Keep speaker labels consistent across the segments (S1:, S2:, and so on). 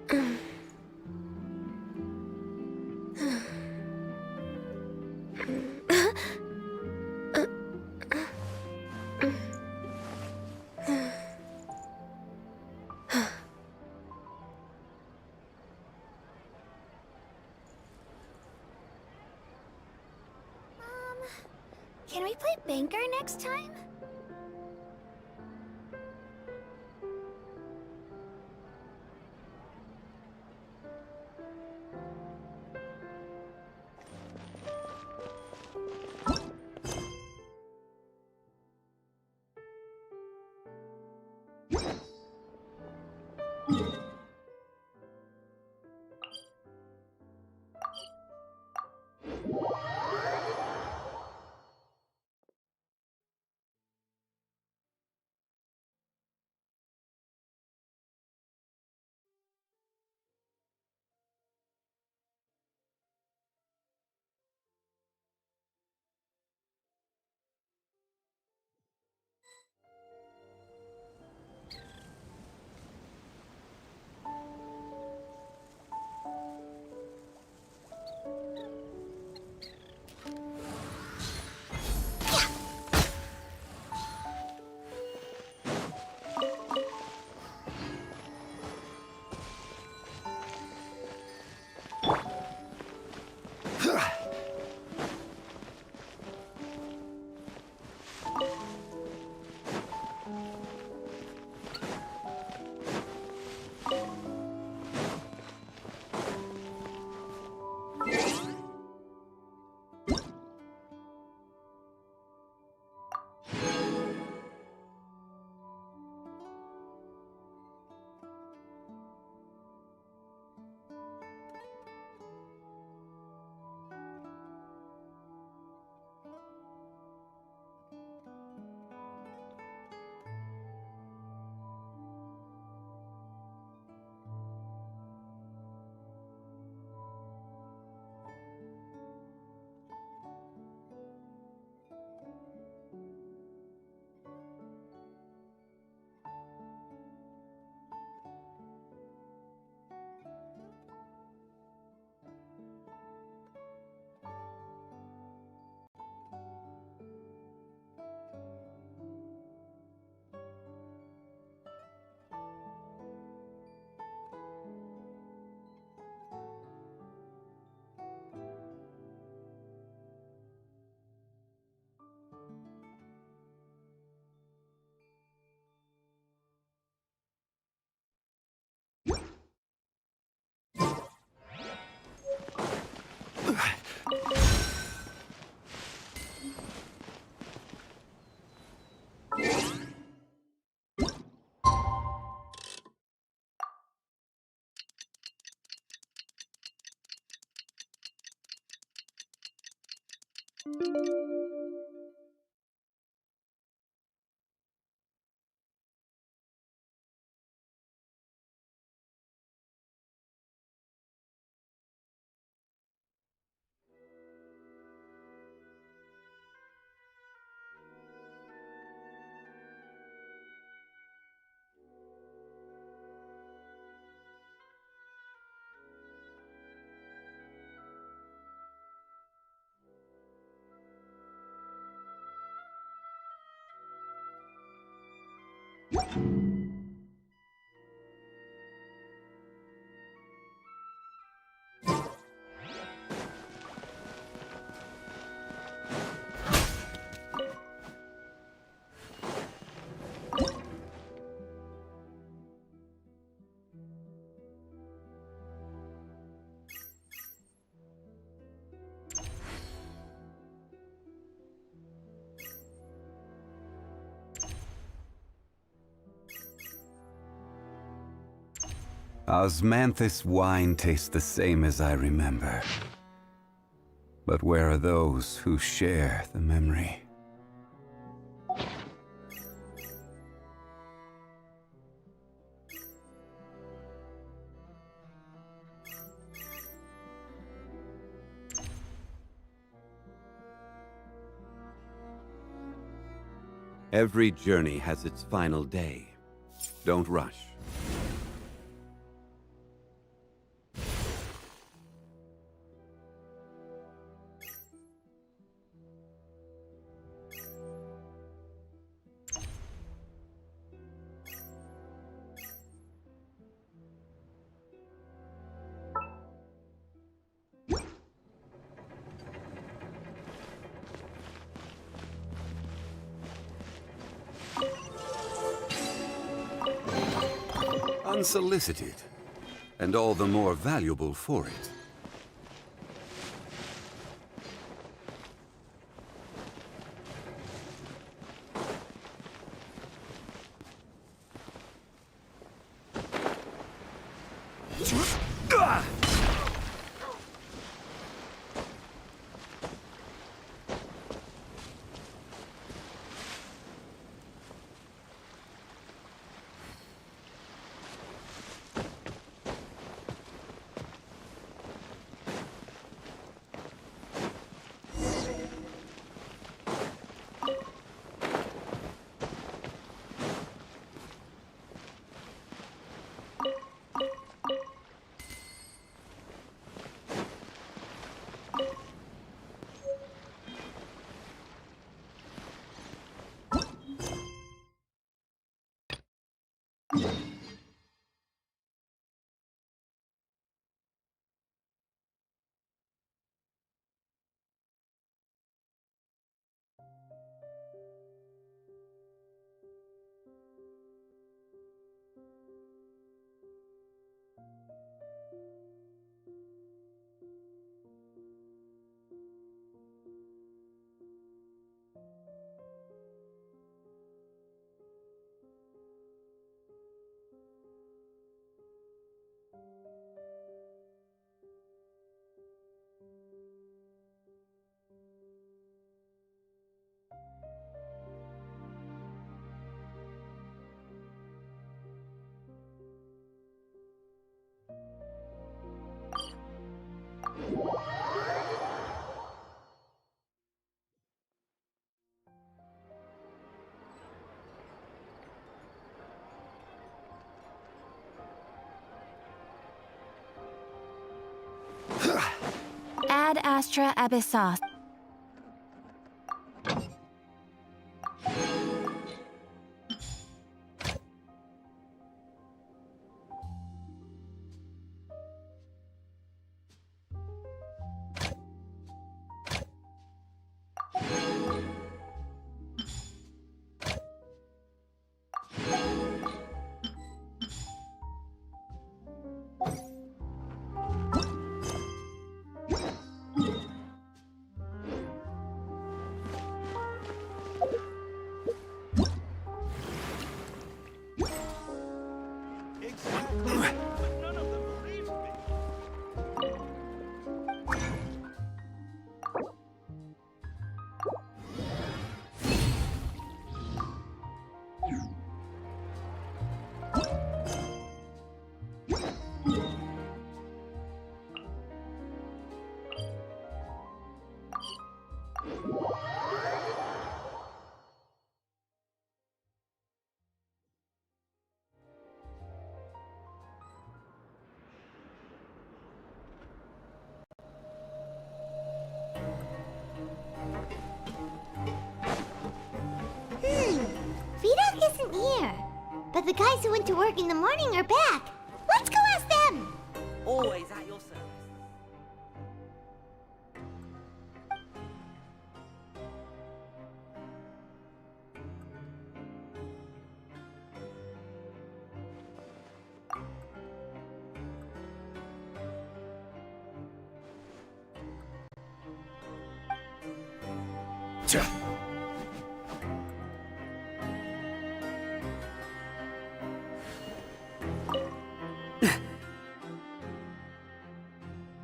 S1: Can we play banker next time?
S2: Osmanthus wine tastes the same as I remember. But where are those who share the memory? Every journey has its final day. Don't rush. Unsolicited, and all the more valuable for it.
S1: Ad Astra Abyssos.
S3: Vidok isn't here. But the guys who went to work in the morning are back. Let's go ask them!
S4: Always at your service.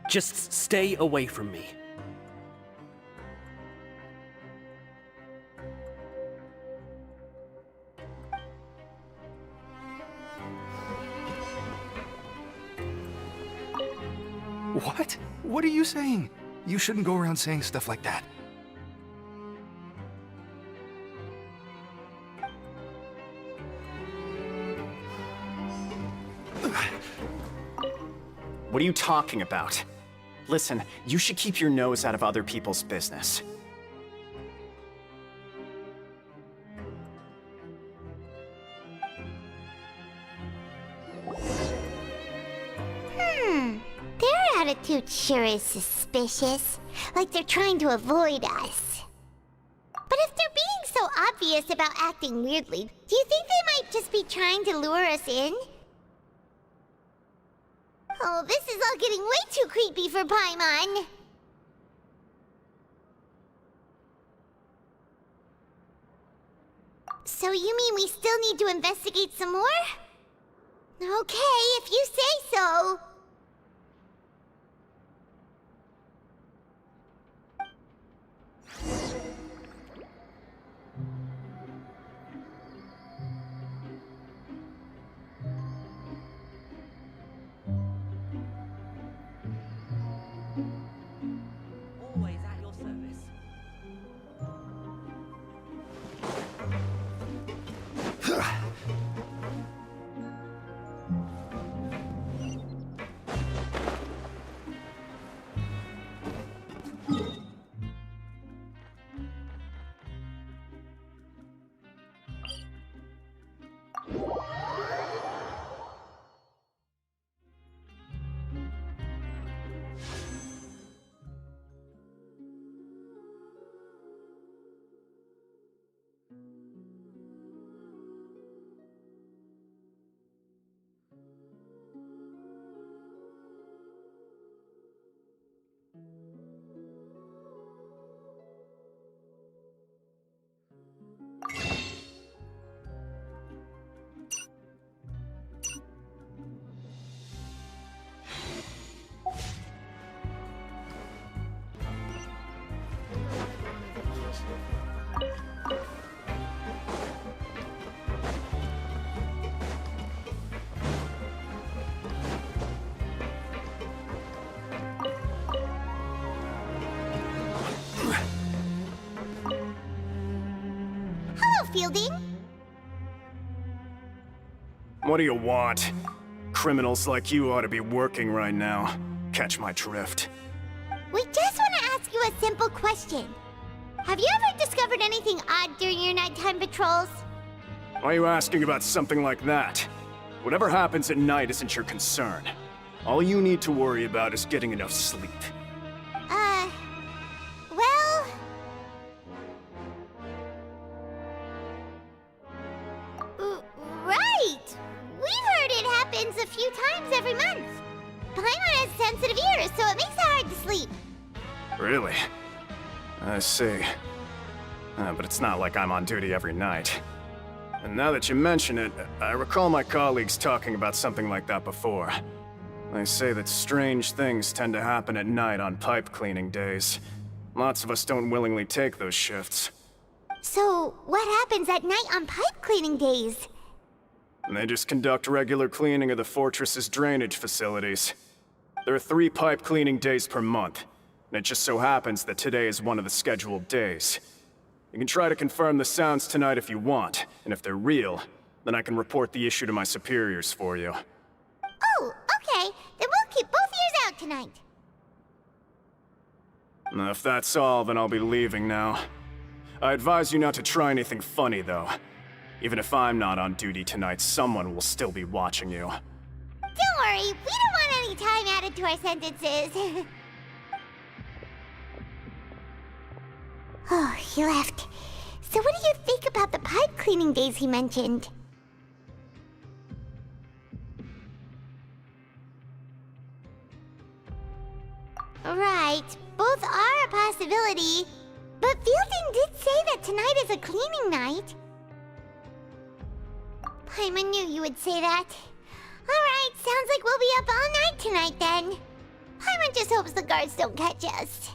S4: Just stay away from me.
S5: What? What are you saying? You shouldn't go around saying stuff like that.
S6: What are you talking about? Listen, you should keep your nose out of other people's business.
S3: Their attitude sure is suspicious. Like they're trying to avoid us. But if they're being so obvious about acting weirdly, do you think they might just be trying to lure us in? Oh, this is all getting way too creepy for Paimon. So you mean we still need to investigate some more? Okay, if you say so.
S4: Always at your service.
S3: Hello, Fielding.
S6: What do you want? Criminals like you ought to be working right now. Catch my drift.
S3: We just want to ask you a simple question. Have you ever discovered anything odd during your nighttime patrols?
S6: Why are you asking about something like that? Whatever happens at night isn't your concern. All you need to worry about is getting enough sleep.
S3: Well... Right! We've heard it happens a few times every month. Paimon has sensitive ears, so it makes it hard to sleep.
S6: Really? I see. But it's not like I'm on duty every night. And now that you mention it, I recall my colleagues talking about something like that before. They say that strange things tend to happen at night on pipe cleaning days. Lots of us don't willingly take those shifts.
S3: So, what happens at night on pipe cleaning days?
S6: And they just conduct regular cleaning of the fortress's drainage facilities. There are 3 pipe cleaning days per month, and it just so happens that today is one of the scheduled days. You can try to confirm the sounds tonight if you want, and if they're real, then I can report the issue to my superiors for you.
S3: Oh, okay. Then we'll keep both ears out tonight.
S6: Now, if that's all, then I'll be leaving now. I advise you not to try anything funny, though. Even if I'm not on duty tonight, someone will still be watching you.
S3: Don't worry, we don't want any time added to our sentences. Oh, he left. So what do you think about the pipe cleaning days he mentioned? Right, both are a possibility. But Fielding did say that tonight is a cleaning night. Paimon knew you would say that. Alright, sounds like we'll be up all night tonight then. Paimon just hopes the guards don't catch us.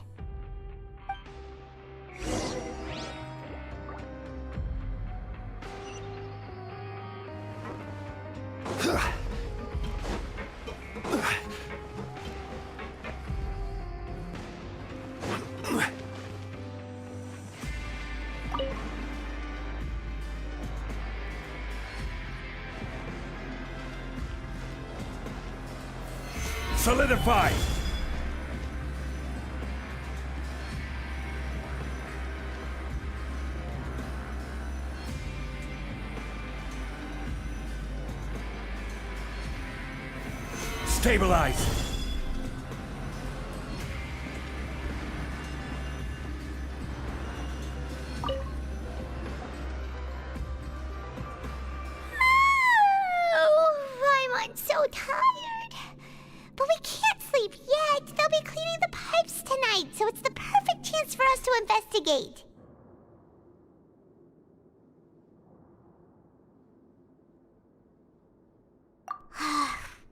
S7: Solidify! Stabilize!
S3: Oh, I'm so tired. trips tonight, so it's the perfect chance for us to investigate.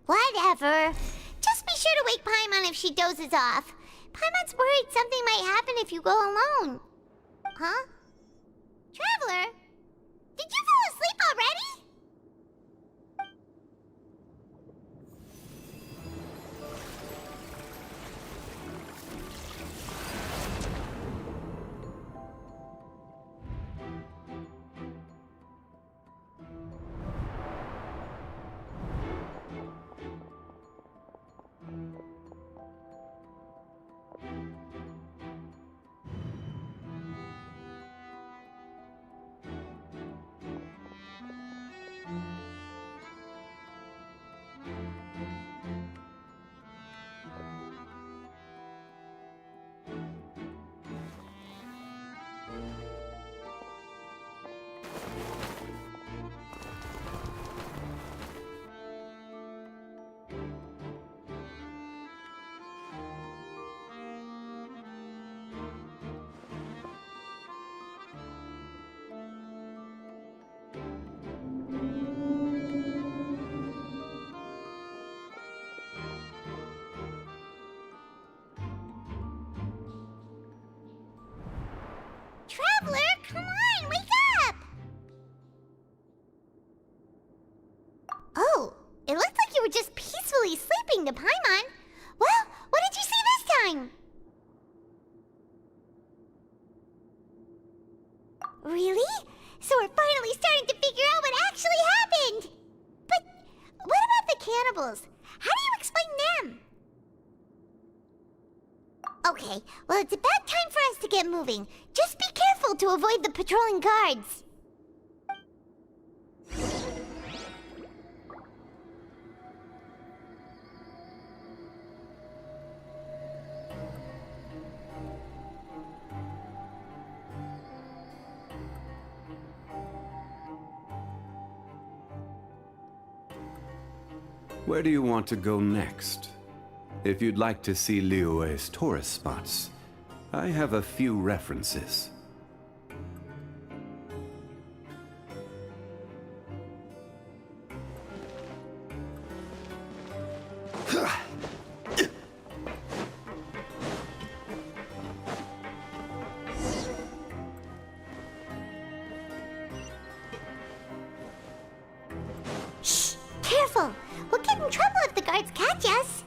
S3: Whatever. Just be sure to wake Paimon if she dozes off. Paimon's worried something might happen if you go alone. Huh? Traveler? Did you fall asleep already? Traveler, come on, wake up! Oh, it looked like you were just peacefully sleeping to Paimon. Well, what did you see this time? Really? So we're finally starting to figure out what actually happened! But what about the cannibals? How do you explain them? Okay, well, it's about time for us to get moving. Just be careful to avoid the patrolling guards.
S2: Where do you want to go next? If you'd like to see Liyue's tourist spots, I have a few references.
S3: Shh! Careful! We'll get in trouble if the guards catch us.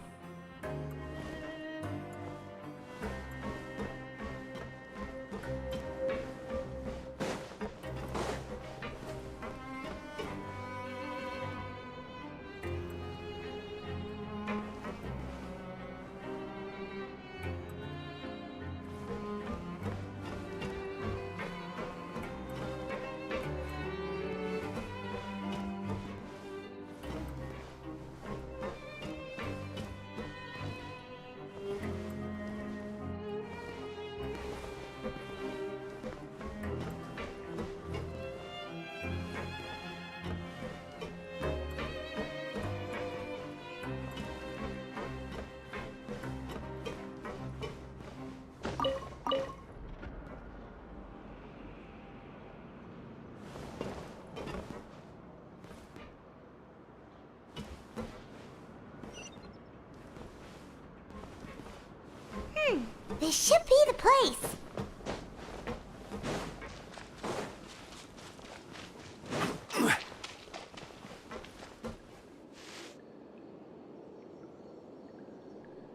S3: This should be the place.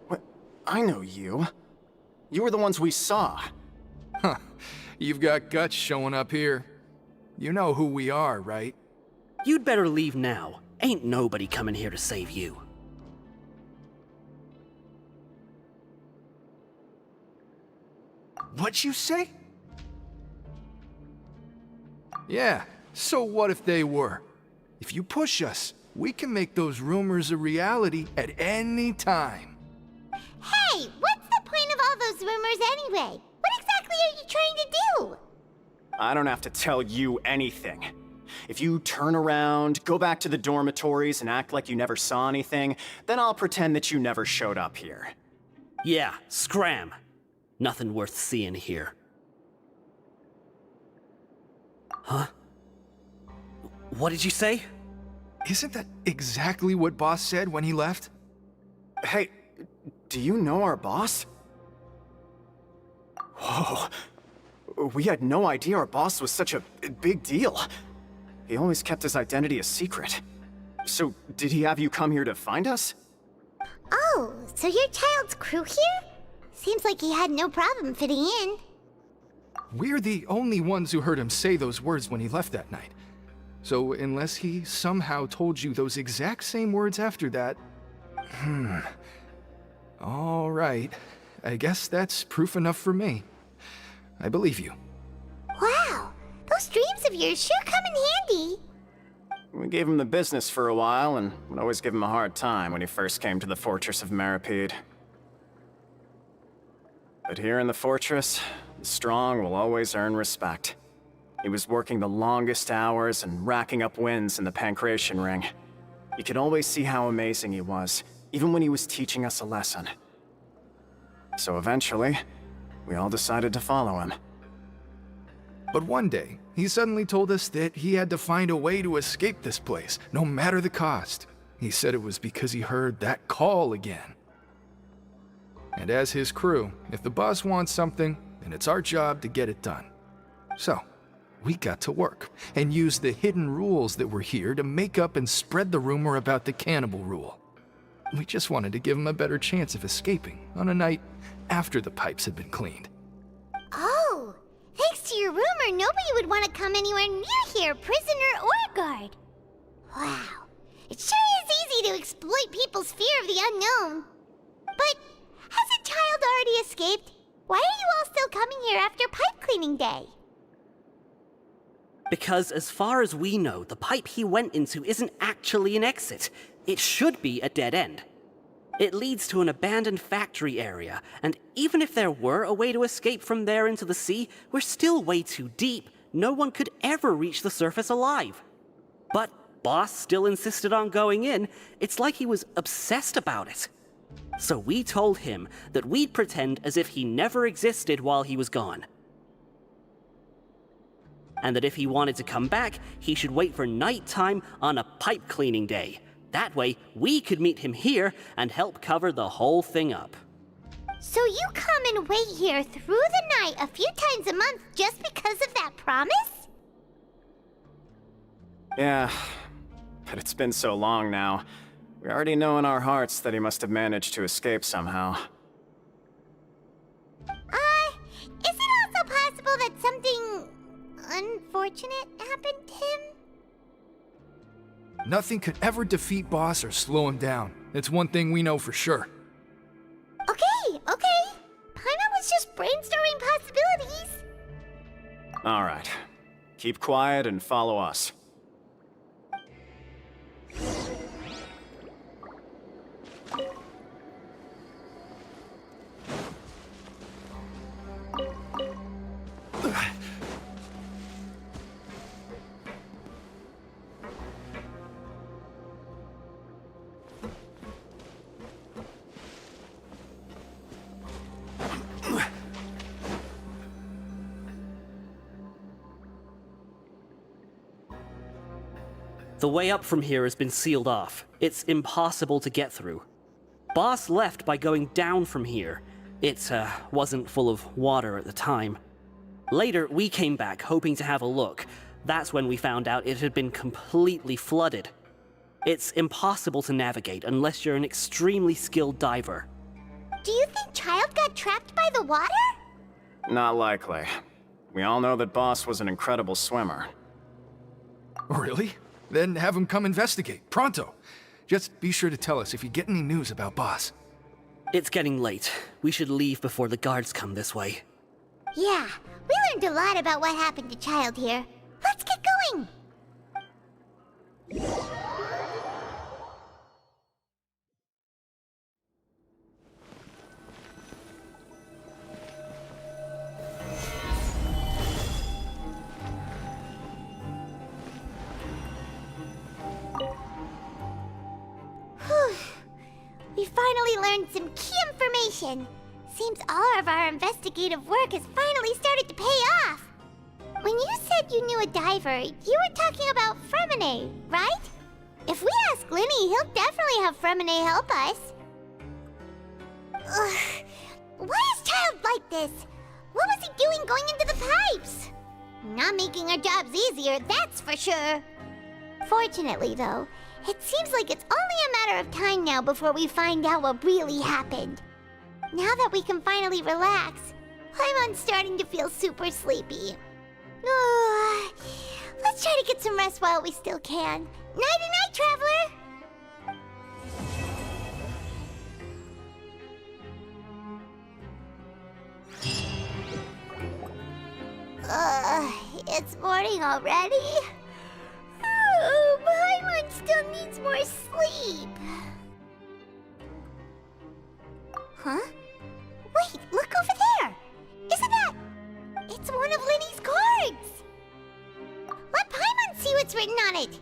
S6: What? I know you. You were the ones we saw.
S5: Huh. You've got guts showing up here. You know who we are, right?
S8: You'd better leave now. Ain't nobody coming here to save you.
S5: What'd you say? Yeah, so what if they were? If you push us, we can make those rumors a reality at any time.
S3: Hey, what's the point of all those rumors anyway? What exactly are you trying to do?
S6: I don't have to tell you anything. If you turn around, go back to the dormitories, and act like you never saw anything, then I'll pretend that you never showed up here.
S8: Yeah, scram. Nothing worth seeing here. Huh? What did you say?
S5: Isn't that exactly what Boss said when he left?
S6: Hey, do you know our boss? Whoa. We had no idea our boss was such a big deal. He always kept his identity a secret. So, did he have you come here to find us?
S3: Oh, so your child's crew here? Seems like he had no problem fitting in.
S5: We're the only ones who heard him say those words when he left that night. So unless he somehow told you those exact same words after that... All right. I guess that's proof enough for me. I believe you.
S3: Wow, those dreams of yours sure come in handy.
S6: We gave him the business for a while and would always give him a hard time when he first came to the fortress of Maripede. But here in the fortress, the strong will always earn respect. He was working the longest hours and racking up wins in the Pancration Ring. You could always see how amazing he was, even when he was teaching us a lesson. So eventually, we all decided to follow him.
S5: But one day, he suddenly told us that he had to find a way to escape this place, no matter the cost. He said it was because he heard that call again. And as his crew, if the boss wants something, then it's our job to get it done. So, we got to work, and used the hidden rules that were here to make up and spread the rumor about the cannibal rule. We just wanted to give him a better chance of escaping on a night after the pipes had been cleaned.
S3: Oh, thanks to your rumor, nobody would want to come anywhere near here, prisoner or guard. Wow, it sure is easy to exploit people's fear of the unknown. But hasn't Child already escaped? Why are you all still coming here after pipe cleaning day?
S8: Because as far as we know, the pipe he went into isn't actually an exit. It should be a dead end. It leads to an abandoned factory area, and even if there were a way to escape from there into the sea, we're still way too deep. No one could ever reach the surface alive. But Boss still insisted on going in. It's like he was obsessed about it. So we told him that we'd pretend as if he never existed while he was gone. And that if he wanted to come back, he should wait for nighttime on a pipe cleaning day. That way, we could meet him here and help cover the whole thing up.
S3: So you come and wait here through the night a few times a month just because of that promise?
S6: Yeah, but it's been so long now. We already know in our hearts that he must have managed to escape somehow.
S3: Is it also possible that something unfortunate happened to him?
S5: Nothing could ever defeat Boss or slow him down. It's one thing we know for sure.
S3: Okay. Paimon was just brainstorming possibilities.
S6: All right. Keep quiet and follow us.
S8: The way up from here has been sealed off. It's impossible to get through. Boss left by going down from here. It wasn't full of water at the time. Later, we came back hoping to have a look. That's when we found out it had been completely flooded. It's impossible to navigate unless you're an extremely skilled diver.
S3: Do you think Child got trapped by the water?
S6: Not likely. We all know that Boss was an incredible swimmer.
S5: Really? Then have him come investigate, pronto. Just be sure to tell us if you get any news about Boss.
S8: It's getting late. We should leave before the guards come this way.
S3: Yeah, we learned a lot about what happened to Child here. Let's get going! We finally learned some key information. Seems all of our investigative work has finally started to pay off. When you said you knew a diver, you were talking about Fremine, right? If we ask Linny, he'll definitely have Fremine help us. Ugh. Why is Child like this? What was he doing going into the pipes? Not making our jobs easier, that's for sure. Fortunately, though, it seems like it's only a matter of time now before we find out what really happened. Now that we can finally relax, I'm starting to feel super sleepy. Let's try to get some rest while we still can. Nighty-night, Traveler! It's morning already? Oh, Paimon still needs more sleep. Huh? Wait, look over there! Isn't that... It's one of Linny's cards! Let Paimon see what's written on it!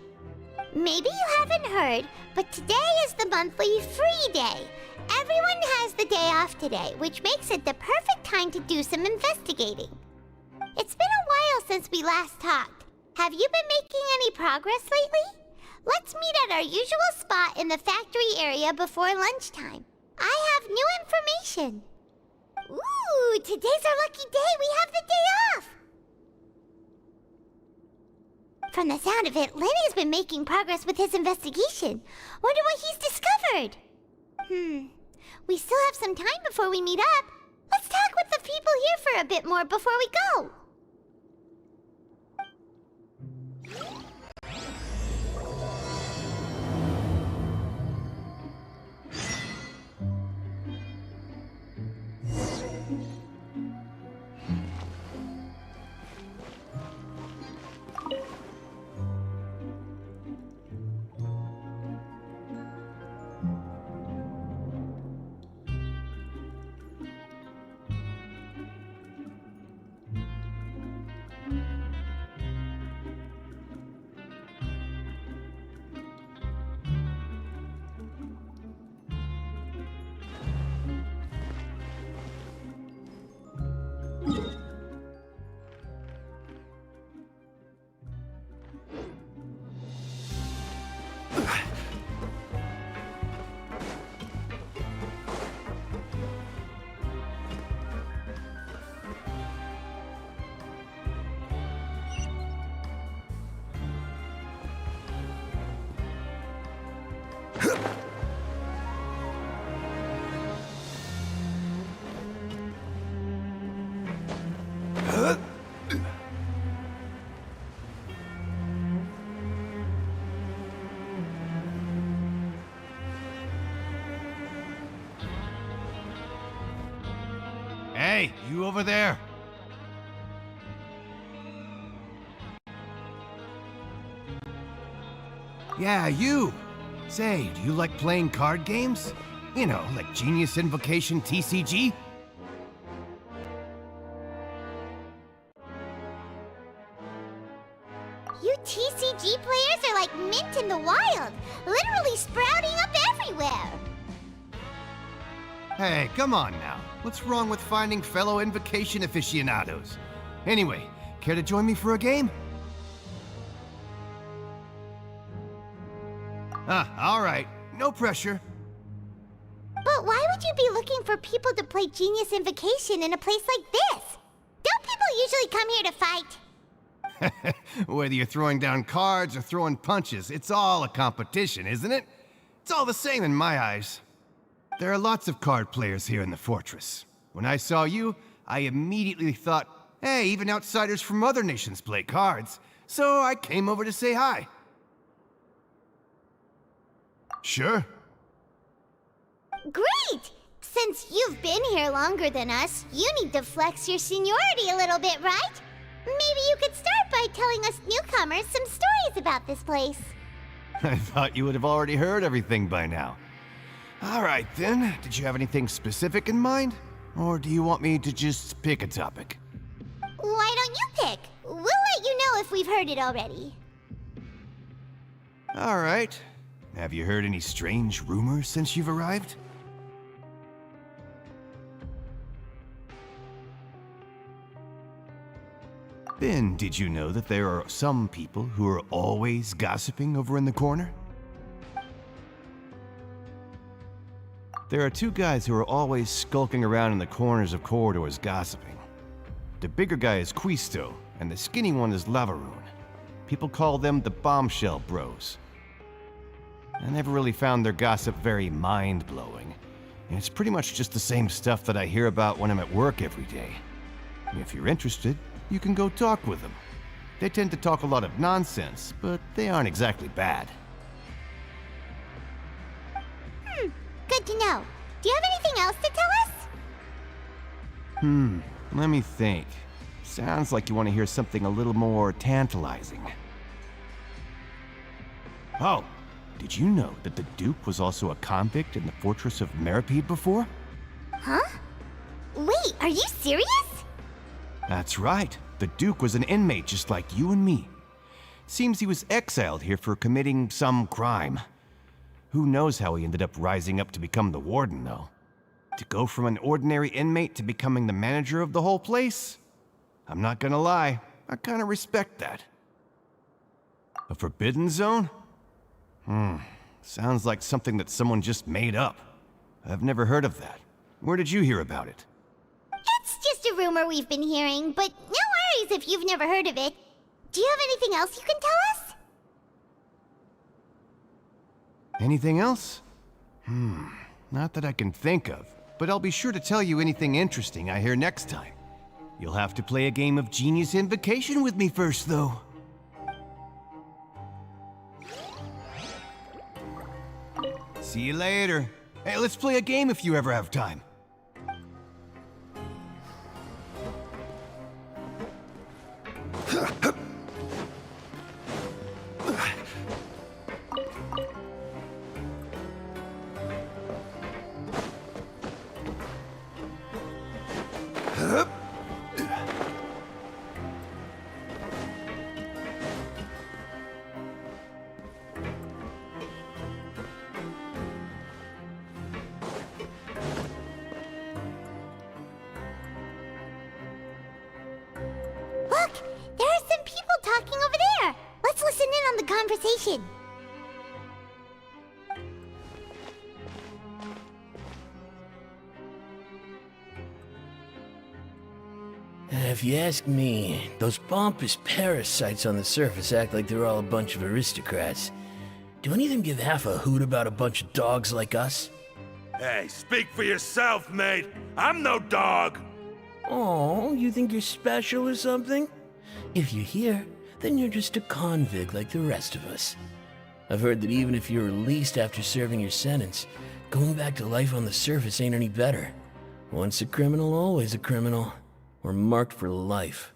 S3: Maybe you haven't heard, but today is the monthly free day. Everyone has the day off today, which makes it the perfect time to do some investigating. It's been a while since we last talked. Have you been making any progress lately? Let's meet at our usual spot in the factory area before lunchtime. I have new information. Ooh, today's our lucky day. We have the day off. From the sound of it, Lenny's been making progress with his investigation. Wonder what he's discovered. We still have some time before we meet up. Let's talk with the people here for a bit more before we go.
S7: Hey, you over there? Yeah, you! Say, do you like playing card games? You know, like Genius Invocation TCG?
S3: You TCG players are like mint in the wild, literally sprouting up everywhere.
S7: Hey, come on now. What's wrong with finding fellow Invocation aficionados? Anyway, care to join me for a game? Alright. No pressure.
S3: But why would you be looking for people to play Genius Invocation in a place like this? Don't people usually come here to fight?
S7: Whether you're throwing down cards or throwing punches, it's all a competition, isn't it? It's all the same in my eyes. There are lots of card players here in the fortress. When I saw you, I immediately thought, hey, even outsiders from other nations play cards. So I came over to say hi. Sure.
S3: Great! Since you've been here longer than us, you need to flex your seniority a little bit, right? Maybe you could start by telling us newcomers some stories about this place.
S7: I thought you would have already heard everything by now. All right, then. Did you have anything specific in mind? Or do you want me to just pick a topic?
S3: Why don't you pick? We'll let you know if we've heard it already.
S7: All right. Have you heard any strange rumors since you've arrived? Then, did you know that there are some people who are always gossiping over in the corner? There are two guys who are always skulking around in the corners of corridors gossiping. The bigger guy is Quisto, and the skinny one is Lavaroon. People call them the Bombshell Bros. I never really found their gossip very mind-blowing, and it's pretty much just the same stuff that I hear about when I'm at work every day. If you're interested, you can go talk with them. They tend to talk a lot of nonsense, but they aren't exactly bad.
S3: Good to know. Do you have anything else to tell us?
S7: Let me think. Sounds like you want to hear something a little more tantalizing. Oh, did you know that the Duke was also a convict in the fortress of Meripede before?
S3: Huh? Wait, are you serious?
S7: That's right. The Duke was an inmate just like you and me. Seems he was exiled here for committing some crime. Who knows how he ended up rising up to become the warden, though? To go from an ordinary inmate to becoming the manager of the whole place? I'm not gonna lie, I kinda respect that. A forbidden zone? Sounds like something that someone just made up. I've never heard of that. Where did you hear about it?
S3: It's just a rumor we've been hearing, but no worries if you've never heard of it. Do you have anything else you can tell us?
S7: Anything else? Not that I can think of, but I'll be sure to tell you anything interesting I hear next time. You'll have to play a game of Genius Invocation with me first, though. See you later. Hey, let's play a game if you ever have time.
S3: Look, there are some people talking over there. Let's listen in on the conversation.
S9: If you ask me, those pompous parasites on the surface act like they're all a bunch of aristocrats. Do any of them give half a hoot about a bunch of dogs like us?
S10: Hey, speak for yourself, mate. I'm no dog.
S9: Oh, you think you're special or something? If you're here, then you're just a convict like the rest of us. I've heard that even if you're released after serving your sentence, going back to life on the surface ain't any better. Once a criminal, always a criminal. We're marked for life.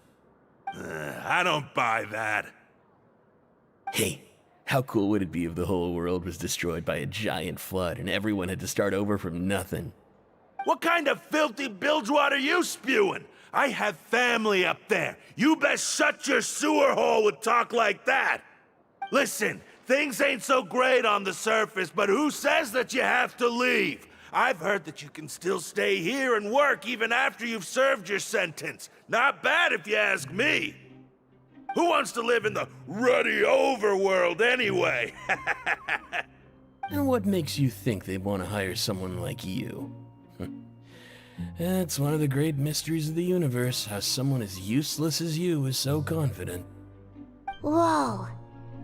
S10: I don't buy that.
S9: Hey, how cool would it be if the whole world was destroyed by a giant flood and everyone had to start over from nothing?
S10: What kind of filthy bilgewater are you spewing? I have family up there. You best shut your sewer hole with talk like that. Listen, things ain't so great on the surface, but who says that you have to leave? I've heard that you can still stay here and work even after you've served your sentence. Not bad if you ask me. Who wants to live in the ruddy overworld anyway?
S9: And what makes you think they'd want to hire someone like you? It's one of the great mysteries of the universe, how someone as useless as you is so confident.
S3: Whoa.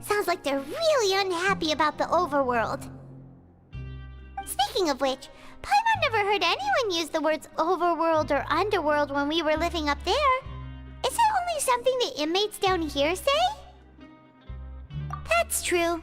S3: Sounds like they're really unhappy about the overworld. Speaking of which, Paimon never heard anyone use the words overworld or underworld when we were living up there. Is it only something the inmates down here say? That's true.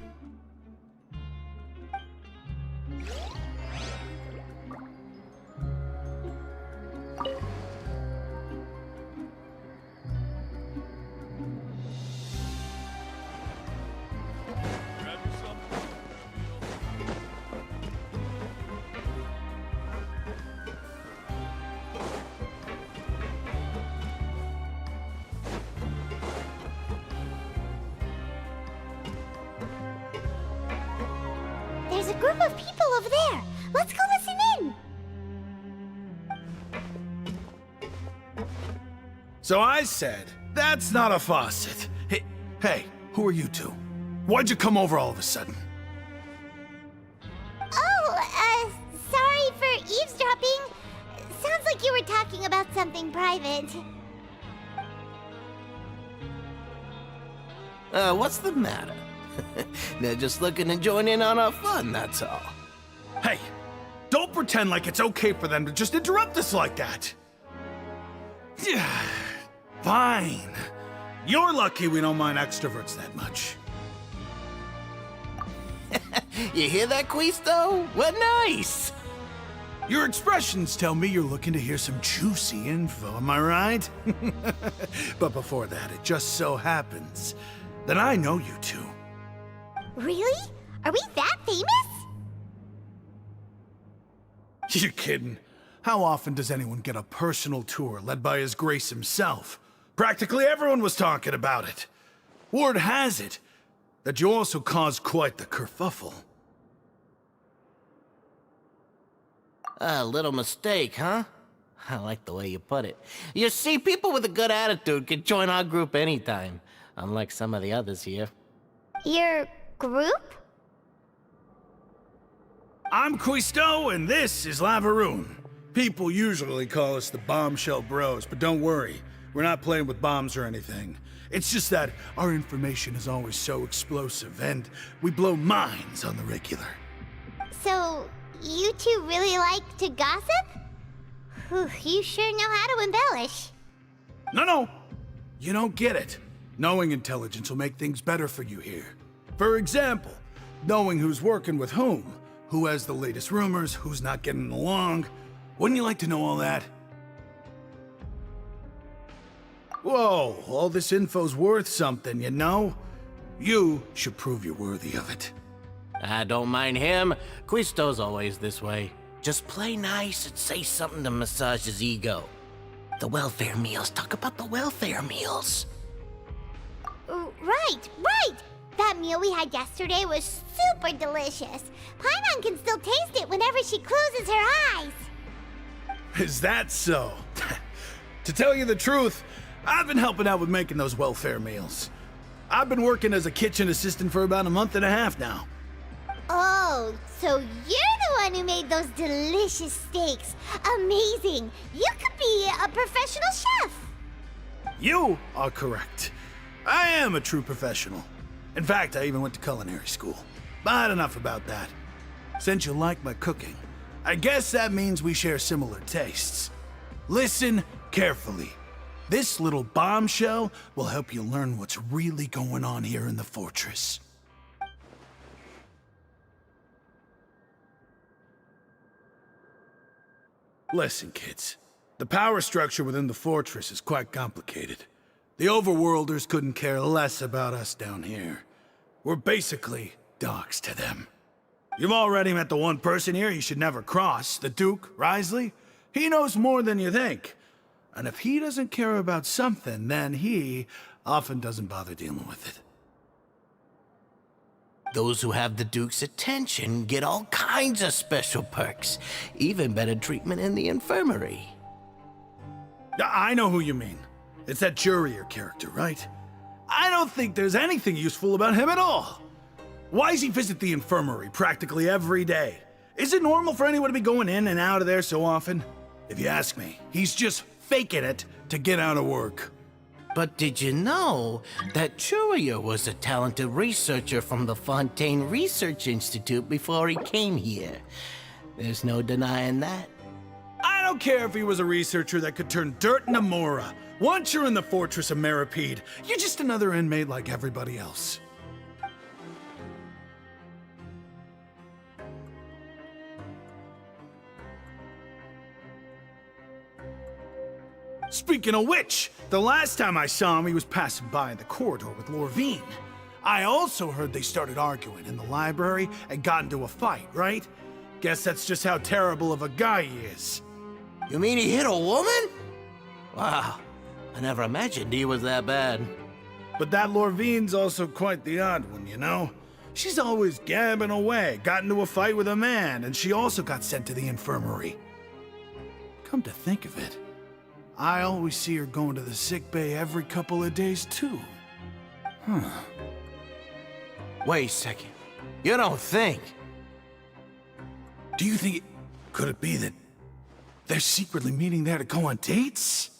S3: There's a group of people over there. Let's go listen in.
S11: So I said,
S10: That's not a faucet. Hey, who are you two? Why'd you come over all of a sudden?
S3: Oh, sorry for eavesdropping. Sounds like you were talking about something private.
S9: What's the matter? They're just looking to join in on our fun, that's all.
S10: Hey, don't pretend like it's okay for them to just interrupt us like that. Fine. You're lucky we don't mind extroverts that much.
S9: You hear that, Quisto? What nice!
S10: Your expressions tell me you're looking to hear some juicy info, am I right? But before that, it just so happens that I know you two.
S3: Really? Are we that famous?
S10: You're kidding. How often does anyone get a personal tour led by His Grace himself? Practically everyone was talking about it. Word has it that you also caused quite the kerfuffle.
S9: A little mistake, huh? I like the way you put it. You see, people with a good attitude can join our group anytime, unlike some of the others here.
S3: Your group?
S10: I'm Quisto, and this is Lavaroon. People usually call us the Bombshell Bros, but don't worry. We're not playing with bombs or anything. It's just that our information is always so explosive, and we blow minds on the regular.
S3: So, you two really like to gossip? Whew, you sure know how to embellish.
S10: No. You don't get it. Knowing intelligence will make things better for you here. For example, knowing who's working with whom, who has the latest rumors, who's not getting along. Wouldn't you like to know all that? Whoa, all this info's worth something, you know? You should prove you're worthy of it.
S9: I don't mind him. Quisto's always this way. Just play nice and say something to massage his ego. The welfare meals. Talk about the welfare meals.
S3: Right. That meal we had yesterday was super delicious. Paimon can still taste it whenever she closes her eyes.
S10: Is that so? To tell you the truth, I've been helping out with making those welfare meals. I've been working as a kitchen assistant for about a month and a half now.
S3: Oh, so you're the one who made those delicious steaks. Amazing. You could be a professional chef.
S10: You are correct. I am a true professional. In fact, I even went to culinary school. But enough about that. Since you like my cooking, I guess that means we share similar tastes. Listen carefully. This little bombshell will help you learn what's really going on here in the fortress. Listen, kids. The power structure within the fortress is quite complicated. The overworlders couldn't care less about us down here. We're basically dogs to them. You've already met the one person here you should never cross, the Duke, Risley. He knows more than you think. And if he doesn't care about something, then he often doesn't bother dealing with it.
S9: Those who have the Duke's attention get all kinds of special perks, even better treatment in the infirmary.
S10: I know who you mean. It's that Jurier character, right? I don't think there's anything useful about him at all. Why does he visit the infirmary practically every day? Is it normal for anyone to be going in and out of there so often? If you ask me, he's just faking it to get out of work.
S9: But did you know that Jurier was a talented researcher from the Fontaine Research Institute before he came here? There's no denying that.
S10: I don't care if he was a researcher that could turn dirt into Mora. Once you're in the fortress of Meripede, you're just another inmate like everybody else. Speaking of which, the last time I saw him, he was passing by in the corridor with Lorvine. I also heard they started arguing in the library and got into a fight, right? Guess that's just how terrible of a guy he is.
S9: You mean he hit a woman? Wow, I never imagined he was that bad.
S10: But that Lorvine's also quite the odd one, you know? She's always gabbing away, got into a fight with a man, and she also got sent to the infirmary. Come to think of it,
S11: I always see her going to the sick bay every couple of days, too.
S12: Wait a second. You don't think?
S11: Do you think could it be that they're secretly meeting there to go on dates?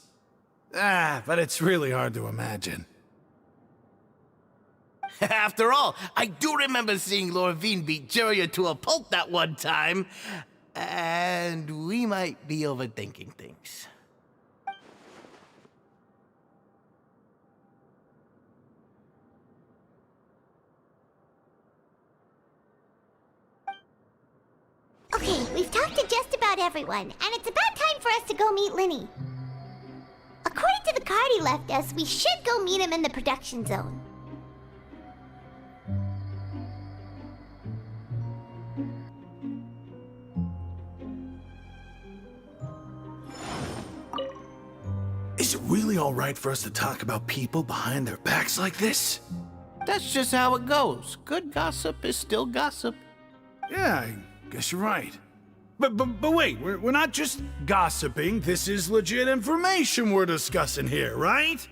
S11: But it's really hard to imagine.
S12: After all, I do remember seeing Lorvine beat Juria to a pulp that one time. And we might be overthinking things.
S3: Okay, we've talked to just about everyone, and it's about time for us to go meet Linny. According to the card he left us, we should go meet him in the production zone.
S11: Is it really all right for us to talk about people behind their backs like this?
S12: That's just how it goes. Good gossip is still gossip.
S11: Yeah, I guess you're right. But wait, we're not just gossiping. This is legit information we're discussing here, right?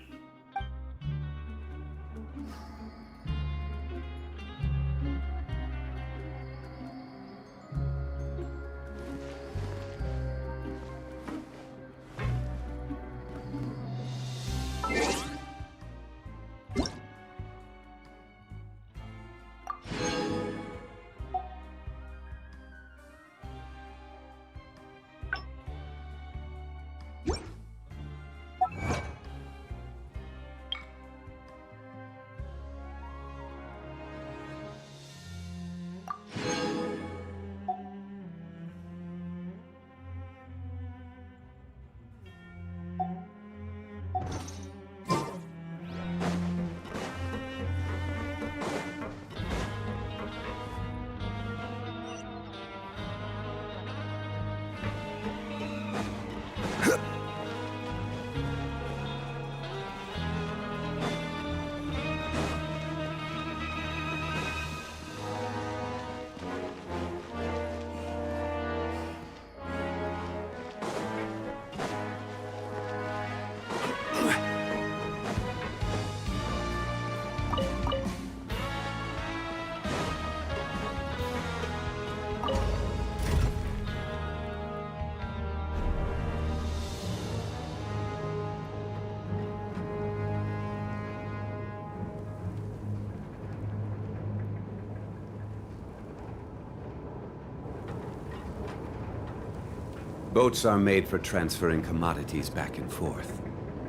S2: Boats are made for transferring commodities back and forth.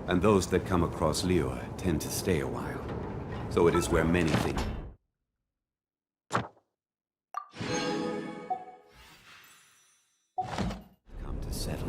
S2: And those that come across Liyue tend to stay a while. So it is where many things... come to settle.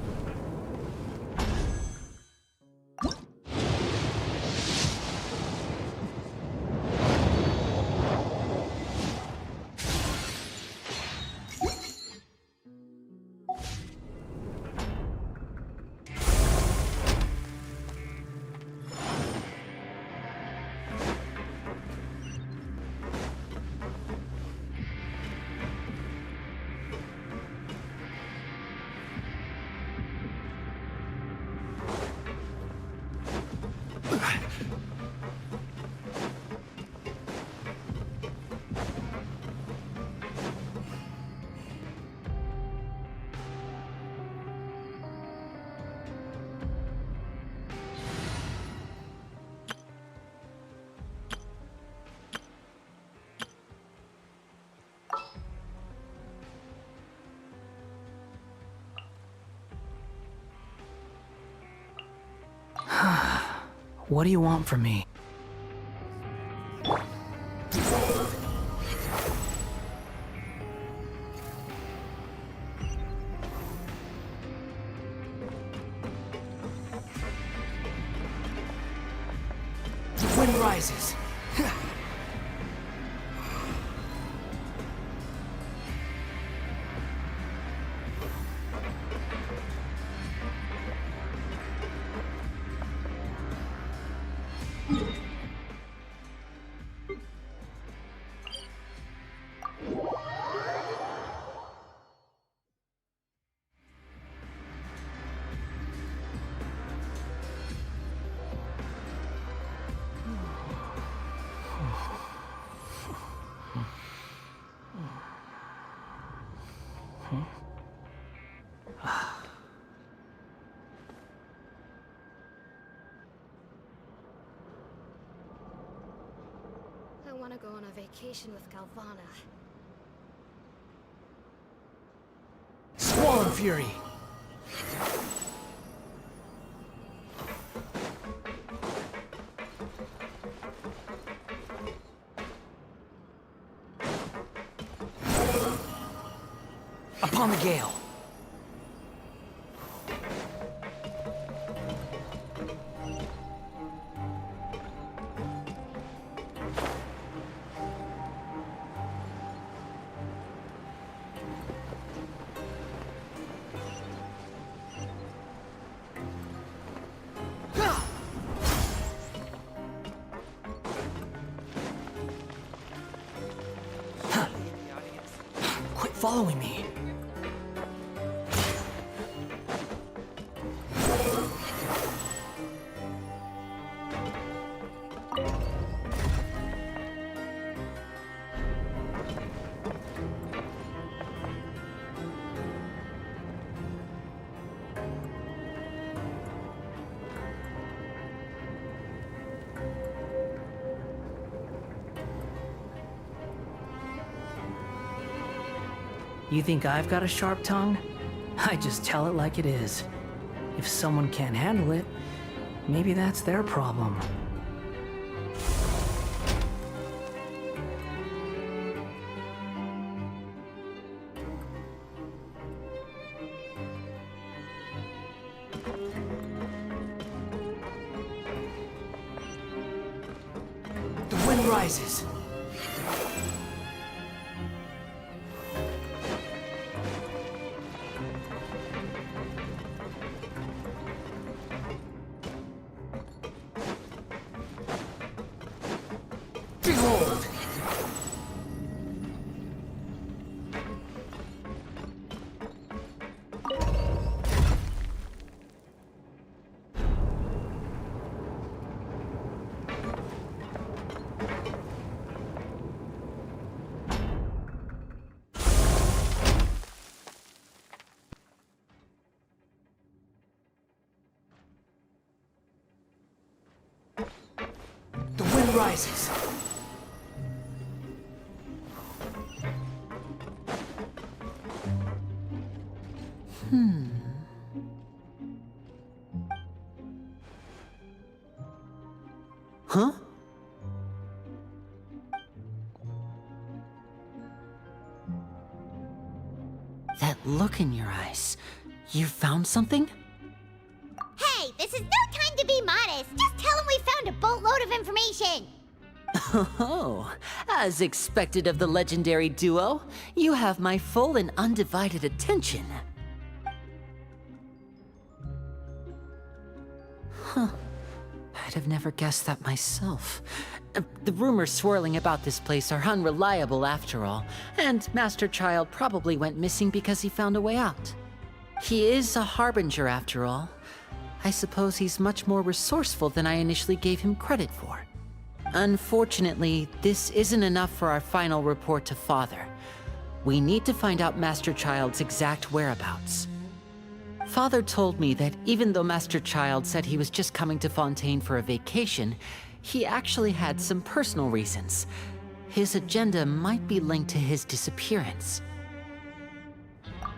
S13: What do you want from me? The wind rises.
S14: I want to go on a vacation with Galvana.
S13: Squall and Fury! Upon the gale! Quit following me! You think I've got a sharp tongue? I just tell it like it is. If someone can't handle it, maybe that's their problem. The wind rises. Behold! The wind rises. Huh? That look in your eyes. You found something?
S3: Hey, this is no time to be modest. Just tell him we found a boatload of information.
S15: Oh, as expected of the legendary duo, you have my full and undivided attention. Huh. I'd have never guessed that myself. The rumors swirling about this place are unreliable after all, and Master Child probably went missing because he found a way out. He is a harbinger after all. I suppose he's much more resourceful than I initially gave him credit for. Unfortunately, this isn't enough for our final report to Father. We need to find out Master Child's exact whereabouts. Father told me that even though Master Child said he was just coming to Fontaine for a vacation, he actually had some personal reasons. His agenda might be linked to his disappearance.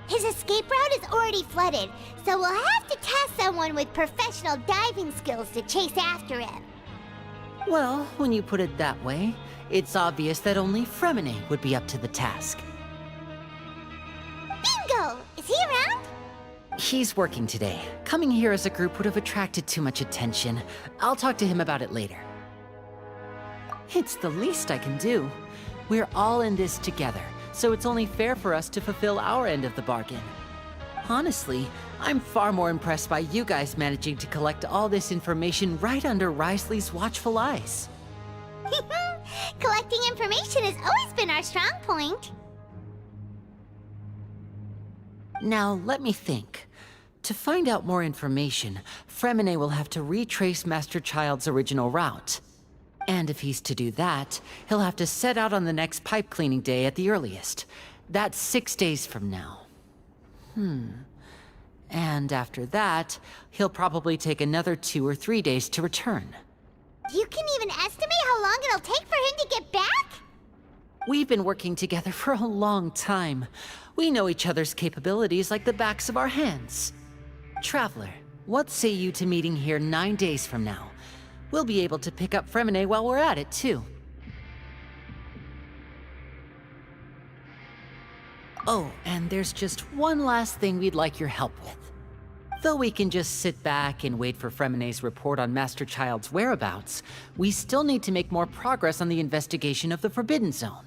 S3: His escape route is already flooded, so we'll have to task someone with professional diving skills to chase after him.
S15: Well, when you put it that way, it's obvious that only Fremine would be up to the task.
S3: Bingo! Is he around?
S15: He's working today. Coming here as a group would have attracted too much attention. I'll talk to him about it later. It's the least I can do. We're all in this together, so it's only fair for us to fulfill our end of the bargain. Honestly, I'm far more impressed by you guys managing to collect all this information right under Risley's watchful eyes.
S3: Collecting information has always been our strong point.
S15: Now, let me think. To find out more information, Fremine will have to retrace Master Child's original route. And if he's to do that, he'll have to set out on the next pipe cleaning day at the earliest. That's 6 days from now. And after that, he'll probably take another 2 or 3 days to return.
S3: You can even estimate how long it'll take for him to get back?
S15: We've been working together for a long time. We know each other's capabilities like the backs of our hands. Traveler, what say you to meeting here 9 days from now? We'll be able to pick up Fremine while we're at it, too. Oh, and there's just one last thing we'd like your help with. Though we can just sit back and wait for Fremine's report on Master Child's whereabouts, we still need to make more progress on the investigation of the Forbidden Zone.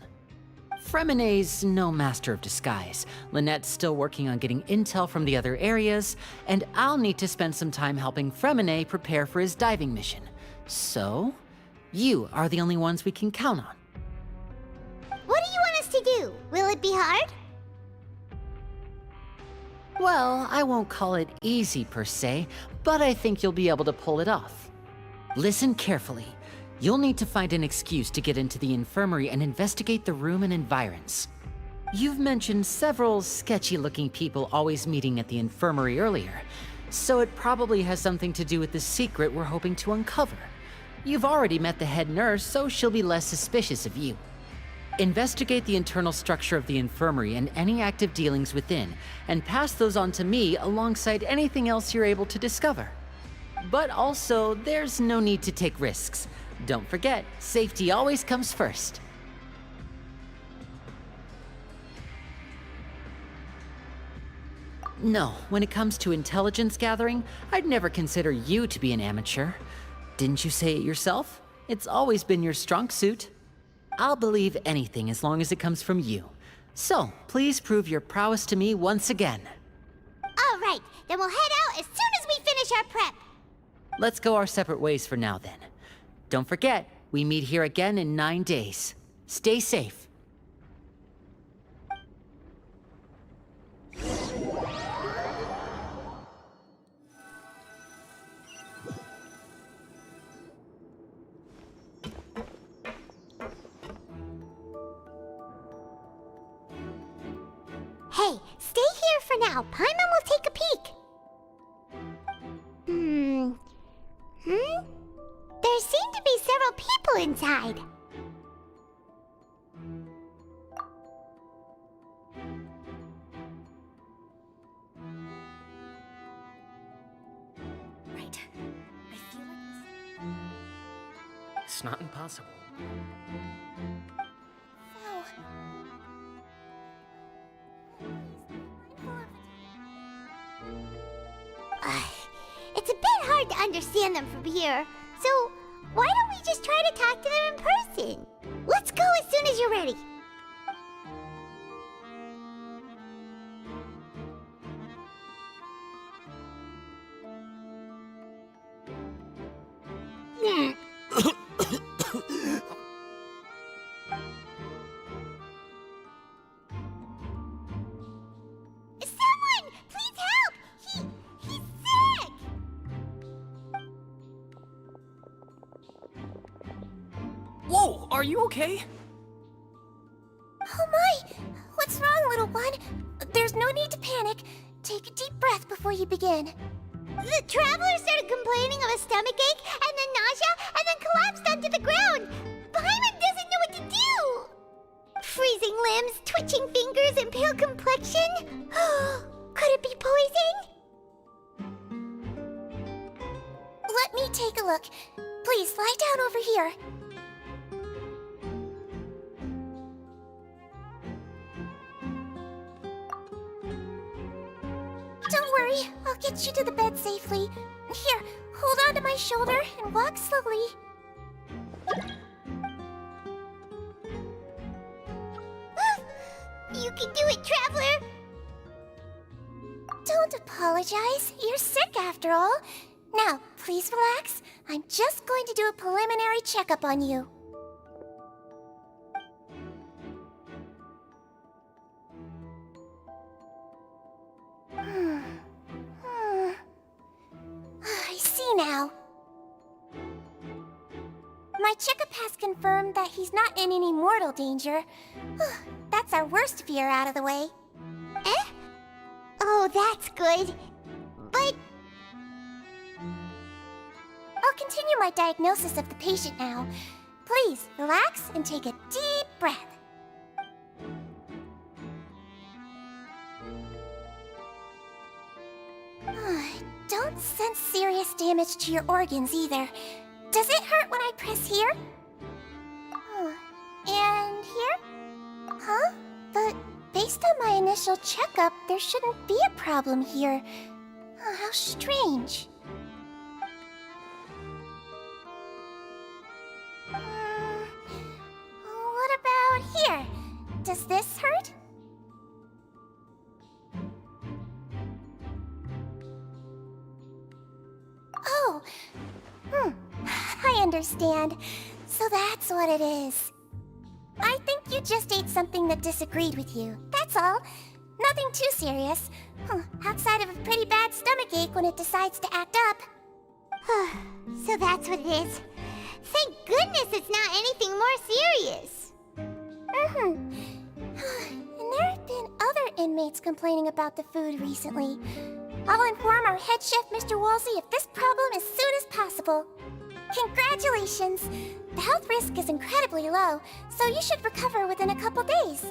S15: Fremine's no master of disguise, Lynette's still working on getting intel from the other areas, and I'll need to spend some time helping Fremine prepare for his diving mission. So, you are the only ones we can count on.
S3: What do you want us to do? Will it be hard?
S15: Well, I won't call it easy per se, but I think you'll be able to pull it off. Listen carefully. You'll need to find an excuse to get into the infirmary and investigate the room and environs. You've mentioned several sketchy-looking people always meeting at the infirmary earlier, so it probably has something to do with the secret we're hoping to uncover. You've already met the head nurse, so she'll be less suspicious of you. Investigate the internal structure of the infirmary and any active dealings within, and pass those on to me alongside anything else you're able to discover. But also, there's no need to take risks. Don't forget, safety always comes first. No, when it comes to intelligence gathering, I'd never consider you to be an amateur. Didn't you say it yourself? It's always been your strong suit. I'll believe anything as long as it comes from you. So, please prove your prowess to me once again.
S3: All right, then we'll head out as soon as we finish our prep.
S15: Let's go our separate ways for now then. Don't forget, we meet here again in 9 days. Stay safe.
S3: Hey, stay here for now. Paimon will take a peek. There seem to be several people inside.
S14: Right. I feel like
S13: It's not impossible.
S3: It's a bit hard to understand them from here, so why don't we just try to talk to them in person? Let's go as soon as you're ready. Someone, please help! He's sick!
S13: Whoa, are you okay?
S3: Oh my! What's wrong, little one? There's no need to panic. Take a deep breath before you begin. The traveler started complaining of a stomachache, and then nausea, and then collapsed onto the ground. Paimon doesn't know what to do! Freezing limbs, twitching fingers, and pale complexion? Could it be poison? Let me take a look. Please, lie down over here. Don't worry, I'll get you to the bed safely. Here, hold on to my shoulder and walk slowly. You can do it, Traveler! Don't apologize. You're sick after all. Now, please relax. I'm just going to do a preliminary checkup on you. I see now. My checkup has confirmed that he's not in any mortal danger. That's our worst fear out of the way. Eh? Oh, That's good. But... I'll continue my diagnosis of the patient now. Please, relax and take a deep breath. Don't sense serious damage to your organs either. Does it hurt when I press here? And here? Huh? But based on my initial checkup, there shouldn't be a problem here. How strange. What about here? Does this hurt? Oh, I understand. So that's what it is. I think you just ate something that disagreed with you. That's all. Nothing too serious. Outside of a pretty bad stomachache when it decides to act up. So that's what it is. Thank goodness it's not anything more serious. And there have been other inmates complaining about the food recently. I'll inform our head chef, Mr. Wolsey, of this problem as soon as possible. Congratulations! The health risk is incredibly low, so you should recover within a couple days.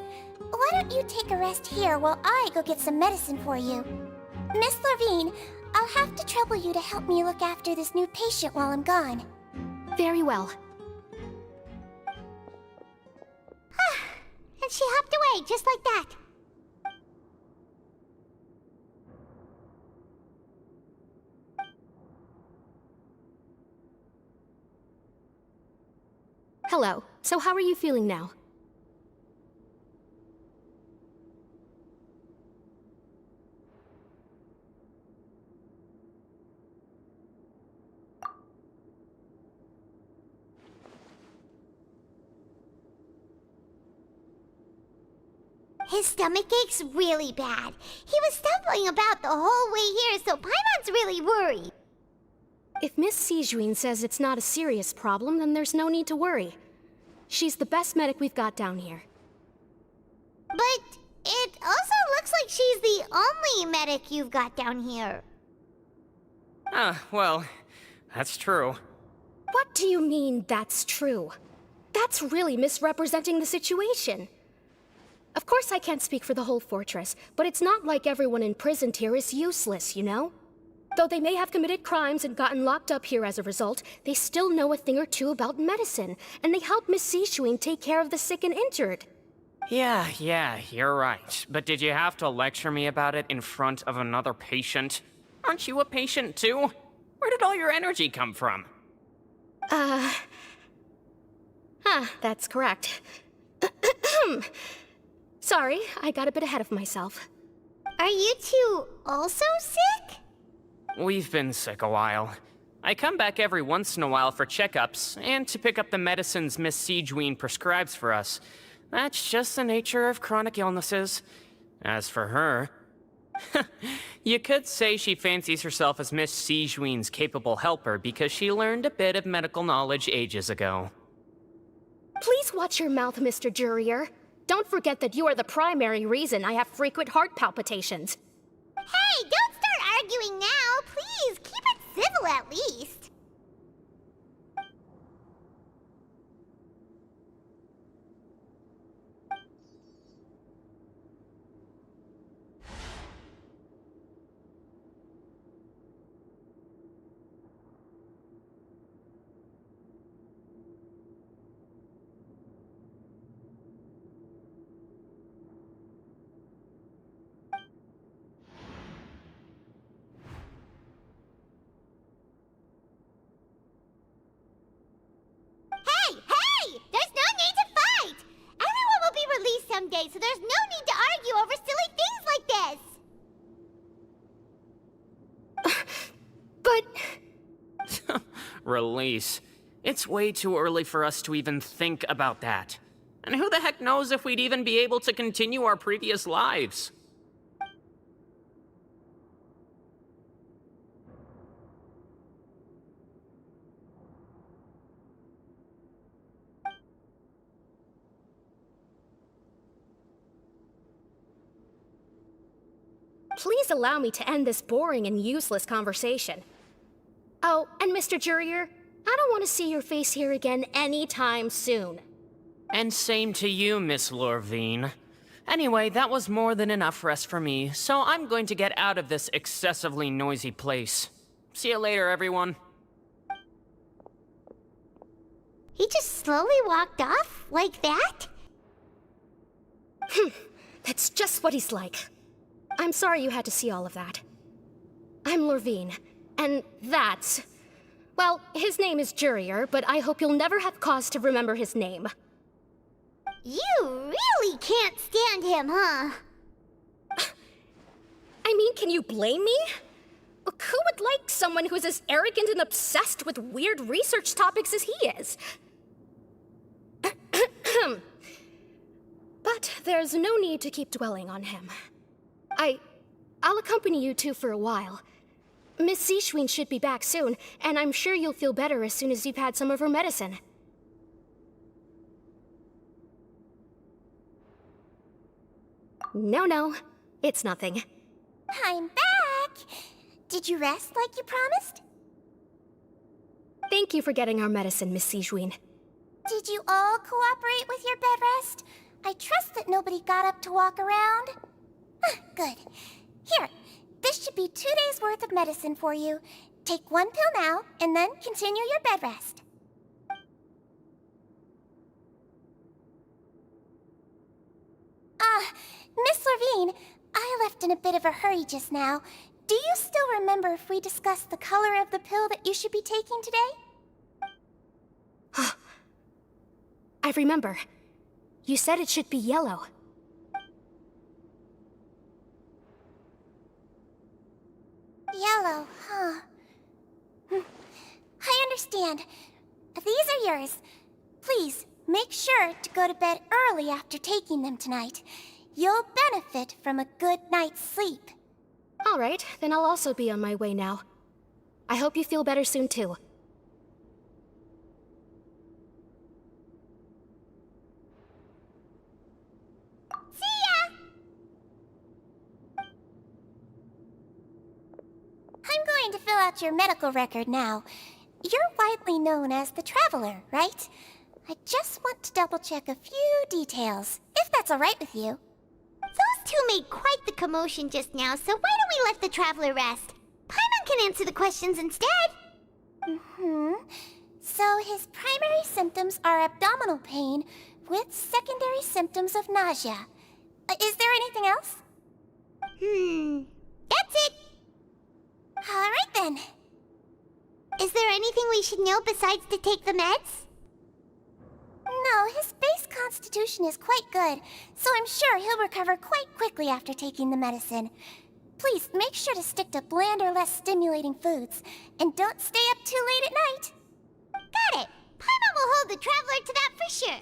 S3: Why don't you take a rest here while I go get some medicine for you? Miss Levine, I'll have to trouble you to help me look after this new patient while I'm gone.
S1: Very well.
S3: And she hopped away just like that.
S1: Hello. So how are you feeling now?
S3: His stomach ache's really bad. He was stumbling about the whole way here, so Paimon's really worried.
S1: If Miss Sijuin says it's not a serious problem, then there's no need to worry. She's the best medic we've got down here.
S3: But it also looks like she's the only medic you've got down here.
S16: Well, that's true.
S1: What do you mean, that's true? That's really misrepresenting the situation. Of course I can't speak for the whole fortress, but it's not like everyone imprisoned here is useless, you know? Though they may have committed crimes and gotten locked up here as a result, they still know a thing or two about medicine, and they help Miss Sishuin take care of the sick and injured.
S16: Yeah, you're right. But did you have to lecture me about it in front of another patient? Aren't you a patient too? Where did all your energy come from?
S1: That's correct. Sorry, I got a bit ahead of myself.
S3: Are you two also sick?
S16: We've been sick a while. I come back every once in a while for checkups, and to pick up the medicines Miss Sijuin prescribes for us. That's just the nature of chronic illnesses. As for her... you could say she fancies herself as Miss Sijuin's capable helper because she learned a bit of medical knowledge ages ago.
S1: Please watch your mouth, Mr. Jurier. Don't forget that you are the primary reason I have frequent heart palpitations.
S3: Hey, don't start arguing now! Please, keep it civil at least! Someday, so there's no need to argue over silly things like this!
S1: But...
S16: Release. It's way too early for us to even think about that. And who the heck knows if we'd even be able to continue our previous lives?
S1: Please allow me to end this boring and useless conversation. Oh, and Mr. Jurier, I don't want to see your face here again anytime soon.
S16: And same to you, Miss Lorvine. Anyway, that was more than enough rest for me, so I'm going to get out of this excessively noisy place. See you later, everyone.
S3: He just slowly walked off like that?
S1: That's just what he's like. I'm sorry you had to see all of that. I'm Lorvine, and that's... Well, his name is Jurier, but I hope you'll never have cause to remember his name.
S3: You really can't stand him, huh?
S1: I mean, can you blame me? Look, who would like someone who's as arrogant and obsessed with weird research topics as he is? But there's no need to keep dwelling on him. I'll accompany you two for a while. Miss Seashween should be back soon, and I'm sure you'll feel better as soon as you've had some of her medicine. No, it's nothing.
S3: I'm back! Did you rest like you promised?
S1: Thank you for getting our medicine, Miss Seashween.
S3: Did you all cooperate with your bed rest? I trust that nobody got up to walk around. Good. Here, this should be 2 days' worth of medicine for you. Take 1 pill now, and then continue your bed rest. Miss Lorvine, I left in a bit of a hurry just now. Do you still remember if we discussed the color of the pill that you should be taking today?
S1: I remember. You said it should be yellow.
S3: Yellow, huh? I understand. These are yours. Please, make sure to go to bed early after taking them tonight. You'll benefit from a good night's sleep.
S1: All right, then I'll also be on my way now. I hope you feel better soon, too.
S3: See ya! I'm going to fill out your medical record now. You're widely known as the Traveler, right? I just want to double-check a few details, if that's all right with you. Those two made quite the commotion just now, so why don't we let the Traveler rest? Paimon can answer the questions instead. So his primary symptoms are abdominal pain with secondary symptoms of nausea. Is there anything else? That's it. All right then. Is there anything we should know besides to take the meds? No, his base constitution is quite good, so I'm sure he'll recover quite quickly after taking the medicine. Please, make sure to stick to bland or less stimulating foods, and don't stay up too late at night. Got it! Paimon will hold the Traveler to that for sure.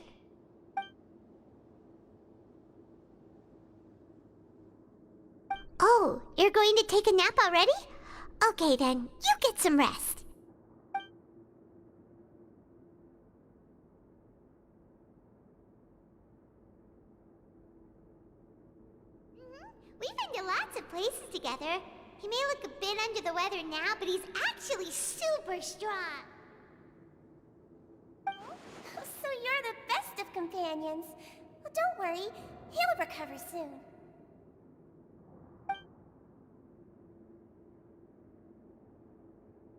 S3: Oh, you're going to take a nap already? Okay then, you get some rest. We've been to lots of places together. He may look a bit under the weather now, but he's actually super strong. So you're the best of companions. Well, don't worry. He'll recover soon.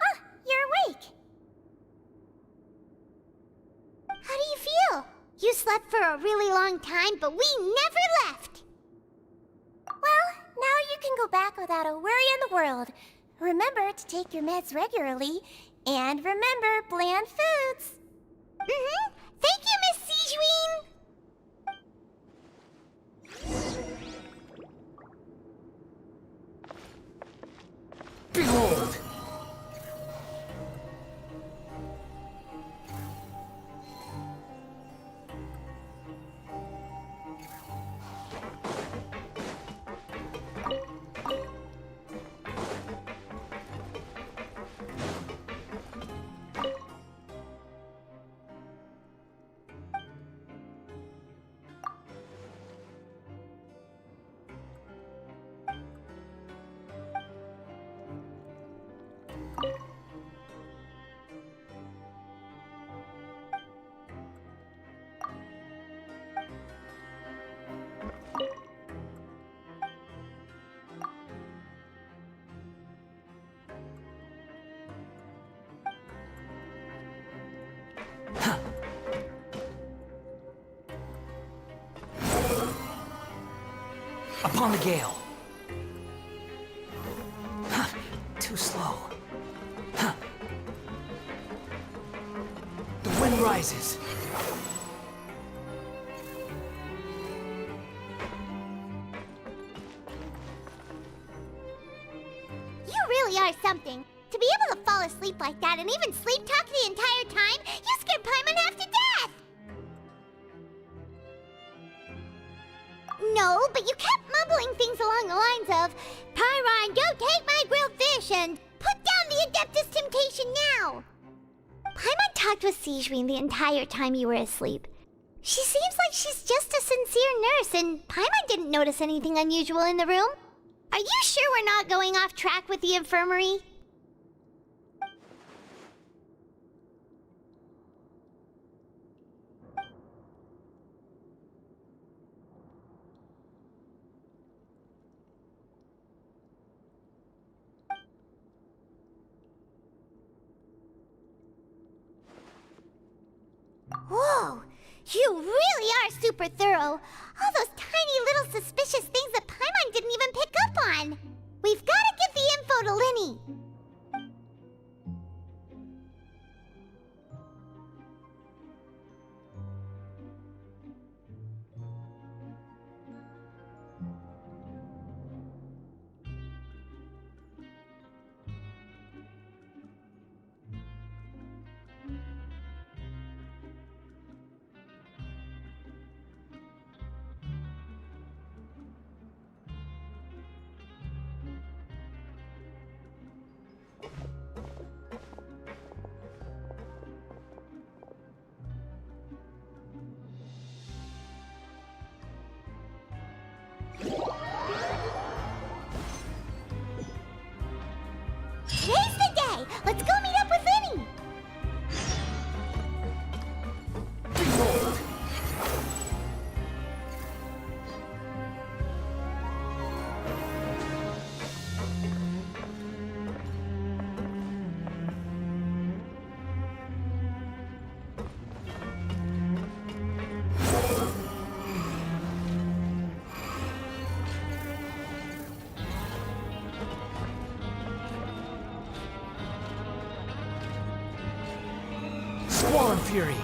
S3: Ah, you're awake. How do you feel? You slept for a really long time, but we never left. Well, now you can go back without a worry in the world. Remember to take your meds regularly, and remember bland foods. Thank you, Miss Seashween!
S11: Behold!
S13: Upon the gale. Huh, too slow. Huh. The wind rises.
S3: You really are something. To be able to fall asleep like that and even sleep talk the entire time, you scared Paimon half to death! No, but you kept mumbling things along the lines of, Pyron, don't take my grilled fish, and put down the Adeptus Temptation now! Paimon talked with Sigewinne the entire time you were asleep. She seems like she's just a sincere nurse, and Paimon didn't notice anything unusual in the room. Are you sure we're not going off track with the infirmary? Whoa! You really are super thorough! All those tiny little suspicious things that Paimon didn't even pick up on! We've gotta give the info to Linny! Today's the day! Let's go meet up with Linny!
S13: Squall Fury.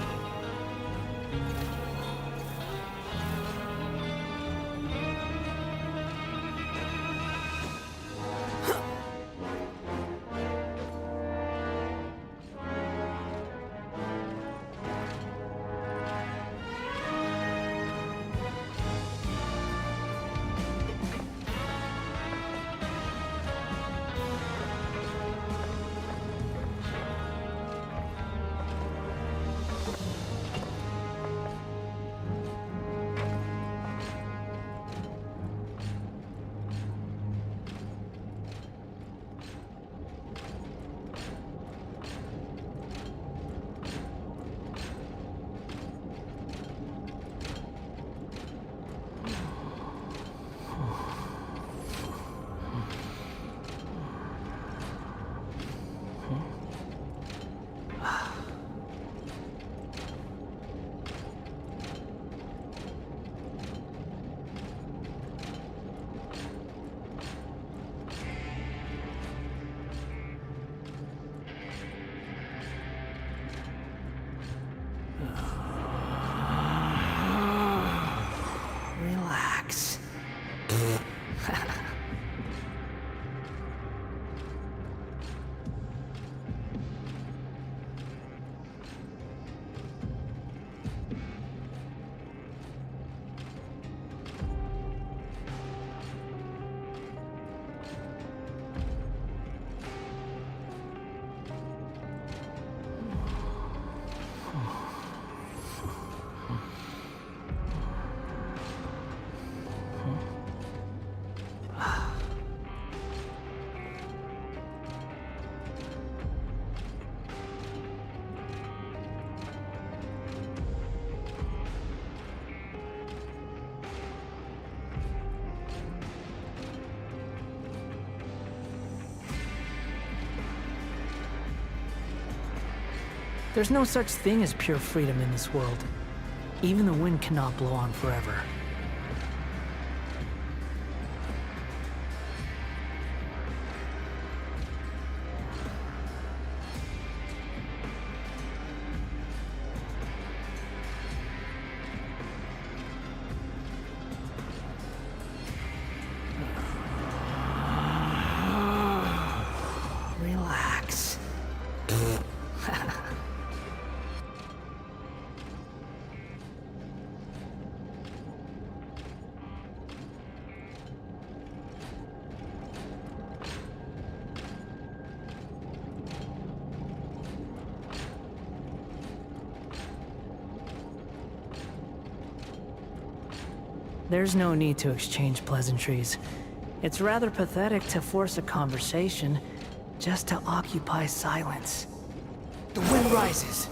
S13: There's no such thing as pure freedom in this world. Even the wind cannot blow on forever. Relax. There's no need to exchange pleasantries. It's rather pathetic to force a conversation just to occupy silence.
S9: The wind rises.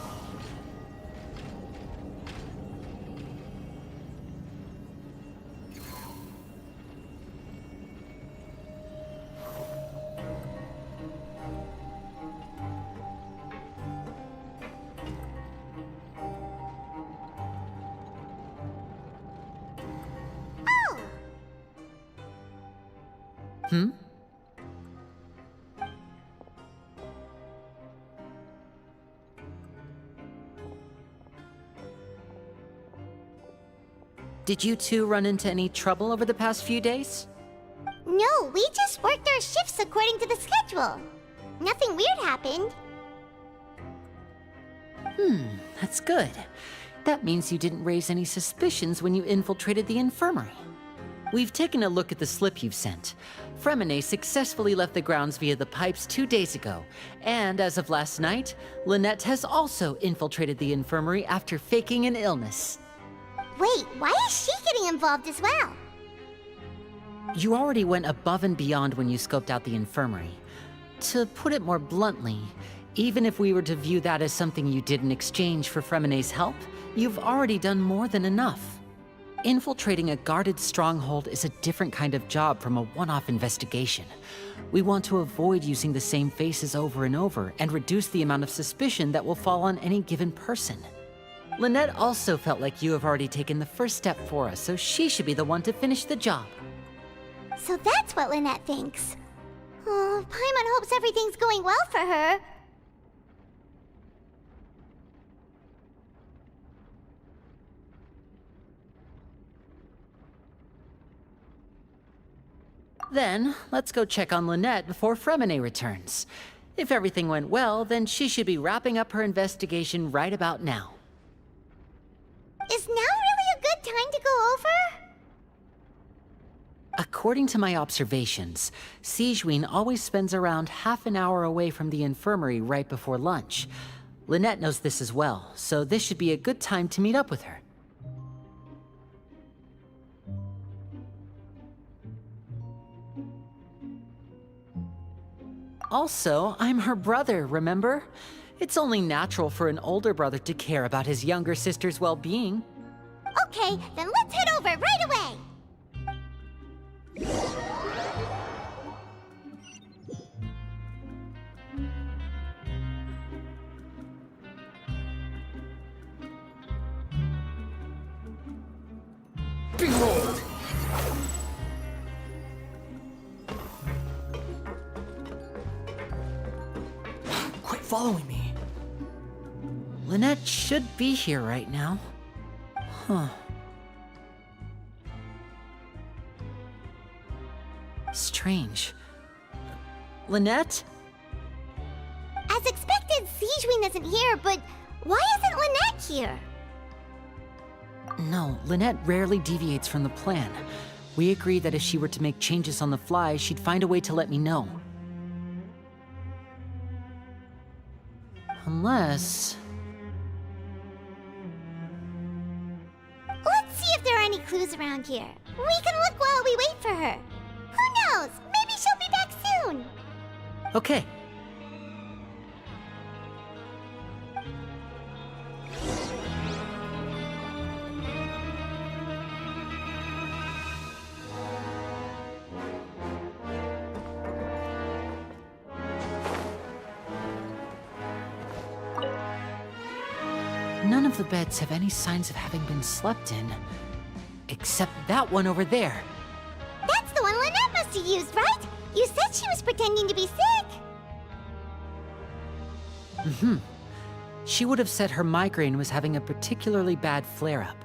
S15: Hmm? Did you two run into any trouble over the past few days?
S3: No, we just worked our shifts according to the schedule. Nothing weird happened.
S15: That's good. That means you didn't raise any suspicions when you infiltrated the infirmary. We've taken a look at the slip you've sent. Fremine successfully left the grounds via the pipes 2 days ago, and as of last night, Lynette has also infiltrated the infirmary after faking an illness.
S3: Wait, why is she getting involved as well?
S15: You already went above and beyond when you scoped out the infirmary. To put it more bluntly, even if we were to view that as something you did in exchange for Fremine's help, you've already done more than enough. Infiltrating a guarded stronghold is a different kind of job from a one-off investigation. We want to avoid using the same faces over and over and reduce the amount of suspicion that will fall on any given person. Lynette also felt like you have already taken the first step for us, so she should be the one to finish the job.
S3: So that's what Lynette thinks. Oh, Paimon hopes everything's going well for her.
S15: Then, let's go check on Lynette before Fremine returns. If everything went well, then she should be wrapping up her investigation right about now.
S3: Is now really a good time to go over?
S15: According to my observations, Sigewinne always spends around half an hour away from the infirmary right before lunch. Lynette knows this as well, so this should be a good time to meet up with her. Also, I'm her brother, remember? It's only natural for an older brother to care about his younger sister's well-being.
S3: Okay, then let's head over right away!
S9: Behold! Quit following me.
S15: Lynette should be here right now. Huh. Strange. Lynette?
S3: As expected, Sigewinne isn't here, but why isn't Lynette here?
S15: No, Lynette rarely deviates from the plan. We agreed that if she were to make changes on the fly, she'd find a way to let me know. Unless...
S3: Let's see if there are any clues around here. We can look while we wait for her. Who knows? Maybe she'll be back soon.
S15: Okay. none of the beds have any signs of having been slept in. Except that one over there.
S3: That's the one Lynette must have used, right? You said she was pretending to be sick.
S15: Mm-hmm. She would have said her migraine was having a particularly bad flare-up.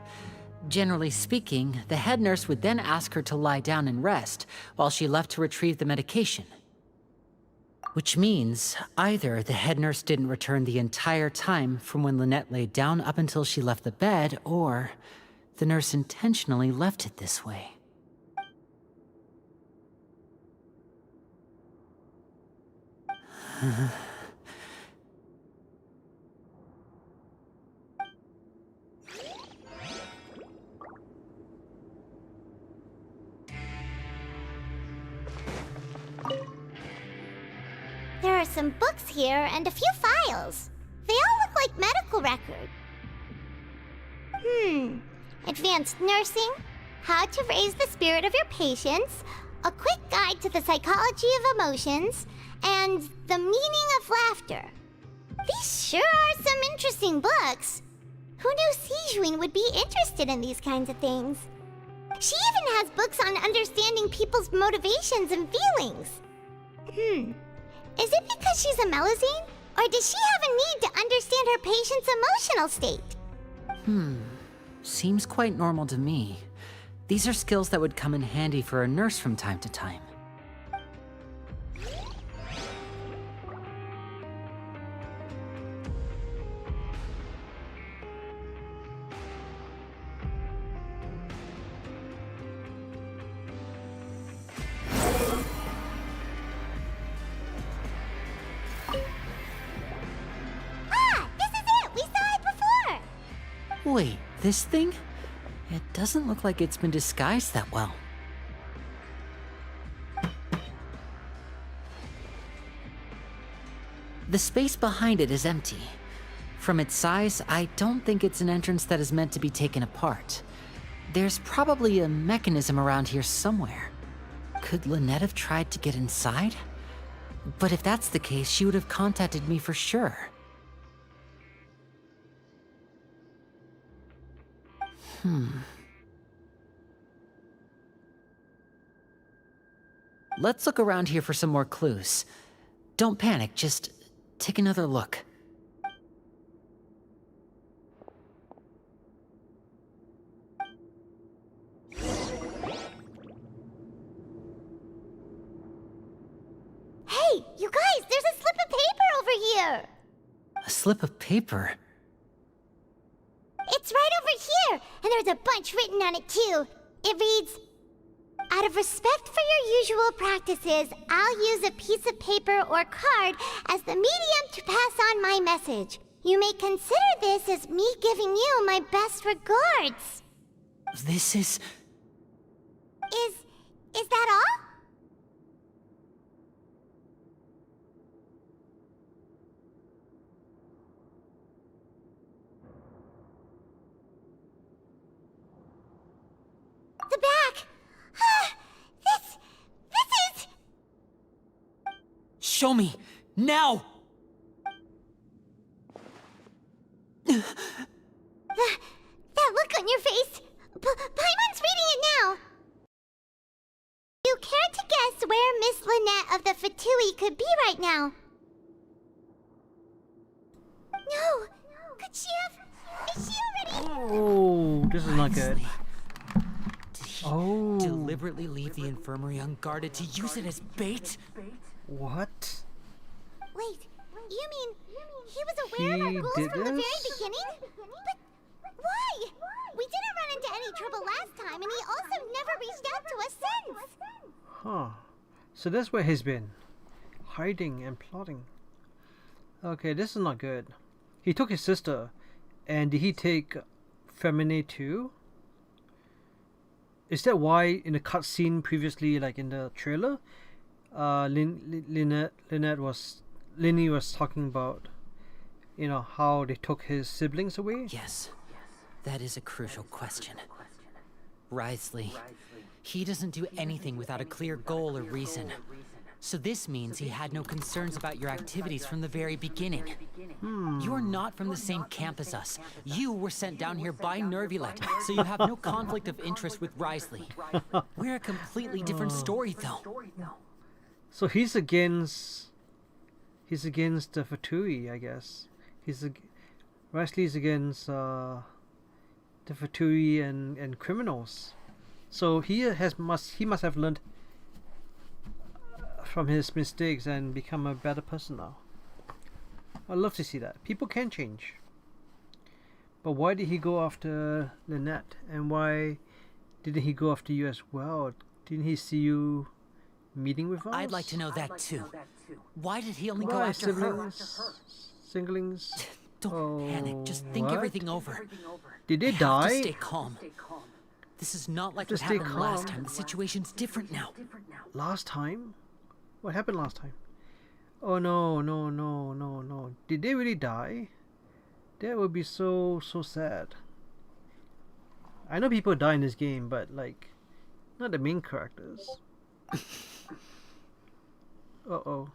S15: Generally speaking, the head nurse would then ask her to lie down and rest, while she left to retrieve the medication. Which means, either the head nurse didn't return the entire time from when Lynette laid down up until she left the bed, or the nurse intentionally left it this way.
S3: There are some books here and a few files. They all look like medical records. Advanced nursing, how to raise the spirit of your patients, a quick guide to the psychology of emotions, and the meaning of laughter. These sure are some interesting books. Who knew Sijuin would be interested in these kinds of things? She even has books on understanding people's motivations and feelings. Is it because she's a Melusine? Or does she have a need to understand her patient's emotional state?
S15: Seems quite normal to me. These are skills that would come in handy for a nurse from time to time. Wait, this thing? It doesn't look like it's been disguised that well. The space behind it is empty. From its size, I don't think it's an entrance that is meant to be taken apart. There's probably a mechanism around here somewhere. Could Lynette have tried to get inside? But if that's the case, she would have contacted me for sure. Let's look around here for some more clues. Don't panic, just take another look.
S3: Hey, you guys, there's a slip of paper over here!
S15: A slip of paper?
S3: It's right over here, and there's a bunch written on it too. It reads, "Out of respect for your usual practices, I'll use a piece of paper or card as the medium to pass on my message. You may consider this as me giving you my best regards."
S15: This is...
S3: Is that all? The back! This is...
S15: Show me! Now!
S3: That look on your face! Paimon's reading it now! You care to guess where Miss Lynette of the Fatui could be right now? No! Could she have... Is she already...
S17: Oh, this is not good. Oh.
S15: Deliberately leave the infirmary unguarded to use it as bait?
S17: What?
S3: Wait, you mean he was aware of our goals from the very beginning? But why? We didn't run into any trouble last time, and he also never reached out to us since.
S17: Huh. So that's where he's been. Hiding and plotting. Okay, this is not good. He took his sister. And did he take Pt.2? Is that why in the cutscene previously, like in the trailer, Lenny was talking about, you know, how they took his siblings away?
S15: Yes, that is a crucial question. Wriothesley, he doesn't do anything without a clear goal or reason. So this means he had no concerns about your activities from the very beginning. You're not from the same camp as us. You were sent down here by Nervulet, so you have no conflict of interest with Risley. We're a completely different story, though.
S17: So he's against the Fatui, I guess. Risley's against the Fatui and criminals. So he must have learned from his mistakes and become a better person now. I'd love to see that. People can change. But why did he go after Lynette? And why didn't he go after you as well? Didn't he see you meeting with us?
S15: I'd like to know that too. Why did he only go
S17: Why,
S15: after her?
S17: Singlings?
S15: Don't panic. Just think
S17: what?
S15: everything over.
S17: Did they
S15: You have
S17: die?
S15: to stay calm. This is not like what
S17: Just stay
S15: happened last
S17: calm.
S15: time. The situation's different now.
S17: Last time? What happened last time? Oh no. Did they really die? That would be so sad. I know people die in this game, but like, not the main characters. Uh-oh.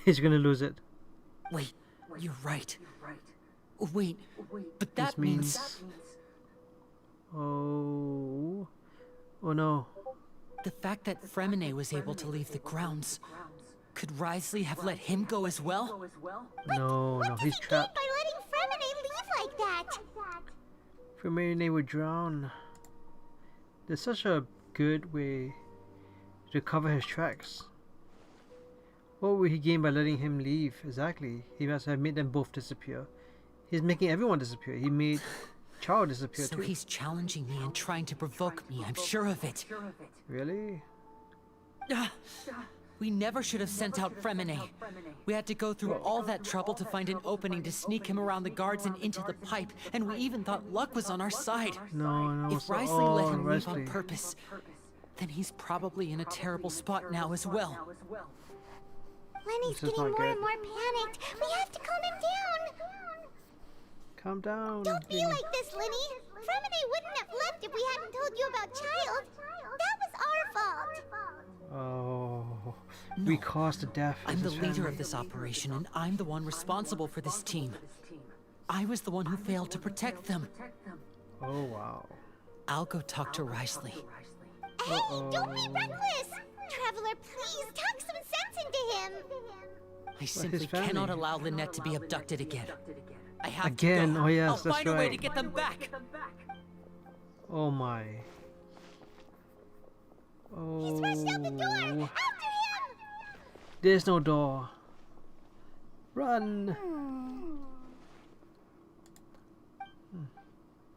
S17: He's gonna lose it.
S15: Wait, you're right. Wait, but that
S17: This means... Oh no.
S15: The fact that Fremine was able to leave the grounds, could Risley have let him go as well?
S17: No, he's trapped.
S3: By letting Fremine leave like that.
S17: Fremine would drown. There's such a good way to cover his tracks. What would he gain by letting him leave? Exactly. He must have made them both disappear. He's making everyone disappear. He made Chao disappear
S15: So
S17: too.
S15: he's challenging me and trying to provoke me, I'm sure of it.
S17: Really?
S15: We never should have sent out Fremine. We had to go through all that trouble to find an opening to sneak him around the guards and into the pipe, and we even thought luck was on our side.
S17: No.
S15: If
S17: so-
S15: Risley let him leave
S17: Risley.
S15: on purpose, then he's probably in a terrible spot now as well.
S3: Lenny's
S17: This is
S3: getting
S17: not
S3: more
S17: good.
S3: and more panicked. We have to calm him down.
S17: Calm down.
S3: Don't be like this, Lenny. Fremine wouldn't have left if we hadn't told you about Child. That was our fault.
S17: Oh, we caused the death.
S15: I'm the leader of this operation, and I'm the one responsible for this team. I was the one who failed to protect them.
S17: Oh wow.
S15: I'll go talk to Risley.
S3: Hey, don't be reckless. Traveler, please talk some sense into him.
S15: I simply
S17: family?
S15: cannot allow Lynette to be abducted again. I have
S17: Again?
S15: to go.
S17: Oh yes,
S15: I'll
S17: that's
S15: find a way
S17: right.
S15: to get them back.
S17: Oh my.
S3: He's rushed out the door.
S17: Oh.
S3: After him.
S17: There's no door. Run.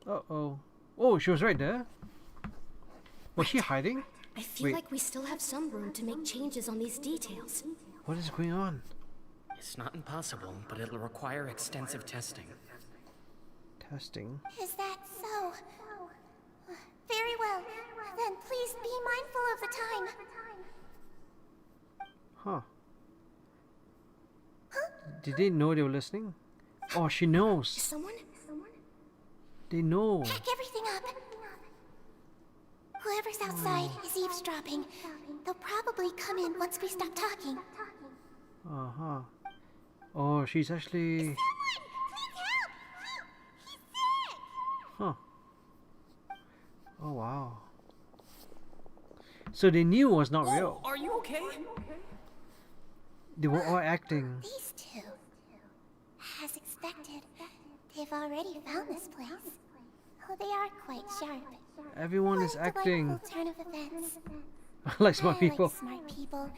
S17: Uh-oh. Oh, she was right there. Was she hiding?
S1: I feel
S17: Wait.
S1: like we still have some room to make changes on these details.
S17: What is going on?
S16: It's not impossible, but it'll require extensive testing.
S17: Testing.
S3: Is that so? Very well. Then please be mindful of the time.
S17: Huh. Did they know they were listening? Oh, she knows.
S1: Someone?
S17: They know.
S3: Pack everything up. Whoever's outside is eavesdropping. They'll probably come in once we stop talking.
S17: Uh-huh. Oh, she's actually... Huh. Oh, wow. So they knew it was not real.
S16: Are you okay?
S17: They were all acting.
S3: These two. As expected, they've already found this place. Oh, they are quite sharp.
S17: Everyone is
S3: What a
S17: acting.
S3: delightful turn of events.
S17: I like smart
S3: I
S17: people.
S3: like smart people,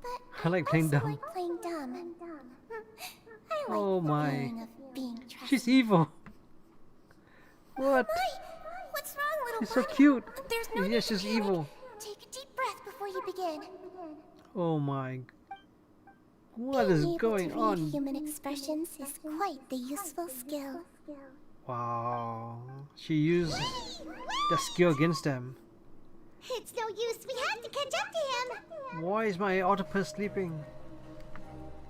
S3: but
S17: I like playing
S3: also
S17: dumb.
S3: like playing dumb. I like
S17: Oh
S3: the
S17: my.
S3: feeling of being trusted.
S17: She's evil. What?
S3: What's wrong, little
S17: She's so
S3: buddy?
S17: cute.
S3: There's no
S17: Yeah,
S3: need
S17: she's
S3: to panic.
S17: evil.
S3: Take a deep breath before you begin.
S17: Oh my. What is
S3: Being able
S17: going
S3: to read
S17: on?
S3: human expressions is quite the useful skill.
S17: Wow. She used the skill against them.
S3: It's no use. We have to catch up to him.
S17: Why is my octopus sleeping?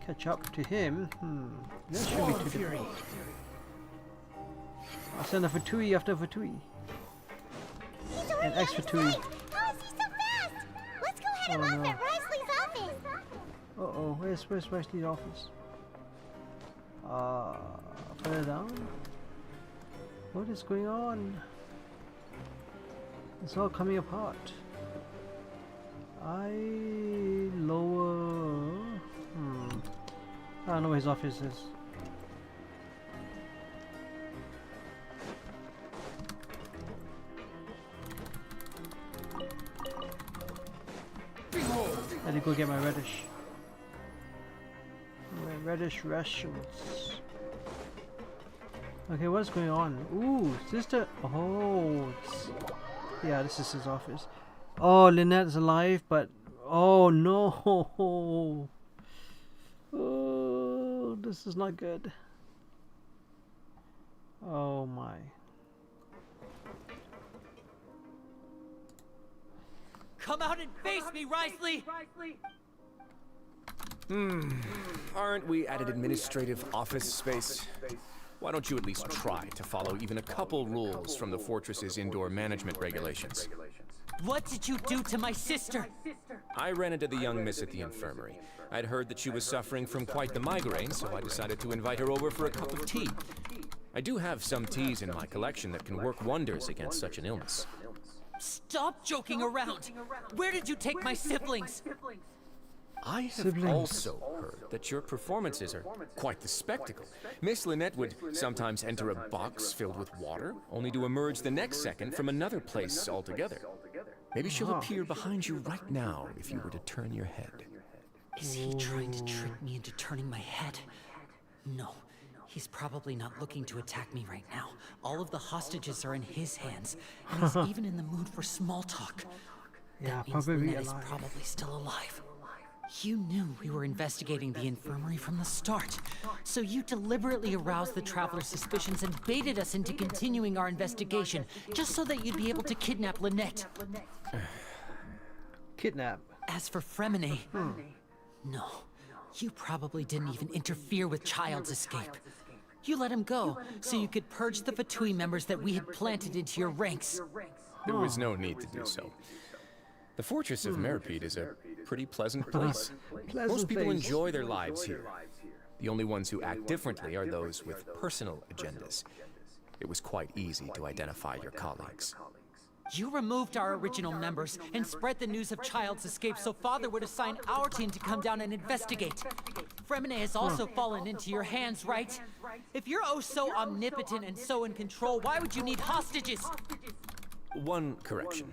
S17: Catch up to him? That should be too difficult. I'll send a Fatui after Fatui.
S3: He's
S17: An
S3: already
S17: extra
S3: out of
S17: Fatui.
S3: sight. How is he so fast? Let's go head him
S17: Oh,
S3: off
S17: no.
S3: at Risley's
S17: Uh-oh, where's the office? Further down? What is going on? It's all coming apart. I don't know where his office is. I need to go get my radish. My radish rations. Okay, what's going on? Ooh, is this the... Oh, yeah, this is his office. Oh, Lynette's alive, but... Oh, no! Oh, this is not good. Oh, my.
S18: Come out and face me, Risley!
S19: Aren't we at an administrative office space? Why don't you at least try to follow even a couple rules from the fortress's indoor management regulations?
S18: What did you do to my sister?
S19: I ran into the young miss at the infirmary. I'd heard that she was suffering from quite the migraine, so I decided to invite her over for a cup of tea. I do have some teas in my collection that can work wonders against such an illness.
S18: Stop joking around! Where did you take my siblings?
S19: I have also heard that your performances are quite the spectacle. Miss Lynette would sometimes enter a box filled with water, only to emerge the next second from another place altogether. Maybe she'll appear behind you right now if you were to turn your head.
S15: Is he trying to trick me into turning my head? No. He's probably not looking to attack me right now. All of the hostages are in his hands, and he's even in the mood for small talk.
S17: Yeah,
S15: that means Lynette is probably still alive. You knew we were investigating the infirmary from the start, so you deliberately aroused the Traveler's suspicions and baited us into continuing our investigation, just so that you'd be able to kidnap Lynette.
S17: Kidnap?
S15: As for Fremine, no. You probably didn't even interfere with Child's escape. You let him go, so you could purge the Pt.2 members that we had planted into your ranks.
S19: There was no need to do so. The Fortress of Meripede is a pretty pleasant place. Most people enjoy their lives here. The only ones who act differently are those with personal agendas. It was quite easy to identify your colleagues.
S15: You removed our original members and spread the news of Child's escape so Father would assign our team to come down and investigate. Fremine has also fallen into your hands, right? If you're oh so omnipotent and so in control, why would you need hostages?
S19: One correction.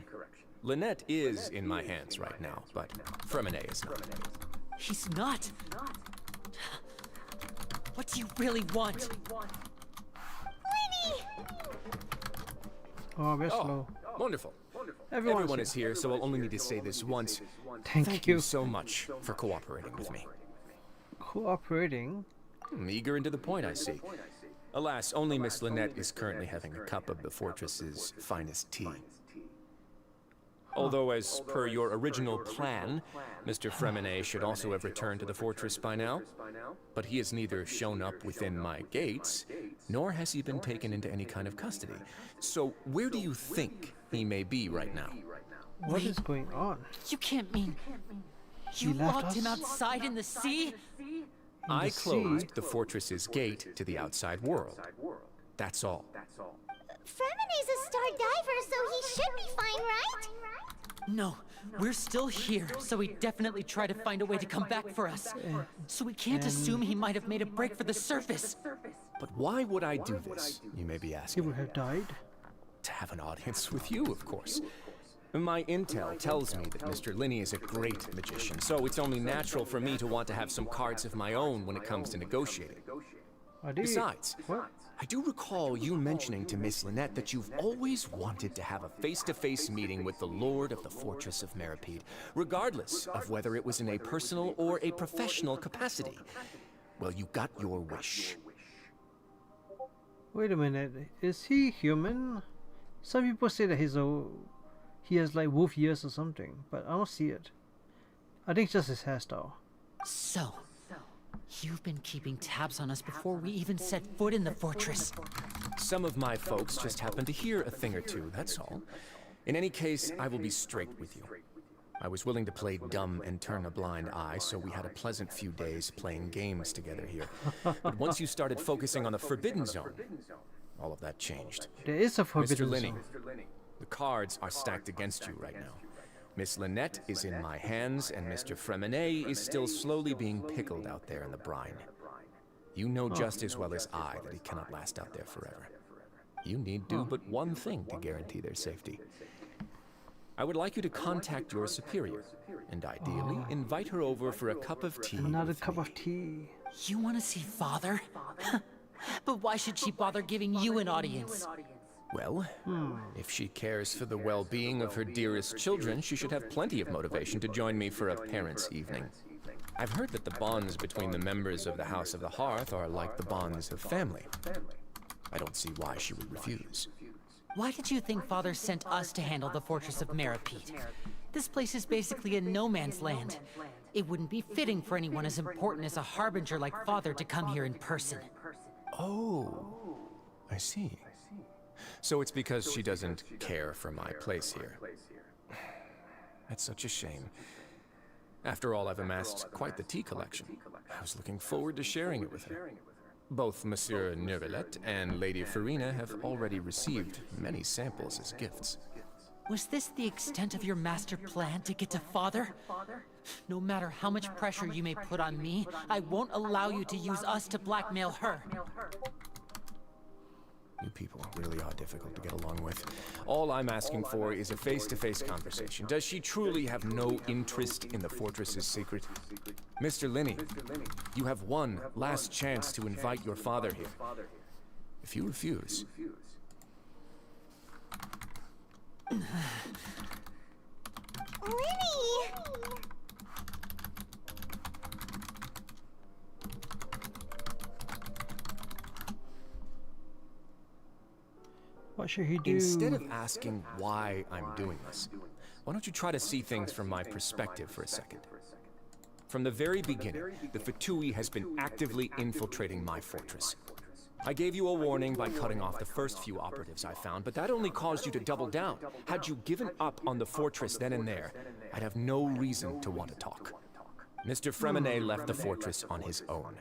S19: Lynette is in my hands right now, but Fremine is not.
S15: He's not? What do you really want?
S3: Lenny!
S17: Oh, we're slow.
S19: Wonderful. Everyone is here, so I'll only need to say this once.
S17: Thank you
S19: so much for cooperating with me.
S17: Cooperating?
S19: Eager and to the point, I see. Alas, only Miss Lynette is currently having a cup of the fortress's finest tea. Although, as per your original plan, Mr. Fremine should also have returned to the fortress by now. But he has neither shown up within my gates, nor has he been taken into any kind of custody. So, where do you think he may be right now?
S17: What is going on?
S15: You can't mean... You locked him outside in the sea?
S19: I closed the fortress's gate to the outside world. That's all.
S3: Fremine's a star diver, so he should be fine, right?
S15: No, we're still here, so he definitely tried to find a way to come back for us. So we can't assume he might have made a break for the surface.
S19: But why would I do this, you may be asking?
S17: He would have died?
S19: To have an audience with you, of course. My intel tells me that Mr. Linney is a great magician, so it's only natural for me to want to have some cards of my own when it comes to negotiating. Besides, I do recall you mentioning to Miss Lynette that you've always wanted to have a face-to-face meeting with the Lord of the Fortress of Meripede, regardless of whether it was in a personal or a professional capacity. Well, you got your wish.
S17: Wait a minute, is he human? Some people say that he has like wolf ears or something, but I don't see it. I think it's just his hairstyle.
S15: So, you've been keeping tabs on us before we even set foot in the fortress.
S19: Some of my folks just happened to hear a thing or two, that's all. In any case, I will be straight with you. I was willing to play dumb and turn a blind eye, so we had a pleasant few days playing games together here. But once you started focusing on the Forbidden Zone, all of that changed.
S17: There is a Forbidden
S19: Mr. Linney,
S17: Zone.
S19: the cards are stacked against you right now. Miss Lynette is in my hands, and Mr. Fremenet is still slowly being pickled out there in the brine. You know just as well as I that he cannot last out there forever. You need do but one thing to guarantee their safety. I would like you to contact your superior, and ideally invite her over for a cup of tea.
S17: Another cup of tea.
S15: You want to see Father? But why should she bother giving you an audience?
S19: Well, if she cares for the well-being of her dearest children, she should have plenty of motivation to join me for a parents' evening. I've heard that the bonds between the members of the House of the Hearth are like the bonds of family. I don't see why she would refuse.
S15: Why did you think Father sent us to handle the fortress of Meripede? This place is basically a no man's land. It wouldn't be fitting for anyone as important as a harbinger like Father to come here in person.
S19: Oh, I see. So it's because she doesn't care for my place here. That's such a shame. After all, I've amassed quite the tea collection. I was looking forward to sharing it with her. Both Monsieur Neuvillette and Lady Farina have already received many samples as gifts.
S15: Was this the extent of your master plan to get to Father? No matter how much pressure you may put on me, I won't allow you to use us to blackmail her.
S19: You people really are difficult to get along with. All I'm asking for is a face-to-face conversation. Does she truly have no interest in the fortress's secret? Mr. Linney, you have one last chance to invite your father here. If you refuse...
S3: Linny!
S17: What should he do?
S19: Instead of asking why I'm doing this, why don't you try to see things from my perspective for a second? From the very beginning, the Pt.2 has been actively infiltrating my fortress. I gave you a warning by cutting off the first few operatives I found, but that only caused you to double down. Had you given up on the fortress then and there, I'd have no reason to want to talk. Mr. Fremenet left the fortress on his own,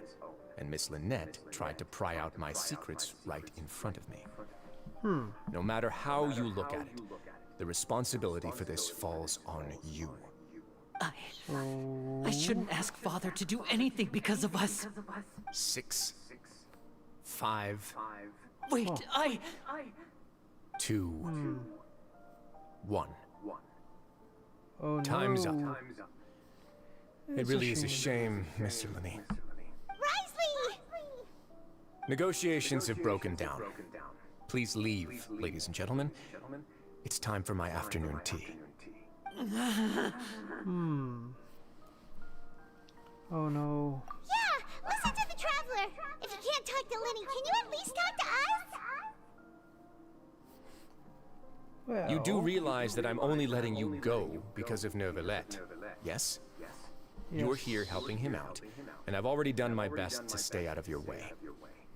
S19: and Miss Lynette tried to pry out my secrets right in front of me. No matter how you look at it, the responsibility for this falls on you.
S15: I shouldn't ask Father to do anything because of us.
S19: 6, 5...
S15: Wait,
S19: 2... 1.
S17: Oh, no.
S19: Time's up. It really is a shame, Mr. Linney.
S3: Risley!
S19: Negotiations have broken down. Please leave, ladies and gentlemen. It's time for my afternoon tea.
S17: Oh no.
S3: Yeah, listen to the Traveler. If you can't talk to Linny, can you at least talk to us?
S17: Well,
S19: You do realize that I'm only letting you go because of Neuvillette, yes? You're here helping him out, and I've already done my best to stay out of your way.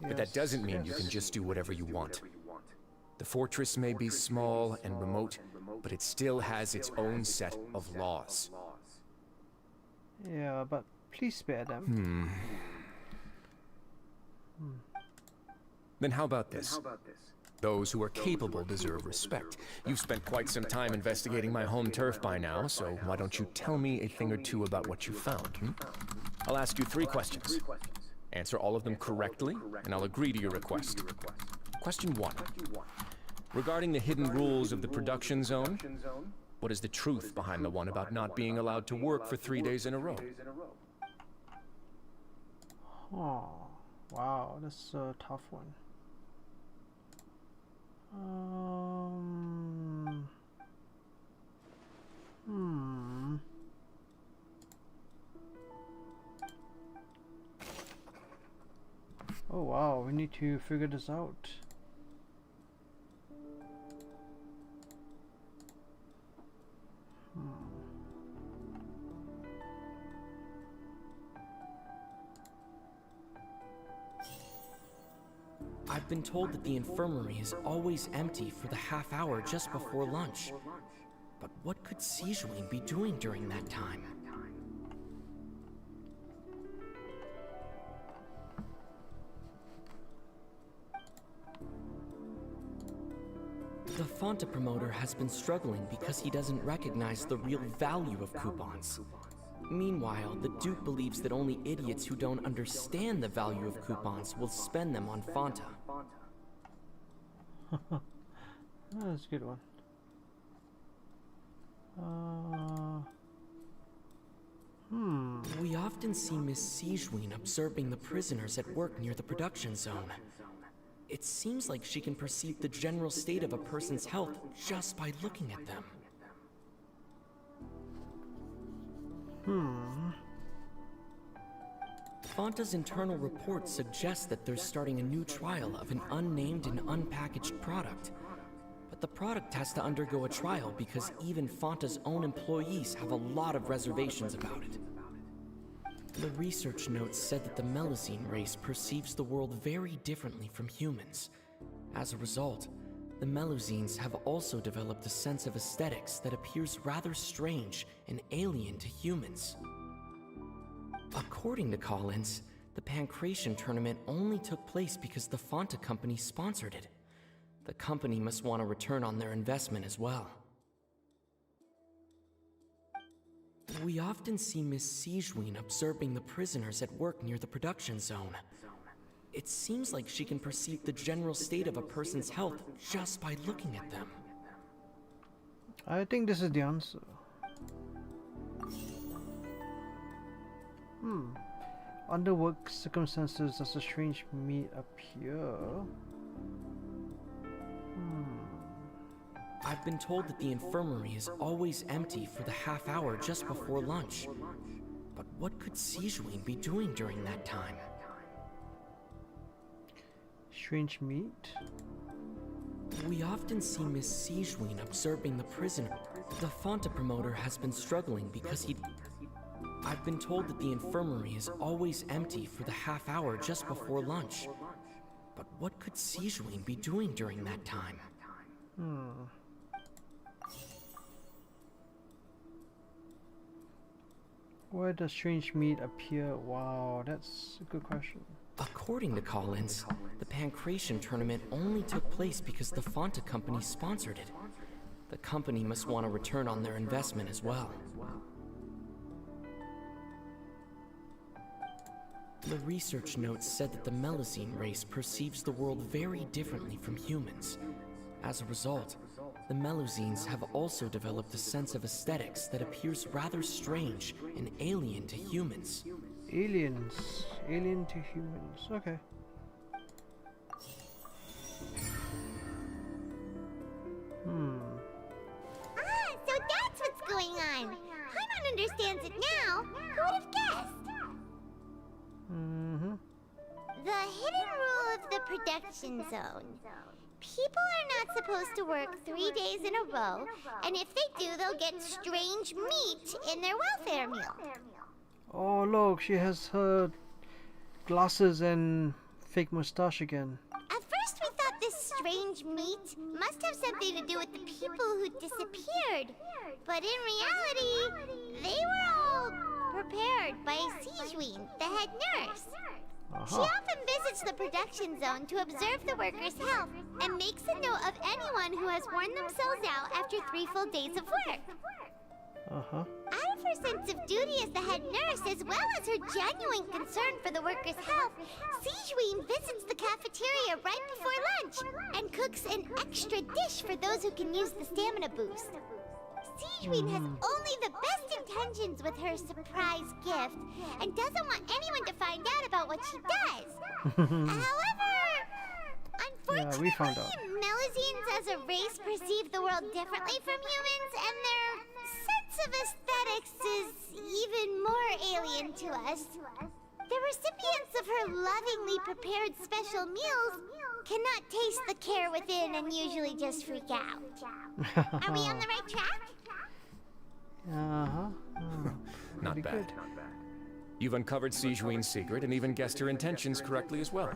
S19: But that doesn't mean you can just do whatever you want. The fortress may be small and remote, but it still has its own set of laws.
S17: Yeah, but please spare them.
S19: Then how about this? Those who are capable deserve respect. You've spent quite some time investigating my home turf by now, so why don't you tell me a thing or two about what you found? I'll ask you 3 questions. Answer all of them correctly, and I'll agree to your request. Question 1. Regarding the hidden rules of the production zone, what is the truth behind the one about not being allowed to work for 3 days in a row?
S17: Oh, wow, that's a tough one. Oh wow, we need to figure this out.
S18: I've been told that the infirmary is always empty for the half hour just before lunch. But
S8: what could Sijuin be doing during that time? The Fonta promoter has been struggling because he doesn't recognize the real value of coupons. Meanwhile, the Duke believes that only idiots who don't understand the value of coupons will spend them on Fonta.
S17: That's a good one.
S8: We often see Miss Sijuin observing the prisoners at work near the production zone. It seems like she can perceive the general state of a person's health just by looking at them. Fonta's internal reports suggest that they're starting a new trial of an unnamed and unpackaged product. But the product has to undergo a trial because even Fonta's own employees have a lot of reservations about it. The research notes said that the Melazine race perceives the world very differently from humans. As a result, the Melazines have also developed a sense of aesthetics that appears rather strange and alien to humans. According to Collins, the Pancration tournament only took place because the Fonta company sponsored it. The company must want a return on their investment as well. We often see Miss Sijuin observing the prisoners at work near the production zone. It seems like she can perceive the general state of a person's health just by looking at them.
S17: I think this is the answer. Under what circumstances does a strange meat appear?
S8: I've been told that the infirmary is always empty for the half hour just before lunch. But what could Sijuin be doing during that time?
S17: Strange meat?
S8: We often see Miss Sijuin observing the prisoner. The Fonta promoter has been struggling because I've been told that the infirmary is always empty for the half hour just before lunch. But what could Sijuin be doing during that time?
S17: Where does strange meat appear? Wow, that's a good question.
S8: According to Collins, the Pancration tournament only took place because the Fonta company sponsored it. The company must want a return on their investment as well. The research notes said that the Melazine race perceives the world very differently from humans. As a result, the Melazines have also developed a sense of aesthetics that appears rather strange and alien to humans.
S17: Aliens. Alien to humans. Okay.
S3: So that's what's going on. Paimon understands it now. Who would have guessed? The hidden rule of the production zone. People are not supposed to work 3 days in a row, and if they do, they'll get strange meat in their welfare meal.
S17: Oh look, she has her glasses and fake mustache again.
S3: At first we thought this strange meat must have something to do with the people who disappeared. But in reality, they were all prepared by Sijuin, the head nurse. She often visits the production zone to observe the workers' health and makes a note of anyone who has worn themselves out after 3 full days of work. Out of her sense of duty as the head nurse, as well as her genuine concern for the workers' health, Sijuin visits the cafeteria right before lunch and cooks an extra dish for those who can use the stamina boost. Sijuin has only the best intentions with her surprise gift and doesn't want anyone to find out about what she does. However, unfortunately, Melazines as a race perceive the world differently from humans, and their sense of aesthetics is even more alien to us. The recipients of her lovingly prepared special meals cannot taste the care within and usually just freak out. Are we on the right track?
S19: Not bad. You've uncovered Sijuin's secret and even guessed her intentions correctly as well.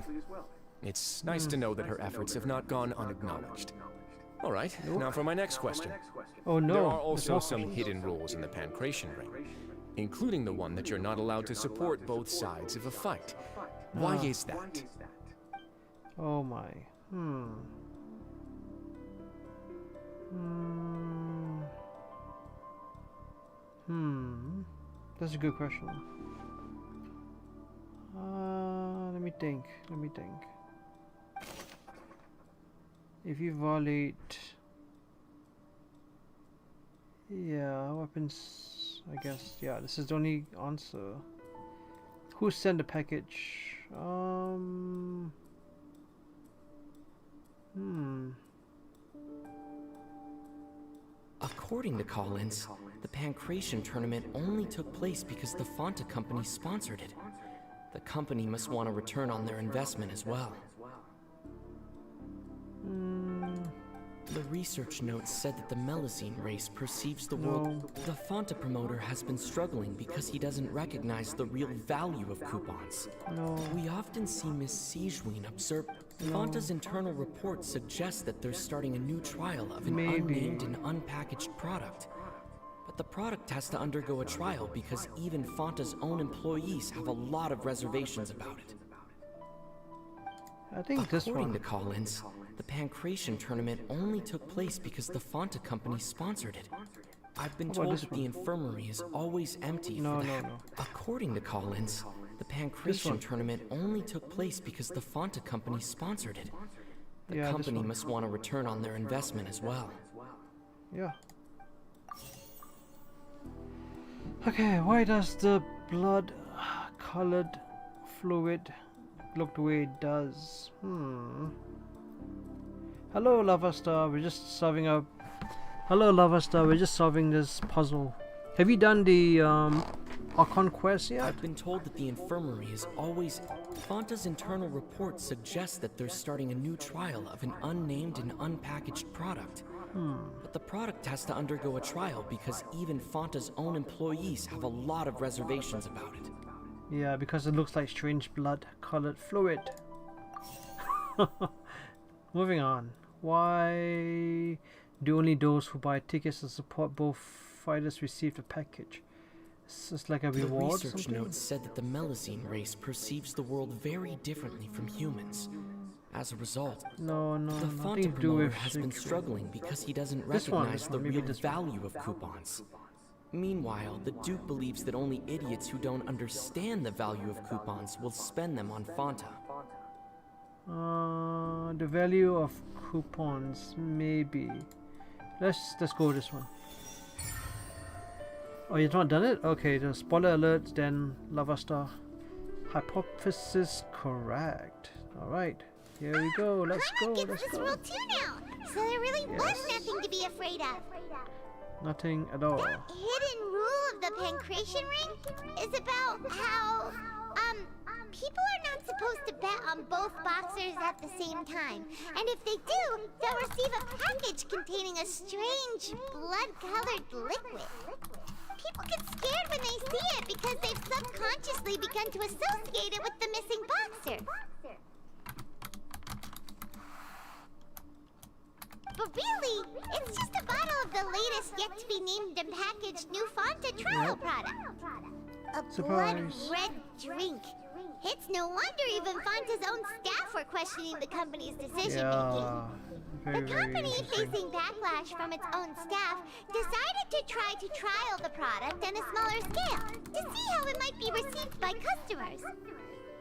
S19: It's nice to know that her efforts have not gone unacknowledged. All right, now for my next question.
S17: Oh no.
S19: There are also some hidden rules in the Pancration Ring, including the one that you're not allowed to support both sides of a fight. Why is that?
S17: Oh my. That's a good question. Let me think. If you violate... Yeah, weapons... I guess, yeah, this is the only answer. Who sent the package?
S8: According to Collins, the Pancration tournament only took place because the Fonta company sponsored it. The company must want a return on their investment as well. The research notes said that the Melazine race perceives the world. The Fonta promoter has been struggling because he doesn't recognize the real value of coupons. We often see Miss Siegewein observe. Fonta's internal report suggests that they're starting a new trial of an unnamed and unpackaged product. But the product has to undergo a trial because even Fonta's own employees have a lot of reservations about it.
S17: I think this one.
S8: According to Collins, the Pancration tournament only took place because the Fonta company sponsored it. I've been told that the infirmary is always empty for that. According to Collins, the Pancration tournament only took place because the Fonta company sponsored it. The company must want a return on their investment as well.
S17: Yeah. Okay, why does the blood-colored fluid look the way it does? Hello, Lava Star. We're just solving a... Hello, Lava Star. We're just solving this puzzle. Have you done the Archon quest yet?
S8: I've been told that the infirmary is always... Fonta's internal report suggests that they're starting a new trial of an unnamed and unpackaged product. But the product has to undergo a trial because even Fonta's own employees have a lot of reservations about it.
S17: Yeah, because it looks like strange blood-colored fluid. Moving on. Why do only those who buy tickets to support both fighters receive the package? Is this like a reward?
S8: The research notes said that the Melazine race perceives the world very differently from humans. As a result, the Fonta promoter has been struggling because he doesn't recognize the real value of coupons. Meanwhile, the Duke believes that only idiots who don't understand the value of coupons will spend them on Fonta.
S17: The value of coupons, maybe. Let's go with this one. Oh, you've not done it? Okay, the spoiler alert, then Lava Star. Hypothesis correct. Alright, here we go. Let's go.
S3: Paimon gets this rule too now, so there really was nothing to be afraid of.
S17: Nothing at all.
S3: That hidden rule of the Pancration Ring is about how, people are not supposed to bet on both boxers at the same time. And if they do, they'll receive a package containing a strange blood-colored liquid. People get scared when they see it because they've subconsciously begun to associate it with the missing boxer. But really, it's just a bottle of the latest yet-to-be-named and packaged new Fonta trial product. A blood-red drink. It's no wonder even Fonta's own staff were questioning the company's decision-making. The company, facing backlash from its own staff, decided to try to trial the product on a smaller scale to see how it might be received by customers.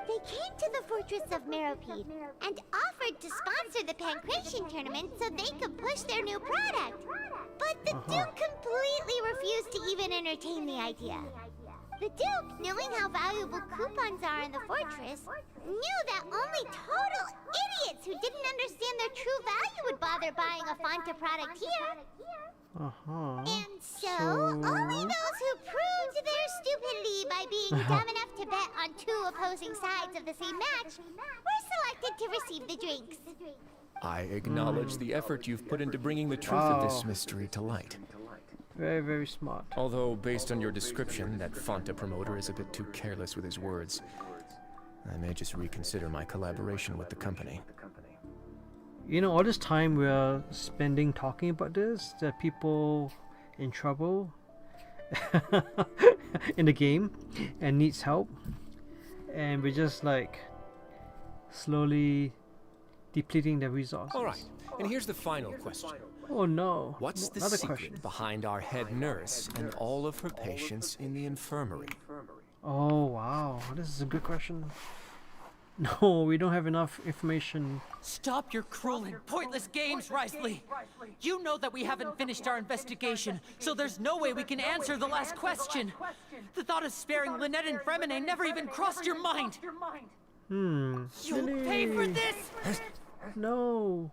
S3: They came to the fortress of Meropide and offered to sponsor the Pancration tournament so they could push their new product. But the Duke completely refused to even entertain the idea. The Duke, knowing how valuable coupons are in the fortress, knew that only total idiots who didn't understand their true value would bother buying a Fonta product here. And so, only those who proved their stupidity by being dumb enough to bet on two opposing sides of the same match were selected to receive the drinks.
S19: I acknowledge the effort you've put into bringing the truth of this mystery to light.
S17: Very, very smart.
S19: Although, based on your description, that Fonta promoter is a bit too careless with his words. I may just reconsider my collaboration with the company.
S17: You know, all this time we're spending talking about this, there are people in trouble in the game and needs help, and we're just like slowly depleting their resources.
S19: All right, and here's the final question.
S17: Oh no.
S19: What's the
S17: Another
S19: secret
S17: question.
S19: behind our head nurse and all of her patients in the infirmary?
S17: Oh wow, this is a good question. No, we don't have enough information.
S18: Stop your cruel and pointless games, Risley! You know that we haven't finished our investigation, so there's no way we can answer the last question! The thought of sparing Lynette and Fremine never even crossed your mind!
S17: You'll
S18: pay for this!
S17: No!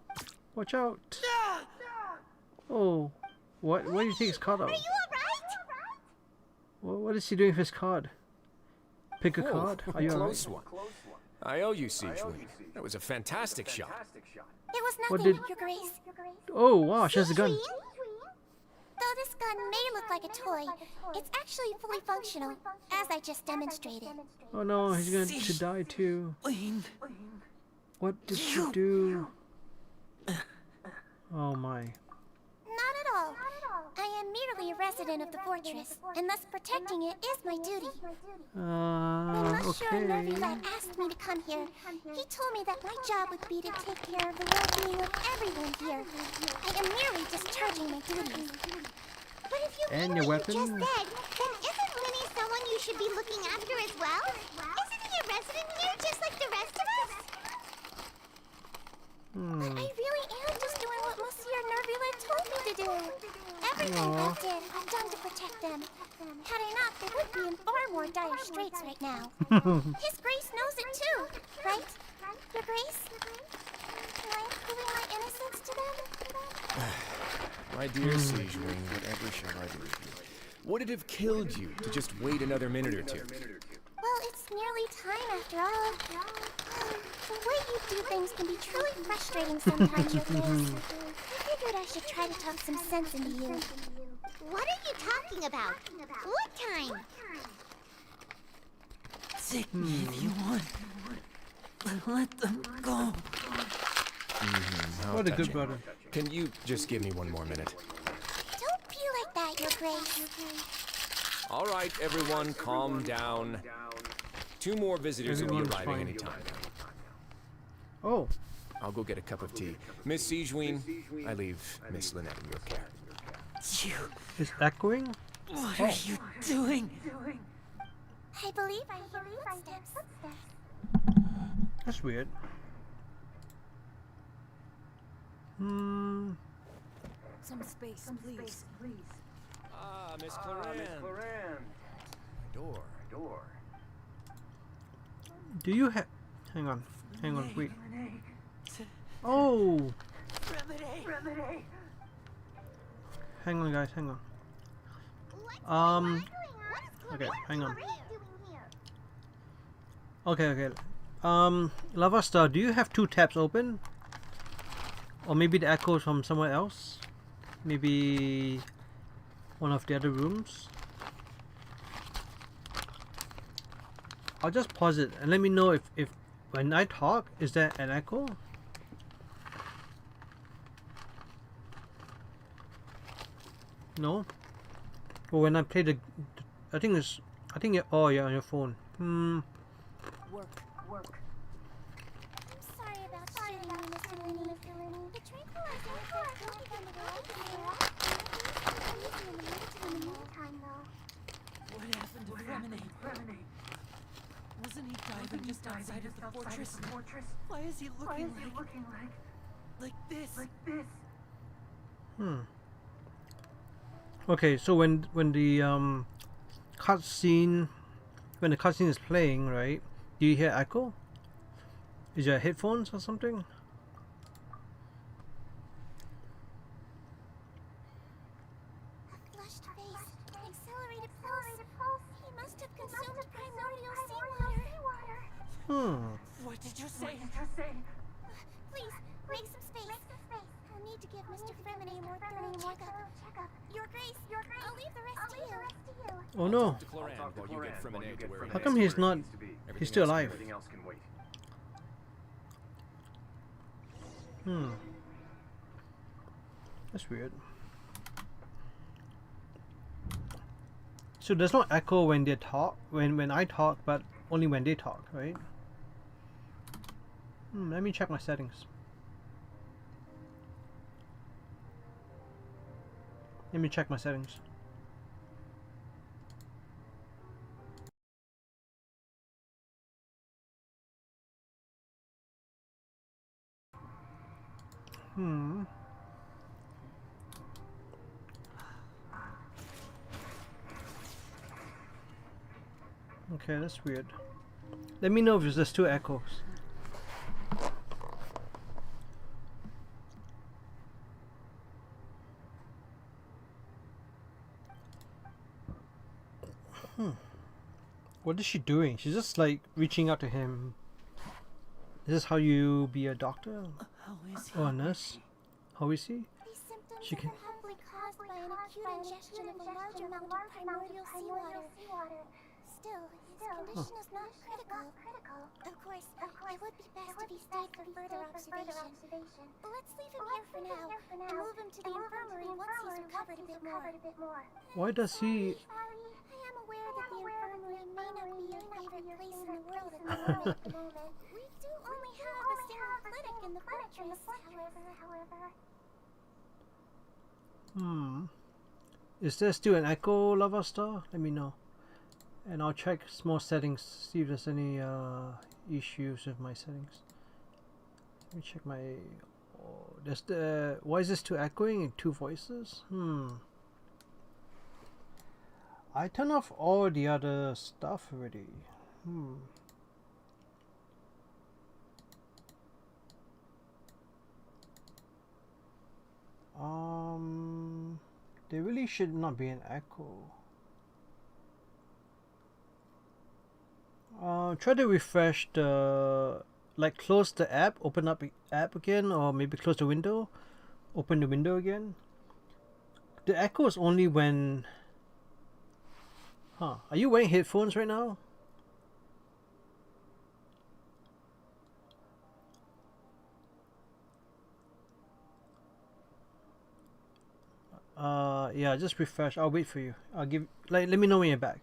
S17: Watch out! Oh, what do you think his card out?
S3: Are you alright?
S17: What is he doing with his card? Pick a
S19: Whoa,
S17: card. Are you
S19: close
S17: alright?
S19: one. I owe you, Siegeween. That was a fantastic shot.
S3: It was
S17: What
S3: nothing,
S17: did-
S3: Your Grace.
S17: Oh wow, she has a gun.
S3: Though this gun may look like a toy, it's actually fully functional, as I just demonstrated.
S17: Oh no, he's going to die too. What did you do? Oh my.
S3: Not at all. I am merely a resident of the fortress, and thus protecting it is my duty. When Monsieur
S17: Okay.
S3: Nervula asked me to come here, he told me that my job would be to take care of the well-being of everyone here. I am merely discharging my duties. But if you
S17: And
S3: mean
S17: your
S3: what you just
S17: weapon?
S3: said, then isn't Winnie someone you should be looking after as well? Isn't he a resident here just like the rest of us? But I really am just doing what Monsieur Nervula told me to do. Everything I did, I've done to protect them. Had I not, they would be in far more dire straits right now. His Grace knows it too, right? Your Grace? Am I proving my innocence to them?
S19: My dear Siegeween, whatever shall I do with you? Would it have killed you to just wait another minute or two?
S3: Well, it's nearly time after all. The way you do things can be truly frustrating sometimes, Your Grace. I figured I should try to talk some sense into you. What are you talking about? What time?
S18: Take me if you want. Let them go.
S19: How
S17: What a good
S19: touching.
S17: brother.
S19: Can you just give me one more minute?
S3: Don't be like that, Your Grace.
S19: All right, everyone, calm down. 2 more visitors will be
S17: Everyone's
S19: arriving
S17: fine.
S19: anytime.
S17: Oh.
S19: I'll go get a cup of tea. Miss Siegeween, I leave Miss Lynette in your care.
S18: You,
S17: It's echoing?
S18: what are you doing?
S3: I believe I hear footsteps.
S17: That's weird.
S14: Some space, please.
S19: Ah, Miss Cloran. Door.
S17: Do you have... Hang on, wait. Oh! Hang on, guys, hang on. Okay, hang on. Okay. Lava Star, do you have 2 tabs open? Or maybe the echoes from somewhere else? Maybe one of the other rooms? I'll just pause it and let me know if when I talk, is there an echo? No? Or when I play the I think oh yeah, on your phone.
S14: Work.
S3: I'm sorry about shooting you, Mr. Linney. The tranquilizer effect won't begin to in the meantime, though.
S18: What happened to Fremine? Wasn't he diving just outside of the fortress? Why is he looking like this?
S17: Okay, so when the cutscene is playing, right? Do you hear echo? Is your headphones or something?
S3: Flushed face, accelerated pulse. He must have consumed primordial seawater.
S18: What did you say?
S3: Please, make some space. I need to give Mr. Fremine a more thorough checkup. Your Grace, I'll leave the rest to you.
S17: Oh no!
S19: To Cloran while you get Fremine to where
S17: How come he's not? He's still alive. That's weird. So there's no echo when they talk, when I talk, but only when they talk, right? Let me check my settings. Let me check my settings. Okay, that's weird. Let me know if there's two echoes. What is she doing? She's just like reaching out to him. Is this how you be a doctor?
S14: How is he?
S17: Or a nurse? How is he?
S3: These symptoms
S17: She can.
S3: are probably caused by an acute ingestion of a large amount of primordial seawater. Still, his condition is not critical. Of course, it would be best if he stayed for further observation. But let's leave him here for now and move him to the infirmary once he's recovered a bit more.
S17: Why does he?
S3: I am aware that the infirmary may not be your favorite place in the world at the moment. We do only have a single clinic in the fortress, however.
S17: Is there still an echo, Lava Star? Let me know. And I'll check small settings, see if there's any issues with my settings. Let me check my. Oh, there's the. Why is this two echoing in two voices? I turned off all the other stuff already. There really should not be an echo. Try to refresh the, like close the app, open up the app again, or maybe close the window, open the window again. The echo is only when, are you wearing headphones right now? Yeah, just refresh. I'll wait for you. I'll give, let me know when you're back.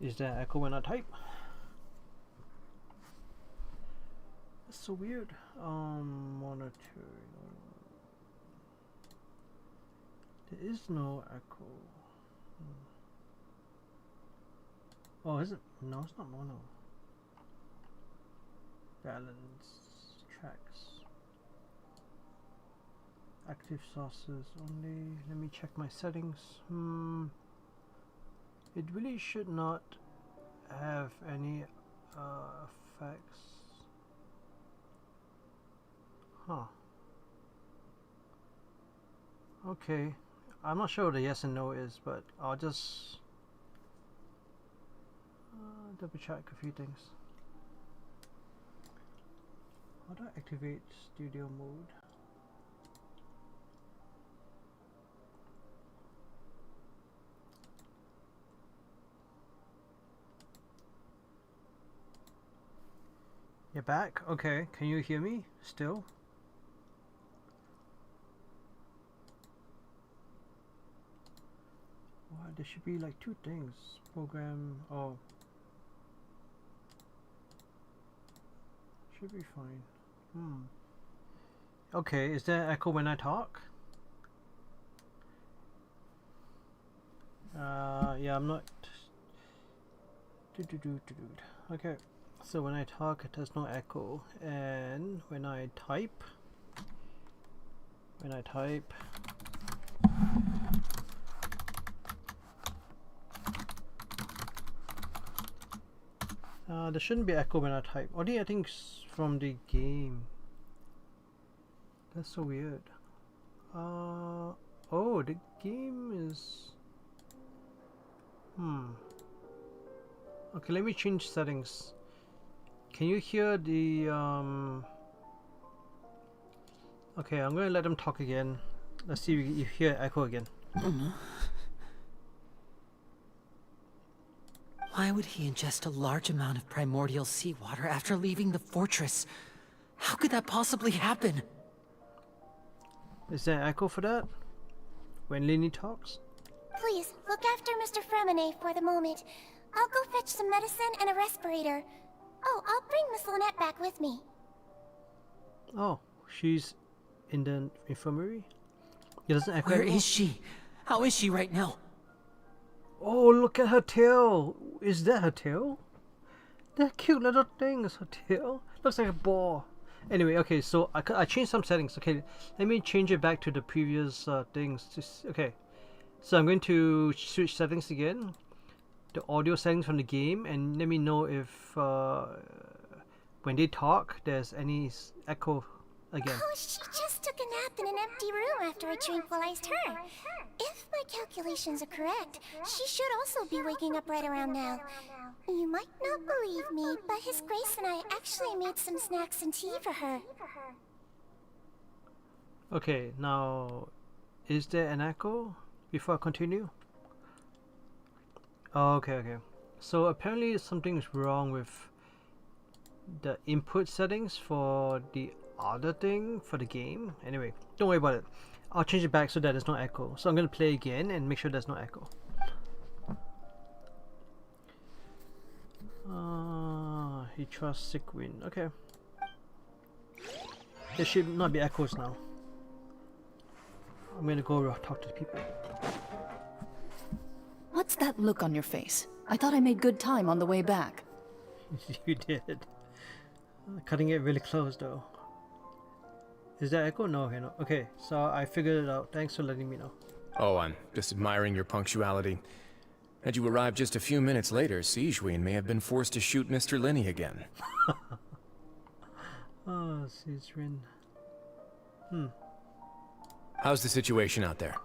S17: Is there echo when I type? That's so weird. 1 or 2. There is no echo. Oh, is it? No, it's not mono. Balance tracks. Active sources only. Let me check my settings. It really should not have any effects. Okay. I'm not sure what the yes and no is, but I'll just double check a few things. How do I activate studio mode? You're back? Okay, can you hear me still? Why, there should be like two things. Program, oh. Should be fine. Okay, is there echo when I talk? Yeah, I'm not. Okay, so when I talk, it has no echo, and when I type, there shouldn't be echo when I type. Only I think from the game. That's so weird. Oh, the game is. Okay, let me change settings. Can you hear the Okay, I'm gonna let them talk again. Let's see if you hear echo again.
S15: Why would he ingest a large amount of primordial seawater after leaving the fortress? How could that possibly happen?
S17: Is there an echo for that? When Lenny talks?
S3: Please, look after Mr. Fremine for the moment. I'll go fetch some medicine and a respirator. Oh, I'll bring Miss Lynette back with me.
S17: Oh, she's in the infirmary? It doesn't echo.
S15: Where is she? How is she right now?
S17: Oh, look at her tail. Is that her tail? That cute little thing is her tail. Looks like a ball. Anyway, okay, so I changed some settings. Okay, let me change it back to the previous things. Okay, so I'm going to switch settings again. The audio settings from the game, and let me know if when they talk, there's any echo again.
S3: Oh, she just took a nap in an empty room after I tranquilized her. If my calculations are correct, she should also be waking up right around now. You might not believe me, but His Grace and I actually made some snacks and tea for her.
S17: Okay, now, is there an echo before I continue? Oh, okay. So apparently something's wrong with the input settings for the other thing for the game. Anyway, don't worry about it. I'll change it back so that there's no echo. So I'm gonna play again and make sure there's no echo. He trusts Sigwin. Okay. There should not be echoes now. I'm gonna go talk to the people.
S14: What's that look on your face? I thought I made good time on the way back.
S17: You did. Cutting it really close though. Is that echo? No, okay, no. Okay, so I figured it out. Thanks for letting me know.
S19: Oh, I'm just admiring your punctuality. Had you arrived just a few minutes later, Sigewin may have been forced to shoot Mr. Linney again.
S17: Oh, Sigewin.
S19: How's the situation out there?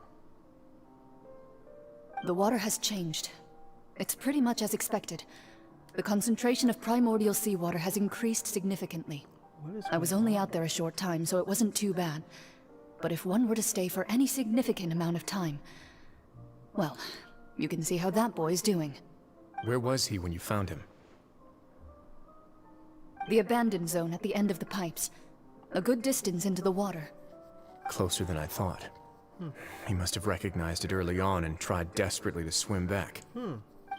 S14: The water has changed. It's pretty much as expected. The concentration of primordial seawater has increased significantly. I was only out there a short time, so it wasn't too bad. But if one were to stay for any significant amount of time, well, you can see how that boy's doing.
S19: Where was he when you found him?
S14: The abandoned zone at the end of the pipes. A good distance into the water.
S19: Closer than I thought. He must have recognized it early on and tried desperately to swim back.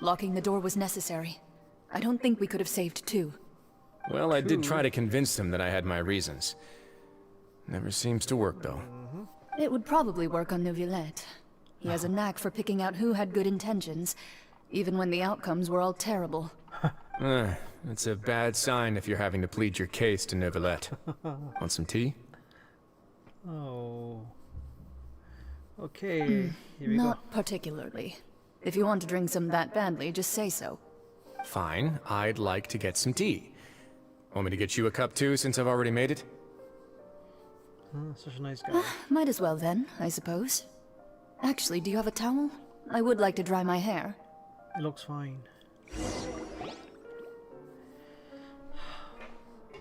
S14: Locking the door was necessary. I don't think we could have saved two.
S19: Well, I did try to convince him that I had my reasons. Never seems to work, though.
S14: It would probably work on Neuvillette. He has a knack for picking out who had good intentions, even when the outcomes were all terrible.
S19: It's a bad sign if you're having to plead your case to Neuvillette. Want some tea?
S17: Oh. Okay, here we go.
S14: Not particularly. If you want to drink some that badly, just say so.
S19: Fine, I'd like to get some tea. Want me to get you a cup too, since I've already made it?
S17: Such a nice guy.
S14: Might as well then, I suppose. Actually, do you have a towel? I would like to dry my hair.
S17: It looks fine.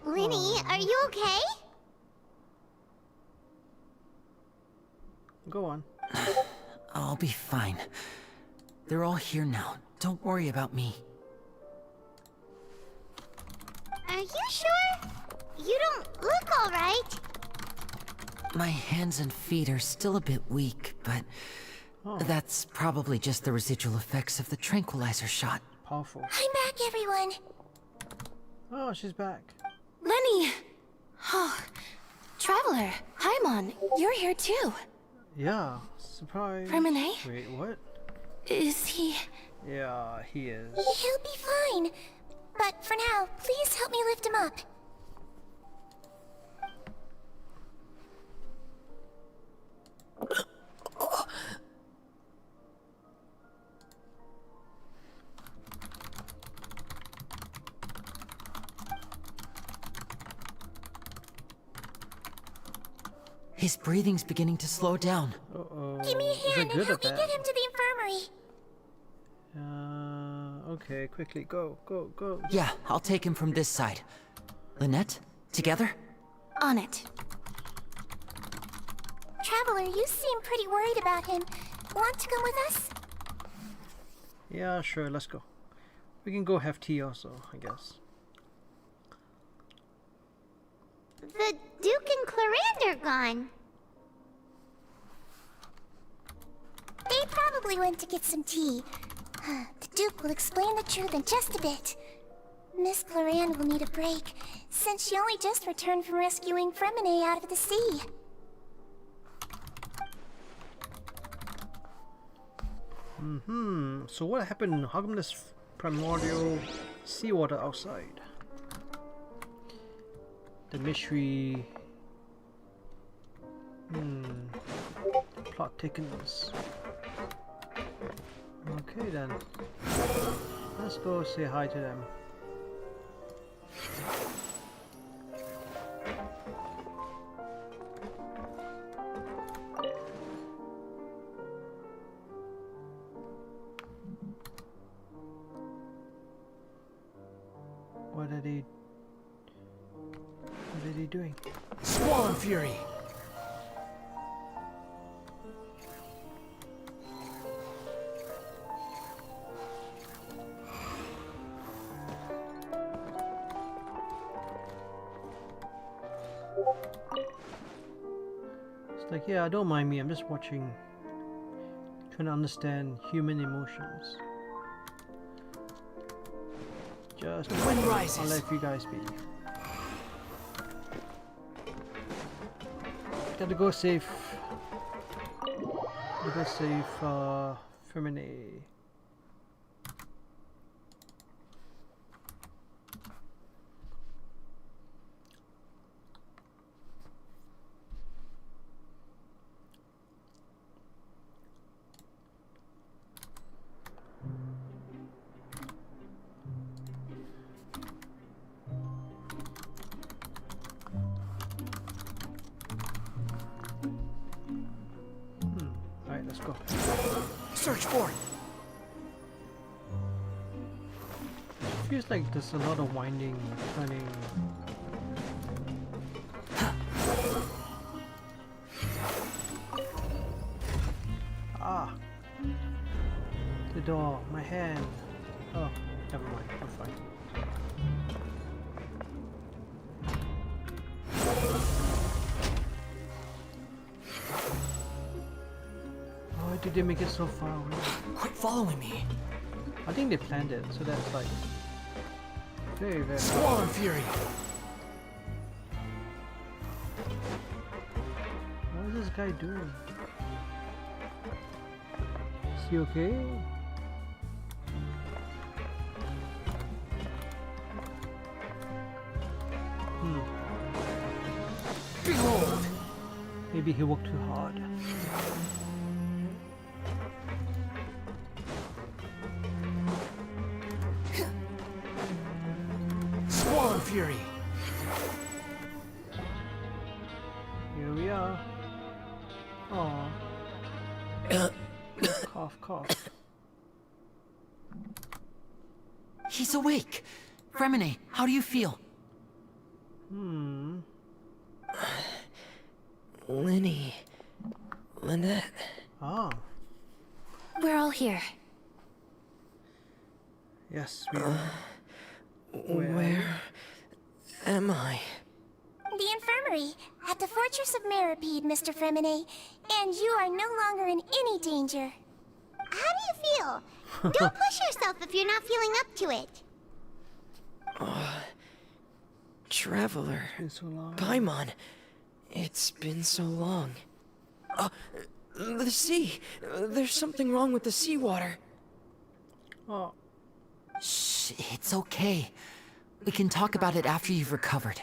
S3: Linny, are you okay?
S17: Go on.
S15: I'll be fine. They're all here now. Don't worry about me.
S3: Are you sure? You don't look alright.
S15: My hands and feet are still a bit weak, but that's probably just the residual effects of the tranquilizer shot.
S17: Powerful.
S3: I'm back, everyone.
S17: Oh, she's back.
S1: Lenny! Oh, Traveler, Haimon, you're here too.
S17: Yeah, surprise.
S1: Fremine?
S17: Wait, what?
S1: Is he...
S17: Yeah, he is.
S3: He'll be fine. But for now, please help me lift him up.
S15: His breathing's beginning to slow down.
S3: Give me a hand and help me get him to the infirmary.
S17: Okay, quickly, go.
S15: Yeah, I'll take him from this side. Lynette, together?
S1: On it.
S3: Traveler, you seem pretty worried about him. Want to come with us?
S17: Yeah, sure, let's go. We can go have tea also, I guess.
S3: The Duke and Clarande are gone. They probably went to get some tea. The Duke will explain the truth in just a bit. Miss Clarande will need a break, since she only just returned from rescuing Fremine out of the sea.
S17: So what happened? How come there's primordial seawater outside? The mystery... Plot thickens. Okay then. Let's go say hi to them. What are they doing?
S11: Squall and Fury!
S17: It's like, yeah, don't mind me, I'm just watching, trying to understand human emotions. Just
S11: the wind rises.
S17: I'll let you guys be. Gotta go save. Gotta go save Fremine. Let's go.
S11: Search for it.
S17: Feels like there's a lot of winding, turning. Ah! The door, my hand. Oh, never mind, I'm fine. Why did they make it so far away?
S11: Quit following me.
S17: I think they planned it, so that's like very, very.
S11: Squall and Fury.
S17: What is this guy doing? Is he okay?
S11: Behold!
S17: Maybe he worked too hard.
S11: Squall and Fury.
S17: Here we are. Aww. Cough, cough.
S15: He's awake. Fremine, how do you feel?
S9: Linny. Lynette.
S17: Ah.
S1: We're all here.
S17: Yes, we are.
S9: Where am I?
S3: The infirmary, at the Fortress of Meripede, Mr. Fremine, and you are no longer in any danger. How do you feel? Don't push yourself if you're not feeling up to it.
S9: Traveler.
S17: It's been so long.
S9: Paimon. It's been so long. The sea. There's something wrong with the seawater.
S17: Oh.
S15: Shh, it's okay. We can talk about it after you've recovered.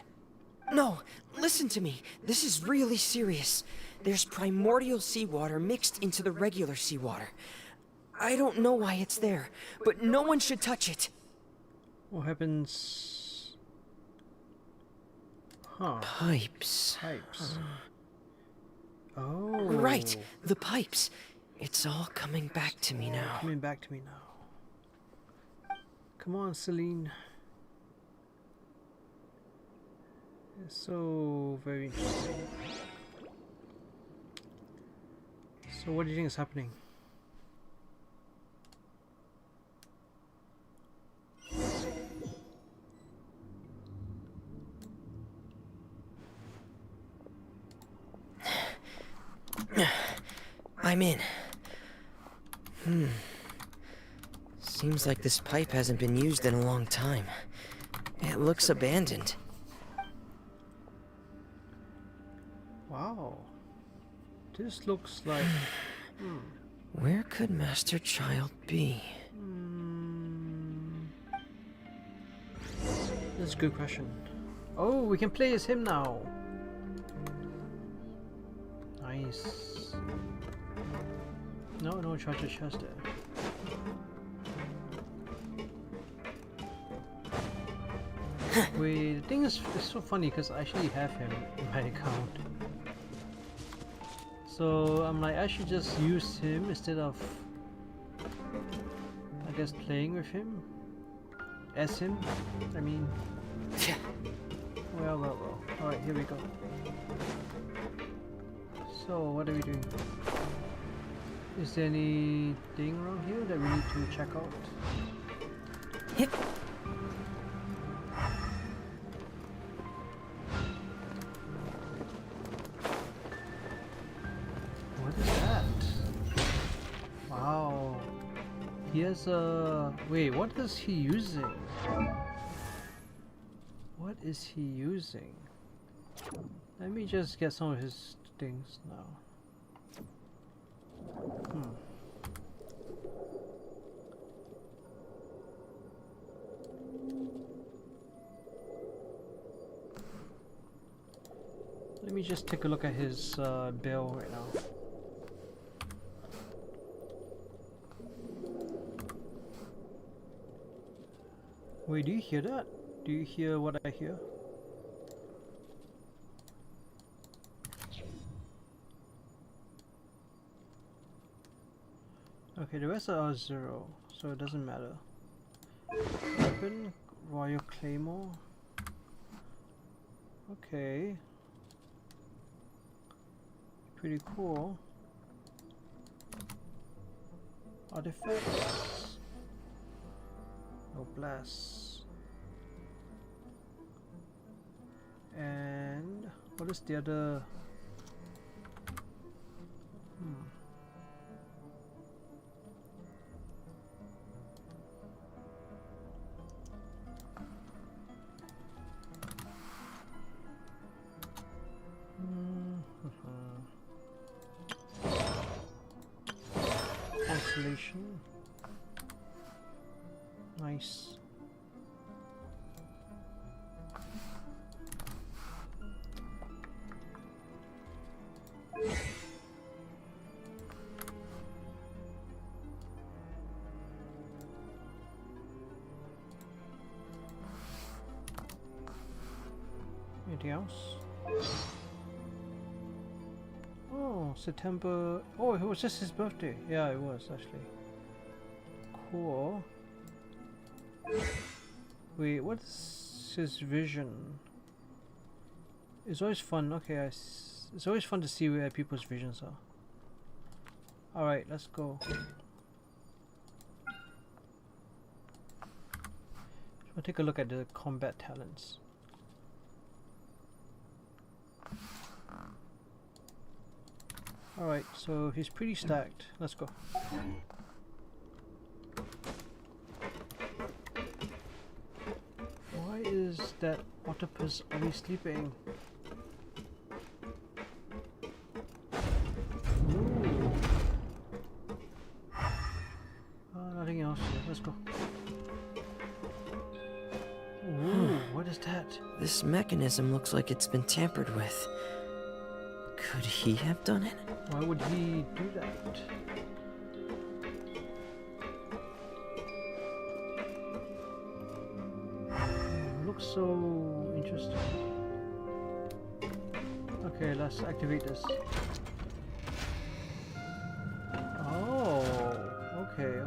S9: No, listen to me. This is really serious. There's primordial seawater mixed into the regular seawater. I don't know why it's there, but no one should touch it.
S17: What happens? Huh.
S9: Pipes.
S17: Pipes. Oh.
S9: Right, the pipes. It's all coming back to me now.
S17: Coming back to me now. Come on, Celine. It's so very interesting. So what do you think is happening?
S20: I'm in. Seems like this pipe hasn't been used in a long time. It looks abandoned.
S17: Wow. This looks like...
S20: Where could Master Child be?
S17: That's a good question. Oh, we can play as him now. Nice. No treasure chest there. Wait, the thing is, it's so funny because I actually have him in my account. So I'm like, I should just use him instead of, I guess, playing with him. As him, I mean. Well. Alright, here we go. So, what are we doing? Is there anything around here that we need to check out? What is that? Wow. He has a... Wait, what is he using? What is he using? Let me just get some of his things now. Let me just take a look at his bill right now. Wait, do you hear that? Do you hear what I hear? Okay, the rest are 0, so it doesn't matter. Weapon, Royal Claymore. Okay. Pretty cool. Artifacts. No blasts. And what is the other? Consolation. Nice. Anything else? Oh, September. Oh, it was just his birthday. Yeah, it was actually. Cool. Wait, what's his vision? It's always fun. Okay, it's always fun to see where people's visions are. Alright, let's go. We'll take a look at the combat talents. Alright, so he's pretty stacked. Let's go. Why is that octopus always sleeping? Ooh. Nothing else here. Let's go. Ooh, what is that?
S20: This mechanism looks like it's been tampered with. Could he have done it?
S17: Why would he do that? Looks so interesting. Okay, let's activate this. Oh, okay.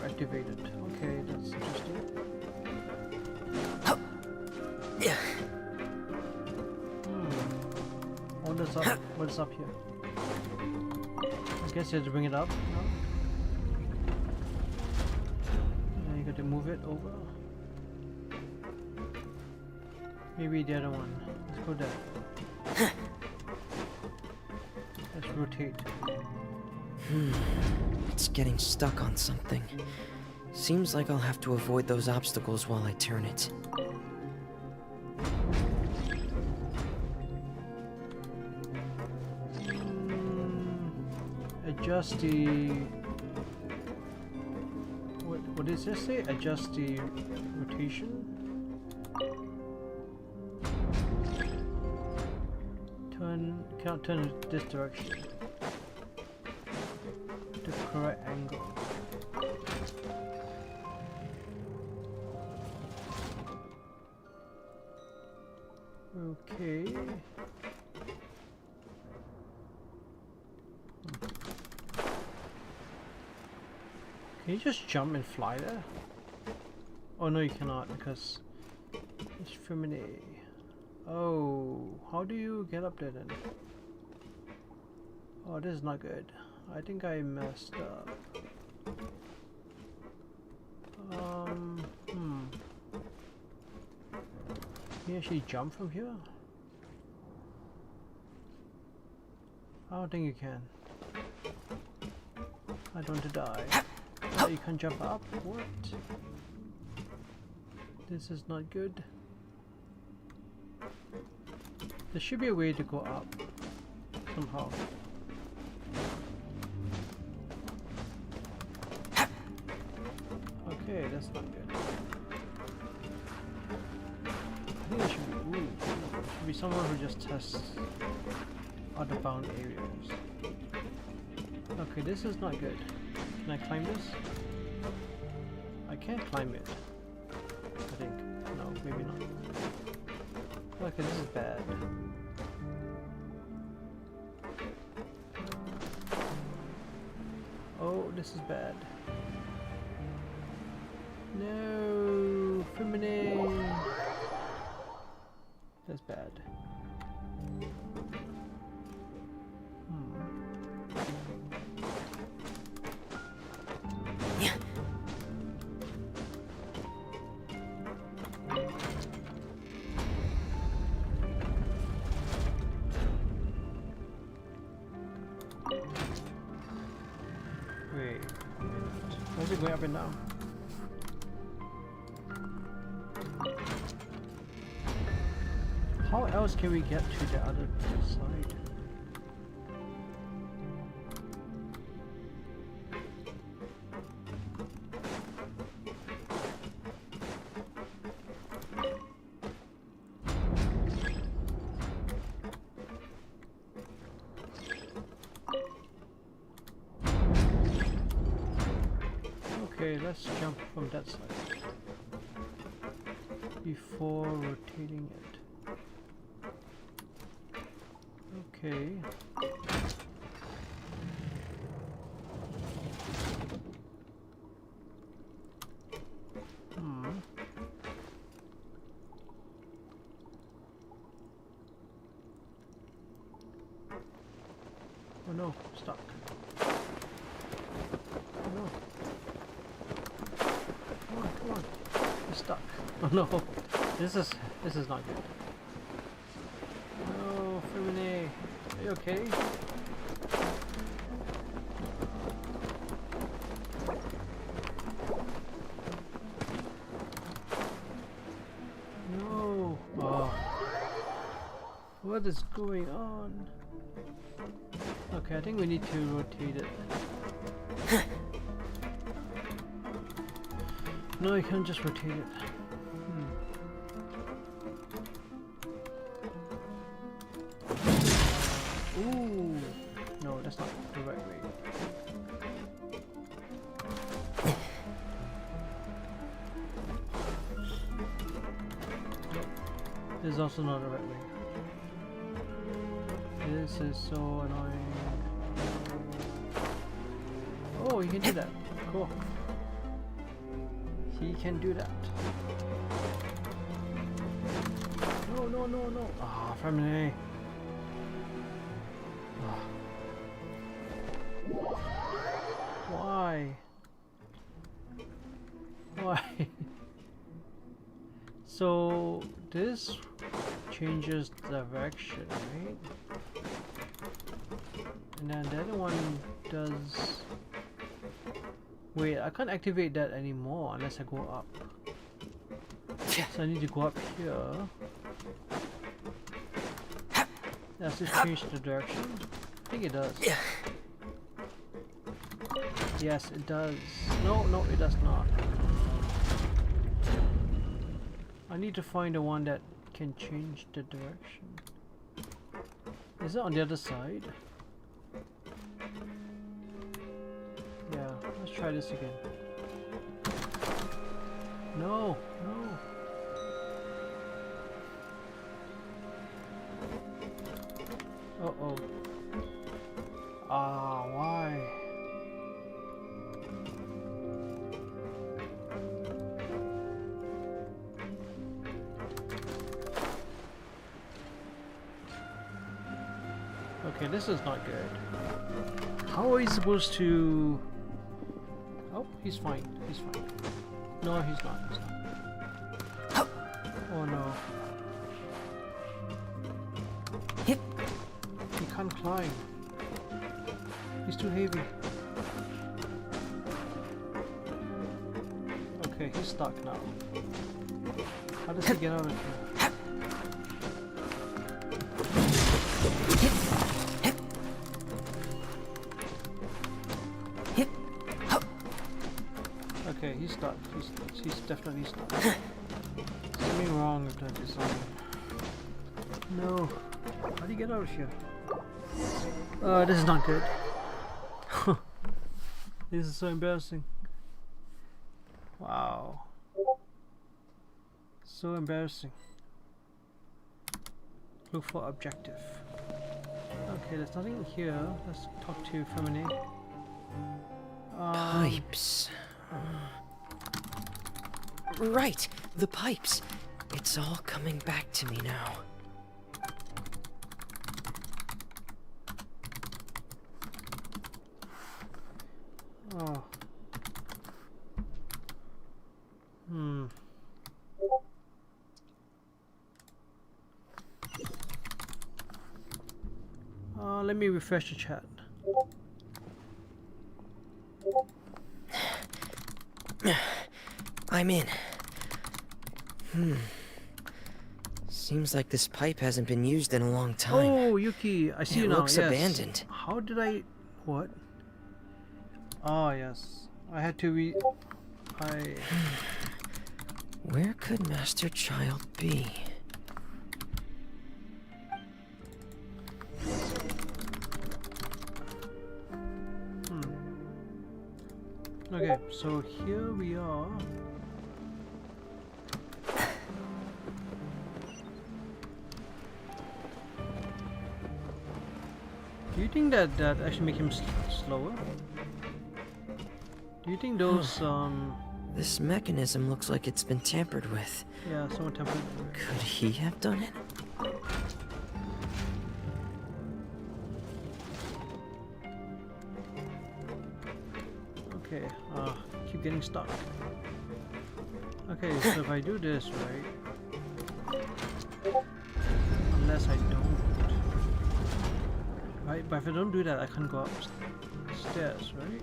S17: Activated. Okay, that's interesting. What is up? What is up here? I guess you have to bring it up. No? And you got to move it over. Maybe the other one. Let's go there. Let's rotate.
S20: It's getting stuck on something. Seems like I'll have to avoid those obstacles while I turn it.
S17: Adjust the... What does this say? Adjust the rotation? Cannot turn it this direction. The correct angle. Okay. Can you just jump and fly there? Oh no, you cannot because it's feminine. Oh, how do you get up there then? Oh, this is not good. I think I messed up. Can you actually jump from here? I don't think you can. I don't want to die. Oh, you can't jump up? What? This is not good. There should be a way to go up somehow. Okay, that's not good. I think there should be someone who just tests other bound areas. Okay, this is not good. Can I climb this? I can't climb it. I think. No, maybe not. Okay, this is bad. Oh, this is bad. No, feminine. That's bad. Wait a minute. Why is it going up and down? How else can we get to the other side? Okay, let's jump from that side before rotating it. Okay. Oh no, stuck. Oh no. Come on. You're stuck. Oh no. This is not good. No, Femine. Are you okay? No. Oh. What is going on? Okay, I think we need to rotate it. No, you can't just rotate it. Ooh, no, that's not the right way. This is also not the right way. This is so annoying. Oh, you can do that. Cool. He can do that. No. Ah, Femine. Why? Why? So this changes direction, right? And then the other one does... Wait, I can't activate that anymore unless I go up. So I need to go up here. Does it change the direction? I think it does. Yes, it does. No, it does not. I need to find the one that can change the direction. Is it on the other side? Yeah, let's try this again. No. Uh-oh. Ah, why? Okay, this is not good. How are we supposed to... Oh, he's fine. He's fine. No, he's not. He's not. Oh no. He can't climb. He's too heavy. Okay, he's stuck now. How does he get out of here? Okay, he's stuck. He's definitely stuck. Something wrong with that design. No. How do you get out of here? This is not good. This is so embarrassing. Wow. So embarrassing. Look for objective. Okay, there's nothing here. Let's talk to Femine.
S20: Pipes. Right, the pipes. It's all coming back to me now.
S17: Oh. Let me refresh the chat.
S20: I'm in. Seems like this pipe hasn't been used in a long time.
S17: Oh, Yuki, I see you now.
S20: It looks
S17: yes.
S20: abandoned.
S17: How did I... What? Oh, yes. I had to
S20: Where could Master Child be?
S17: Okay, so here we are. Do you think that actually make him slower? Do you think those
S20: This mechanism looks like it's been tampered with.
S17: Yeah, someone tampered with it.
S20: Could he have done it?
S17: Okay, keep getting stuck. Okay, so if I do this, right? Unless I don't. Right, but if I don't do that, I can't go upstairs, right?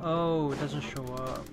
S17: Oh, it doesn't show up.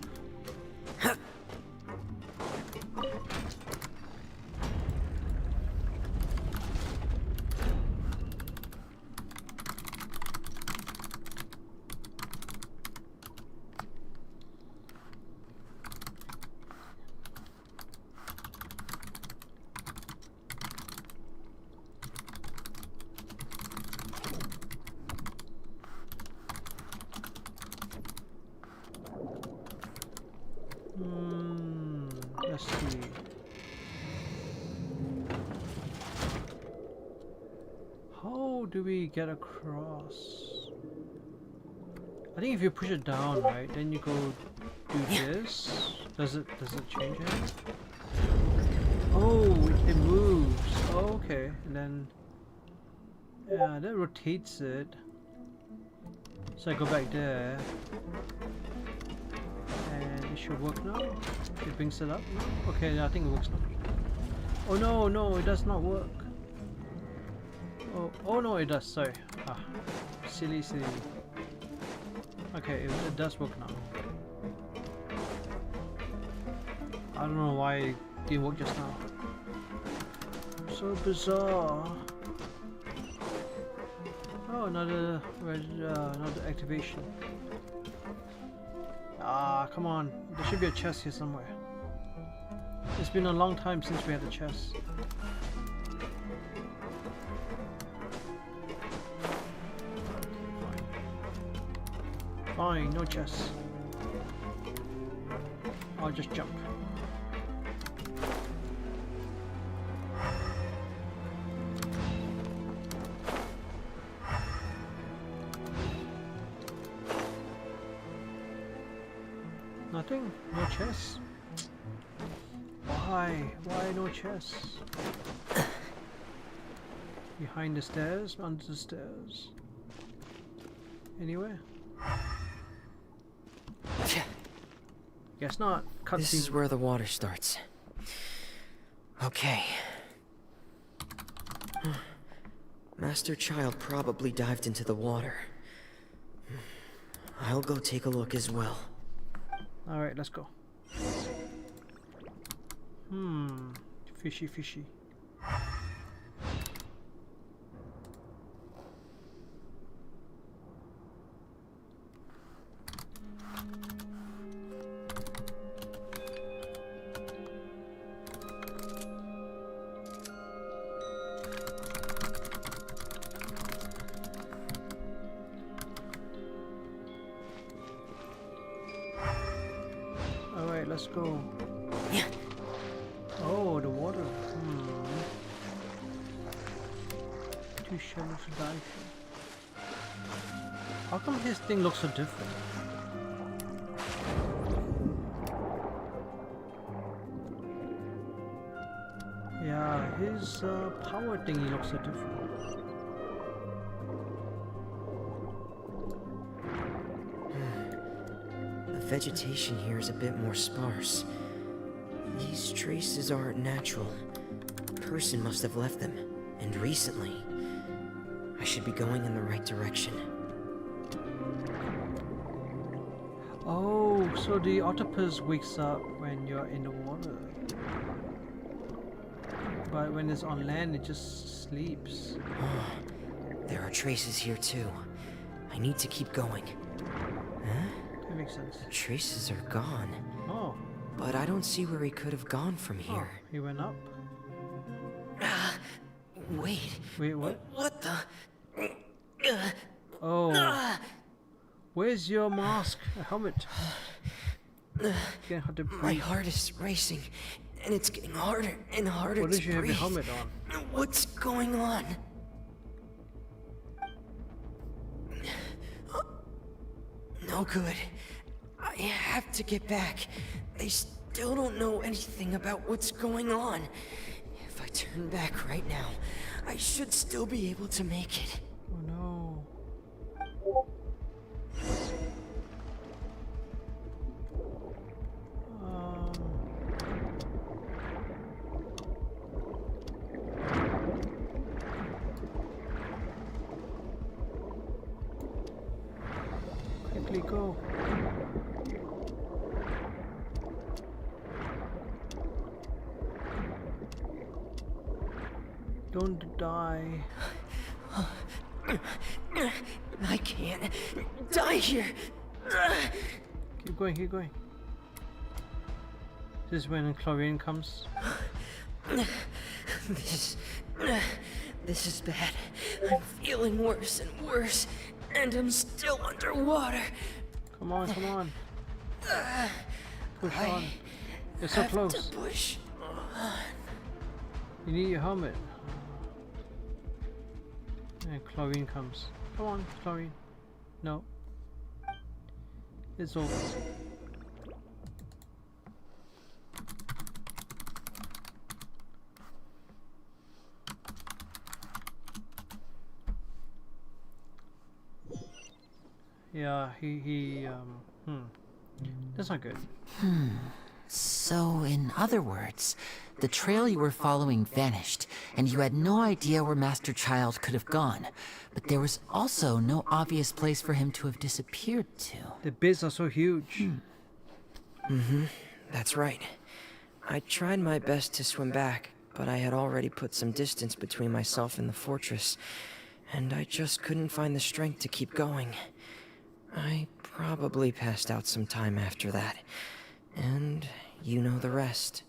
S17: Let's see. How do we get across? I think if you push it down, right, then you go do this. Does it change anything? Oh, it moves. Oh, okay. And then Yeah, that rotates it. So I go back there. And it should work now. It brings it up. Okay, I think it works now. Oh no, no, it does not work. Oh no, it does. Sorry. Ah, silly. Okay, it does work now. I don't know why it didn't work just now. So bizarre. Oh, another activation. Ah, come on. There should be a chest here somewhere. It's been a long time since we had a chest. Fine, no chest. I'll just jump. Nothing? No chest? Why? Why no chest? Behind the stairs? Under the stairs? Anywhere? Guess not.
S20: This is where the water starts. Okay. Master Child probably dived into the water. I'll go take a look as well.
S17: Alright, let's go. Fishy. Alright, let's go.
S20: Yeah.
S17: Oh, the water. Too shallow to dive in. How come his thing looks so different? Yeah, his power thingy looks so different.
S20: The vegetation here is a bit more sparse. These traces aren't natural. A person must have left them, and recently. I should be going in the right direction.
S17: Oh, so the octopus wakes up when you're in the water. But when it's on land, it just sleeps.
S20: There are traces here too. I need to keep going. Huh?
S17: That makes sense.
S20: The traces are gone.
S17: Oh.
S20: But I don't see where he could have gone from here.
S17: Oh, he went up.
S20: Wait.
S17: Wait, what?
S20: What the?
S17: Oh. Where's your mask? A helmet. Can't hard to breathe.
S20: My heart is racing, and it's getting harder and harder
S17: What
S20: to
S17: does you have your
S20: breathe.
S17: helmet on?
S20: What's going on? No good. I have to get back. They still don't know anything about what's going on. If I turn back right now, I should still be able to make it.
S17: Oh no. Quickly go. Don't die.
S20: I can't die here.
S17: Keep going, keep going. This is when chlorine comes.
S20: This is bad. I'm feeling worse and worse, and I'm still underwater.
S17: Come on, come on. Push on. You're so
S20: have
S17: close.
S20: to push on.
S17: You need your helmet. And chlorine comes. Come on, chlorine. No. It's over. Yeah, that's not good.
S15: So, in other words, the trail you were following vanished, and you had no idea where Master Child could have gone. But there was also no obvious place for him to have disappeared to.
S17: The bits are so huge.
S20: That's right. I tried my best to swim back, but I had already put some distance between myself and the fortress, and I just couldn't find the strength to keep going. I probably passed out some time after that, and you know the rest.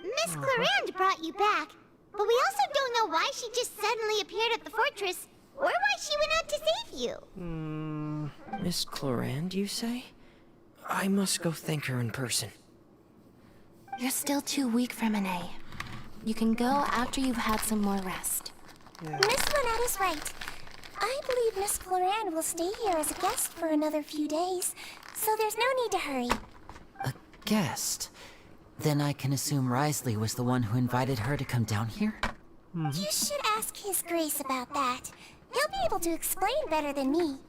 S3: Miss Clarande brought you back, but we also don't know why she just suddenly appeared at the fortress, or why she went out to save you.
S20: Miss Clarande, you say? I must go thank her in person.
S1: You're still too weak, Fremine. You can go after you've had some more rest.
S3: Miss Lynette is right. I believe Miss Clarande will stay here as a guest for another few days, so there's no need to hurry.
S15: A guest? Then I can assume Risley was the one who invited her to come down here?
S3: You should ask His Grace about that. He'll be able to explain better than me.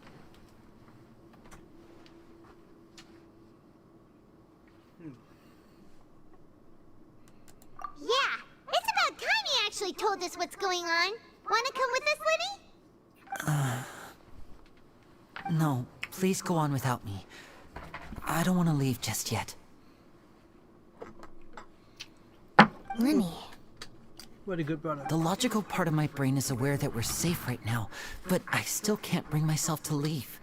S3: Yeah, it's about time he actually told us what's going on. Wanna come with us, Lenny?
S15: No, please go on without me. I don't want to leave just yet.
S1: Lenny.
S17: What a good brother.
S15: The logical part of my brain is aware that we're safe right now, but I still can't bring myself to leave.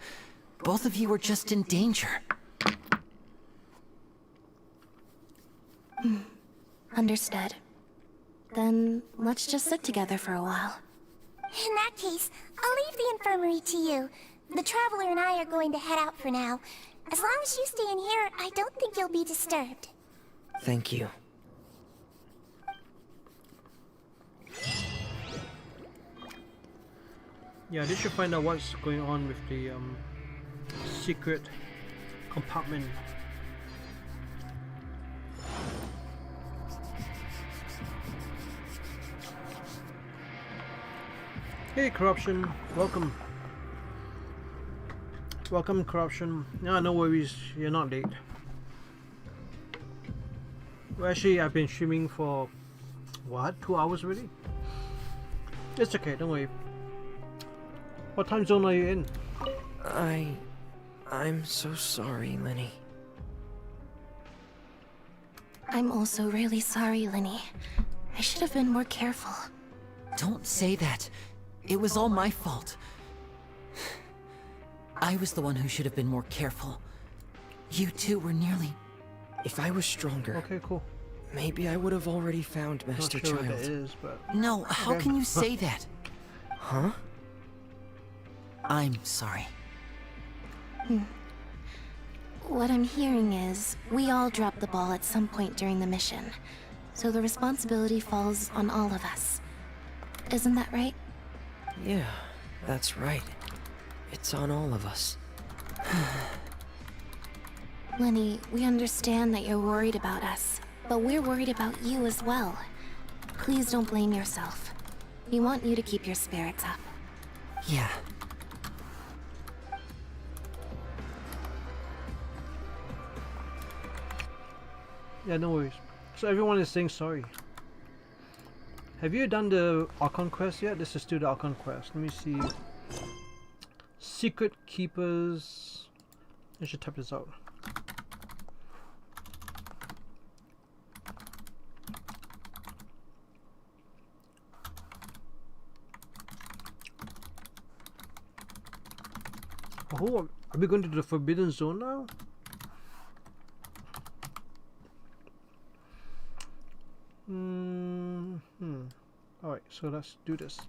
S15: Both of you are just in danger.
S1: Understood. Then let's just sit together for a while.
S3: In that case, I'll leave the infirmary to you. The Traveler and I are going to head out for now. As long as you stay in here, I don't think you'll be disturbed.
S20: Thank you.
S17: Yeah, they should find out what's going on with the secret compartment. Hey, Corruption. Welcome. Welcome, Corruption. No worries. You're not late. Well, actually, I've been streaming for, what, 2 hours already? It's okay, don't worry. What time zone are you in?
S20: I'm so sorry, Lenny.
S1: I'm also really sorry, Lenny. I should have been more careful.
S15: Don't say that. It was all my fault. I was the one who should have been more careful. You two were nearly...
S20: If I was stronger...
S17: Okay, cool.
S20: Maybe I would have already found Master
S17: Not sure
S20: Child.
S17: what that is, but...
S15: No, how can you say that?
S20: Huh?
S15: I'm sorry.
S1: What I'm hearing is, we all dropped the ball at some point during the mission. So the responsibility falls on all of us. Isn't that right?
S20: Yeah, that's right. It's on all of us.
S1: Lenny, we understand that you're worried about us, but we're worried about you as well. Please don't blame yourself. We want you to keep your spirits up.
S15: Yeah.
S17: Yeah, no worries. So everyone is saying sorry. Have you done the Archon quest yet? Let's just do the Archon quest. Let me see. Secret Keepers. I should type this out. Oh, are we going to the Forbidden Zone now? Alright, so let's do this.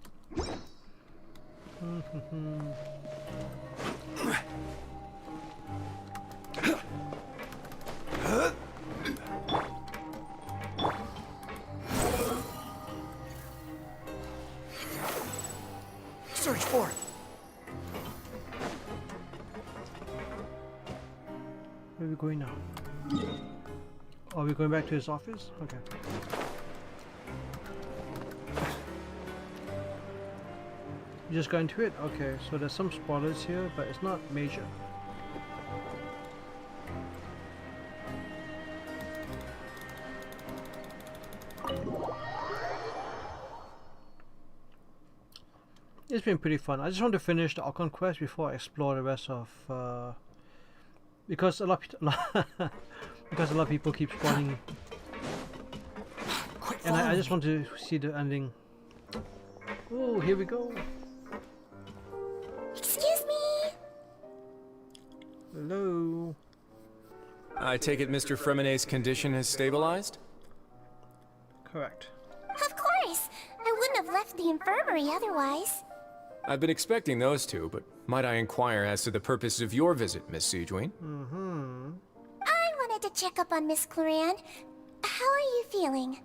S12: Search for it.
S17: Where are we going now? Are we going back to his office? Okay. You just go into it? Okay, so there's some spoilers here, but it's not major. It's been pretty fun. I just want to finish the Archon quest before I explore the rest of because a lot of people keep spawning, and I just want to see the ending. Oh, here we go.
S3: Excuse me.
S17: Hello.
S19: I take it Mr. Fremenet's condition has stabilized?
S17: Correct.
S3: Of course. I wouldn't have left the infirmary otherwise.
S19: I've been expecting those two, but might I inquire as to the purpose of your visit, Miss Siegewien?
S3: I wanted to check up on Miss Cloran. How are you feeling?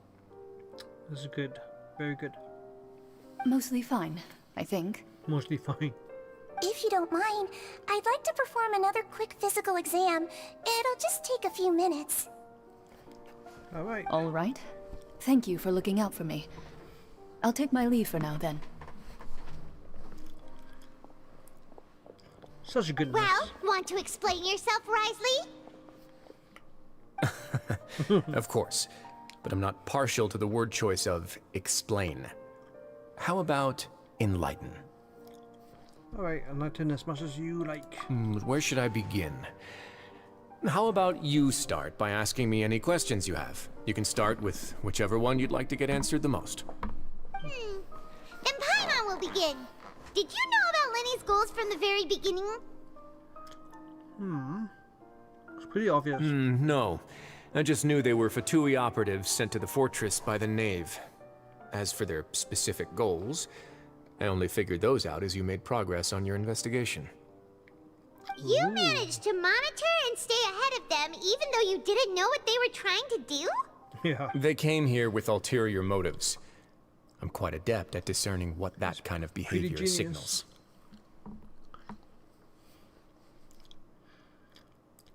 S17: This is good. Very good.
S14: Mostly fine, I think.
S17: Mostly fine.
S3: If you don't mind, I'd like to perform another quick physical exam. It'll just take a few minutes.
S17: Alright.
S14: Alright. Thank you for looking out for me. I'll take my leave for now then.
S17: Such a good
S3: Well, want to explain yourself, Risley?
S19: Of course, but I'm not partial to the word choice of explain. How about enlighten?
S17: Alright, enlighten as much as you like.
S19: Where should I begin? How about you start by asking me any questions you have? You can start with whichever one you'd like to get answered the most.
S3: Then Paimon will begin. Did you know about Lenny's goals from the very beginning?
S17: It's pretty obvious.
S19: No. I just knew they were Fatui operatives sent to the fortress by the Knave. As for their specific goals, I only figured those out as you made progress on your investigation.
S3: You managed to monitor and stay ahead of them even though you didn't know what they were trying to do?
S17: Yeah.
S19: They came here with ulterior motives. I'm quite adept at discerning what that kind of behavior signals.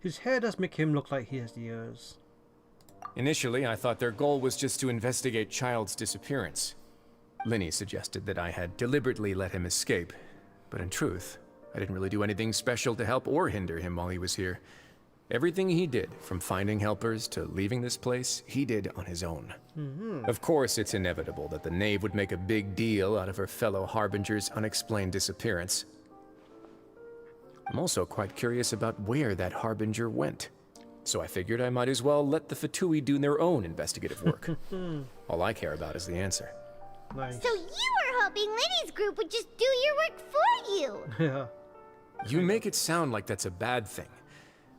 S17: His hair does make him look like he has ears.
S19: Initially, I thought their goal was just to investigate Child's disappearance. Linny suggested that I had deliberately let him escape, but in truth, I didn't really do anything special to help or hinder him while he was here. Everything he did, from finding helpers to leaving this place, he did on his own. Of course, it's inevitable that the Knave would make a big deal out of her fellow Harbinger's unexplained disappearance. I'm also quite curious about where that Harbinger went, so I figured I might as well let the Fatui do their own investigative work. All I care about is the answer.
S17: Nice.
S3: So you were hoping Lenny's group would just do your work for you.
S17: Yeah.
S19: You make it sound like that's a bad thing.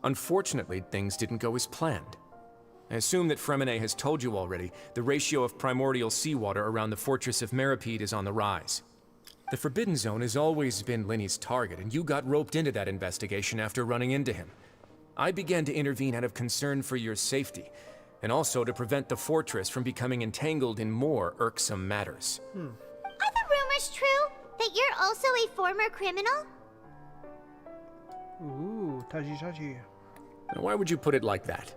S19: Unfortunately, things didn't go as planned. I assume that Fremenet has told you already, the ratio of primordial seawater around the fortress of Meripede is on the rise. The Forbidden Zone has always been Linny's target, and you got roped into that investigation after running into him. I began to intervene out of concern for your safety, and also to prevent the fortress from becoming entangled in more irksome matters.
S3: Are the rumors true? That you're also a former criminal?
S17: Ooh, Taji.
S19: Now, why would you put it like that?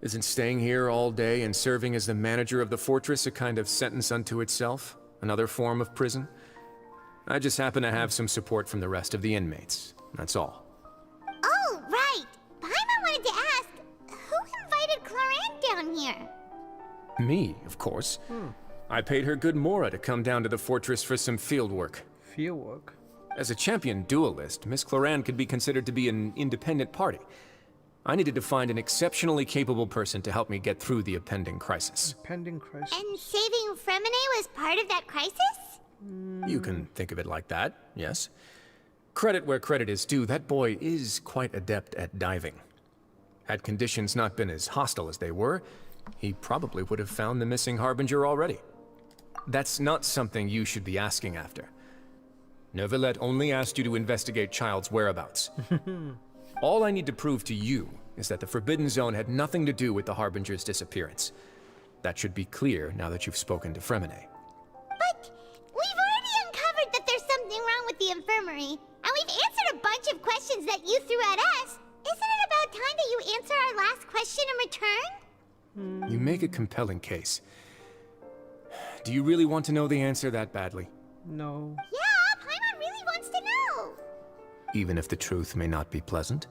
S19: Isn't staying here all day and serving as the manager of the fortress a kind of sentence unto itself? Another form of prison? I just happen to have some support from the rest of the inmates. That's all.
S3: Oh, right. Paimon wanted to ask, who invited Cloran down here?
S19: Me, of course. I paid her good mora to come down to the fortress for some field work.
S17: Field work?
S19: As a champion duelist, Miss Cloran could be considered to be an independent party. I needed to find an exceptionally capable person to help me get through the impending crisis.
S17: Impending crisis?
S3: And saving Fremenet was part of that crisis?
S19: You can think of it like that, yes. Credit where credit is due, that boy is quite adept at diving. Had conditions not been as hostile as they were, he probably would have found the missing Harbinger already. That's not something you should be asking after. Neuvillette only asked you to investigate Child's whereabouts. All I need to prove to you is that the Forbidden Zone had nothing to do with the Harbinger's disappearance. That should be clear now that you've spoken to Fremenet.
S3: But we've already uncovered that there's something wrong with the infirmary, and we've answered a bunch of questions that you threw at us. Isn't it about time that you answer our last question in return?
S19: You make a compelling case. Do you really want to know the answer that badly?
S17: No.
S3: Yeah, Paimon
S19: even if the truth may not be pleasant?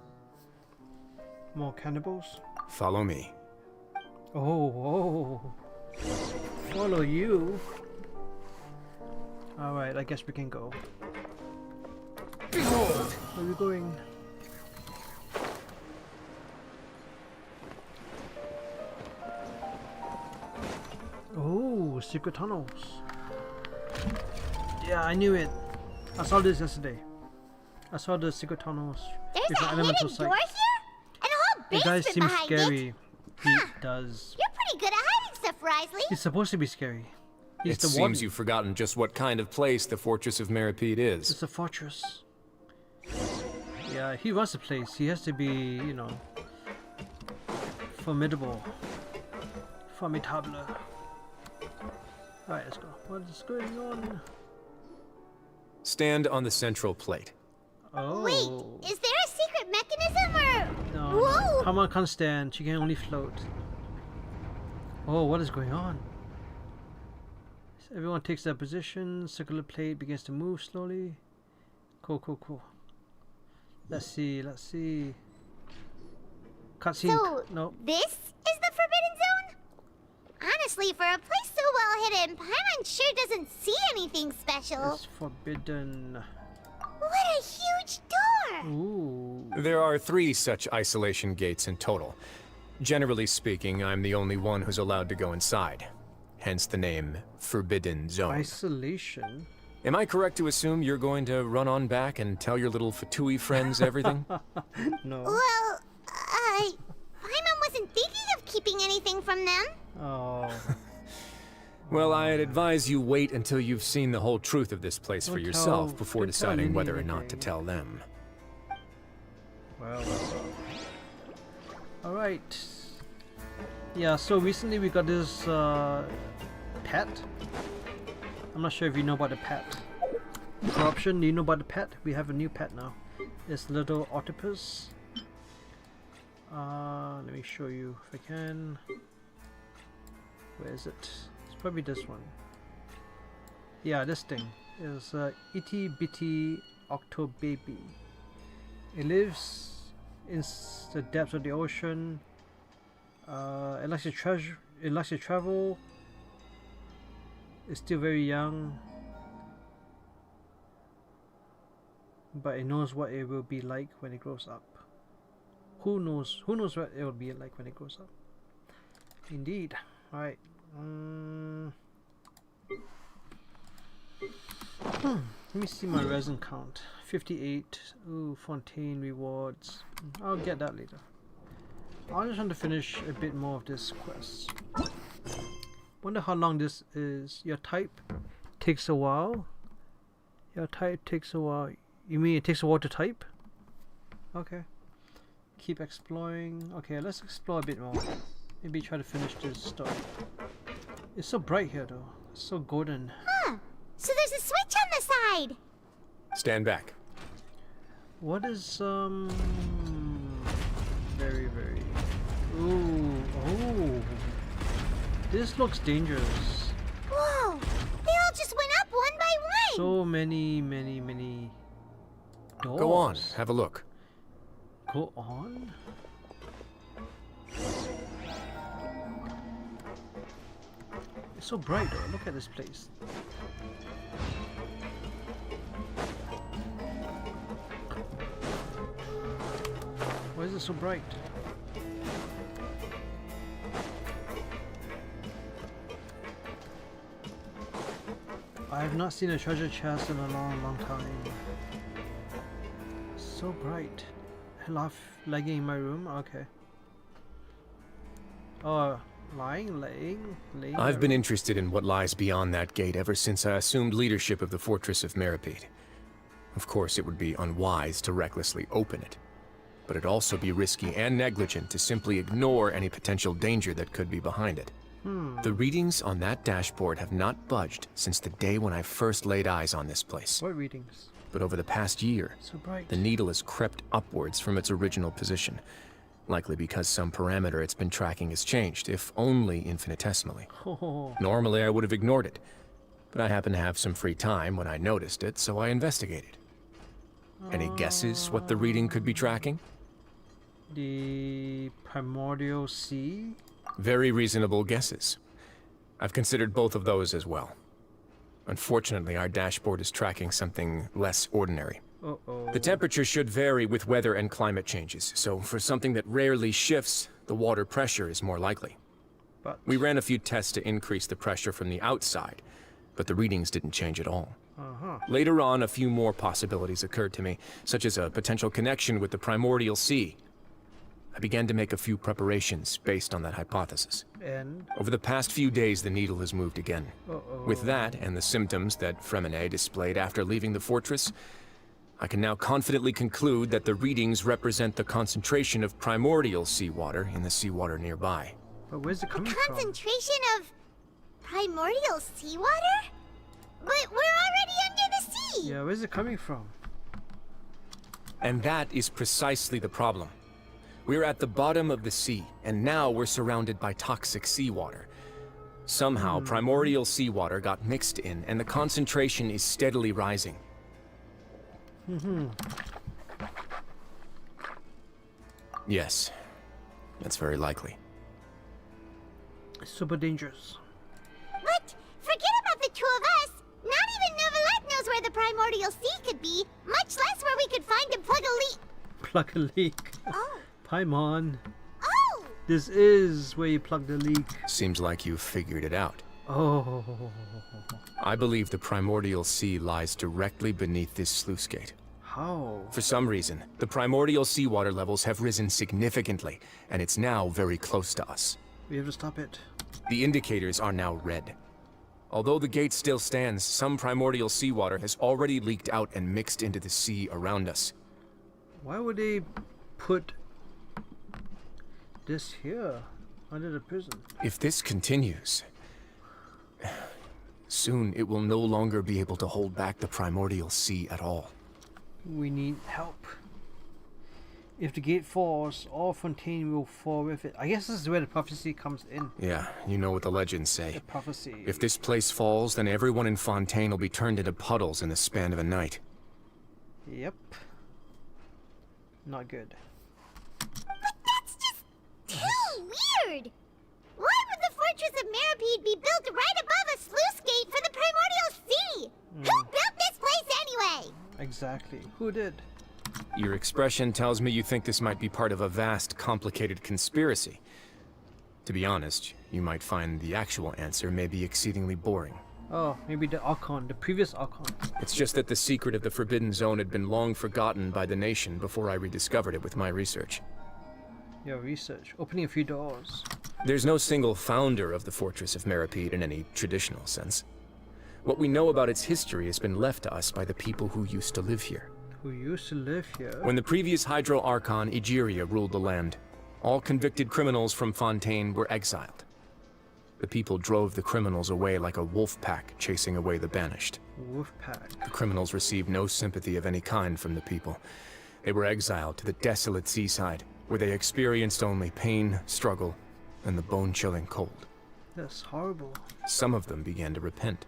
S17: More cannibals?
S19: Follow me.
S17: Oh, follow you? Alright, I guess we can go. Behold! Where are we going? Oh, secret tunnels. Yeah, I knew it. I saw this yesterday. I saw the secret tunnels.
S3: There's
S17: with
S3: a
S17: the
S3: hidden
S17: elemental
S3: door
S17: site.
S3: here? And a whole
S17: It does
S3: basement
S17: seem
S3: behind
S17: scary.
S3: it?
S17: It does.
S3: You're pretty good at hiding stuff, Risley.
S17: It's supposed to be scary. He's
S19: It
S17: the
S19: seems
S17: warden.
S19: you've forgotten just what kind of place the Fortress of Meripede is.
S17: It's a fortress. Yeah, he runs the place. He has to be, you know, formidable. Formidable. Alright, let's go. What is going on?
S19: Stand on the central plate.
S17: Oh.
S3: Wait, is there a secret mechanism or...
S17: No,
S3: Whoa!
S17: no. Hammer can't stand. She can only float. Oh, what is going on? Everyone takes their position. Circular plate begins to move slowly. Cool, cool, cool. Let's see, let's see. Cutscene.
S3: So,
S17: No.
S3: this is the Forbidden Zone? Honestly, for a place so well hidden, Paimon sure doesn't see anything special.
S17: It's forbidden.
S3: What a huge door!
S17: Ooh.
S19: There are 3 such isolation gates in total. Generally speaking, I'm the only one who's allowed to go inside. Hence the name Forbidden Zone.
S17: Isolation?
S19: Am I correct to assume you're going to run on back and tell your little Fatui friends everything?
S17: No.
S3: Well, Paimon wasn't thinking of keeping anything from them.
S17: Oh.
S19: Well, I'd advise you wait until you've seen the whole truth of this place for yourself before deciding whether or not to tell them.
S17: Well. Alright. Yeah, so recently we got this pet. I'm not sure if you know about the pet. Corruption, do you know about the pet? We have a new pet now. This little octopus. Let me show you if I can. Where is it? It's probably this one. Yeah, this thing is itty bitty octo baby. It lives in the depths of the ocean. It likes to travel. It's still very young, but it knows what it will be like when it grows up. Who knows what it will be like when it grows up. Indeed. Alright. Let me see my resin count. 58. Ooh, Fontaine rewards. I'll get that later. I just want to finish a bit more of this quest. Wonder how long this is. Your type takes a while. Your type takes a while. You mean it takes a while to type? Okay. Keep exploring. Okay, let's explore a bit more. Maybe try to finish this story. It's so bright here though. It's so golden.
S3: Huh. So there's a switch on the side.
S19: Stand back.
S17: What is very ooh, oh. This looks dangerous.
S3: Whoa! They all just went up one by one!
S17: So many doors.
S19: Go on, have a look.
S17: Go on? It's so bright though, look at this place. Why is it so bright? I have not seen a treasure chest in a long time. So bright. Lagging in my room? Okay. Oh, laying.
S19: I've been interested in what lies beyond that gate ever since I assumed leadership of the Fortress of Meripede. Of course, it would be unwise to recklessly open it, but it'd also be risky and negligent to simply ignore any potential danger that could be behind it. The readings on that dashboard have not budged since the day when I first laid eyes on this place.
S17: What readings?
S19: But over the past year,
S17: So bright.
S19: the needle has crept upwards from its original position, likely because some parameter it's been tracking has changed, if only infinitesimally.
S17: Oh.
S19: Normally I would have ignored it, but I happened to have some free time when I noticed it, so I investigated. Any guesses what the reading could be tracking?
S17: The primordial sea?
S19: Very reasonable guesses. I've considered both of those as well. Unfortunately, our dashboard is tracking something less ordinary.
S17: Uh-oh.
S19: The temperature should vary with weather and climate changes, so for something that rarely shifts, the water pressure is more likely.
S17: But
S19: we ran a few tests to increase the pressure from the outside, but the readings didn't change at all. Later on, a few more possibilities occurred to me, such as a potential connection with the primordial sea. I began to make a few preparations based on that hypothesis.
S17: And?
S19: Over the past few days, the needle has moved again. With that, and the symptoms that Fremine displayed after leaving the fortress, I can now confidently conclude that the readings represent the concentration of primordial seawater in the seawater nearby.
S17: But where's it coming from?
S3: Concentration of primordial seawater? But we're already under the sea!
S17: Yeah, where's it coming from?
S19: And that is precisely the problem. We're at the bottom of the sea, and now we're surrounded by toxic seawater. Somehow, primordial seawater got mixed in, and the concentration is steadily rising. Yes, that's very likely.
S17: Super dangerous.
S3: But forget about the two of us! Not even Novelette knows where the primordial sea could be, much less where we could find and plug a leak.
S17: Plug a leak.
S3: Oh.
S17: Paimon.
S3: Oh!
S17: This is where you plug the leak.
S19: Seems like you've figured it out.
S17: Oh.
S19: I believe the primordial sea lies directly beneath this sluice gate.
S17: How?
S19: For some reason, the primordial seawater levels have risen significantly, and it's now very close to us.
S17: We have to stop it.
S19: The indicators are now red. Although the gate still stands, some primordial seawater has already leaked out and mixed into the sea around us.
S17: Why would they put this here under the prison?
S19: If this continues, soon it will no longer be able to hold back the primordial sea at all.
S17: We need help. If the gate falls, all Fontaine will fall with it. I guess this is where the prophecy comes in.
S19: Yeah, you know what the legends say.
S17: The prophecy.
S19: If this place falls, then everyone in Fontaine will be turned into puddles in the span of a night.
S17: Yep. Not good.
S3: But that's just too weird! Why would the Fortress of Meripede be built right above a sluice gate for the primordial sea? Who built this place anyway?
S17: Exactly. Who did?
S19: Your expression tells me you think this might be part of a vast, complicated conspiracy. To be honest, you might find the actual answer may be exceedingly boring.
S17: Oh, maybe the Archon, the previous Archon.
S19: It's just that the secret of the Forbidden Zone had been long forgotten by the nation before I rediscovered it with my research.
S17: Your research, opening a few doors.
S19: There's no single founder of the Fortress of Meripede in any traditional sense. What we know about its history has been left to us by the people who used to live here.
S17: Who used to live here?
S19: When the previous Hydro Archon, Egeria, ruled the land, all convicted criminals from Fontaine were exiled. The people drove the criminals away like a wolf pack chasing away the banished.
S17: Wolf pack.
S19: The criminals received no sympathy of any kind from the people. They were exiled to the desolate seaside, where they experienced only pain, struggle, and the bone-chilling cold.
S17: That's horrible.
S19: Some of them began to repent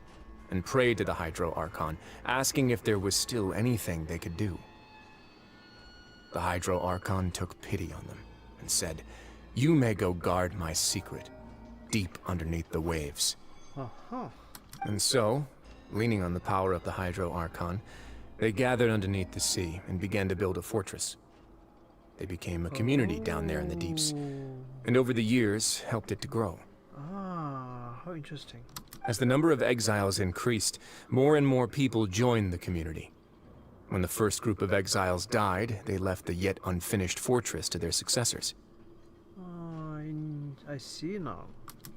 S19: and prayed to the Hydro Archon, asking if there was still anything they could do. The Hydro Archon took pity on them and said, "You may go guard my secret, deep underneath the waves." And so, leaning on the power of the Hydro Archon, they gathered underneath the sea and began to build a fortress. They became a community down there in the deeps, and over the years helped it to grow.
S17: Ah, how interesting.
S19: As the number of exiles increased, more and more people joined the community. When the first group of exiles died, they left the yet unfinished fortress to their successors.
S17: I see now.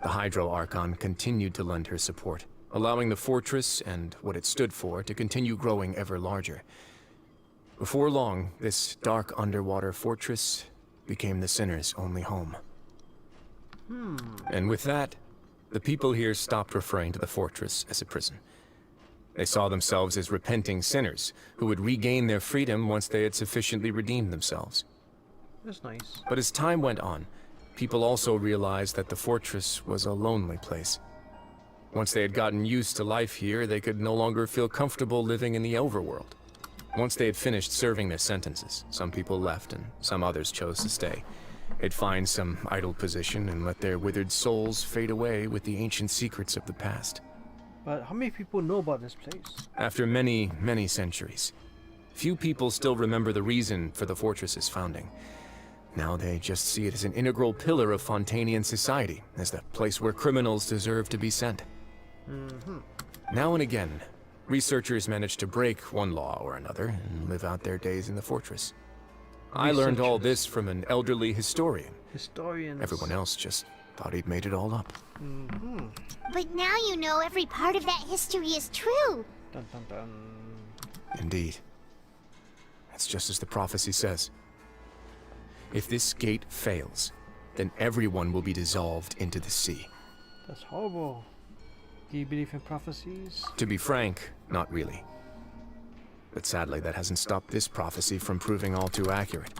S19: The Hydro Archon continued to lend her support, allowing the fortress and what it stood for to continue growing ever larger. Before long, this dark underwater fortress became the sinner's only home. And with that, the people here stopped referring to the fortress as a prison. They saw themselves as repenting sinners who would regain their freedom once they had sufficiently redeemed themselves.
S17: That's nice.
S19: But as time went on, people also realized that the fortress was a lonely place. Once they had gotten used to life here, they could no longer feel comfortable living in the overworld. Once they had finished serving their sentences, some people left and some others chose to stay. They'd find some idle position and let their withered souls fade away with the ancient secrets of the past.
S17: But how many people know about this place?
S19: After many, many centuries, few people still remember the reason for the fortress's founding. Now they just see it as an integral pillar of Fontainian society, as the place where criminals deserve to be sent. Now and again, researchers manage to break one law or another and live out their days in the fortress. I learned all this from an elderly historian.
S17: Historians.
S19: Everyone else just thought he'd made it all up.
S3: But now you know every part of that history is true.
S17: Dun, dun, dun.
S19: Indeed. That's just as the prophecy says. If this gate fails, then everyone will be dissolved into the sea.
S17: That's horrible. Do you believe in prophecies?
S19: To be frank, not really. But sadly, that hasn't stopped this prophecy from proving all too accurate.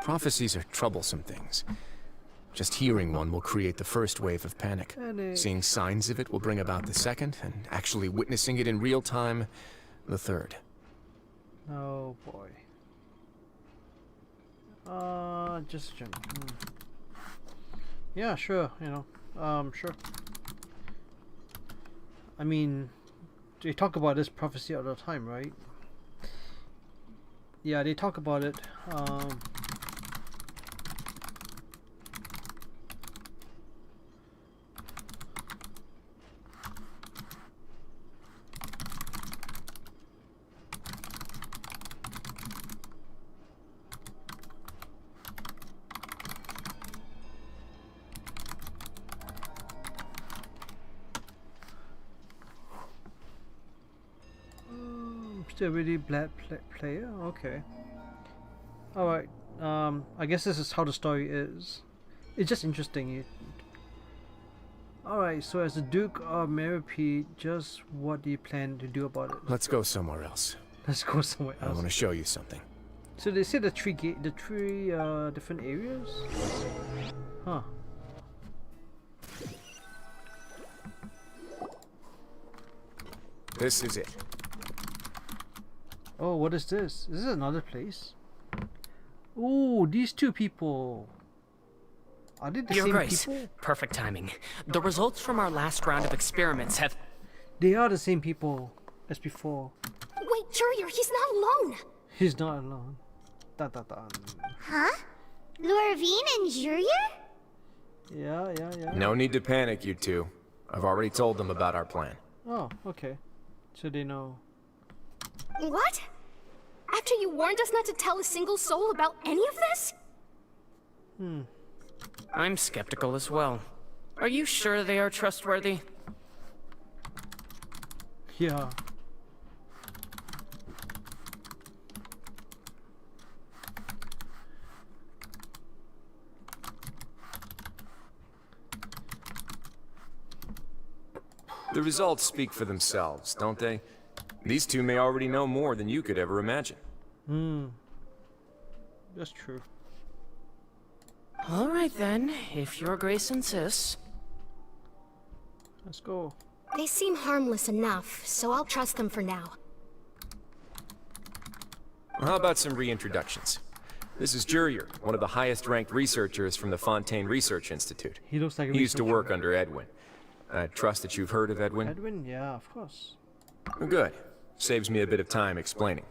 S19: Prophecies are troublesome things. Just hearing one will create the first wave of panic. Seeing signs of it will bring about the second, and actually witnessing it in real time, the third.
S17: Oh boy. Just jump. Yeah, sure, you know. Sure. I mean, they talk about this prophecy all the time, right? Yeah, they talk about it. Still really bad player? Okay. Alright. I guess this is how the story is. It's just interesting. Alright, so as the Duke of Meripede, just what do you plan to do about it?
S19: Let's go somewhere else.
S17: Let's go somewhere else.
S19: I want to show you something.
S17: So they say the three different areas? Huh.
S19: This is it.
S17: Oh, what is this? Is this another place? Ooh, these two people. Are they the
S16: Your
S17: same
S16: Grace,
S17: people?
S16: perfect timing. The results from our last round of experiments have...
S17: They are the same people as before.
S1: Wait, Jurier, he's not alone.
S17: He's not alone. Da da da.
S3: Huh? Lorvine and Jurier?
S17: Yeah.
S19: No need to panic, you two. I've already told them about our plan.
S17: Oh, okay. So they know.
S1: What? After you warned us not to tell a single soul about any of this?
S16: I'm skeptical as well. Are you sure they are trustworthy?
S17: Yeah.
S19: The results speak for themselves, don't they? These two may already know more than you could ever imagine.
S17: That's true.
S16: All right then, if Your Grace insists.
S17: Let's go.
S1: They seem harmless enough, so I'll trust them for now.
S19: How about some reintroductions? This is Jurier, one of the highest-ranked researchers from the Fontaine Research Institute.
S17: He looks like a
S19: He used to
S17: researcher.
S19: work under Edwin. I trust that you've heard of Edwin?
S17: Edwin? Yeah, of course.
S19: Good. Saves me a bit of time explaining.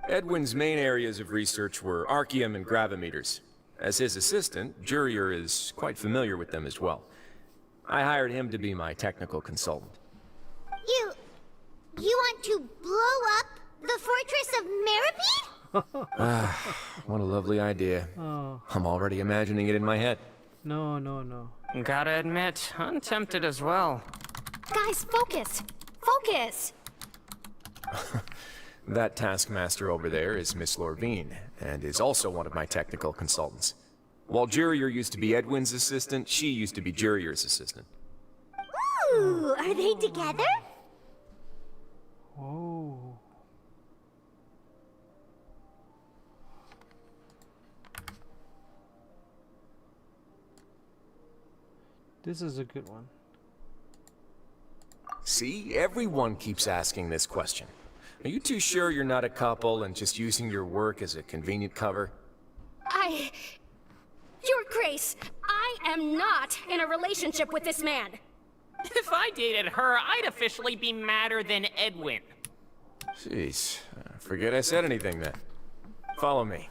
S19: Edwin's main areas of research were archaeum and gravimeters. As his assistant, Jurier is quite familiar with them as well. I hired him to be my technical consultant.
S3: You want to blow up the Fortress of Meripede?
S19: What a lovely idea.
S17: Oh.
S19: I'm already imagining it in my head.
S17: No.
S16: Gotta admit, I'm tempted as well.
S1: Guys, focus! Focus!
S19: That taskmaster over there is Miss Lorvine, and is also one of my technical consultants. While Jurier used to be Edwin's assistant, she used to be Jurier's assistant.
S3: Ooh, are they together?
S17: Oh. This is a good one.
S19: See, everyone keeps asking this question. Are you too sure you're not a couple and just using your work as a convenient cover?
S1: Your Grace, I am not in a relationship with this man.
S16: If I dated her, I'd officially be madder than Edwin.
S19: Jeez, forget I said anything then. Follow me.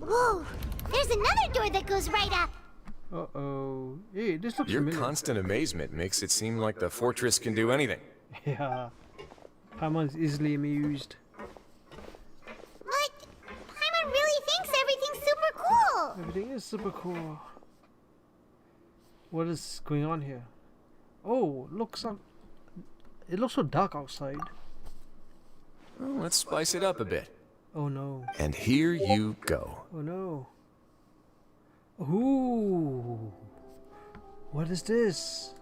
S3: Whoa! There's another door that goes right up.
S17: Uh-oh. Hey, this looks
S19: Your
S17: familiar.
S19: constant amazement makes it seem like the fortress can do anything.
S17: Yeah. Paimon's easily amused.
S3: But Paimon really thinks everything's super cool.
S17: Everything is super cool. What is going on here? Oh, it looks so dark outside.
S19: Well, let's spice it up a bit.
S17: Oh no.
S19: And here you go.
S17: Oh no. Ooh. What is this?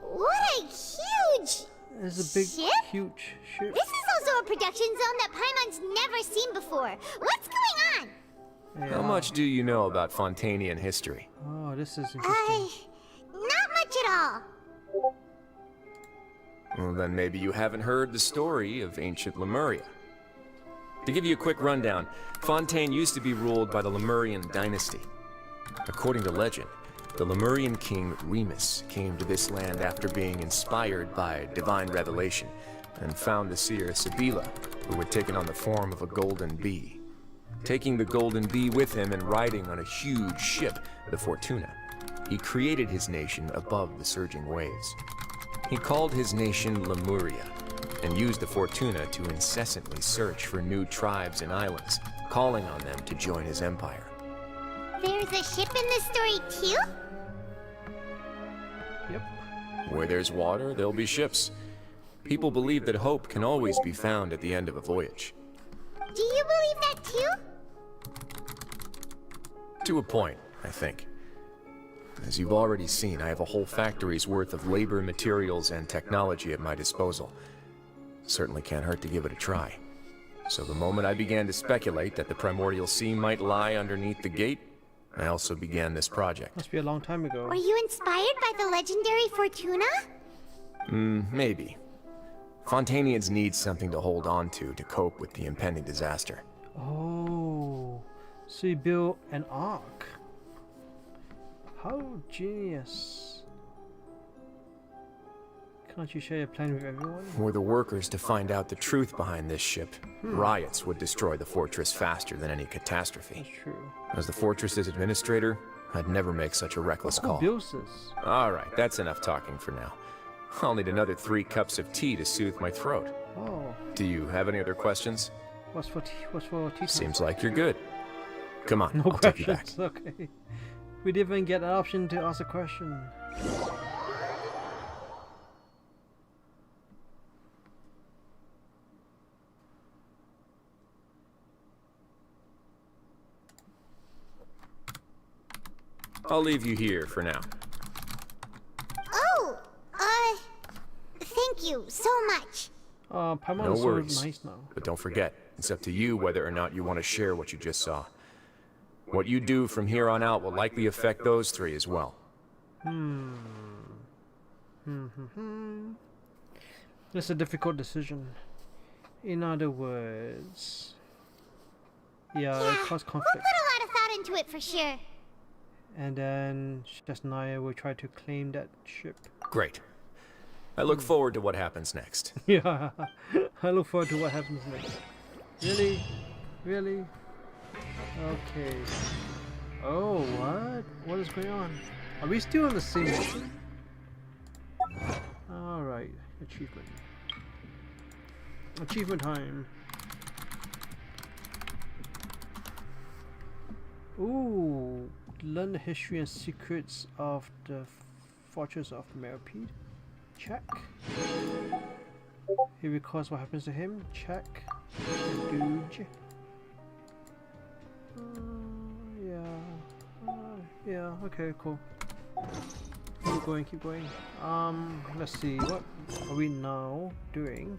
S3: What a huge
S17: There's a big,
S3: ship?
S17: huge ship.
S3: This is also a production zone that Paimon's never seen before. What's going on?
S19: How much do you know about Fontainian history?
S17: Oh, this is interesting.
S3: Not much at all.
S19: Well, then maybe you haven't heard the story of ancient Lemuria. To give you a quick rundown, Fontaine used to be ruled by the Lemurian dynasty. According to legend, the Lemurian king Remus came to this land after being inspired by divine revelation and found the seer Sibila, who had taken on the form of a golden bee. Taking the golden bee with him and riding on a huge ship, the Fortuna, he created his nation above the surging waves. He called his nation Lemuria and used the Fortuna to incessantly search for new tribes and islands, calling on them to join his empire.
S3: There's a ship in this story too?
S17: Yep.
S19: Where there's water, there'll be ships. People believe that hope can always be found at the end of a voyage.
S3: Do you believe that too?
S19: To a point, I think. As you've already seen, I have a whole factory's worth of labor, materials, and technology at my disposal. Certainly can't hurt to give it a try. So the moment I began to speculate that the primordial sea might lie underneath the gate, I also began this project.
S17: Must be a long time ago.
S3: Were you inspired by the legendary Fortuna?
S19: Maybe. Fontainians need something to hold on to cope with the impending disaster.
S17: Oh, so you built an ark. How genius. Can't you share your plan with everyone?
S19: Were the workers to find out the truth behind this ship, riots would destroy the fortress faster than any catastrophe.
S17: That's true.
S19: As the fortress's administrator, I'd never make such a reckless call.
S17: Who builds this?
S19: Alright, that's enough talking for now. I'll need another 3 cups of tea to soothe my throat.
S17: Oh.
S19: Do you have any other questions?
S17: What's for tea time?
S19: Seems like you're good. Come on,
S17: No
S19: I'll take you back.
S17: questions. Okay. We didn't even get an option to ask a question.
S19: I'll leave you here for now.
S3: Oh, thank you so much.
S17: Paimon
S19: No
S17: is so
S19: worries.
S17: nice now.
S19: But don't forget, it's up to you whether or not you want to share what you just saw. What you do from here on out will likely affect those 3 as well.
S17: It's a difficult decision. In other words, yeah, it caused
S3: We'll
S17: conflict.
S3: put a lot of thought into it for sure.
S17: And then Shasnaya will try to claim that ship.
S19: Great. I look forward to what happens next.
S17: Yeah, I look forward to what happens next. Really? Really? Okay. Oh, what? What is going on? Are we still on the same mission? Alright, achievement. Achievement time. Ooh, learn the history and secrets of the Fortress of Merpede. Check. He recalls what happens to him. Check. Dude. Yeah, okay, cool. Keep going, keep going. Let's see, what are we now doing?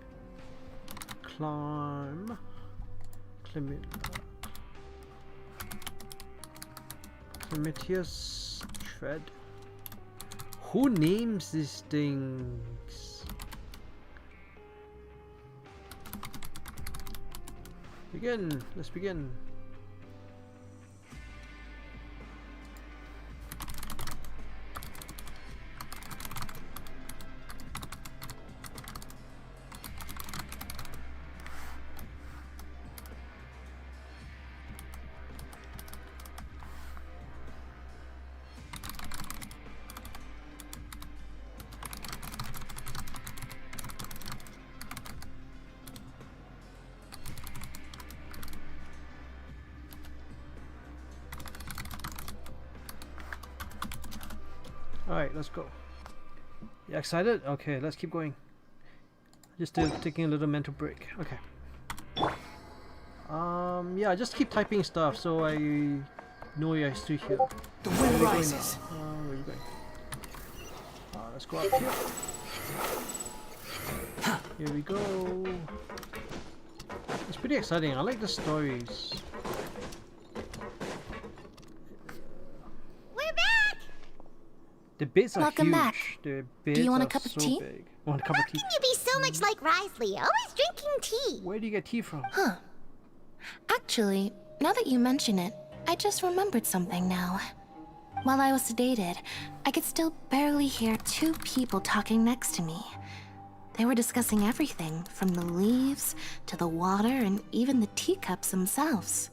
S17: Prometheus Tread. Who names these things? Begin. Let's begin. Alright, let's go. You excited? Okay, let's keep going. Just taking a little mental break. Okay. Yeah, just keep typing stuff so I know you're still here.
S12: The wind rises.
S17: Where are you going? Let's go up here. Here we go. It's pretty exciting. I like the stories. The bits are
S3: Welcome
S17: huge.
S3: back.
S17: The
S3: Do
S17: bits
S3: you want a
S17: are
S3: cup of
S17: so
S3: tea?
S17: big. Want a cup
S3: How
S17: of tea?
S3: can you be so much like Risley? Always drinking tea.
S17: Where do you get tea from?
S1: Huh. Actually, now that you mention it, I just remembered something now. While I was sedated, I could still barely hear two people talking next to me. They were discussing everything, from the leaves to the water and even the teacups themselves.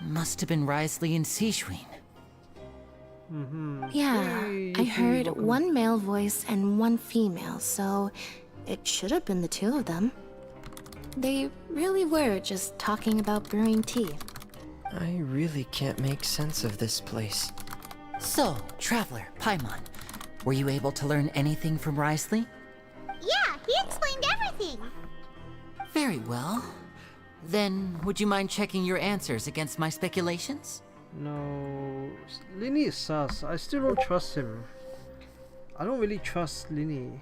S15: Must have been Risley and Sejuin.
S1: Yeah, I heard one male voice and one female, so it should have been the two of them. They really were just talking about brewing tea.
S20: I really can't make sense of this place.
S15: So, Traveler, Paimon, were you able to learn anything from Risley?
S3: Yeah, he explained everything.
S15: Very well. Then, would you mind checking your answers against my speculations?
S17: No, Linny is sus. I still don't trust him. I don't really trust Linny.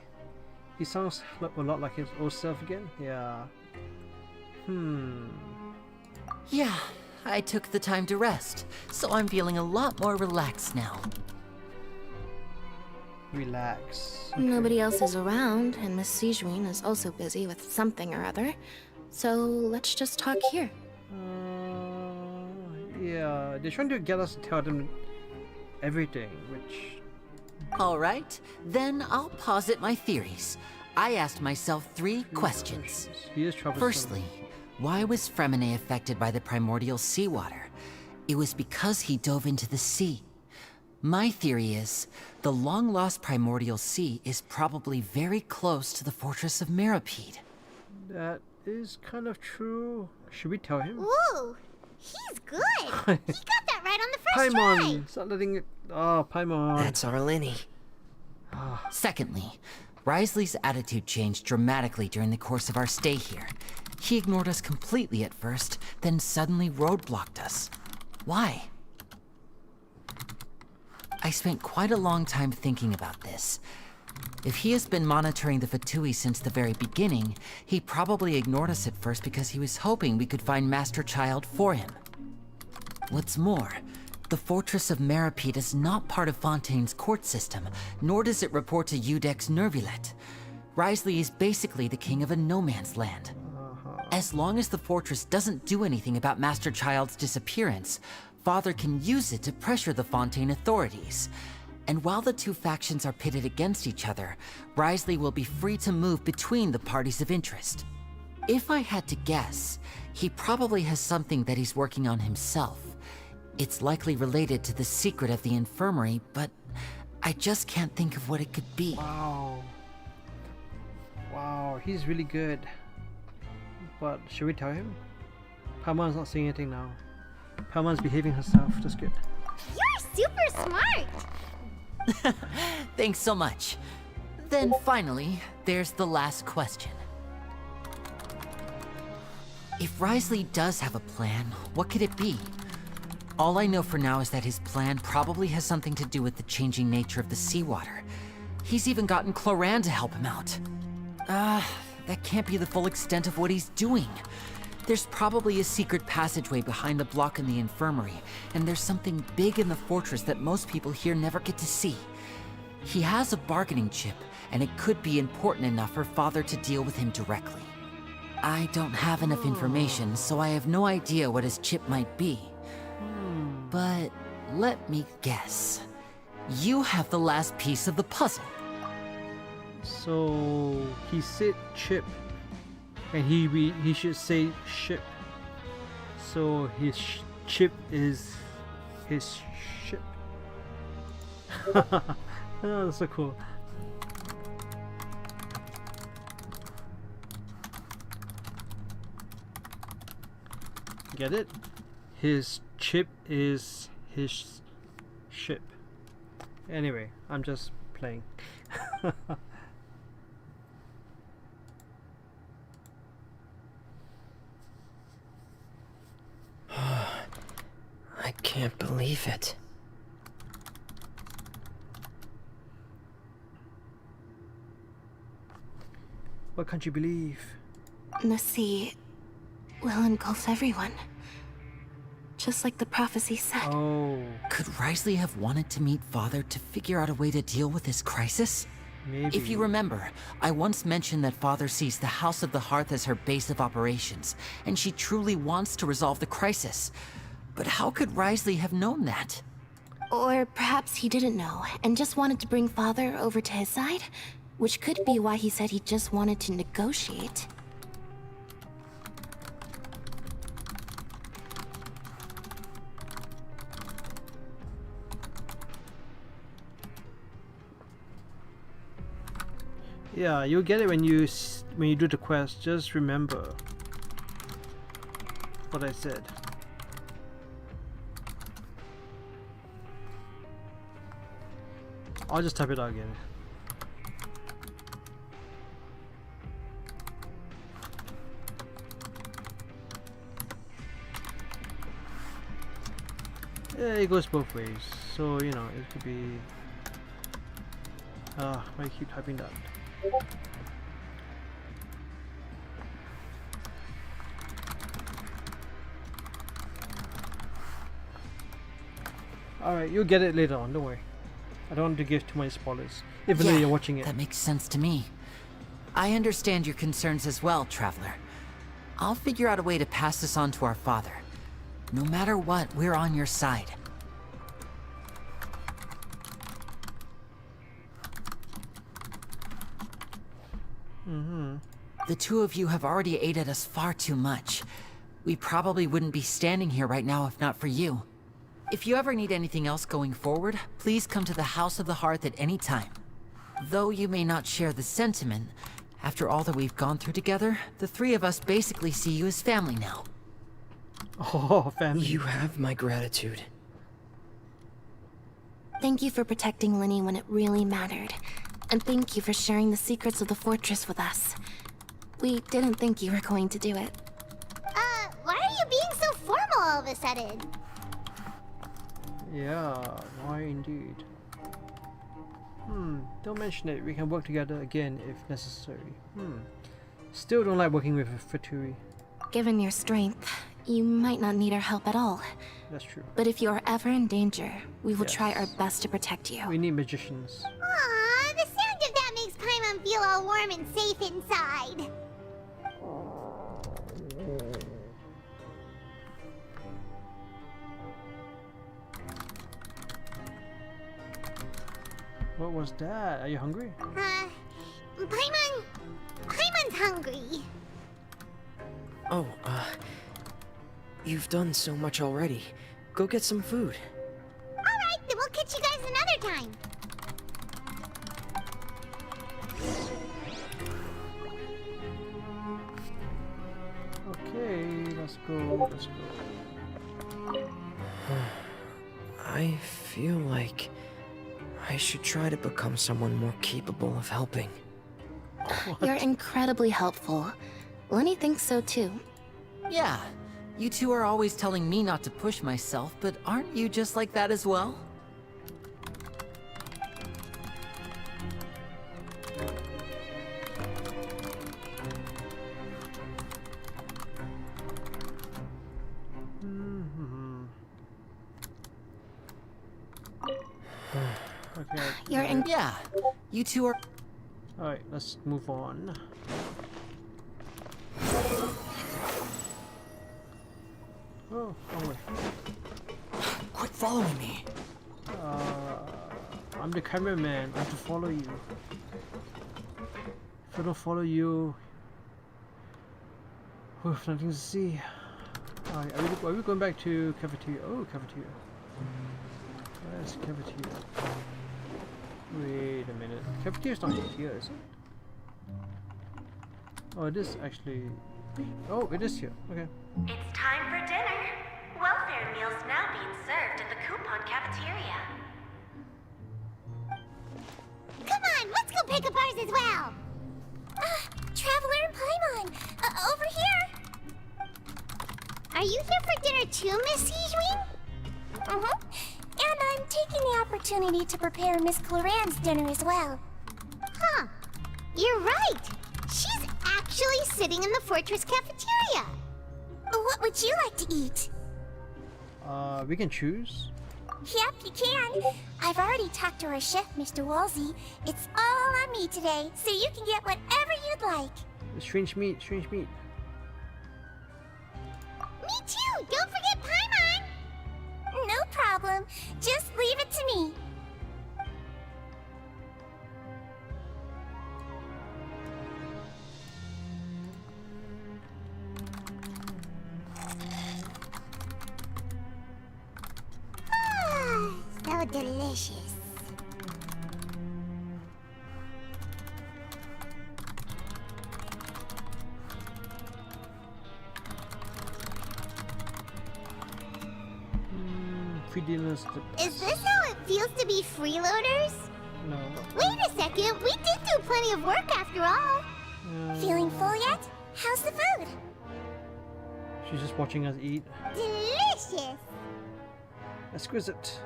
S17: He sounds a lot like his old self again. Yeah.
S15: Yeah, I took the time to rest, so I'm feeling a lot more relaxed now.
S17: Relax.
S1: Nobody else is around, and Miss Sejuin is also busy with something or other. So let's just talk here.
S17: Yeah, they're trying to get us to tell them everything, which...
S15: Alright, then I'll posit my theories. I asked myself 3 questions.
S17: He is troublesome.
S15: Firstly, why was Fremine affected by the primordial seawater? It was because he dove into the sea. My theory is, the long-lost primordial sea is probably very close to the fortress of Meripede.
S17: That is kind of true. Should we tell him?
S3: Ooh, he's good. He got that right on the first
S17: Paimon!
S3: try.
S17: Stop letting it... Oh, Paimon.
S20: That's our Linny.
S15: Secondly, Risley's attitude changed dramatically during the course of our stay here. He ignored us completely at first, then suddenly roadblocked us. Why? I spent quite a long time thinking about this. If he has been monitoring the Fatui since the very beginning, he probably ignored us at first because he was hoping we could find Master Child for him. What's more, the Fortress of Meripede is not part of Fontaine's court system, nor does it report to Udex Nervulet. Risley is basically the king of a no-man's land. As long as the fortress doesn't do anything about Master Child's disappearance, Father can use it to pressure the Fontaine authorities. And while the two factions are pitted against each other, Risley will be free to move between the parties of interest. If I had to guess, he probably has something that he's working on himself. It's likely related to the secret of the infirmary, but I just can't think of what it could be.
S17: Wow. Wow, he's really good. But should we tell him? Paimon's not saying anything now. Paimon's behaving herself. That's good.
S3: You're super smart.
S15: Thanks so much. Then finally, there's the last question. If Risley does have a plan, what could it be? All I know for now is that his plan probably has something to do with the changing nature of the seawater. He's even gotten Cloran to help him out. That can't be the full extent of what he's doing. There's probably a secret passageway behind the block in the infirmary, and there's something big in the fortress that most people here never get to see. He has a bargaining chip, and it could be important enough for Father to deal with him directly. I don't have enough information, so I have no idea what his chip might be. But let me guess. You have the last piece of the puzzle.
S17: So he said chip, and he should say ship. So his chip is his ship. Oh, that's so cool. Get it? His chip is his ship. Anyway, I'm just playing.
S20: I can't believe it.
S17: What can't you believe?
S1: The sea will engulf everyone. Just like the prophecy said.
S17: Oh.
S15: Could Risley have wanted to meet Father to figure out a way to deal with this crisis?
S17: Maybe.
S15: If you remember, I once mentioned that Father sees the House of the Hearth as her base of operations, and she truly wants to resolve the crisis. But how could Risley have known that?
S1: Or perhaps he didn't know, and just wanted to bring Father over to his side? Which could be why he said he just wanted to negotiate.
S17: Yeah, you'll get it when you do the quest. Just remember what I said. I'll just type it out again. Yeah, it goes both ways. So, you know, it could be... why do you keep typing that? Alright, you'll get it later on, don't worry. I don't want to give too many spoilers, even though you're watching it.
S15: That makes sense to me. I understand your concerns as well, Traveler. I'll figure out a way to pass this on to our father. No matter what, we're on your side. The two of you have already aided us far too much. We probably wouldn't be standing here right now if not for you. If you ever need anything else going forward, please come to the House of the Hearth at any time. Though you may not share the sentiment, after all that we've gone through together, the three of us basically see you as family now.
S17: Oh, family.
S20: You have my gratitude.
S1: Thank you for protecting Linny when it really mattered. And thank you for sharing the secrets of the fortress with us. We didn't think you were going to do it.
S3: Why are you being so formal all of a sudden?
S17: Yeah, why indeed? Don't mention it. We can work together again if necessary. Still don't like working with Fatui.
S1: Given your strength, you might not need our help at all.
S17: That's true.
S1: But if you are ever in danger, we will try our best to protect you.
S17: We need magicians.
S3: Aww, the sound of that makes Paimon feel all warm and safe inside.
S17: What was that? Are you hungry?
S3: Paimon's hungry.
S20: Oh, you've done so much already. Go get some food.
S3: Alright, then we'll catch you guys another time.
S17: Okay, let's go, let's go.
S20: I feel like I should try to become someone more capable of helping.
S1: You're incredibly helpful. Lenny thinks so too.
S15: Yeah, you two are always telling me not to push myself, but aren't you just like that as well? You're in. Yeah. You two are.
S17: Alright, let's move on. Oh, wait.
S15: Quit following me.
S17: I'm the cameraman. I have to follow you. If I don't follow you, we have nothing to see. Alright, are we going back to cafeteria? Oh, cafeteria. Where's cafeteria? Wait a minute. Cafeteria's not here, is it? Oh, it is actually. Oh, it is here. Okay.
S21: It's time for dinner. Welfare meals now being served in the coupon cafeteria.
S3: Come on, let's go pick up ours as well. Traveler and Paimon, over here. Are you here for dinner too, Miss Sijwin? And I'm taking the opportunity to prepare Miss Cloran's dinner as well. Huh. You're right. She's actually sitting in the fortress cafeteria. What would you like to eat?
S17: We can choose.
S3: Yep, you can. I've already talked to our chef, Mr. Wolsey. It's all on me today, so you can get whatever you'd like.
S17: Strange meat, strange meat.
S3: Me too! Don't forget Paimon! No problem. Just leave it to me. So delicious. Is this how it feels to be freeloaders?
S17: No.
S3: Wait a second, we did do plenty of work after all. Feeling full yet? How's the food?
S17: She's just watching us eat.
S3: Delicious!
S17: Exquisite.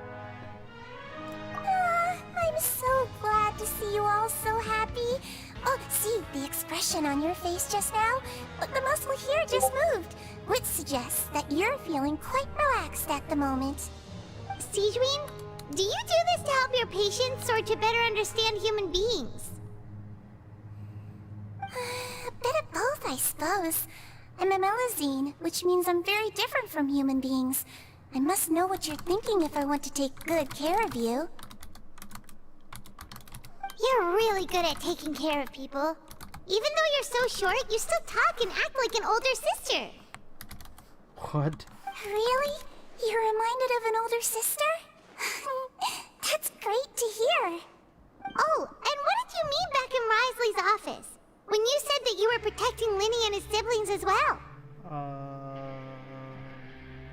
S3: I'm so glad to see you all so happy. Oh, see, the expression on your face just now? The muscle here just moved, which suggests that you're feeling quite relaxed at the moment. Sijwin, do you do this to help your patients or to better understand human beings? A bit of both, I suppose. I'm a Melazine, which means I'm very different from human beings. I must know what you're thinking if I want to take good care of you. You're really good at taking care of people. Even though you're so short, you still talk and act like an older sister.
S17: What?
S3: Really? You're reminded of an older sister? That's great to hear. Oh, and what did you mean back in Risley's office? When you said that you were protecting Linny and his siblings as well?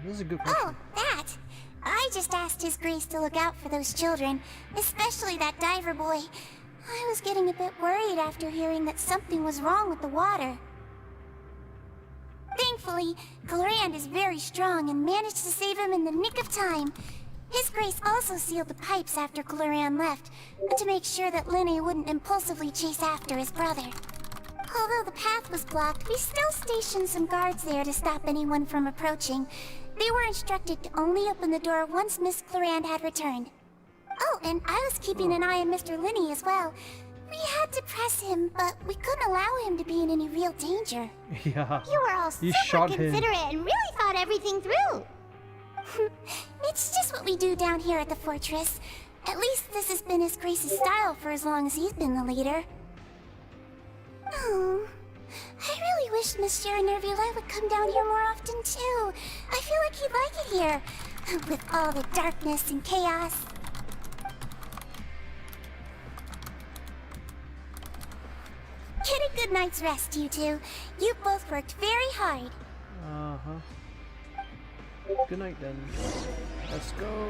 S17: This is a good question.
S3: Oh, that. I just asked His Grace to look out for those children, especially that diver boy. I was getting a bit worried after hearing that something was wrong with the water. Thankfully, Clorand is very strong and managed to save him in the nick of time. His Grace also sealed the pipes after Clorand left, to make sure that Linny wouldn't impulsively chase after his brother. Although the path was blocked, we still stationed some guards there to stop anyone from approaching. They were instructed to only open the door once Miss Clorand had returned. Oh, and I was keeping an eye on Mr. Linny as well. We had to press him, but we couldn't allow him to be in any real danger.
S17: Yeah.
S3: You were all super considerate and really thought everything through. It's just what we do down here at the fortress. At least this has been His Grace's style for as long as he's been the leader. Oh, I really wish Monsieur Nervula would come down here more often too. I feel like he'd like it here, with all the darkness and chaos. Get a good night's rest, you two. You both worked very hard.
S17: Uh-huh. Good night then. Let's go.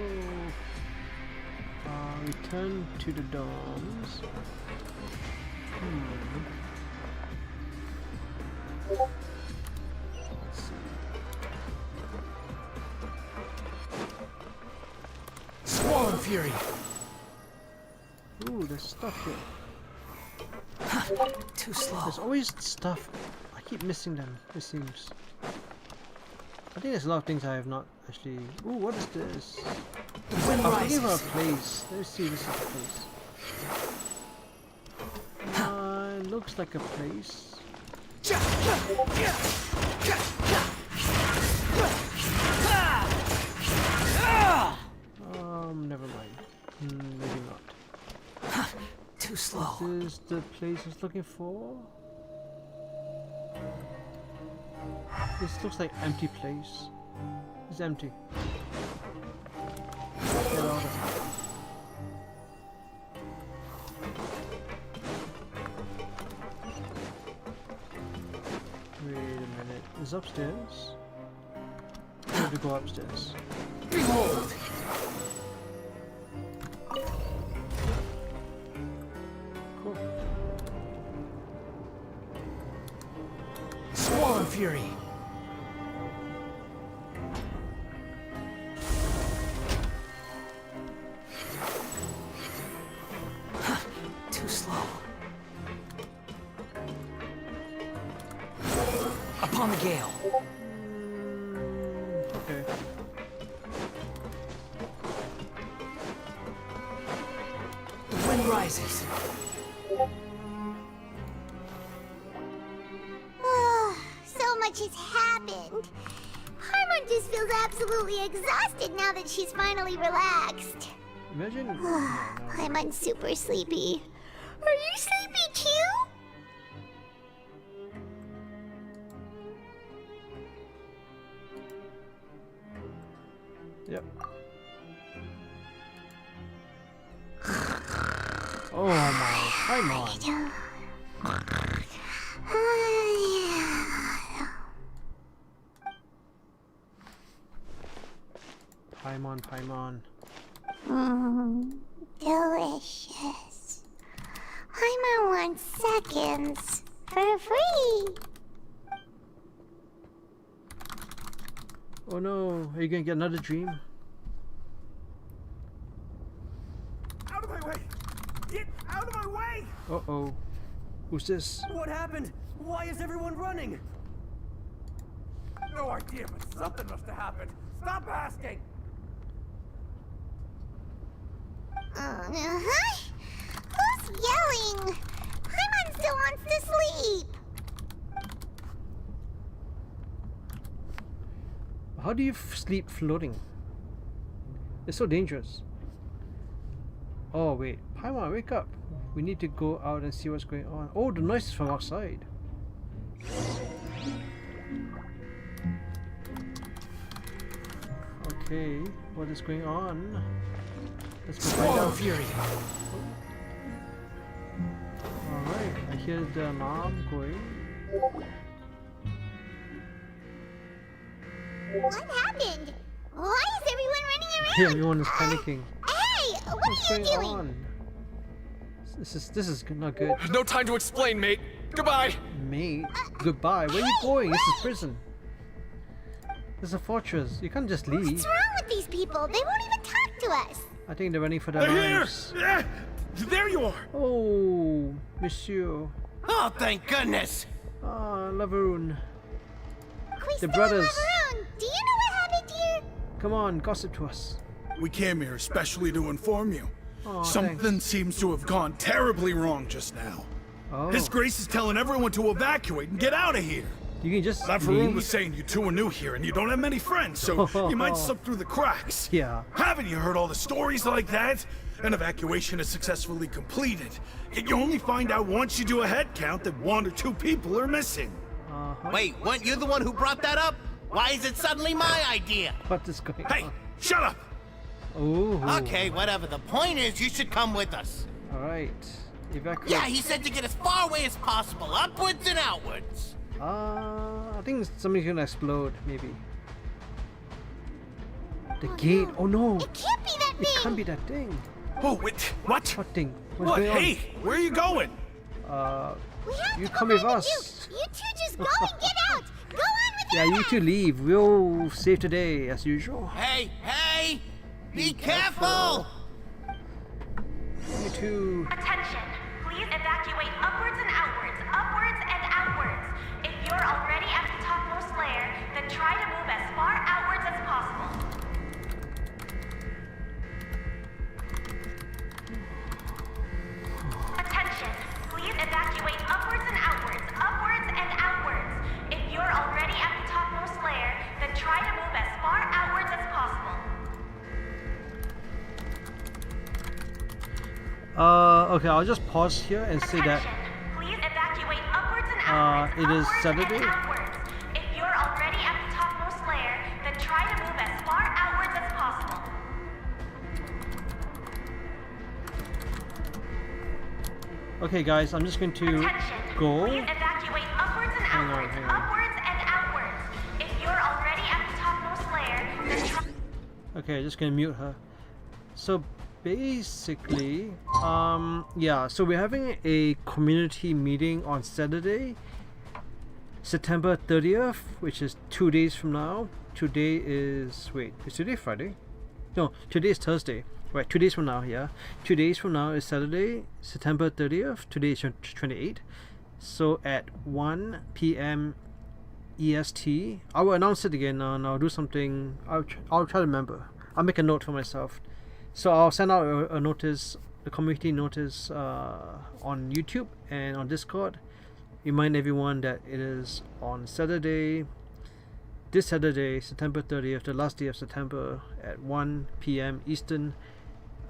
S17: Return to the dorms. Let's see.
S11: Swallow Fury!
S17: Ooh, there's stuff here.
S15: Too slow.
S17: There's always stuff. I keep missing them, it seems. I think there's a lot of things I have not actually... Ooh, what is this? I'm looking for a place. Let's see, this is the place. looks like a place. Never mind. Maybe not.
S15: Too slow.
S17: This is the place I was looking for. This looks like empty place. It's empty. Get out of here. Wait a minute. Is upstairs? I have to go upstairs.
S11: Behold!
S17: Cool.
S11: Swollen Fury!
S15: Too slow.
S18: Upon the gale.
S17: Okay.
S18: The wind rises.
S3: So much has happened. Paimon just feels absolutely exhausted now that she's finally relaxed.
S17: Imagine.
S3: Paimon's super sleepy. Are you sleepy too?
S17: Yep. Oh my, Paimon. Paimon.
S3: Delicious. Paimon wants seconds for free.
S17: Oh no, are you gonna get another dream?
S4: Out of my way! Get out of my way!
S17: Uh-oh. Who's this?
S4: What happened? Why is everyone running? No idea, but something must have happened. Stop asking!
S3: Who's yelling? Paimon still wants to sleep.
S17: How do you sleep floating? It's so dangerous. Oh wait, Paimon, wake up. We need to go out and see what's going on. Oh, the noise is from outside. Okay, what is going on? Let's go find out.
S11: Fury!
S17: Alright, I hear the alarm going.
S3: What happened? Why is everyone running around?
S17: Yeah, everyone is panicking.
S3: Hey, what
S17: What's
S3: are you
S17: going
S3: doing?
S17: on? This is not good.
S5: No time to explain, mate. Goodbye.
S17: Mate, goodbye. Where are you going? This is prison. This is a fortress. You can't just leave.
S3: What's wrong with these people? They won't even talk to us.
S17: I think they're running for their
S11: They're
S17: lives.
S11: here! There you are!
S17: Oh, monsieur.
S12: Oh, thank goodness!
S17: Ah, Laveroon. The
S3: Quisto,
S17: brothers.
S3: Laveroon, do you know what happened here?
S17: Come on, gossip to us.
S11: We came here especially to inform you.
S17: Oh,
S11: Something
S17: thanks.
S11: seems to have gone terribly wrong just now.
S17: Oh.
S11: His Grace is telling everyone to evacuate and get out of here.
S17: You can just
S11: Laveroon
S17: leave.
S11: was saying you two are new here and you don't have many friends, so you might slip through the cracks.
S17: Yeah.
S11: Haven't you heard all the stories like that? An evacuation is successfully completed. Yet you only find out once you do a head count that 1 or 2 people are missing.
S12: Wait, weren't you the one who brought that up? Why is it suddenly my idea?
S17: What is going
S11: Hey,
S17: on?
S11: shut up!
S17: Oh.
S12: Okay, whatever. The point is, you should come with us.
S17: Alright. Evacuate.
S12: Yeah, he said to get as far away as possible, upwards and outwards.
S17: I think something's gonna explode, maybe. The gate. Oh no.
S3: It can't be that
S17: It
S3: thing.
S17: can't be that thing.
S11: Oh, wait, what?
S17: What thing? What's
S11: What?
S17: going on?
S11: Hey, where are you going?
S3: We have
S17: You
S3: to
S17: come
S3: go
S17: with
S3: find the
S17: us.
S3: Duke. You two just go and get out. Go on with
S17: Yeah,
S3: your
S17: you two leave. We'll save today, as usual.
S12: Hey, hey! Be careful!
S17: You two.
S21: Attention! Please evacuate upwards and outwards, upwards and outwards. If you're already at the topmost layer, then try to move as far outwards as possible. Attention! Please evacuate upwards
S17: Okay, I'll just pause here and say that
S21: Please evacuate upwards and outwards.
S17: it is
S21: upwards
S17: Saturday.
S21: And outwards. If you're already at the topmost layer, then try to move as far outwards as possible.
S17: Okay, guys, I'm just going to go.
S21: Please evacuate upwards and outwards. Upwards and outwards. If you're already at the topmost layer, then try.
S17: Okay, just gonna mute her. So basically, yeah, so we're having a community meeting on Saturday, September 30th, which is 2 days from now. Today is, wait, is today Friday? No, today is Thursday. Right, 2 days from now, yeah. 2 days from now is Saturday, September 30th. Today is 28. So at 1 p.m. EST, I will announce it again and I'll do something. I'll try to remember. I'll make a note for myself. So I'll send out a notice, a community notice on YouTube and on Discord. Remind everyone that it is on Saturday, this Saturday, September 30th, the last day of September at 1 p.m. Eastern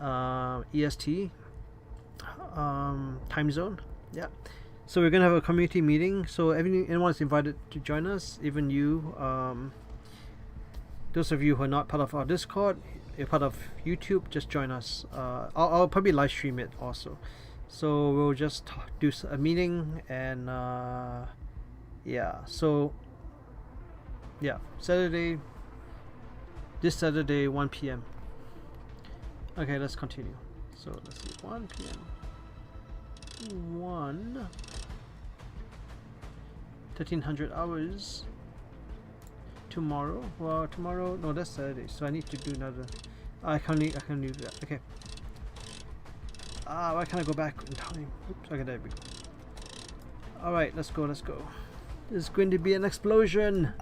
S17: EST time zone. Yeah. So we're gonna have a community meeting. So anyone is invited to join us, even you. Those of you who are not part of our Discord, you're part of YouTube, just join us. I'll probably live stream it also. So we'll just do a meeting and yeah. So yeah, Saturday. This Saturday, 1 p.m. Okay, let's continue. So let's see, 1 p.m. 1300 hours. Tomorrow. Well, tomorrow. No, that's Saturday. So I need to do another. I can't do that. Okay. Why can't I go back in time? Oops. Okay, there we go. All right, let's go. Let's go. There's going to be an explosion.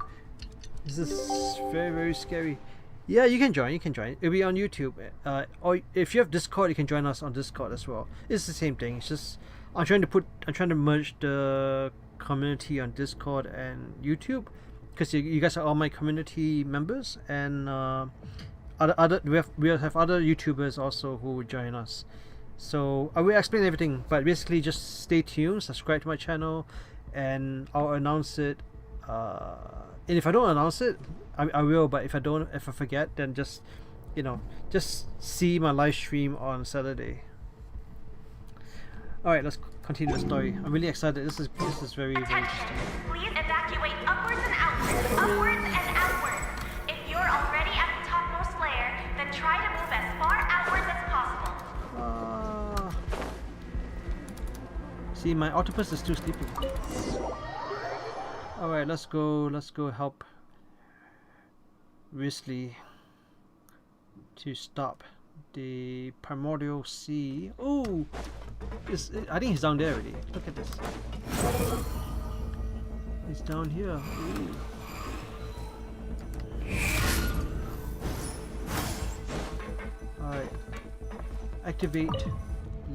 S17: This is very, very scary. Yeah, you can join. You can join. It'll be on YouTube. Or if you have Discord, you can join us on Discord as well. It's the same thing. It's just I'm trying to merge the community on Discord and YouTube, because you guys are all my community members, and we have other YouTubers also who will join us. So I will explain everything, but basically just stay tuned, subscribe to my channel, and I'll announce it. And if I don't announce it, I will. But if I forget, then just see my live stream on Saturday. All right, let's continue the story. I'm really excited. This is very, very interesting.
S21: Please evacuate upwards and outwards. Upwards and outwards. If you're already at the topmost layer, then try to move as far outwards as possible.
S17: See, my octopus is still sleeping. All right, let's go help Risley to stop the primordial sea. Oh, I think he's down there already. Look at this. He's down here. Ooh. All right, activate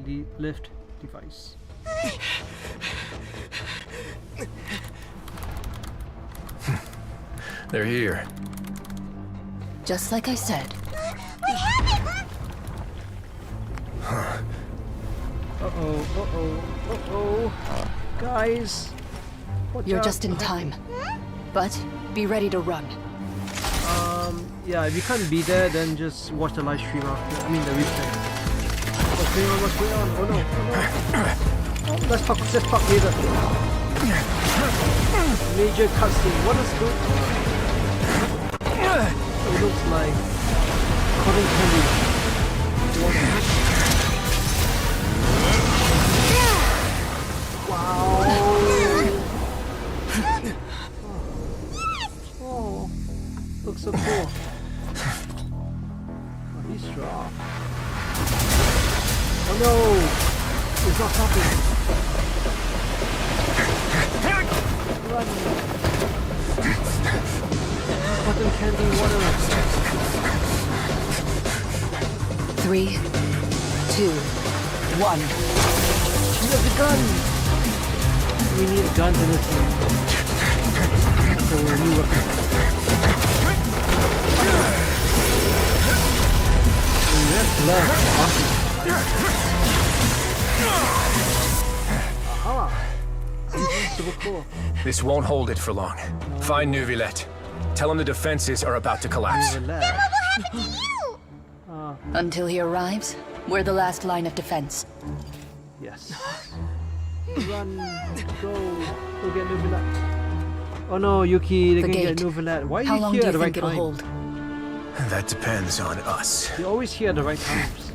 S17: the lift device.
S5: They're here.
S14: Just like I said.
S17: Uh-oh. Guys.
S14: You're just in time. But be ready to run.
S17: Yeah, if you can't be there, then just watch the live stream after. I mean the replay. What's going on? Oh no. Oh, let's talk later. Major cutscene. What is good? It looks like cotton candy. Wow. Oh, looks so cool. Oh, he's strong. Oh no! It's not stopping. Run. Cotton candy water.
S14: 3, 2, 1.
S17: You have the gun! We need a gun in this game. So a new weapon. Oh, that's left. Awesome. Super cool.
S6: This won't hold it for long. Find Neuvillette. Tell him the defenses are about to collapse.
S3: Then what will happen to you?
S14: Until he arrives, we're the last line of defense.
S17: Yes. Run, go get Neuvillette. Oh no, Yuki, they're
S14: The
S17: gonna
S14: gate.
S17: get Neuvillette. Why are
S14: How
S17: you
S14: long
S17: here
S14: do
S17: at
S14: you
S17: the
S14: think
S17: right
S14: it'll
S17: time?
S14: hold?
S6: That depends on us.
S17: You're always here at the right times.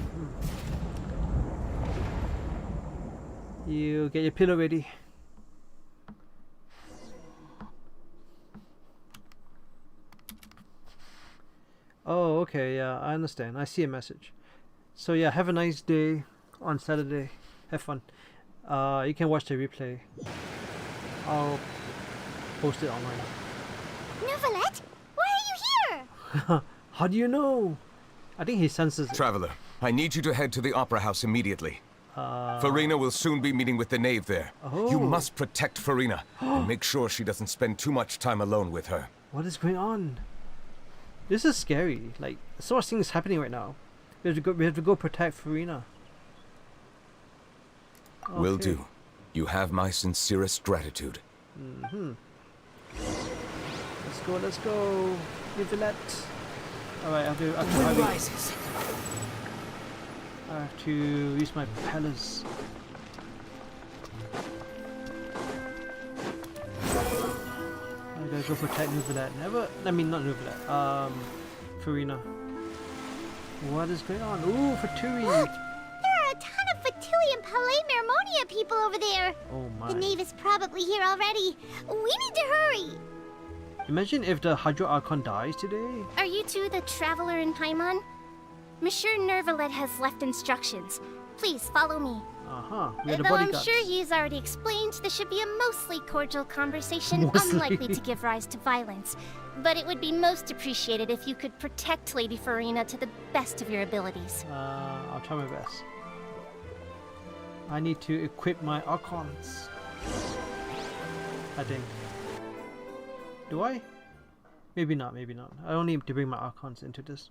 S17: You get your pillow ready. Oh, okay, yeah, I understand. I see a message. So yeah, have a nice day on Saturday. Have fun. You can watch the replay. I'll post it online.
S3: Neuvillette, why are you here?
S17: How do you know? I think he senses it.
S22: Traveler, I need you to head to the Opera House immediately. Farina will soon be meeting with the knave there. You must protect Farina and make sure she doesn't spend too much time alone with her.
S17: What is going on? This is scary. Like, so much things happening right now. We have to go protect Farina. Okay.
S22: Will do. You have my sincerest gratitude.
S17: Let's go. Neuvillette. Alright, I have to I have to use my palace. I gotta go protect Neuvillette. Not Neuvillette. Farina. What is going on? Ooh, Fatui!
S3: There are a ton of Fatui and Palais Mermonia people over there.
S17: Oh my.
S3: The knave is probably here already. We need to hurry.
S17: Imagine if the Hydro Archon dies today.
S1: Are you two the traveler in Paimon? Monsieur Neuvillette has left instructions. Please follow me.
S17: We are the
S1: Though I'm
S17: bodyguards.
S1: sure he's already explained, this should be a mostly cordial conversation,
S17: Mostly.
S1: unlikely to give rise to violence. But it would be most appreciated if you could protect Lady Farina to the best of your abilities.
S17: I'll try my best. I need to equip my Archons. I think. Do I? Maybe not, maybe not. I don't need to bring my Archons into this.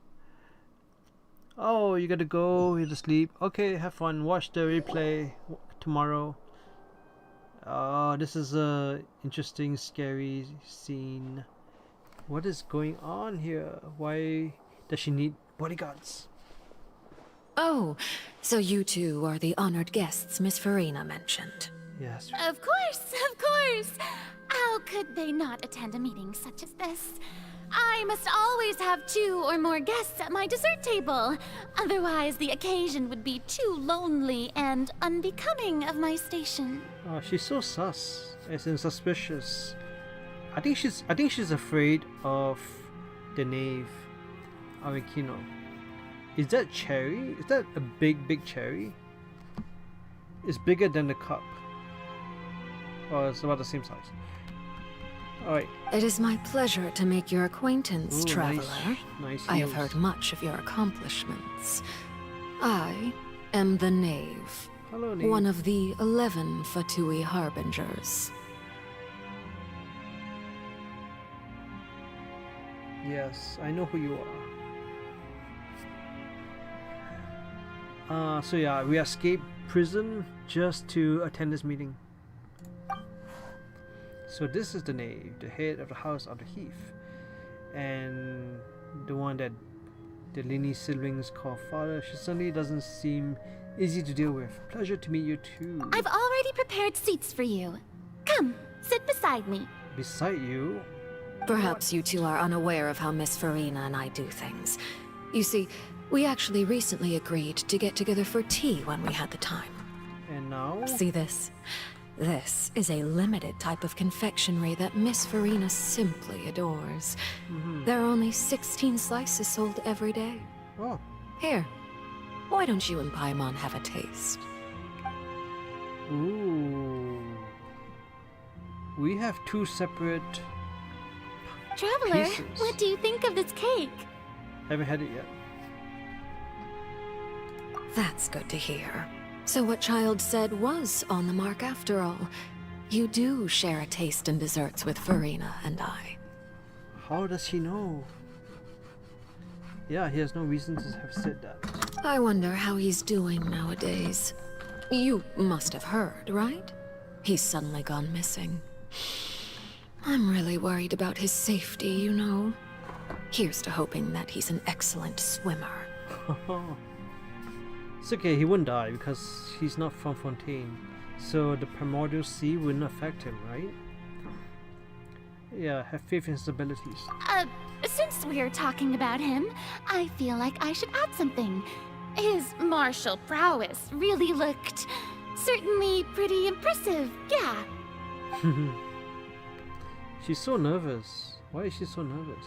S17: Oh, you gotta go, you gotta sleep. Okay, have fun. Watch the replay tomorrow. This is a interesting, scary scene. What is going on here? Why does she need bodyguards?
S23: Oh, so you two are the honored guests Miss Farina mentioned.
S17: Yes.
S24: Of course, of course. How could they not attend a meeting such as this? I must always have 2 or more guests at my dessert table. Otherwise, the occasion would be too lonely and unbecoming of my station.
S17: Oh, she's so sus. As in suspicious. I think she's afraid of the knave, Arakino. Is that cherry? Is that a big cherry? It's bigger than the cup. Oh, it's about the same size. Alright.
S23: It is my pleasure to make your acquaintance,
S17: Ooh,
S23: traveler.
S17: nice
S23: I have
S17: heels.
S23: heard much of your accomplishments. I am the knave.
S17: Hello, knave.
S23: One of the 11 Fatui Harbingers.
S17: Yes, I know who you are. So yeah, we escaped prison just to attend this meeting. So this is the knave, the head of the house of the Heath, and the one that the Linny siblings call father. She suddenly doesn't seem easy to deal with. Pleasure to meet you too.
S24: I've already prepared seats for you. Come, sit beside me.
S17: Beside you?
S23: Perhaps you two are unaware of how Miss Farina and I do things. You see, we actually recently agreed to get together for tea when we had the time.
S17: And now?
S23: See this? This is a limited type of confectionery that Miss Farina simply adores. There are only 16 slices sold every day.
S17: Oh.
S23: Here, why don't you and Paimon have a taste?
S17: Ooh. We have 2 separate
S24: Traveler,
S17: pieces.
S24: what do you think of this cake?
S17: Haven't had it yet.
S23: That's good to hear. So what Child said was on the mark after all. You do share a taste in desserts with Farina and I.
S17: How does he know? Yeah, he has no reason to have said that.
S23: I wonder how he's doing nowadays. You must have heard, right? He's suddenly gone missing. I'm really worried about his safety, you know. Here's to hoping that he's an excellent swimmer.
S17: It's okay, he wouldn't die because he's not from Fontaine. So the primordial sea wouldn't affect him, right? Yeah, have faith in his abilities.
S24: Since we're talking about him, I feel like I should add something. His martial prowess really looked certainly pretty impressive, yeah.
S17: She's so nervous. Why is she so nervous?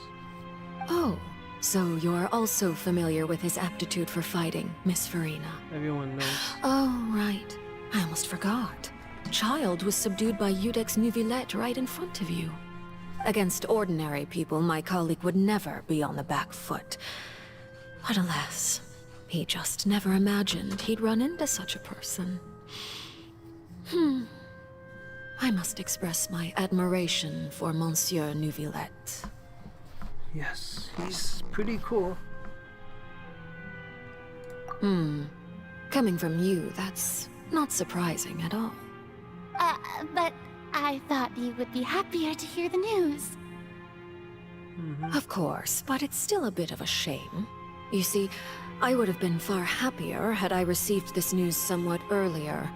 S23: Oh, so you're also familiar with his aptitude for fighting, Miss Farina?
S17: Everyone knows.
S23: Oh, right. I almost forgot. Child was subdued by Eudex Neuvillette right in front of you. Against ordinary people, my colleague would never be on the back foot. But alas, he just never imagined he'd run into such a person. I must express my admiration for Monsieur Neuvillette.
S17: Yes, he's pretty cool.
S23: Coming from you, that's not surprising at all.
S24: But I thought you would be happier to hear the news.
S23: Of course, but it's still a bit of a shame. You see, I would have been far happier had I received this news somewhat earlier.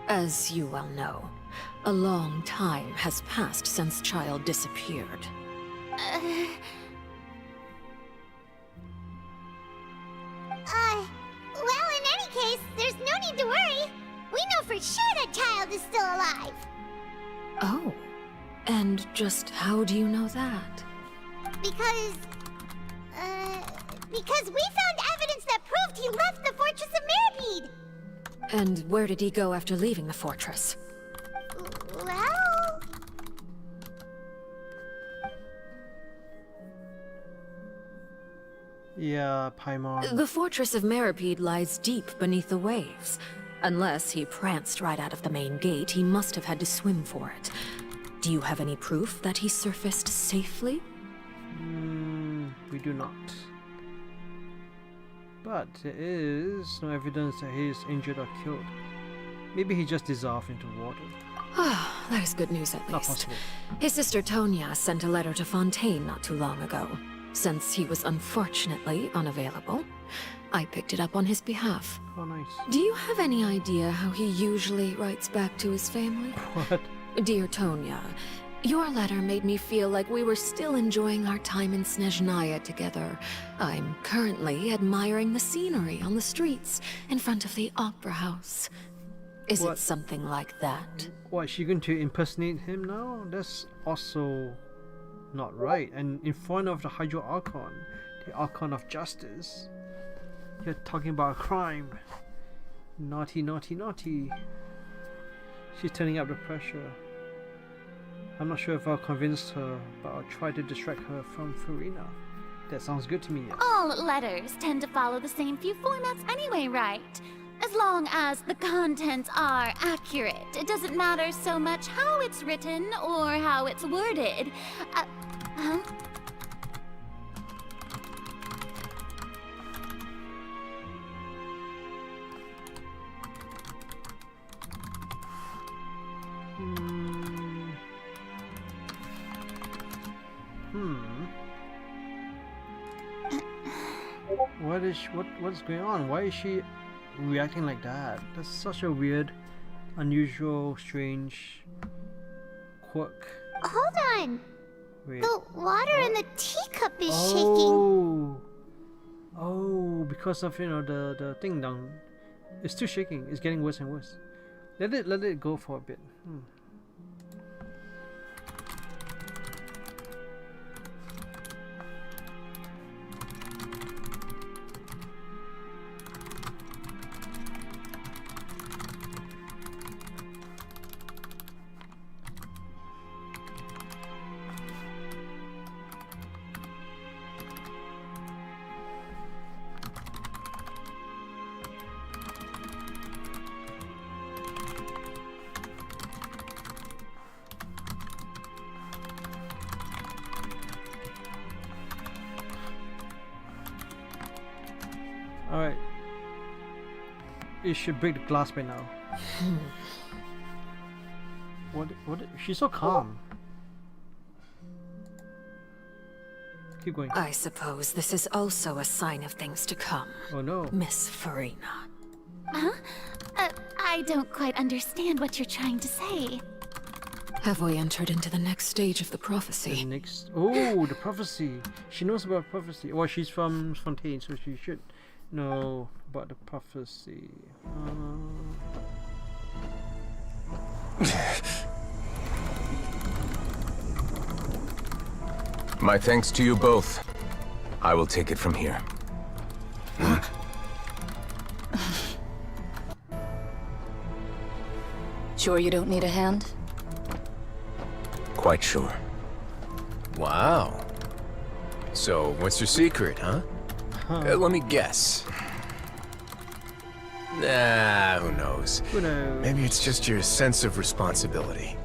S23: As you well know, a long time has passed since Child disappeared.
S3: Well, in any case, there's no need to worry. We know for sure that Child is still alive.
S23: Oh, and just how do you know that?
S3: Because we found evidence that proved he left the Fortress of Meripede.
S23: And where did he go after leaving the fortress?
S3: Well...
S17: Yeah, Paimon.
S23: The Fortress of Meripede lies deep beneath the waves. Unless he pranced right out of the main gate, he must have had to swim for it. Do you have any proof that he surfaced safely?
S17: We do not. But there is no evidence that he is injured or killed. Maybe he just dissolved into water.
S23: Ah, that is good news at least.
S17: Not possible.
S23: His sister Tonya sent a letter to Fontaine not too long ago. Since he was unfortunately unavailable, I picked it up on his behalf.
S17: Oh, nice.
S23: Do you have any idea how he usually writes back to his family?
S17: What?
S23: Dear Tonya, your letter made me feel like we were still enjoying our time in Snezhnaya together. I'm currently admiring the scenery on the streets in front of the opera house. Is it something like that?
S17: What, is she going to impersonate him now? That's also not right. And in front of the Hydro Archon, the Archon of Justice, you're talking about a crime. Naughty, naughty, naughty. She's turning up the pressure. I'm not sure if I'll convince her, but I'll try to distract her from Farina. That sounds good to me, yes.
S24: All letters tend to follow the same few formats anyway, right? As long as the contents are accurate, it doesn't matter so much how it's written or how it's worded. Huh?
S17: What's going on? Why is she reacting like that? That's such a weird, unusual, strange quirk.
S3: Hold on.
S17: Wait.
S3: The water in the teacup is shaking.
S17: Oh, because of the thing down. It's still shaking. It's getting worse and worse. Let it go for a bit. Alright. It should break the glass by now. What? She's so calm. Keep going.
S23: I suppose this is also a sign of things to come.
S17: Oh no.
S23: Miss Farina.
S24: Huh? I don't quite understand what you're trying to say.
S23: Have we entered into the next stage of the prophecy?
S17: Oh, the prophecy. She knows about prophecy. Well, she's from Fontaine, so she should know about the prophecy.
S22: My thanks to you both. I will take it from here.
S14: Sure you don't need a hand?
S22: Quite sure.
S6: Wow. So, what's your secret, huh? Let me guess. Nah, who knows?
S17: Who knows?
S6: Maybe it's just your sense of responsibility.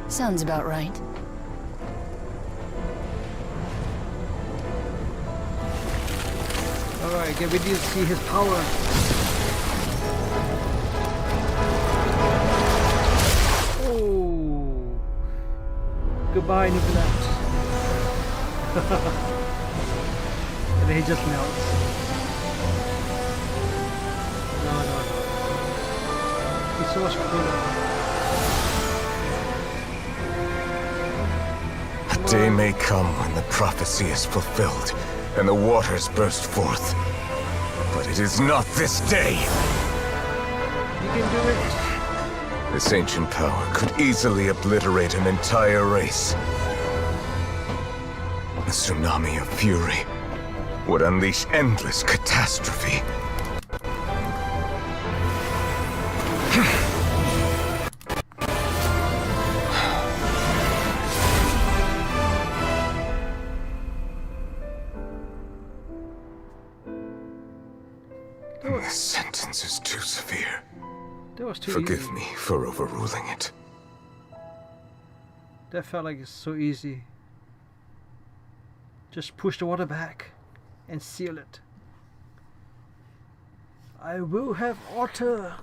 S14: Sounds about right.
S17: Alright, get ready to see his power. Oh. Goodbye, Nicolette. And then he just melts. No. He's so much cooler.
S22: A day may come when the prophecy is fulfilled and the waters burst forth. But it is not this day.
S17: You can do it.
S22: This ancient power could easily obliterate an entire race. A tsunami of fury would unleash endless catastrophe. This sentence is too severe.
S17: That was too
S22: Forgive
S17: easy.
S22: me for overruling it.
S17: That felt like it's so easy. Just push the water back and seal it. I will have water.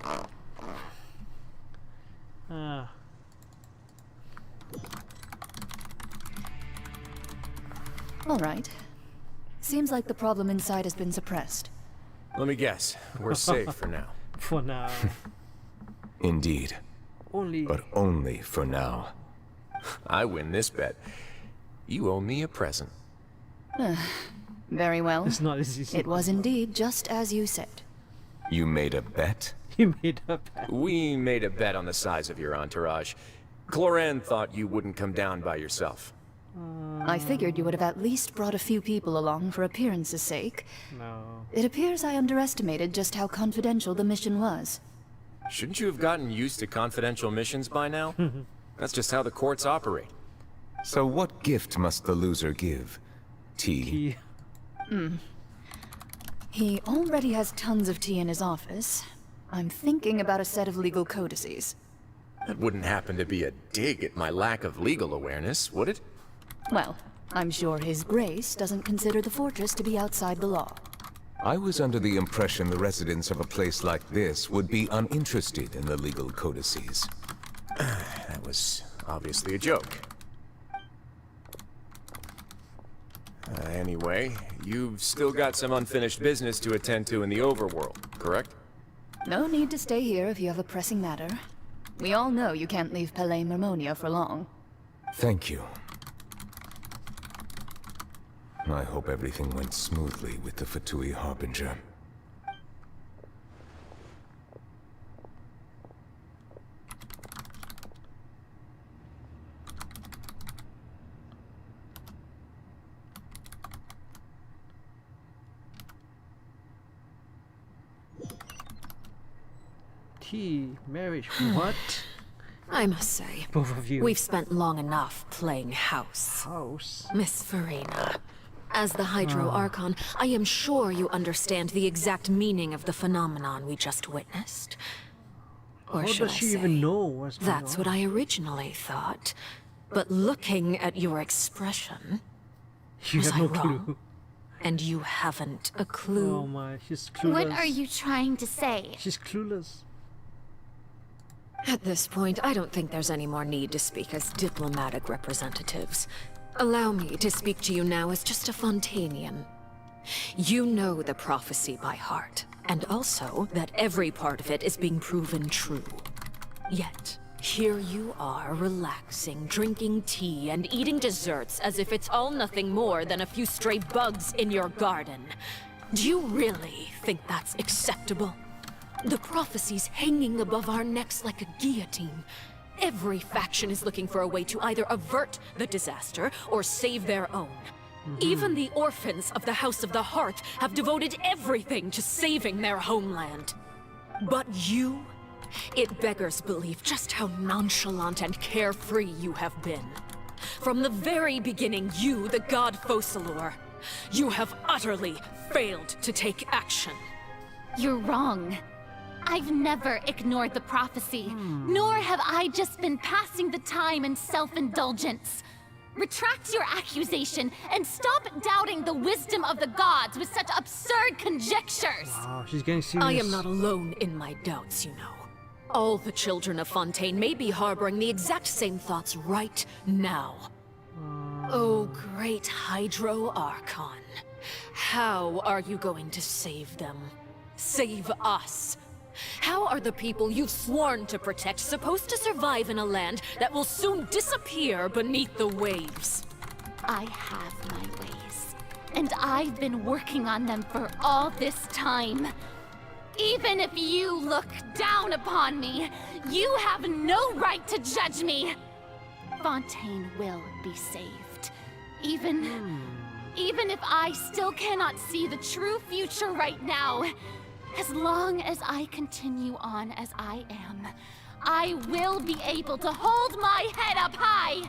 S14: All right. Seems like the problem inside has been suppressed.
S6: Let me guess. We're safe for now.
S17: For now.
S22: Indeed.
S17: Only.
S22: But only for now.
S6: I win this bet. You owe me a present.
S14: Very well.
S17: It's not as easy.
S14: It was indeed just as you said.
S22: You made a bet?
S17: You made a bet.
S6: We made a bet on the size of your entourage. Cloran thought you wouldn't come down by yourself.
S14: I figured you would have at least brought a few people along for appearance's sake.
S17: No.
S14: It appears I underestimated just how confidential the mission was.
S6: Shouldn't you have gotten used to confidential missions by now? That's just how the courts operate.
S22: So what gift must the loser give? Tea?
S14: He already has tons of tea in his office. I'm thinking about a set of legal codices.
S6: That wouldn't happen to be a dig at my lack of legal awareness, would it?
S14: Well, I'm sure His Grace doesn't consider the fortress to be outside the law.
S22: I was under the impression the residents of a place like this would be uninterested in the legal codices.
S6: That was obviously a joke. Anyway, you've still got some unfinished business to attend to in the overworld, correct?
S14: No need to stay here if you have a pressing matter. We all know you can't leave Palais Mermonia for long.
S22: Thank you. I hope everything went smoothly with the Fatui Harbinger.
S17: Tea, marriage, what?
S23: I must say,
S17: Both of you.
S23: we've spent long enough playing house.
S17: House?
S23: Miss Farina, as the Hydro Archon, I am sure you understand the exact meaning of the phenomenon we just witnessed. Or
S17: How
S23: should
S17: does
S23: I
S17: she
S23: say,
S17: even know what's going
S23: that's
S17: on?
S23: what I originally thought. But looking at your expression,
S17: You
S23: was
S17: have
S23: I
S17: no
S23: wrong?
S17: clue.
S23: and you haven't a clue.
S17: Oh my, she's clueless.
S24: What are you trying to say?
S17: She's clueless.
S23: At this point, I don't think there's any more need to speak as diplomatic representatives. Allow me to speak to you now as just a Fontainian. You know the prophecy by heart, and also that every part of it is being proven true. Yet, here you are, relaxing, drinking tea, and eating desserts as if it's all nothing more than a few stray bugs in your garden. Do you really think that's acceptable? The prophecy's hanging above our necks like a guillotine. Every faction is looking for a way to either avert the disaster or save their own. Even the orphans of the House of the Hearth have devoted everything to saving their homeland. But you? It beggars belief just how nonchalant and carefree you have been. From the very beginning, you, the god Focalor, you have utterly failed to take action.
S24: You're wrong. I've never ignored the prophecy, nor have I just been passing the time in self-indulgence. Retract your accusation and stop doubting the wisdom of the gods with such absurd conjectures.
S17: Wow, she's getting serious.
S23: I am not alone in my doubts, you know. All the children of Fontaine may be harboring the exact same thoughts right now. Oh, great Hydro Archon. How are you going to save them? Save us? How are the people you've sworn to protect supposed to survive in a land that will soon disappear beneath the waves?
S24: I have my ways, and I've been working on them for all this time. Even if you look down upon me, you have no right to judge me. Fontaine will be saved. Even if I still cannot see the true future right now, as long as I continue on as I am, I will be able to hold my head up high.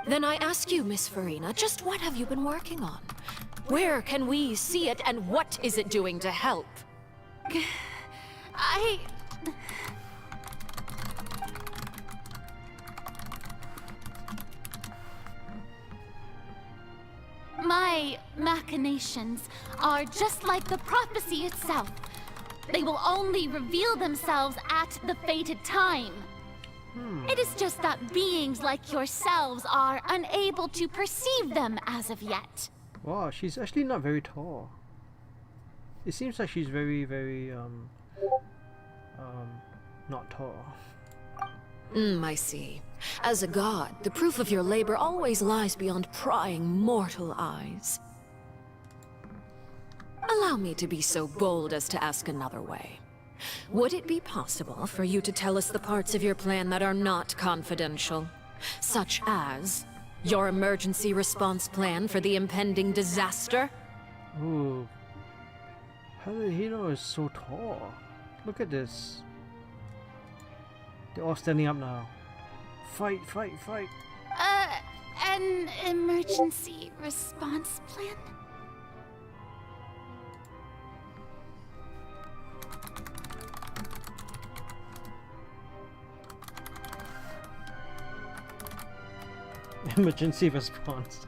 S23: Then I ask you, Miss Farina, just what have you been working on? Where can we see it, and what is it doing to help?
S24: My machinations are just like the prophecy itself. They will only reveal themselves at the fated time. It is just that beings like yourselves are unable to perceive them as of yet.
S17: Wow, she's actually not very tall. It seems like she's very, not tall.
S23: I see. As a god, the proof of your labor always lies beyond prying mortal eyes. Allow me to be so bold as to ask another way. Would it be possible for you to tell us the parts of your plan that are not confidential? Such as your emergency response plan for the impending disaster?
S17: Ooh. How did he know it's so tall? Look at this. They're all standing up now. Fight, fight, fight.
S24: An emergency response plan?
S17: Emergency response.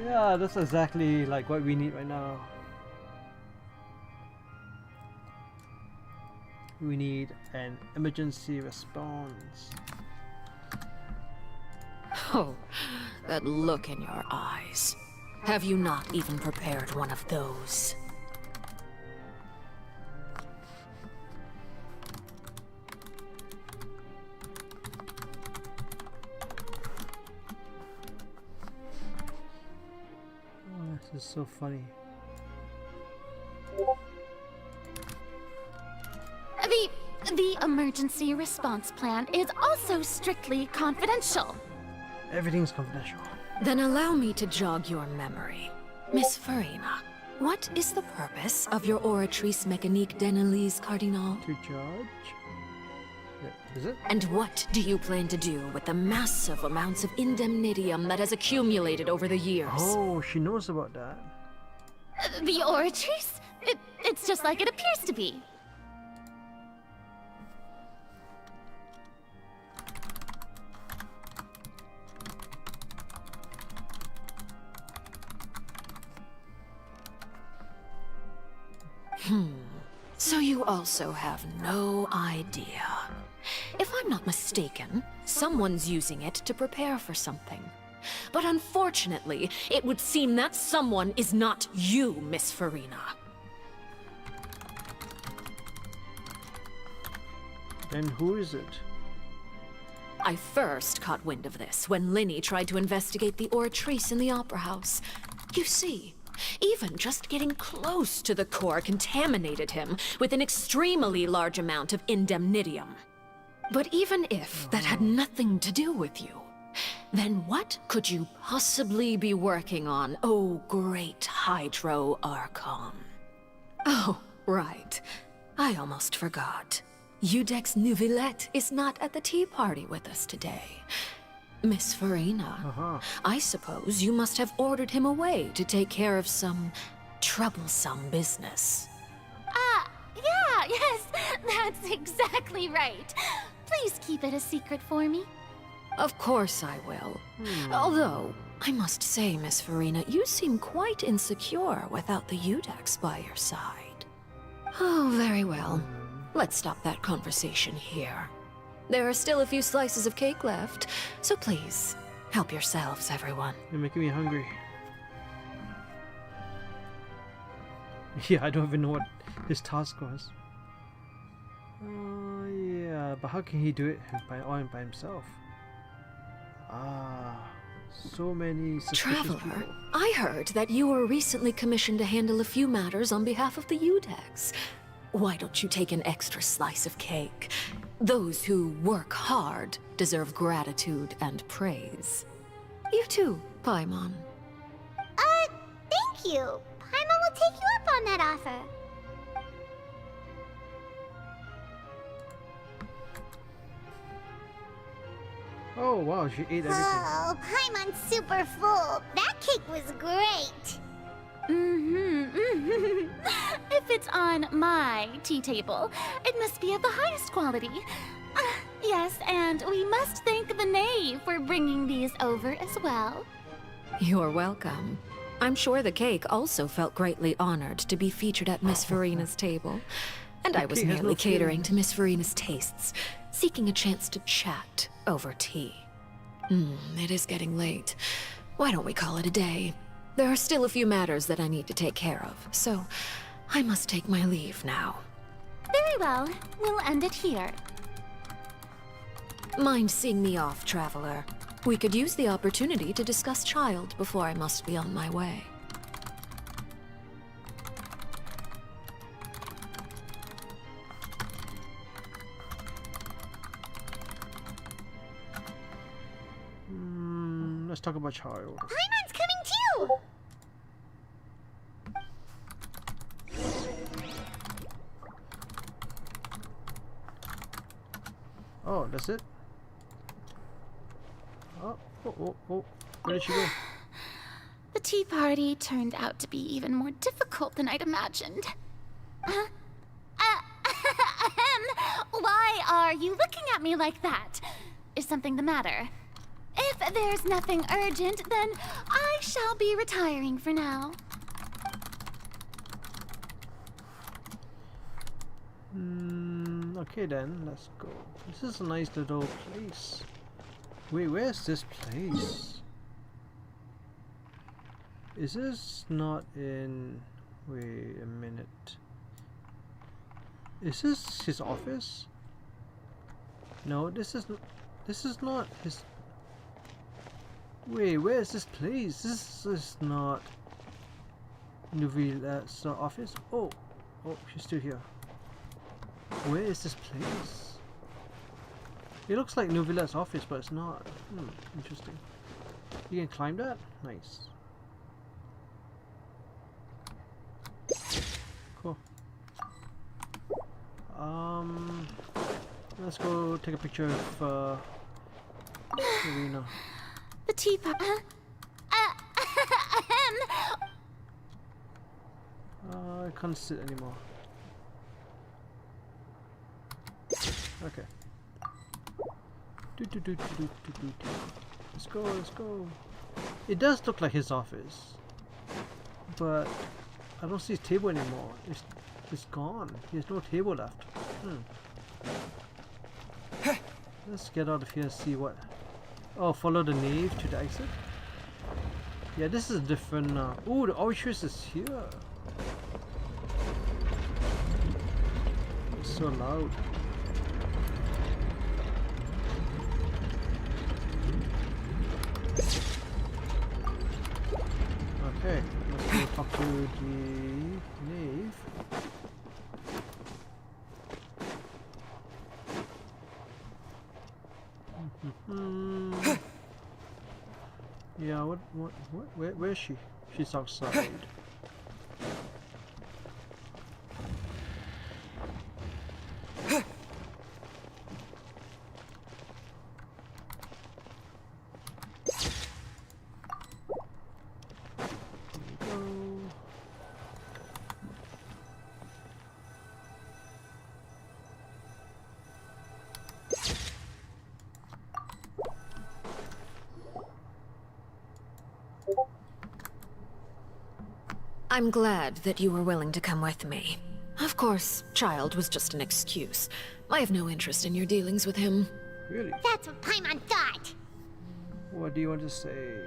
S17: Yeah, that's exactly like what we need right now. We need an emergency response.
S23: Oh, that look in your eyes. Have you not even prepared one of those?
S17: Oh, this is so funny.
S24: The emergency response plan is also strictly confidential.
S17: Everything's confidential.
S23: Then allow me to jog your memory. Miss Farina, what is the purpose of your Oratrice Mécanique d'Annelise Cardinal?
S17: To judge? Is it?
S23: And what do you plan to do with the massive amounts of indemnitium that has accumulated over the years?
S17: Oh, she knows about that.
S24: The Oratrice? It's just like it appears to be.
S23: You also have no idea. If I'm not mistaken, someone's using it to prepare for something. But unfortunately, it would seem that someone is not you, Miss Farina.
S17: Then who is it?
S23: I first caught wind of this when Linny tried to investigate the Oratrice in the Opera House. You see, even just getting close to the core contaminated him with an extremely large amount of indemnitium. But even if that had nothing to do with you, then what could you possibly be working on, oh great Hydro Archon? Oh, right. I almost forgot. Udex Neuvillette is not at the tea party with us today. Miss Farina, I suppose you must have ordered him away to take care of some troublesome business.
S24: Yeah, yes, that's exactly right. Please keep it a secret for me.
S23: Of course I will. Although, I must say, Miss Farina, you seem quite insecure without the Udex by your side. Oh, very well. Let's stop that conversation here. There are still a few slices of cake left, so please, help yourselves, everyone.
S17: You're making me hungry. Yeah, I don't even know what his task was. Yeah, but how can he do it by himself? So many suspicious
S23: Traveler,
S17: people.
S23: I heard that you were recently commissioned to handle a few matters on behalf of the Udex. Why don't you take an extra slice of cake? Those who work hard deserve gratitude and praise. You too, Paimon.
S3: Thank you. Paimon will take you up on that offer.
S17: Oh wow, she ate everything.
S3: Oh, Paimon's super full. That cake was great.
S24: If it's on my tea table, it must be of the highest quality. Yes, and we must thank the knave for bringing these over as well.
S23: You're welcome. I'm sure the cake also felt greatly honored to be featured at Miss Farina's table. And I was
S17: cake has
S23: merely
S17: no
S23: catering
S17: feelings.
S23: to Miss Farina's tastes, seeking a chance to chat over tea. It is getting late. Why don't we call it a day? There are still a few matters that I need to take care of, so I must take my leave now.
S24: Very well, we'll end it here.
S23: Mind seeing me off, Traveler? We could use the opportunity to discuss Child before I must be on my way.
S17: Let's talk about Child.
S3: Paimon's coming too.
S17: Oh, that's it? Oh. Where did she go?
S24: The tea party turned out to be even more difficult than I'd imagined. Why are you looking at me like that? Is something the matter? If there's nothing urgent, then I shall be retiring for now.
S17: Okay then, let's go. This is a nice little place. Wait, where's this place? Is this not in... Wait a minute. Is this his office? No, this is not his... Wait, where is this place? This is not Neuvillette's office. Oh, she's still here. Where is this place? It looks like Neuvillette's office, but it's not. Interesting. You can climb that? Nice. Cool. Let's go take a picture of Serena.
S24: The tea party.
S17: I can't sit anymore. Okay. Let's go. It does look like his office, but I don't see his table anymore. It's gone. There's no table left. Let's get out of here and see what... Oh, follow the nave to the exit? Yeah, this is different now. Oh, the orchard is here. It's so loud. Okay, let's go talk to the nave. Yeah, where is she? She's outside.
S23: I'm glad that you were willing to come with me. Of course, Child was just an excuse. I have no interest in your dealings with him.
S17: Really?
S3: That's what Paimon thought!
S17: What do you want to say?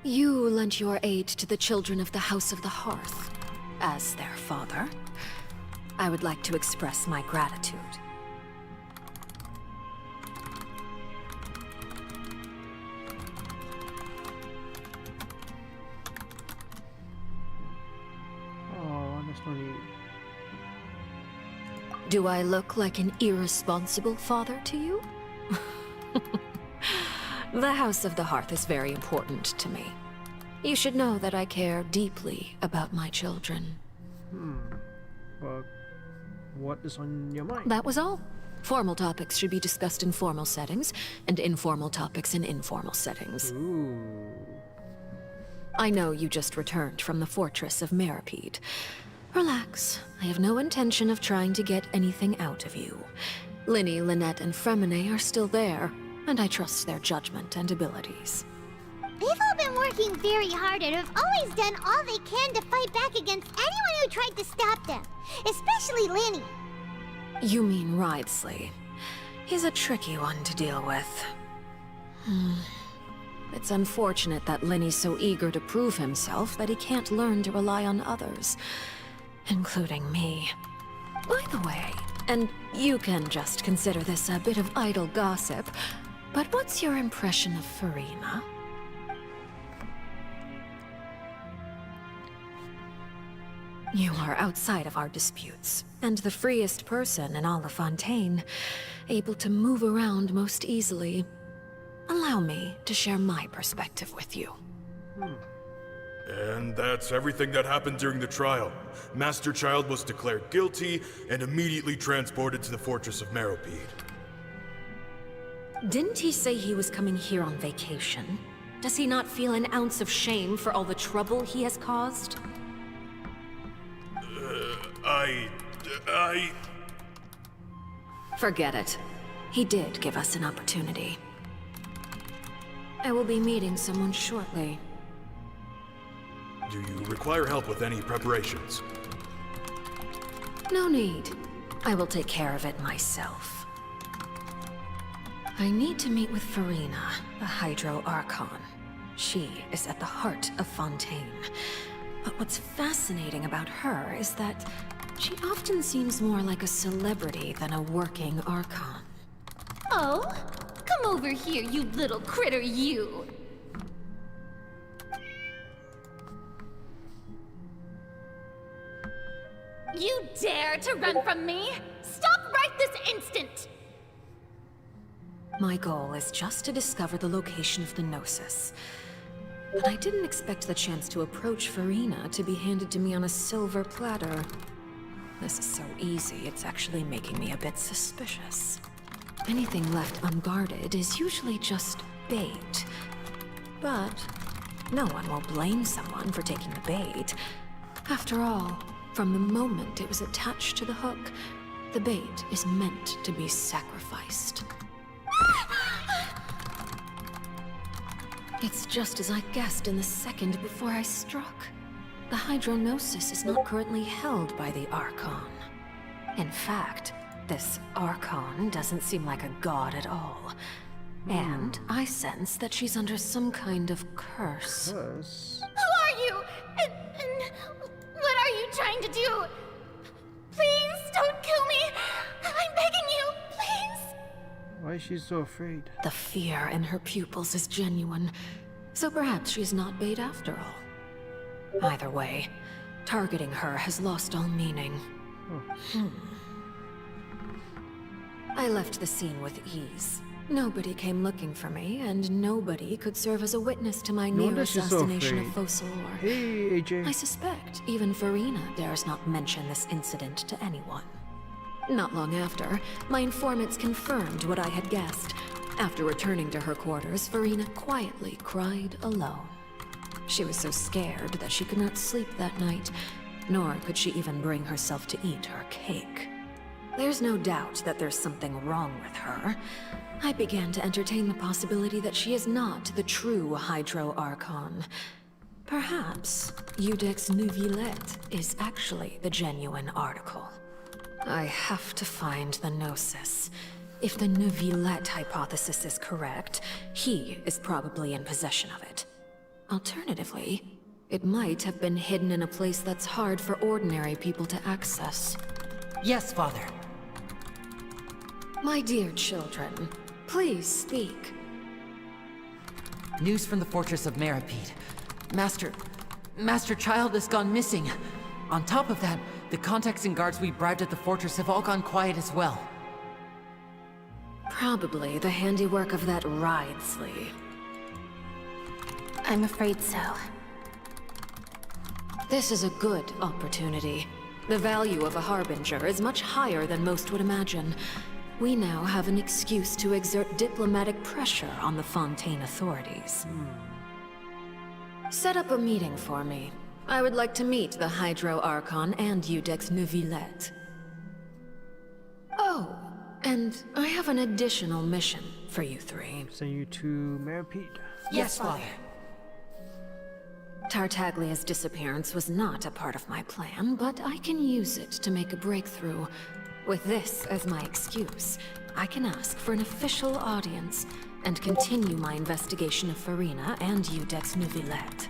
S23: You lent your aid to the children of the House of the Hearth. As their father, I would like to express my gratitude.
S17: Oh, there's no need.
S23: Do I look like an irresponsible father to you? The House of the Hearth is very important to me. You should know that I care deeply about my children.
S17: Well, what is on your mind?
S23: That was all. Formal topics should be discussed in formal settings, and informal topics in informal settings.
S17: Ooh.
S23: I know you just returned from the fortress of Meripede. Relax. I have no intention of trying to get anything out of you. Linny, Lynette, and Fremine are still there, and I trust their judgment and abilities.
S3: They've all been working very hard and have always done all they can to fight back against anyone who tried to stop them. Especially Linny.
S23: You mean Wriothesley. He's a tricky one to deal with. It's unfortunate that Linny's so eager to prove himself that he can't learn to rely on others, including me. By the way, and you can just consider this a bit of idle gossip, but what's your impression of Furina? You are outside of our disputes, and the freest person in all of Fontaine, able to move around most easily. Allow me to share my perspective with you.
S2: And that's everything that happened during the trial. Master Child was declared guilty and immediately transported to the Fortress of Meripede.
S23: Didn't he say he was coming here on vacation? Does he not feel an ounce of shame for all the trouble he has caused? Forget it. He did give us an opportunity. I will be meeting someone shortly.
S2: Do you require help with any preparations?
S23: No need. I will take care of it myself. I need to meet with Furina, the Hydro Archon. She is at the heart of Fontaine. But what's fascinating about her is that she often seems more like a celebrity than a working Archon.
S24: Oh? Come over here, you little critter, you! You dare to run from me? Stop right this instant!
S23: My goal is just to discover the location of the Gnosis. But I didn't expect the chance to approach Furina to be handed to me on a silver platter. This is so easy, it's actually making me a bit suspicious. Anything left unguarded is usually just bait. But no one will blame someone for taking the bait. After all, from the moment it was attached to the hook, the bait is meant to be sacrificed. It's just as I guessed in the second before I struck. The Hydronosis is not currently held by the Archon. In fact, this Archon doesn't seem like a god at all. And I sense that she's under some kind of curse.
S3: Who are you? And what are you trying to do? Please don't kill me. I'm begging you, please.
S17: Why is she so afraid?
S23: The fear in her pupils is genuine, so perhaps she's not bait after all. Either way, targeting her has lost all meaning. I left the scene with ease. Nobody came looking for me, and nobody could serve as a witness to my near assassination of Focalor.
S17: Hey, AJ.
S23: I suspect even Farina dares not mention this incident to anyone. Not long after, my informants confirmed what I had guessed. After returning to her quarters, Farina quietly cried alone. She was so scared that she could not sleep that night, nor could she even bring herself to eat her cake. There's no doubt that there's something wrong with her. I began to entertain the possibility that she is not the true Hydro Archon. Perhaps Iudex Neuvillette is actually the genuine article. I have to find the Gnosis. If the Neuvillette hypothesis is correct, he is probably in possession of it. Alternatively, it might have been hidden in a place that's hard for ordinary people to access.
S18: Yes, Father.
S23: My dear children, please speak.
S18: News from the fortress of Meripede. Master Child has gone missing. On top of that, the contacts and guards we bribed at the fortress have all gone quiet as well.
S23: Probably the handiwork of that Ridesley.
S3: I'm afraid so.
S23: This is a good opportunity. The value of a Harbinger is much higher than most would imagine. We now have an excuse to exert diplomatic pressure on the Fontaine authorities. Set up a meeting for me. I would like to meet the Hydro Archon and Iudex Neuvillette. Oh, and I have an additional mission for you three.
S17: Send you to Meripede.
S18: Yes, Father.
S23: Tartaglia's disappearance was not a part of my plan, but I can use it to make a breakthrough. With this as my excuse, I can ask for an official audience and continue my investigation of Farina and Iudex Neuvillette.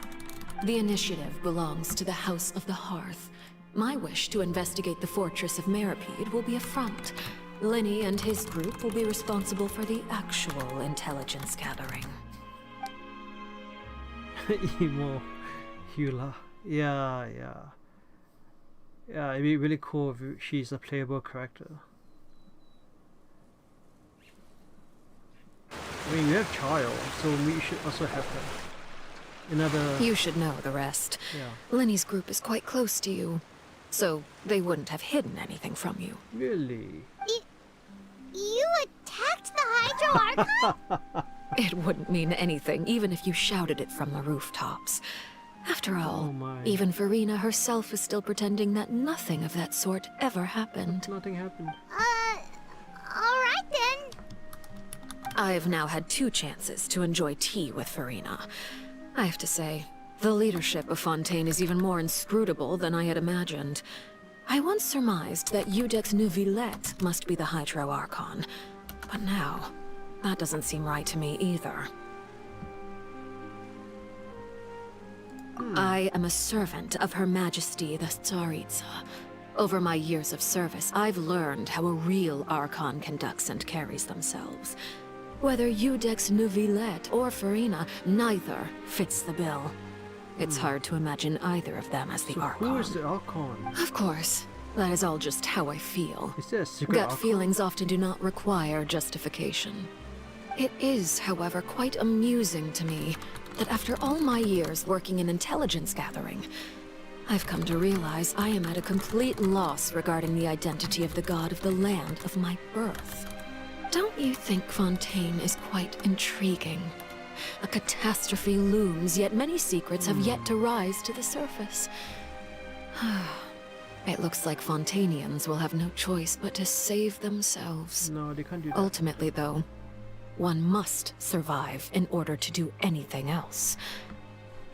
S23: The initiative belongs to the House of the Hearth. My wish to investigate the fortress of Meripede will be a front. Linny and his group will be responsible for the actual intelligence gathering.
S17: Emo Hula. Yeah, it'd be really cool if she's a playable character. I mean, we have Child, so we should also have her.
S23: You should know the rest.
S17: Yeah.
S23: Linny's group is quite close to you, so they wouldn't have hidden anything from you.
S17: Really?
S3: You attacked the Hydro Archon?
S23: It wouldn't mean anything, even if you shouted it from the rooftops. After all, even Farina herself is still pretending that nothing of that sort ever happened.
S17: Nothing happened.
S3: Alright then.
S23: I've now had 2 chances to enjoy tea with Farina. I have to say, the leadership of Fontaine is even more inscrutable than I had imagined. I once surmised that Iudex Neuvillette must be the Hydro Archon, but now, that doesn't seem right to me either. I am a servant of Her Majesty the Tsaritsa. Over my years of service, I've learned how a real Archon conducts and carries themselves. Whether Iudex Neuvillette or Farina, neither fits the bill. It's hard to imagine either of them as the Archon.
S17: Who is the Archon?
S23: Of course. That is all just how I feel.
S17: Is there a secret
S23: Gut
S17: Archon?
S23: feelings often do not require justification. It is, however, quite amusing to me that after all my years working in intelligence gathering, I've come to realize I am at a complete loss regarding the identity of the god of the land of my birth. Don't you think Fontaine is quite intriguing? A catastrophe looms, yet many secrets have yet to rise to the surface. It looks like Fontainians will have no choice but to save themselves.
S17: No, they can't do that.
S23: Ultimately, though, one must survive in order to do anything else.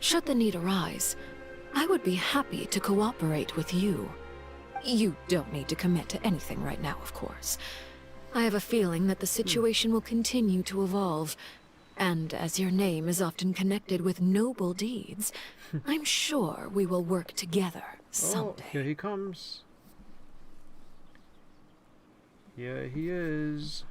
S23: Should the need arise, I would be happy to cooperate with you. You don't need to commit to anything right now, of course. I have a feeling that the situation will continue to evolve, and as your name is often connected with noble deeds, I'm sure we will work together someday.
S17: Oh, here he comes. Here he is.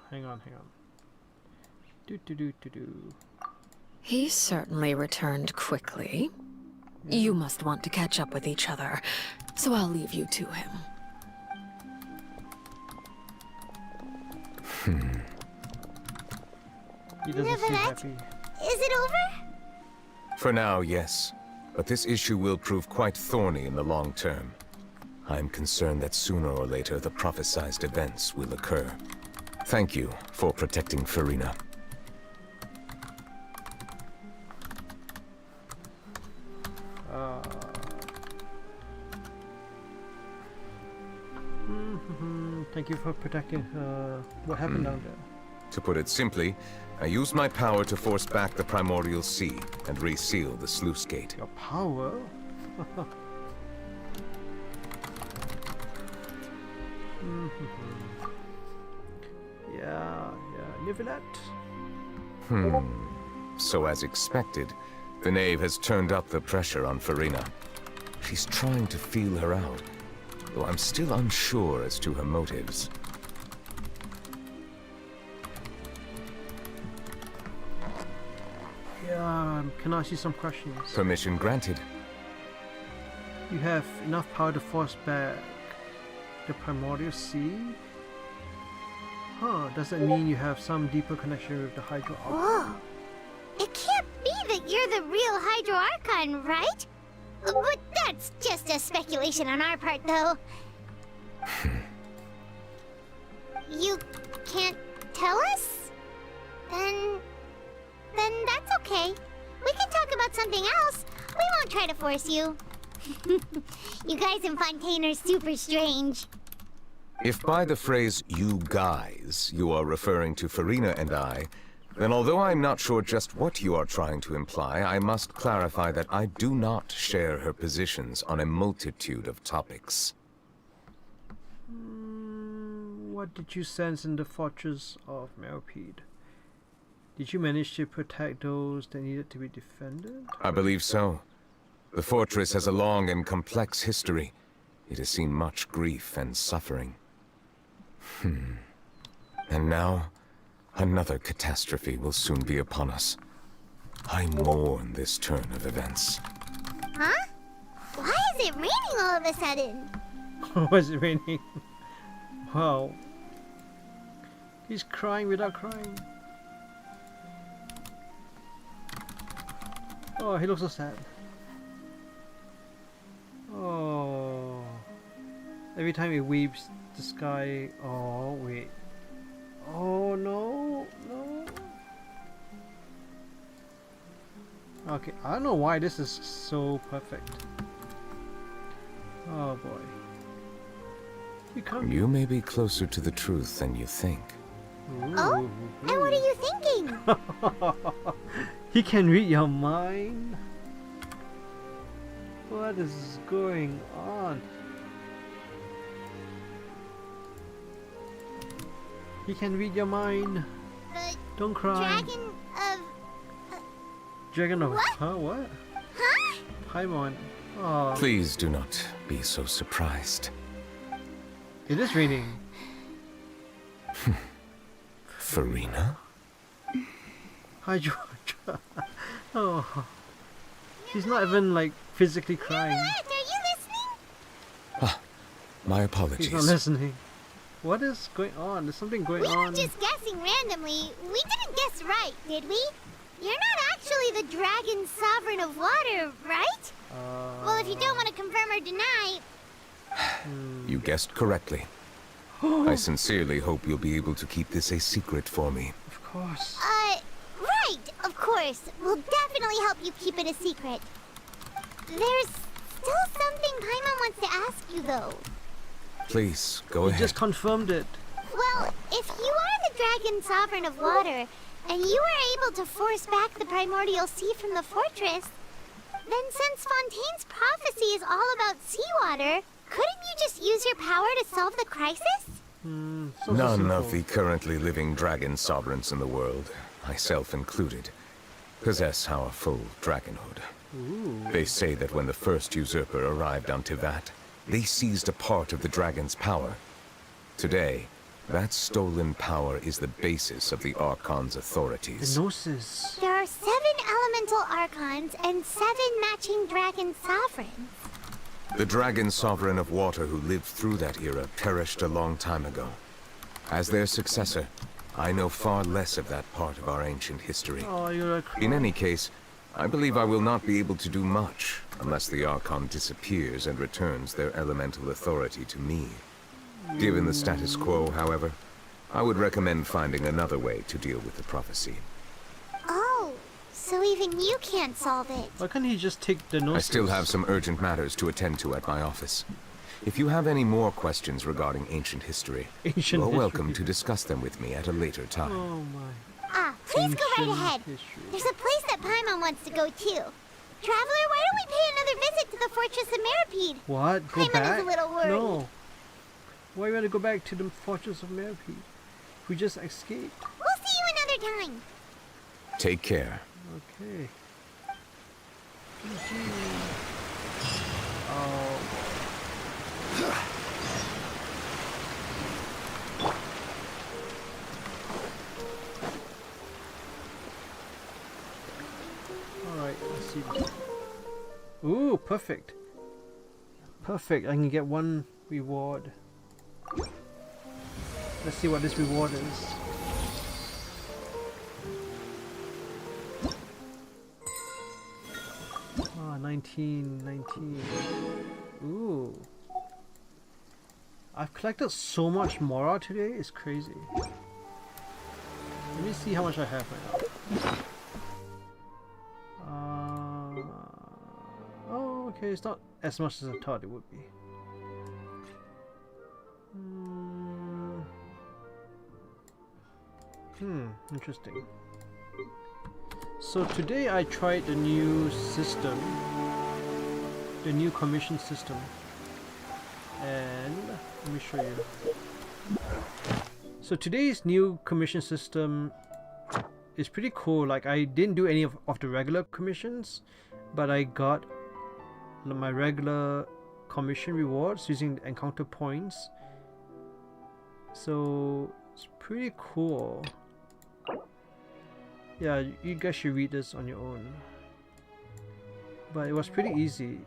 S17: Hang on. Do.
S23: He certainly returned quickly. You must want to catch up with each other, so I'll leave you to him.
S17: He doesn't seem happy.
S3: Is it over?
S22: For now, yes. But this issue will prove quite thorny in the long term. I'm concerned that sooner or later the prophesized events will occur. Thank you for protecting Farina.
S17: Thank you for protecting what happened down there.
S22: To put it simply, I used my power to force back the primordial sea and reseal the sluice gate.
S17: Your power? Yeah, Nivelet.
S22: So as expected, the knave has turned up the pressure on Farina. She's trying to feel her out, though I'm still unsure as to her motives.
S17: Yeah, can I ask you some questions?
S22: Permission granted.
S17: You have enough power to force back the primordial sea? Does that mean you have some deeper connection with the Hydro Archon?
S3: Whoa! It can't be that you're the real Hydro Archon, right? But that's just a speculation on our part, though. You can't tell us? Then that's okay. We can talk about something else. We won't try to force you. You guys in Fontaine are super strange.
S22: If by the phrase, you guys, you are referring to Farina and I, then although I'm not sure just what you are trying to imply, I must clarify that I do not share her positions on a multitude of topics.
S17: What did you sense in the fortress of Meropide? Did you manage to protect those that needed to be defended?
S22: I believe so. The fortress has a long and complex history. It has seen much grief and suffering. And now, another catastrophe will soon be upon us. I mourn this turn of events.
S3: Huh? Why is it raining all of a sudden?
S17: Why is it raining? Wow. He's crying without crying. Oh, he looks so sad. Oh. Every time he weeps, the sky... Oh, wait. Oh, no. Okay, I don't know why this is so perfect. Oh, boy.
S22: You may be closer to the truth than you think.
S3: Oh? And what are you thinking?
S17: He can read your mind? What is going on? He can read your mind. Don't cry. Dragon of...
S3: What?
S17: Huh? What?
S3: Huh?
S17: Paimon. Oh.
S22: Please do not be so surprised.
S17: It is raining.
S22: Farina?
S17: Hydro. Oh. He's not even like physically crying.
S3: Are you listening?
S22: My apologies.
S17: He's not listening. What is going on? There's something going
S3: We
S17: on.
S3: were just guessing randomly. We didn't guess right, did we? You're not actually the dragon sovereign of water, right? Well, if you don't want to confirm or deny...
S22: You guessed correctly. I sincerely hope you'll be able to keep this a secret for me.
S17: Of course.
S3: Right, of course. We'll definitely help you keep it a secret. There's still something Paimon wants to ask you, though.
S22: Please, go
S17: You
S22: ahead.
S17: just confirmed it.
S3: Well, if you are the dragon sovereign of water, and you were able to force back the primordial sea from the fortress, then since Fontaine's prophecy is all about seawater, couldn't you just use your power to solve the crisis?
S22: None of the currently living dragon sovereigns in the world, myself included, possess our full dragonhood. They say that when the first usurper arrived on Tivat, they seized a part of the dragon's power. Today, that stolen power is the basis of the Archon's authorities.
S17: The Gnosis.
S3: There are 7 elemental archons and 7 matching dragon sovereigns.
S22: The dragon sovereign of water who lived through that era perished a long time ago. As their successor, I know far less of that part of our ancient history.
S17: Oh, you're
S22: In any case, I believe I will not be able to do much unless the Archon disappears and returns their elemental authority to me. Given the status quo, however, I would recommend finding another way to deal with the prophecy.
S3: Oh, so even you can't solve it.
S17: Why can't he just take the Gnosis?
S22: I still have some urgent matters to attend to at my office. If you have any more questions regarding ancient history, you are welcome to discuss them with me at a later time.
S17: Oh my.
S3: Please go right
S17: Ancient
S3: ahead.
S17: history.
S3: There's a place that Paimon wants to go too. Traveler, why don't we pay another visit to the Fortress of Meripede?
S17: What? Go
S3: Paimon
S17: back?
S3: is a little worried.
S17: No. Why you want to go back to the Fortress of Meripede? We just escaped.
S3: We'll see you another time.
S22: Take care.
S17: Okay. Oh. Alright, let's see. Ooh, perfect. Perfect, I can get 1 reward. Let's see what this reward is. Ah, 19. Ooh. I've collected so much Mora today, it's crazy. Let me see how much I have right now. Oh, okay, it's not as much as I thought it would be. Interesting. So today I tried the new system, the new commission system, and let me show you. So today's new commission system is pretty cool. Like, I didn't do any of the regular commissions, but I got my regular commission rewards using the encounter points. So it's pretty cool. Yeah, you guys should read this on your own. But it was pretty easy.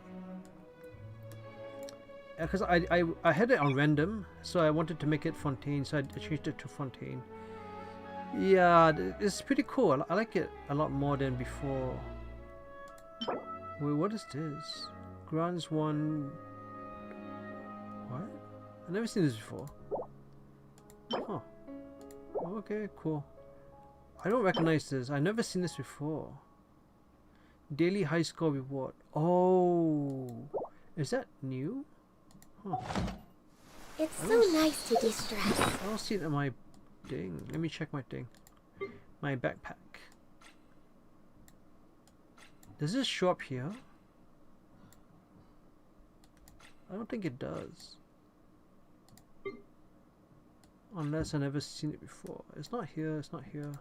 S17: Because I had it on random, so I wanted to make it Fontaine, so I changed it to Fontaine. Yeah, it's pretty cool. I like it a lot more than before. Wait, what is this? Grants 1... What? I've never seen this before. Huh. Okay, cool. I don't recognize this. I've never seen this before. Daily high score reward. Oh, is that new? Huh.
S3: It's so nice to de-stress.
S17: I don't see it in my thing. Let me check my thing. My backpack. Does this show up here? I don't think it does. Unless I've never seen it before. It's not here, it's not here.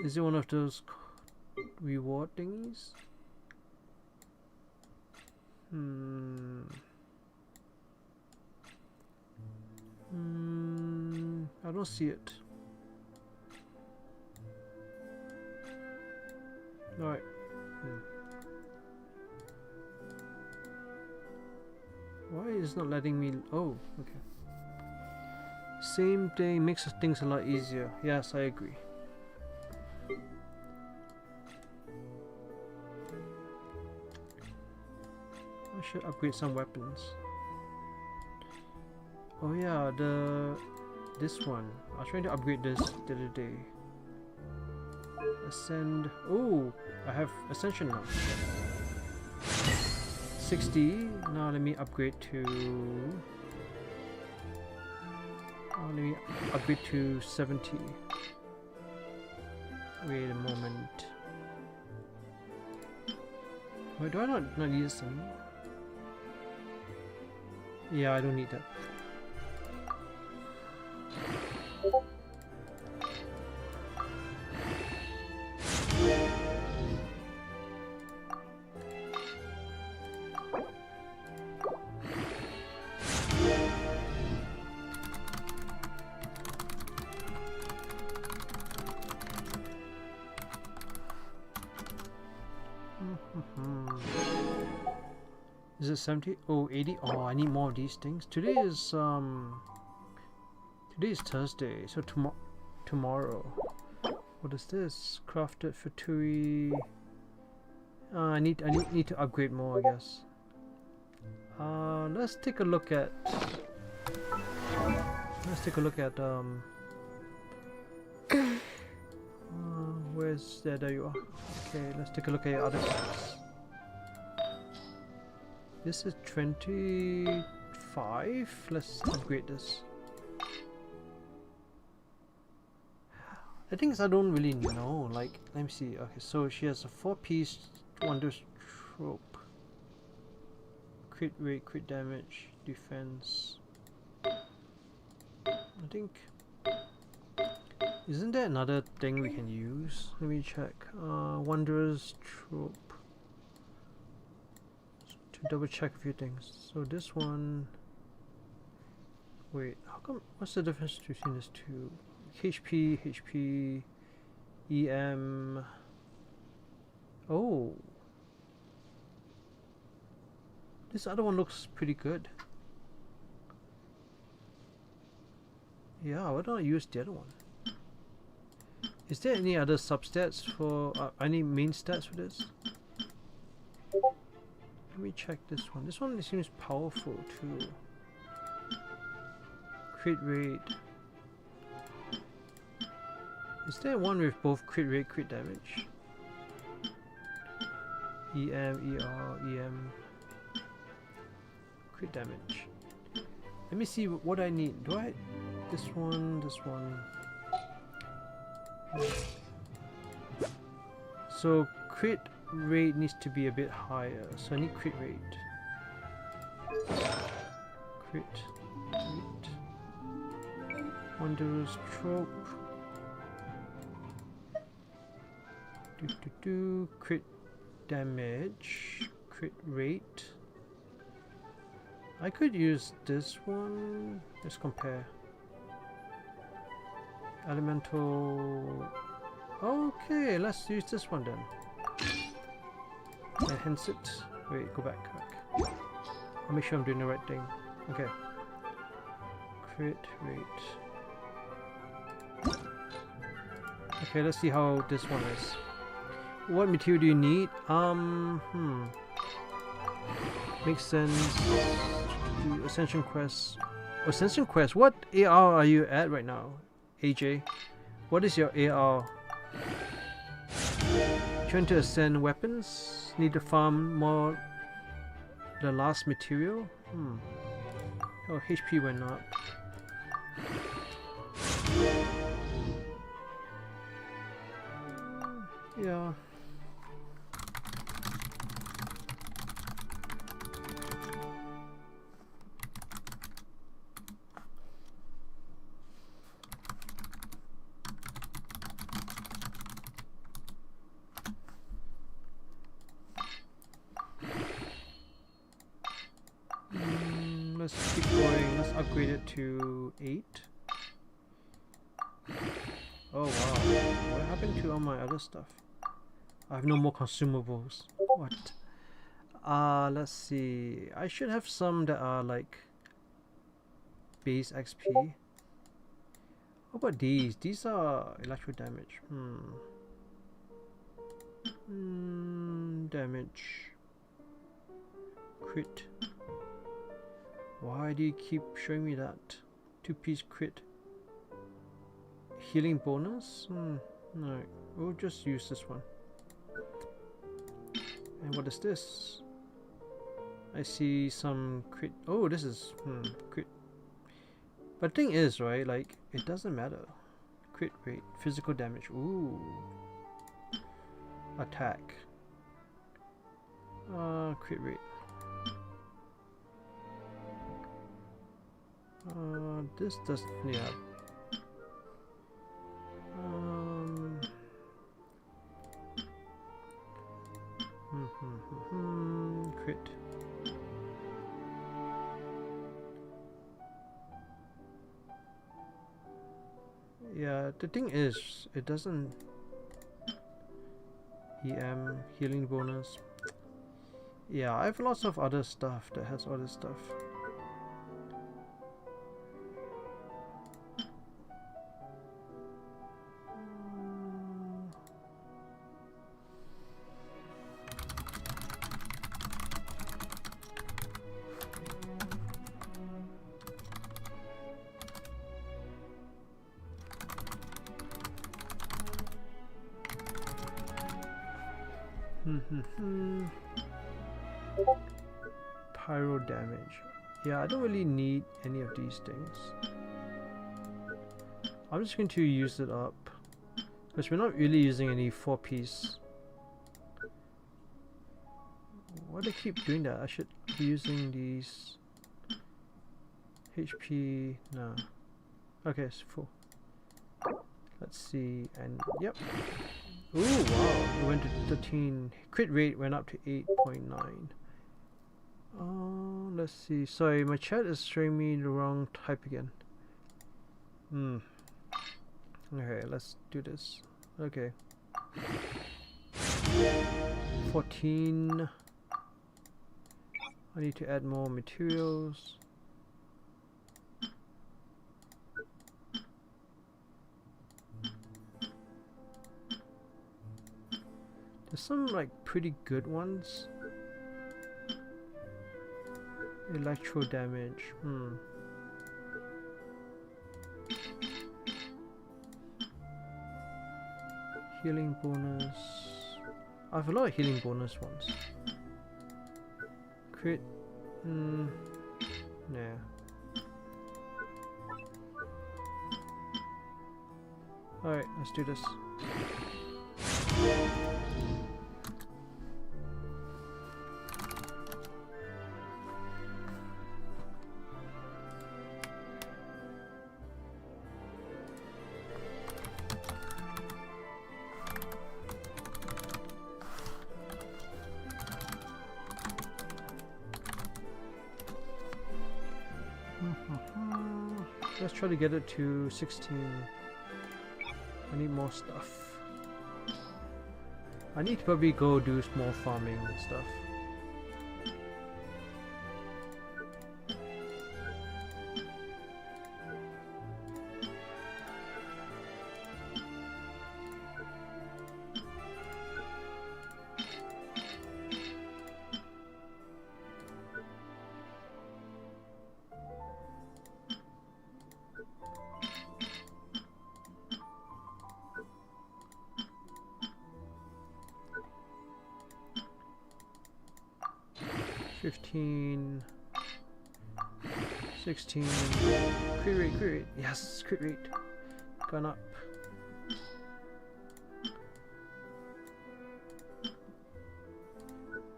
S17: Is it one of those reward thingies? I don't see it. Alright. Why is it not letting me... Oh, okay. same thing makes things a lot easier. Yes, I agree. I should upgrade some weapons. Oh yeah, this one. I was trying to upgrade this the other day. Ascend. Oh, I have Ascension now. 60. Now let me upgrade to. Let me upgrade to 70. Wait a moment. Wait, do I not need this anymore? Yeah, I don't need that. Is it 70? Oh, 80? Oh, I need more of these things. Today is Thursday, so tomorrow. What is this? Crafted Futuri. I need to upgrade more, I guess. Let's take a look at where's there you are. Okay, let's take a look at your other cards. This is 25. Let's upgrade this. The thing is, I don't really know. Like, let me see. Okay, so she has a 4-piece Wondrous Trope. Crit rate, crit damage, defense. I think. Isn't there another thing we can use? Let me check. Wondrous Trope. Double check a few things. So this one. Wait, how come? What's the difference between these two? HP, EM. Oh, this other one looks pretty good. Yeah, why don't I use the other one? Is there any other substats for any main stats for this? Let me check this one. This one seems powerful too. Crit rate. Is there one with both crit rate, crit damage? EM, ER, EM. Crit damage. Let me see what I need. Do I? This one, this one. So crit rate needs to be a bit higher, so I need crit rate. Crit rate. Wondrous Trope. Crit damage. Crit rate. I could use this one. Let's compare. Elemental. Okay, let's use this one then. Enhance it. Wait, go back. I'll make sure I'm doing the right thing. Okay. Crit rate. Okay, let's see how this one is. What material do you need? Makes sense. Do Ascension Quest. Ascension Quest. What AR are you at right now, AJ? What is your AR? Trying to ascend weapons. Need to farm more. The last material. Oh, HP went up. Yeah. Let's keep going. Let's upgrade it to 8. Oh wow. What happened to all my other stuff? I have no more consumables. What? Let's see. I should have some that are like base XP. What about these? These are electro damage. Damage. Crit. Why do you keep showing me that? 2-piece crit. Healing bonus? No, we'll just use this one. And what is this? I see some crit. Oh, this is crit. But the thing is, right, like, it doesn't matter. Crit rate, physical damage. Ooh. Attack. Crit rate. This doesn't, yeah. Crit. Yeah, the thing is, it doesn't. EM, healing bonus. Yeah, I have lots of other stuff that has all this stuff. Pyro damage. Yeah, I don't really need any of these things. I'm just going to use it up because we're not really using any 4-piece. Why do I keep doing that? I should be using these. HP, no. Okay, it's full. Let's see, and yep. Ooh, wow, it went to 13. Crit rate went up to 8.9. Oh, let's see. Sorry, my chat is showing me the wrong type again. Okay, let's do this. Okay. 14. I need to add more materials. There's some like pretty good ones. Electro damage. Healing bonus. I have a lot of healing bonus ones. Crit. Nah. Alright, let's do this. Let's try to get it to 16. I need more stuff. I need to probably go do small farming and stuff. $15, $16, crit rate, yes, crit rate, gone up.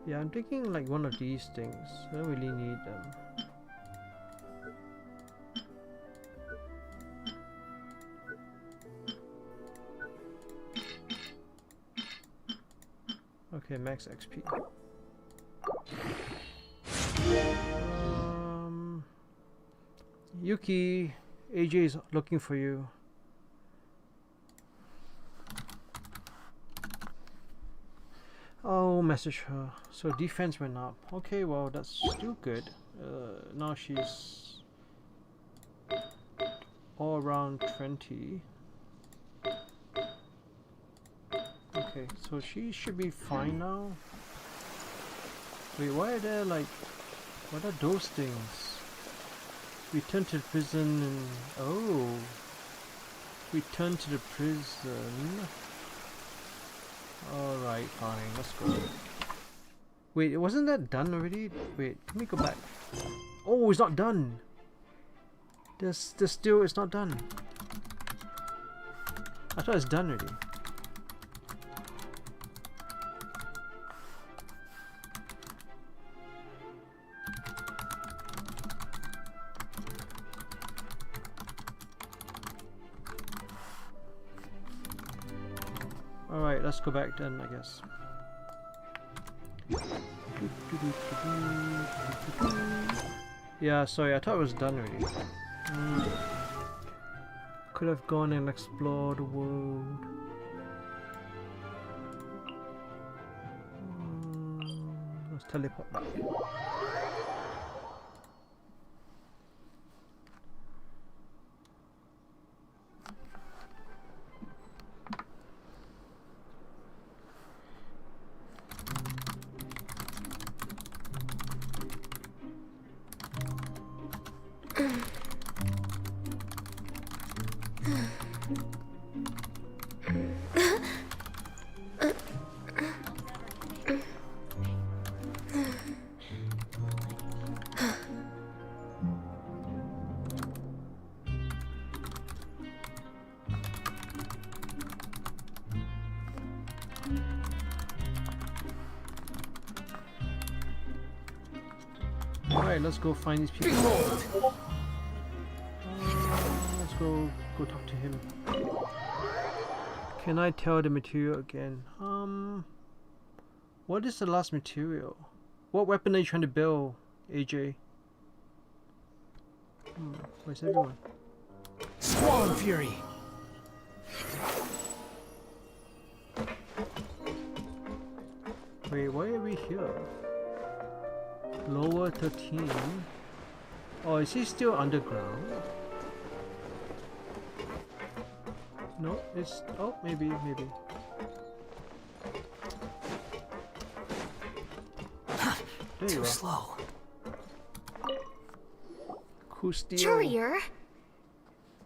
S17: Yeah, I'm taking like one of these things, I don't really need them. Okay, max XP. Yuki, AJ is looking for you. Oh, message her. So defense went up. Okay, well that's still good. Now she's all around 20. Okay, so she should be fine now. Wait, why are there like, what are those things? Return to the prison and, oh. Return to the prison. Alright, fine, let's go. Wait, wasn't that done already? Wait, let me go back. Oh, it's not done! There's still, it's not done. I thought it's done already. Alright, let's go back then, I guess. Yeah, sorry, I thought it was done already. Could have gone and explored the world. Let's teleport back. Alright, let's go find these people. Let's go talk to him. Can I tell the material again? What is the last material? What weapon are you trying to build, AJ? Where's everyone?
S9: Squall and Fury!
S17: Wait, why are we here? Lower 13. Oh, is he still underground? No, it's... oh, maybe. There you are.
S9: Slow.
S17: Cool steel.
S1: Courier,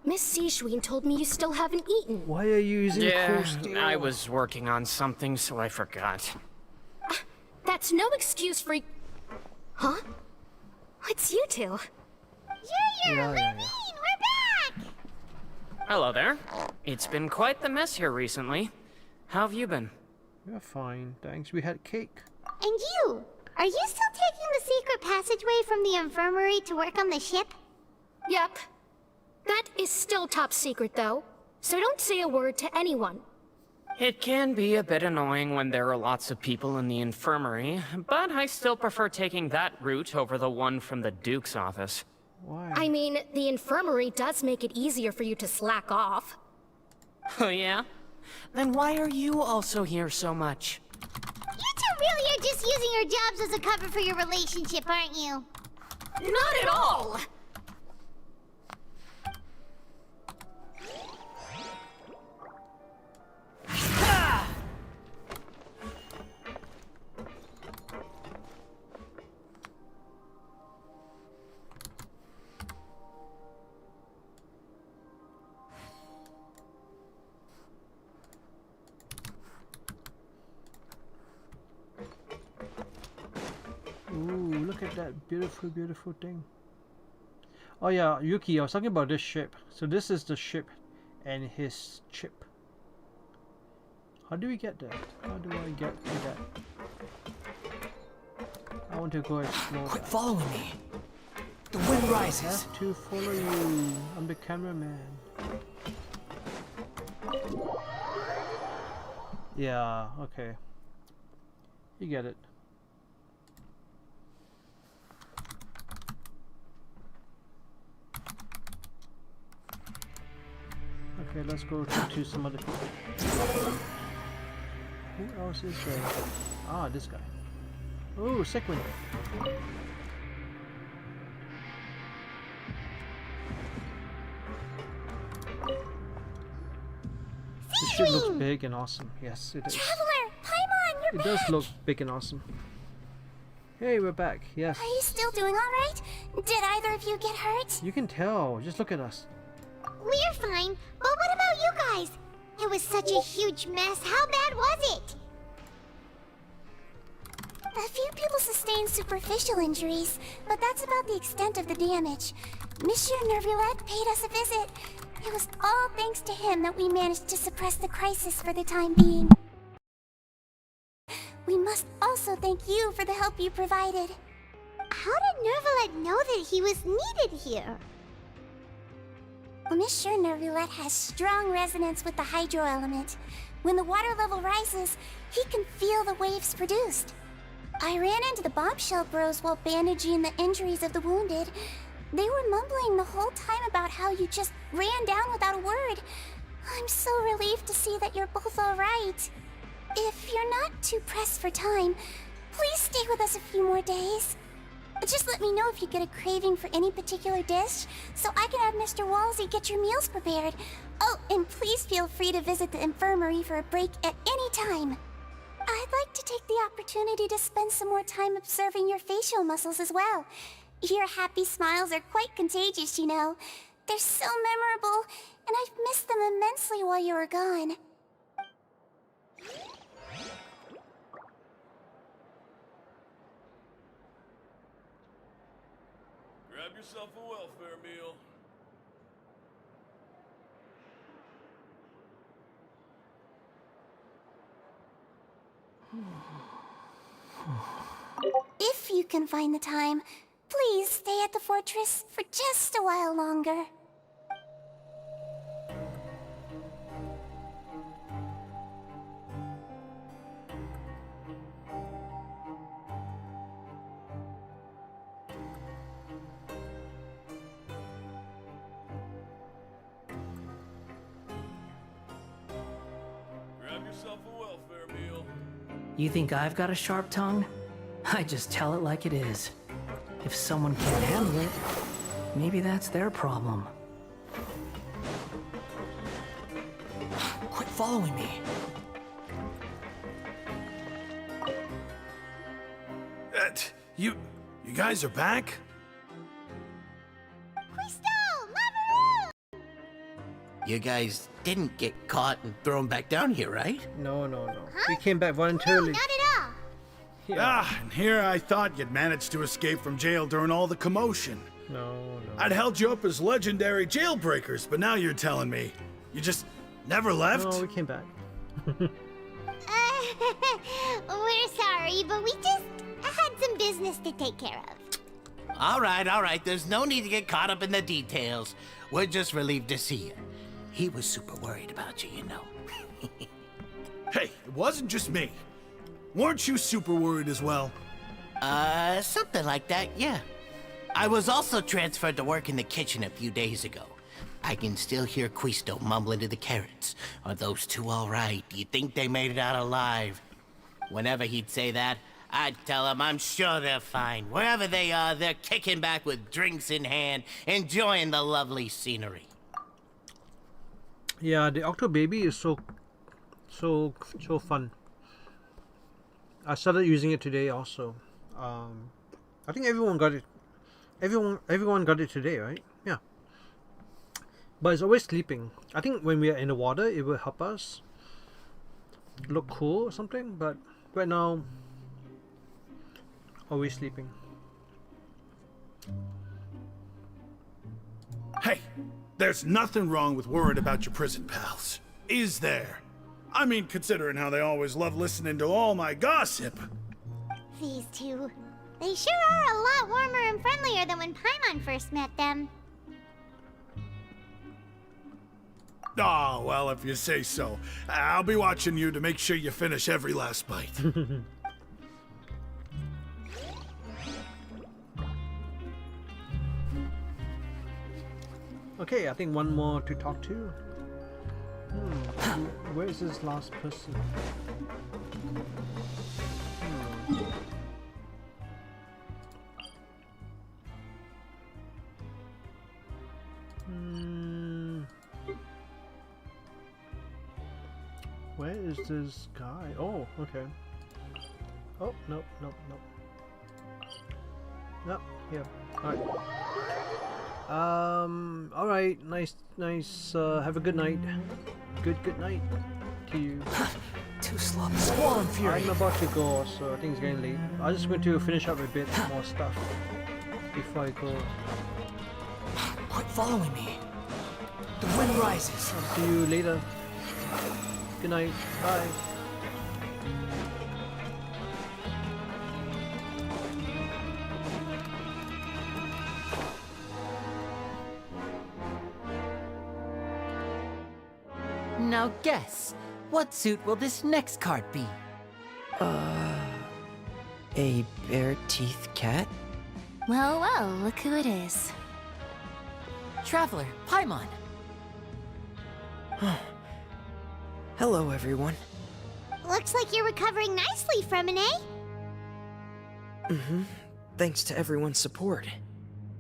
S1: Miss Sijween told me you still haven't eaten.
S17: Why are you using cool steel?
S16: I was working on something, so I forgot.
S1: That's no excuse for... Huh? It's you two.
S3: We're back!
S16: Hello there. It's been quite the mess here recently. How have you been?
S17: We're fine, thanks. We had cake.
S3: And you? Are you still taking the secret passageway from the infirmary to work on the ship?
S1: Yep. That is still top secret, though. So don't say a word to anyone.
S16: It can be a bit annoying when there are lots of people in the infirmary, but I still prefer taking that route over the one from the Duke's office.
S17: Why?
S1: I mean, the infirmary does make it easier for you to slack off.
S16: Oh yeah? Then why are you also here so much?
S3: You two really are just using your jobs as a cover for your relationship, aren't you?
S1: Not at all!
S17: Ooh, look at that beautiful thing. Oh yeah, Yuki, I was talking about this ship. So this is the ship and his chip. How do we get there? How do I get to that? I want to go explore.
S9: Quit following me. The wind rises.
S17: I have to follow you. I'm the cameraman. Yeah, okay. You get it. Okay, let's go talk to some other people. Who else is there? Ah, this guy. Oh, sick window. ship looks big and awesome. Yes, it is.
S3: Traveler! Paimon, you're
S17: It
S3: back!
S17: does look big and awesome. Hey, we're back. Yes.
S3: Are you still doing alright? Did either of you get hurt?
S17: You can tell. Just look at us.
S3: We're fine, but what about you guys? It was such a huge mess. How bad was it? A few people sustained superficial injuries, but that's about the extent of the damage. Monsieur Nervulette paid us a visit. It was all thanks to him that we managed to suppress the crisis for the time being. We must also thank you for the help you provided. How did Nervulette know that he was needed here? Well, Monsieur Nervulette has strong resonance with the hydro element. When the water level rises, he can feel the waves produced. I ran into the bombshell bros while bandaging the injuries of the wounded. They were mumbling the whole time about how you just ran down without a word. I'm so relieved to see that you're both alright. If you're not too pressed for time, please stay with us a few more days. Just let me know if you get a craving for any particular dish, so I can have Mr. Walsey get your meals prepared. Oh, and please feel free to visit the infirmary for a break at any time. I'd like to take the opportunity to spend some more time observing your facial muscles as well. Your happy smiles are quite contagious, you know. They're so memorable, and I've missed them immensely while you were gone.
S7: Grab yourself a welfare meal.
S3: If you can find the time, please stay at the fortress for just a while longer.
S7: Grab yourself a welfare meal.
S8: You think I've got a sharp tongue? I just tell it like it is. If someone can't handle it, maybe that's their problem. Quit following me.
S11: You guys are back?
S12: You guys didn't get caught and thrown back down here, right?
S17: No. We came back voluntarily.
S3: Not at all.
S11: And here I thought you'd managed to escape from jail during all the commotion.
S17: No.
S11: I'd held you up as legendary jailbreakers, but now you're telling me you just never left?
S17: No, we came back.
S3: We're sorry, but we just had some business to take care of.
S12: All right. There's no need to get caught up in the details. We're just relieved to see you. He was super worried about you, you know.
S11: Hey, it wasn't just me. Weren't you super worried as well?
S12: Something like that, yeah. I was also transferred to work in the kitchen a few days ago. I can still hear Quisto mumbling to the carrots. Are those two all right? Do you think they made it out alive? Whenever he'd say that, I'd tell him I'm sure they're fine. Wherever they are, they're kicking back with drinks in hand, enjoying the lovely scenery.
S17: Yeah, the Octo Baby is so fun. I started using it today also. I think everyone got it. Everyone got it today, right? Yeah. But it's always sleeping. I think when we are in the water, it will help us look cool or something. But right now, always sleeping.
S11: Hey, there's nothing wrong with worrying about your prison pals. Is there? I mean, considering how they always love listening to all my gossip.
S3: These two. They sure are a lot warmer and friendlier than when Paimon first met them.
S11: Oh, well, if you say so. I'll be watching you to make sure you finish every last bite.
S17: Okay, I think one more to talk to. Where is this last person? this guy? Oh, okay. Oh, nope, nope, nope. Nope, yeah. Alright. Alright, nice. Have a good night. Good night to you.
S8: Too slow. Squall and fury.
S17: I'm about to go, so I think it's getting late. I'm just going to finish up a bit more stuff before I go.
S8: Quit following me. The wind rises.
S17: I'll see you later. Good night. Bye.
S15: Now guess, what suit will this next card be?
S10: A bare-teeth cat?
S24: Well, well, look who it is.
S15: Traveler, Paimon.
S10: Hello, everyone.
S3: Looks like you're recovering nicely, Fremine.
S10: Mm-hmm. Thanks to everyone's support.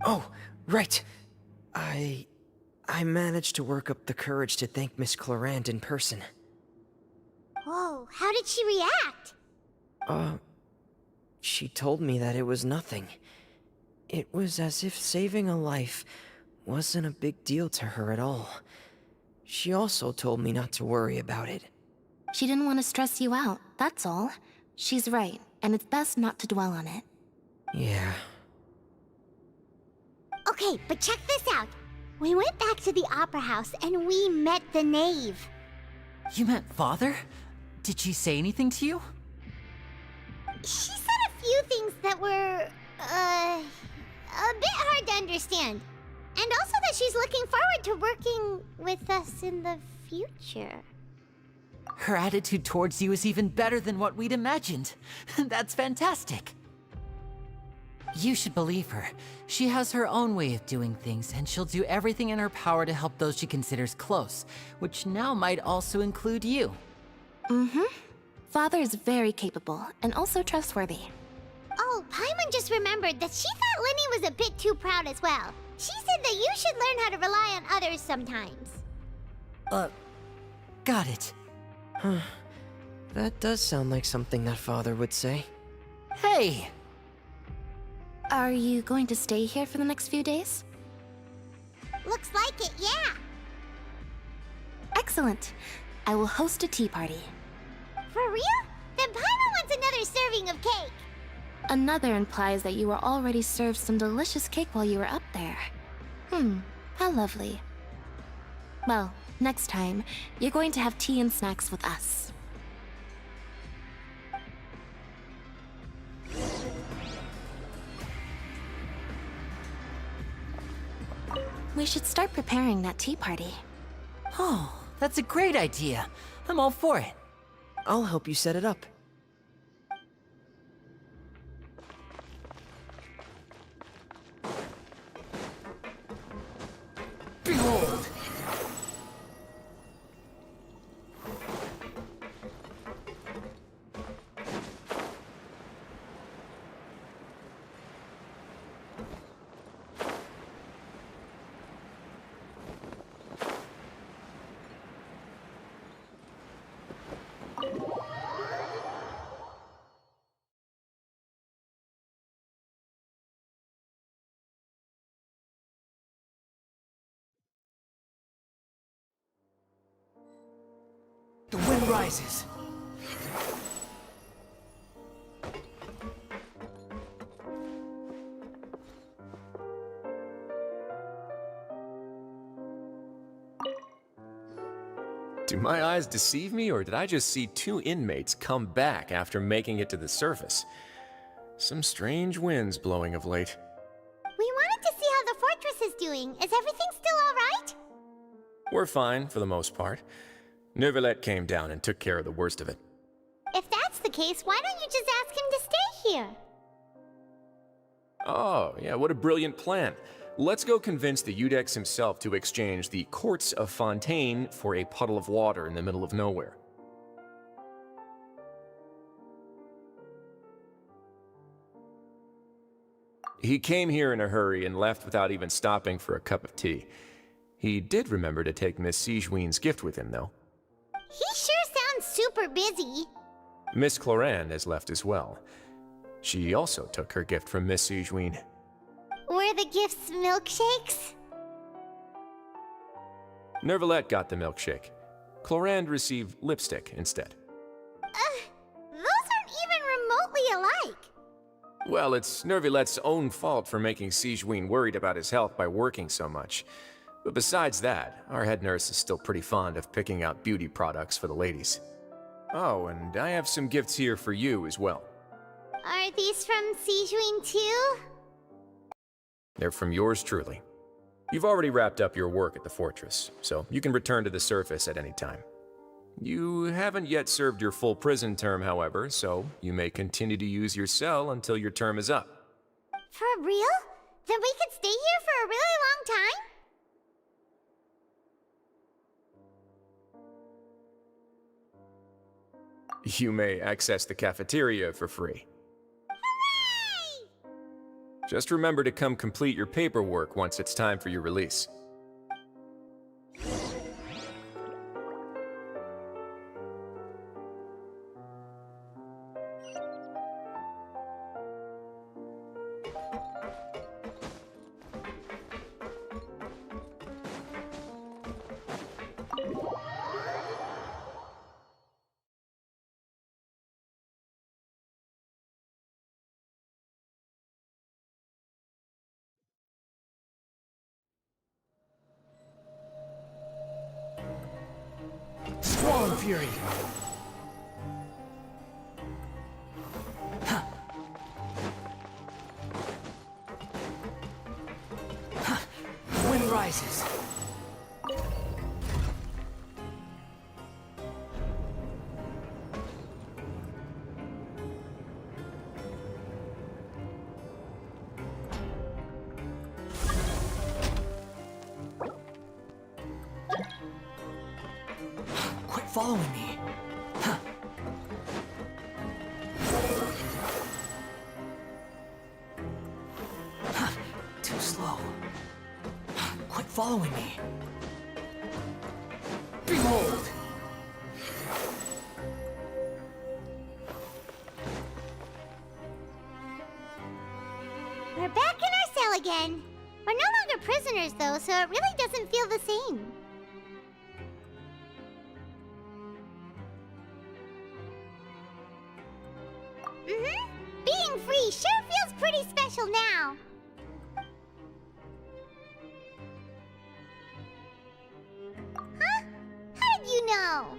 S10: Oh, right. I managed to work up the courage to thank Miss Clorand in person.
S3: Whoa, how did she react?
S10: She told me that it was nothing. It was as if saving a life wasn't a big deal to her at all. She also told me not to worry about it.
S24: She didn't want to stress you out, that's all. She's right, and it's best not to dwell on it.
S10: Yeah.
S3: Okay, but check this out. We went back to the opera house and we met the knave.
S15: You met Father? Did she say anything to you?
S3: She said a few things that were, a bit hard to understand. And also that she's looking forward to working with us in the future.
S15: Her attitude towards you is even better than what we'd imagined. That's fantastic. You should believe her. She has her own way of doing things, and she'll do everything in her power to help those she considers close, which now might also include you.
S24: Mm-hmm. Father is very capable, and also trustworthy.
S3: Oh, Paimon just remembered that she thought Linny was a bit too proud as well. She said that you should learn how to rely on others sometimes.
S15: Got it.
S10: Huh. That does sound like something that Father would say.
S15: Hey!
S24: Are you going to stay here for the next few days?
S3: Looks like it, yeah.
S24: Excellent. I will host a tea party.
S3: For real? Then Paimon wants another serving of cake.
S24: Another implies that you were already served some delicious cake while you were up there. How lovely. Well, next time, you're going to have tea and snacks with us. We should start preparing that tea party.
S15: Oh, that's a great idea. I'm all for it.
S10: I'll help you set it up.
S15: Behold!
S8: The wind rises.
S6: Do my eyes deceive me, or did I just see two inmates come back after making it to the surface? Some strange winds blowing of late.
S3: We wanted to see how the fortress is doing. Is everything still alright?
S6: We're fine, for the most part. Neuvillette came down and took care of the worst of it.
S3: If that's the case, why don't you just ask him to stay here?
S6: Oh, yeah, what a brilliant plan. Let's go convince the Udex himself to exchange the courts of Fontaine for a puddle of water in the middle of nowhere. He came here in a hurry and left without even stopping for a cup of tea. He did remember to take Miss Sigewin's gift with him, though.
S3: He sure sounds super busy.
S6: Miss Cloran has left as well. She also took her gift from Miss Sigewin.
S3: Were the gifts milkshakes?
S6: Nervalette got the milkshake. Cloran received lipstick instead.
S3: Those aren't even remotely alike.
S6: Well, it's Nervalette's own fault for making Sigewin worried about his health by working so much. But besides that, our head nurse is still pretty fond of picking out beauty products for the ladies. Oh, and I have some gifts here for you as well.
S3: Are these from Sigewin too?
S6: They're from yours truly. You've already wrapped up your work at the fortress, so you can return to the surface at any time. You haven't yet served your full prison term, however, so you may continue to use your cell until your term is up.
S3: For real? Then we could stay here for a really long time?
S6: You may access the cafeteria for free.
S3: Hooray!
S6: Just remember to come complete your paperwork once it's time for your release.
S8: Squall Fury! Wind rises. Quit following me. Too slow. Quit following me. Behold!
S3: We're back in our cell again. We're no longer prisoners though, so it really doesn't feel the same. Being free sure feels pretty special now. Huh? How did you know?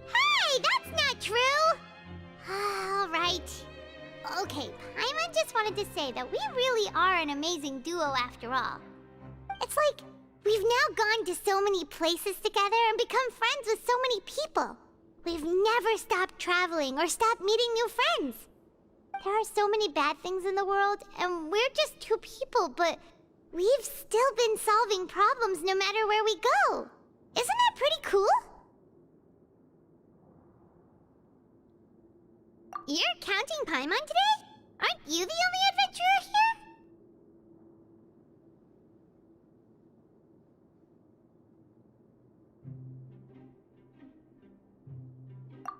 S3: Hey, that's not true! Alright. Okay, Paimon just wanted to say that we really are an amazing duo after all. It's like we've now gone to so many places together and become friends with so many people. We've never stopped traveling or stopped meeting new friends. There are so many bad things in the world, and we're just two people, but we've still been solving problems no matter where we go. Isn't that pretty cool? You're counting Paimon today? Aren't you the only adventurer here?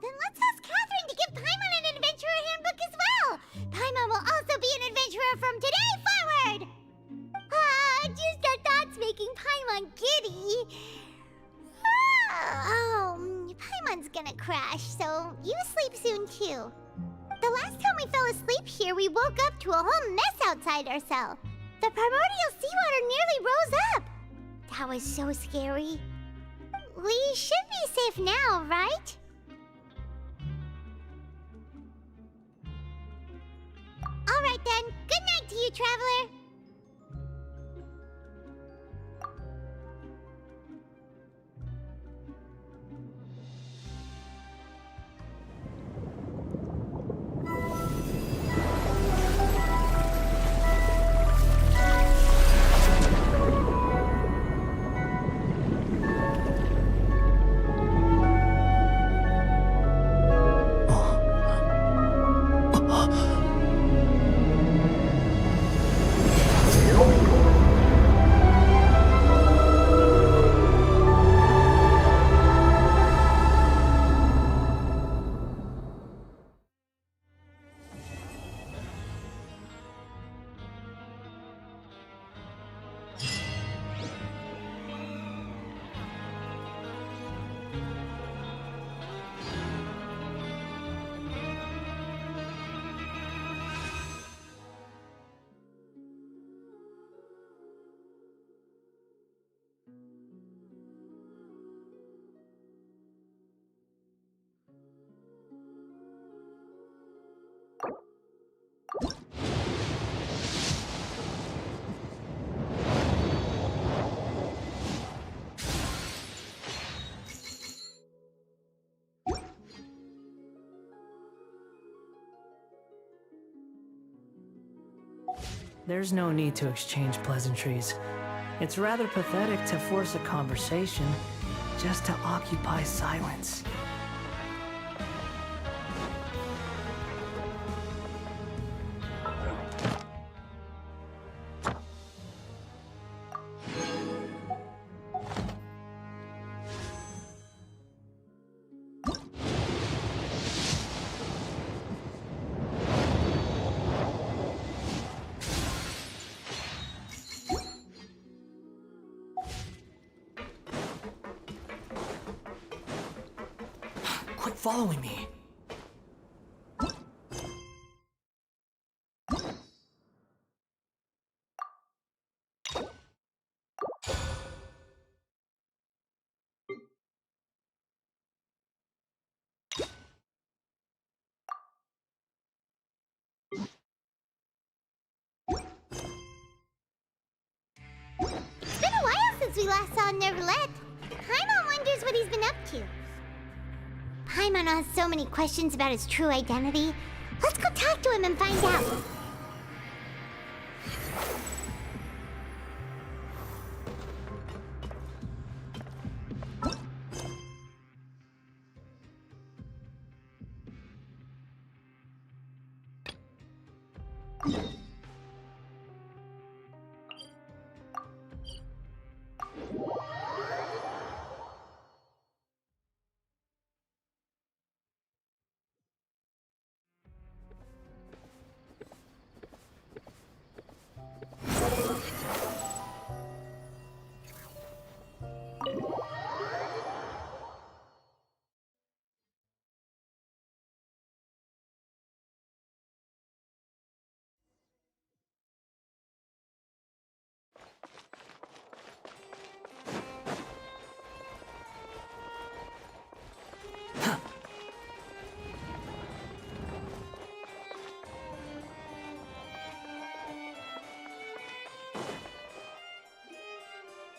S3: Then let's ask Catherine to give Paimon an adventurer handbook as well! Paimon will also be an adventurer from today forward! Just our thoughts making Paimon giddy. Paimon's gonna crash, so you sleep soon too. The last time we fell asleep here, we woke up to a whole mess outside our cell. The primordial seawater nearly rose up. That was so scary. We should be safe now, right? Alright then, good night to you, Traveler!
S8: There's no need to exchange pleasantries. It's rather pathetic to force a conversation just to occupy silence. Quit following me.
S3: It's been a while since we last saw Nervalette. Paimon wonders what he's been up to. Paimon has so many questions about his true identity. Let's go talk to him and find out.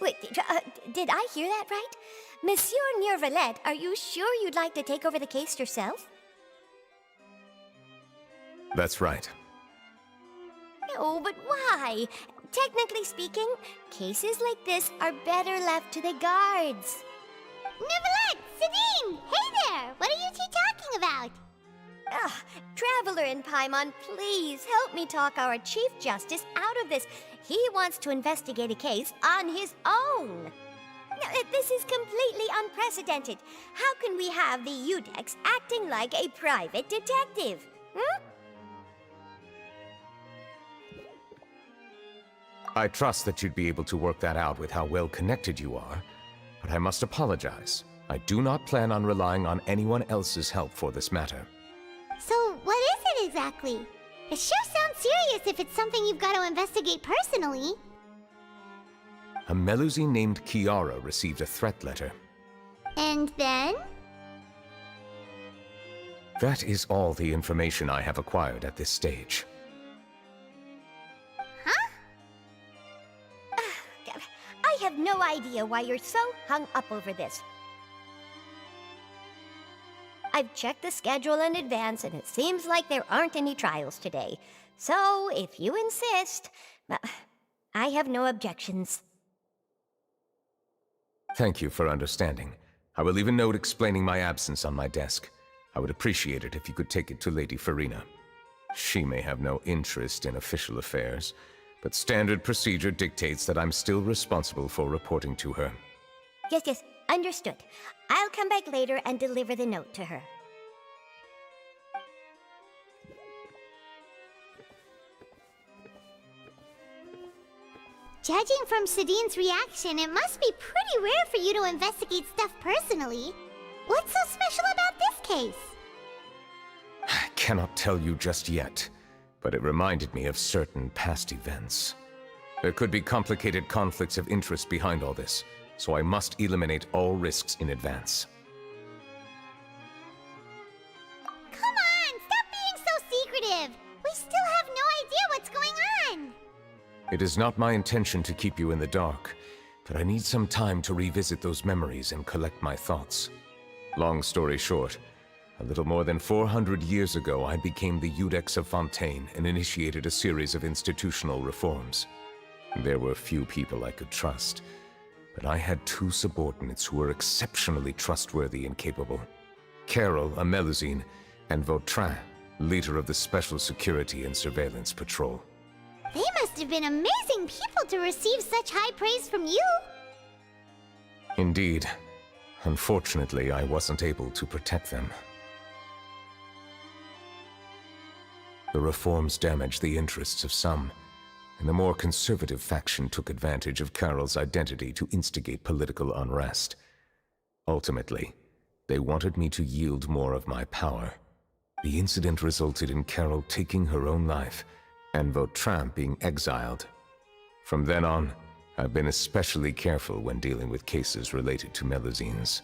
S4: Wait, did I hear that right? Monsieur Nervalette, are you sure you'd like to take over the case yourself?
S22: That's right.
S4: No, but why? Technically speaking, cases like this are better left to the guards.
S3: Nervalette! Sedine! Hey there! What are you two talking about?
S4: Traveler and Paimon, please help me talk our Chief Justice out of this. He wants to investigate a case on his own. Now, this is completely unprecedented. How can we have the Udex acting like a private detective?
S22: I trust that you'd be able to work that out with how well connected you are, but I must apologize. I do not plan on relying on anyone else's help for this matter.
S3: So, what is it exactly? It sure sounds serious if it's something you've got to investigate personally.
S22: A Melusi named Kiara received a threat letter.
S3: And then?
S22: That is all the information I have acquired at this stage.
S4: I have no idea why you're so hung up over this. I've checked the schedule in advance, and it seems like there aren't any trials today. So, if you insist, I have no objections.
S22: Thank you for understanding. I will leave a note explaining my absence on my desk. I would appreciate it if you could take it to Lady Farina. She may have no interest in official affairs, but standard procedure dictates that I'm still responsible for reporting to her.
S4: Yes, understood. I'll come back later and deliver the note to her.
S3: Judging from Sedine's reaction, it must be pretty rare for you to investigate stuff personally. What's so special about this case?
S22: I cannot tell you just yet, but it reminded me of certain past events. There could be complicated conflicts of interest behind all this, so I must eliminate all risks in advance.
S3: Come on, stop being so secretive! We still have no idea what's going on!
S22: It is not my intention to keep you in the dark, but I need some time to revisit those memories and collect my thoughts. Long story short, A little more than 400 years ago, I became the Iudex of Fontaine and initiated a series of institutional reforms. There were few people I could trust, but I had two subordinates who were exceptionally trustworthy and capable. Carol, a Melusine, and Vautrin, leader of the Special Security and Surveillance Patrol.
S3: They must have been amazing people to receive such high praise from you.
S22: Indeed. Unfortunately, I wasn't able to protect them. The reforms damaged the interests of some, and the more conservative faction took advantage of Carol's identity to instigate political unrest. Ultimately, they wanted me to yield more of my power. The incident resulted in Carol taking her own life, and Vautrin being exiled. From then on, I've been especially careful when dealing with cases related to Melusines.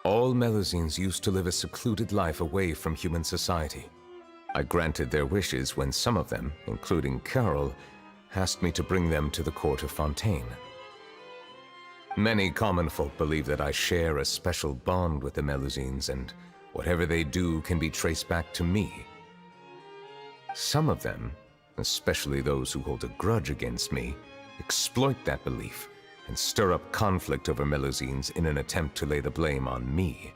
S22: All Melusines used to live a secluded life away from human society. I granted their wishes when some of them, including Carol, asked me to bring them to the court of Fontaine. Many common folk believe that I share a special bond with the Melusines, and whatever they do can be traced back to me. Some of them, especially those who hold a grudge against me, exploit that belief and stir up conflict over Melusines in an attempt to lay the blame on me.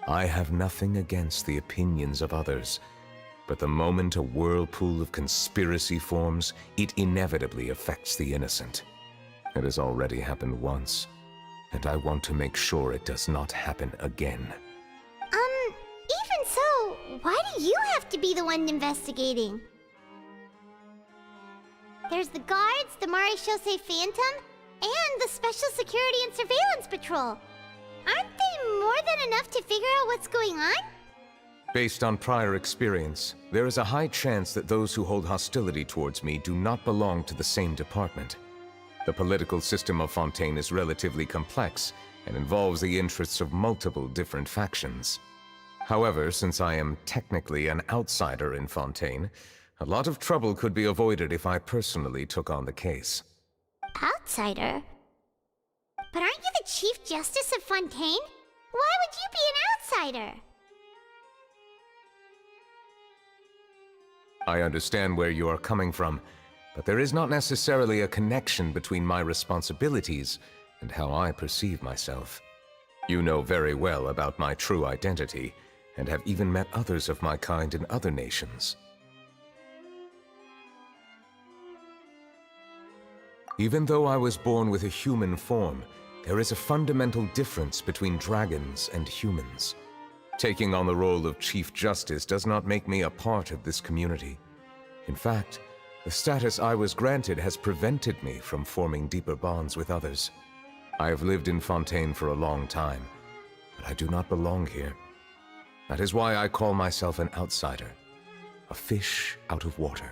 S22: I have nothing against the opinions of others, but the moment a whirlpool of conspiracy forms, it inevitably affects the innocent. It has already happened once, and I want to make sure it does not happen again.
S3: Even so, why do you have to be the one investigating? There's the guards, the Marechaussee Phantom, and the Special Security and Surveillance Patrol. Aren't they more than enough to figure out what's going on?
S22: Based on prior experience, there is a high chance that those who hold hostility towards me do not belong to the same department. The political system of Fontaine is relatively complex and involves the interests of multiple different factions. However, since I am technically an outsider in Fontaine, a lot of trouble could be avoided if I personally took on the case.
S3: Outsider? But aren't you the Chief Justice of Fontaine? Why would you be an outsider?
S22: I understand where you are coming from, but there is not necessarily a connection between my responsibilities and how I perceive myself. You know very well about my true identity, and have even met others of my kind in other nations. Even though I was born with a human form, there is a fundamental difference between dragons and humans. Taking on the role of Chief Justice does not make me a part of this community. In fact, the status I was granted has prevented me from forming deeper bonds with others. I have lived in Fontaine for a long time, but I do not belong here. That is why I call myself an outsider, a fish out of water.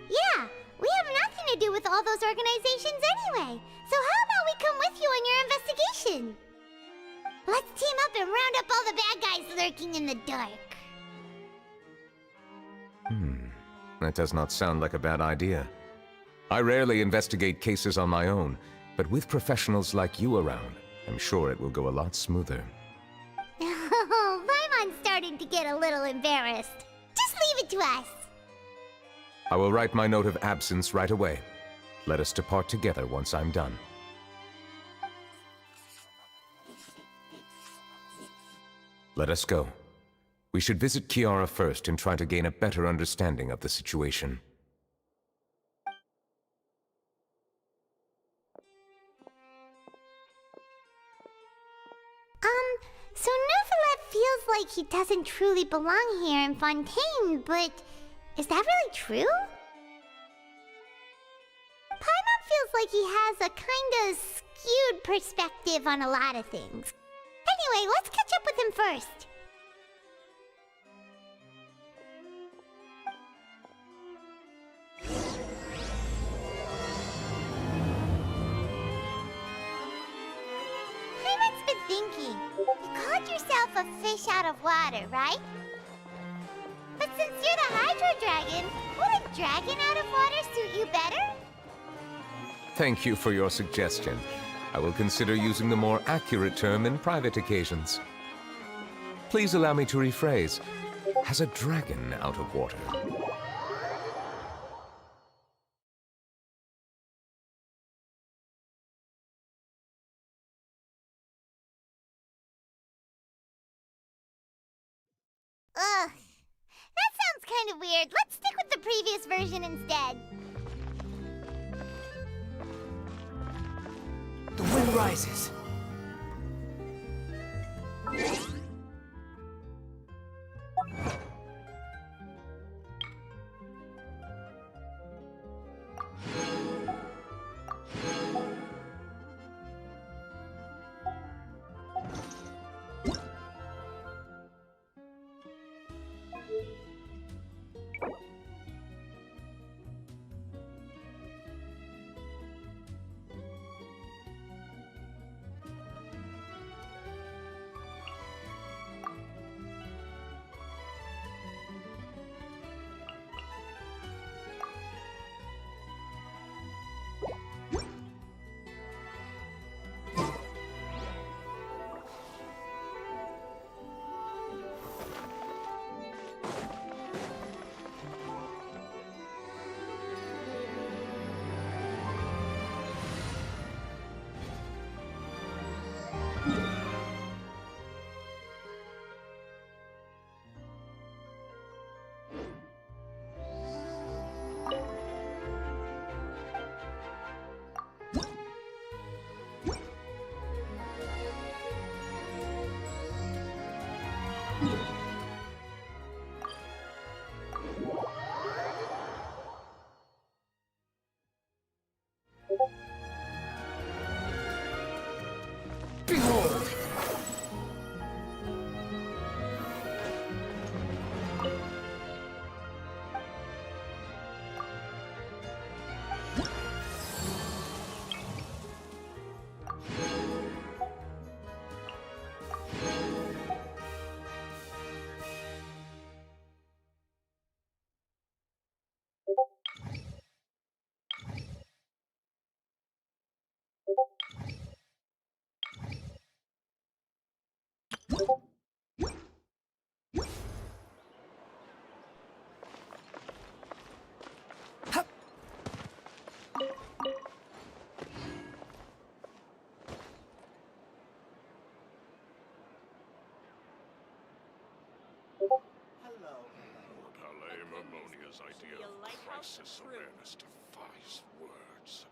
S3: Yeah, we have nothing to do with all those organizations anyway. So how about we come with you on your investigation? Let's team up and round up all the bad guys lurking in the dark.
S22: That does not sound like a bad idea. I rarely investigate cases on my own, but with professionals like you around, I'm sure it will go a lot smoother.
S3: Oh, Paimon's starting to get a little embarrassed. Just leave it to us.
S22: I will write my note of absence right away. Let us depart together once I'm done. Let us go. We should visit Kiara first and try to gain a better understanding of the situation.
S3: So Neuvillette feels like he doesn't truly belong here in Fontaine, but is that really true? Paimon feels like he has a kinda skewed perspective on a lot of things. Anyway, let's catch up with him first. Paimon's been thinking. You called yourself yourself a fish out of water, right? But since you're the Hydro Dragon, would a dragon out of water suit you better?
S22: Thank you for your suggestion. I will consider using the more accurate term in private occasions. Please allow me to rephrase. Has a dragon out of water?
S3: Ugh. That sounds kind of weird. Let's stick with the previous version instead.
S18: The wind rises. Behold!
S13: idea of crisis awareness defies words.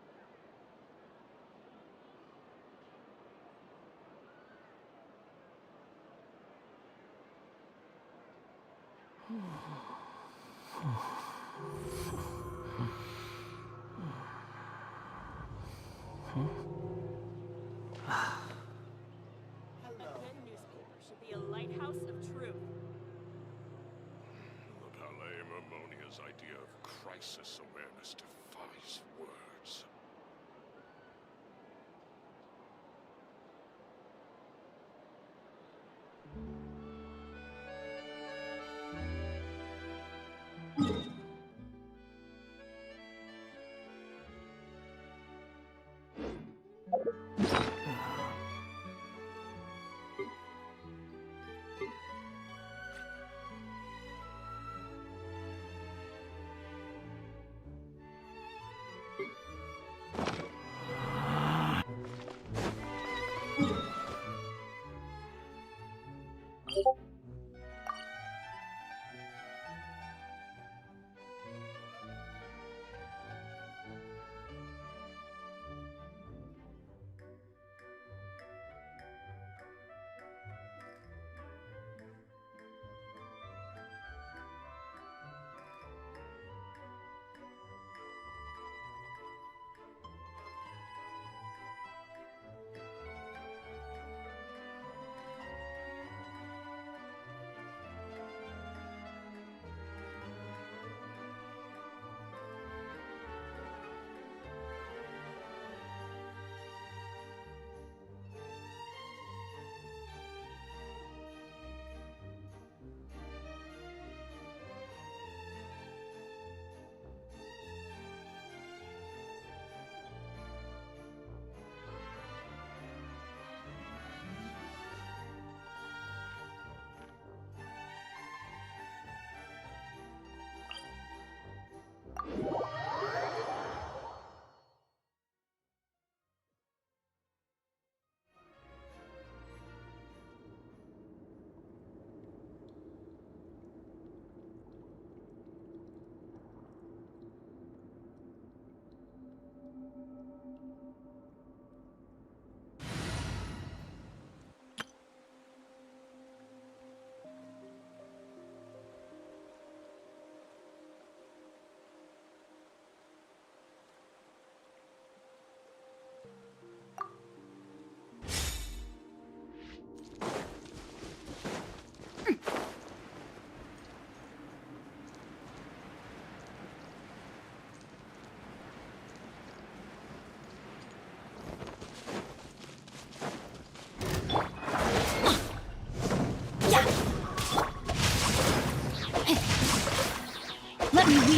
S19: A pen newspaper should be a lighthouse of truth.
S13: The Palais Mermonia's idea of crisis awareness defies words.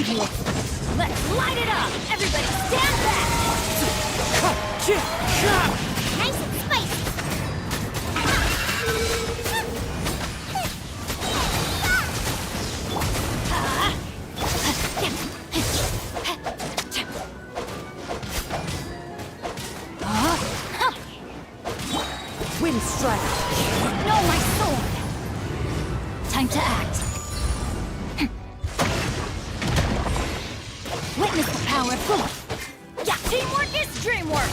S24: leave you. Let's light it up! Everybody stand back!
S3: Nice and spicy.
S24: Wind strike. No, my sword. Time to act. Witness the power of Fulham. Yeah, teamwork is dreamwork.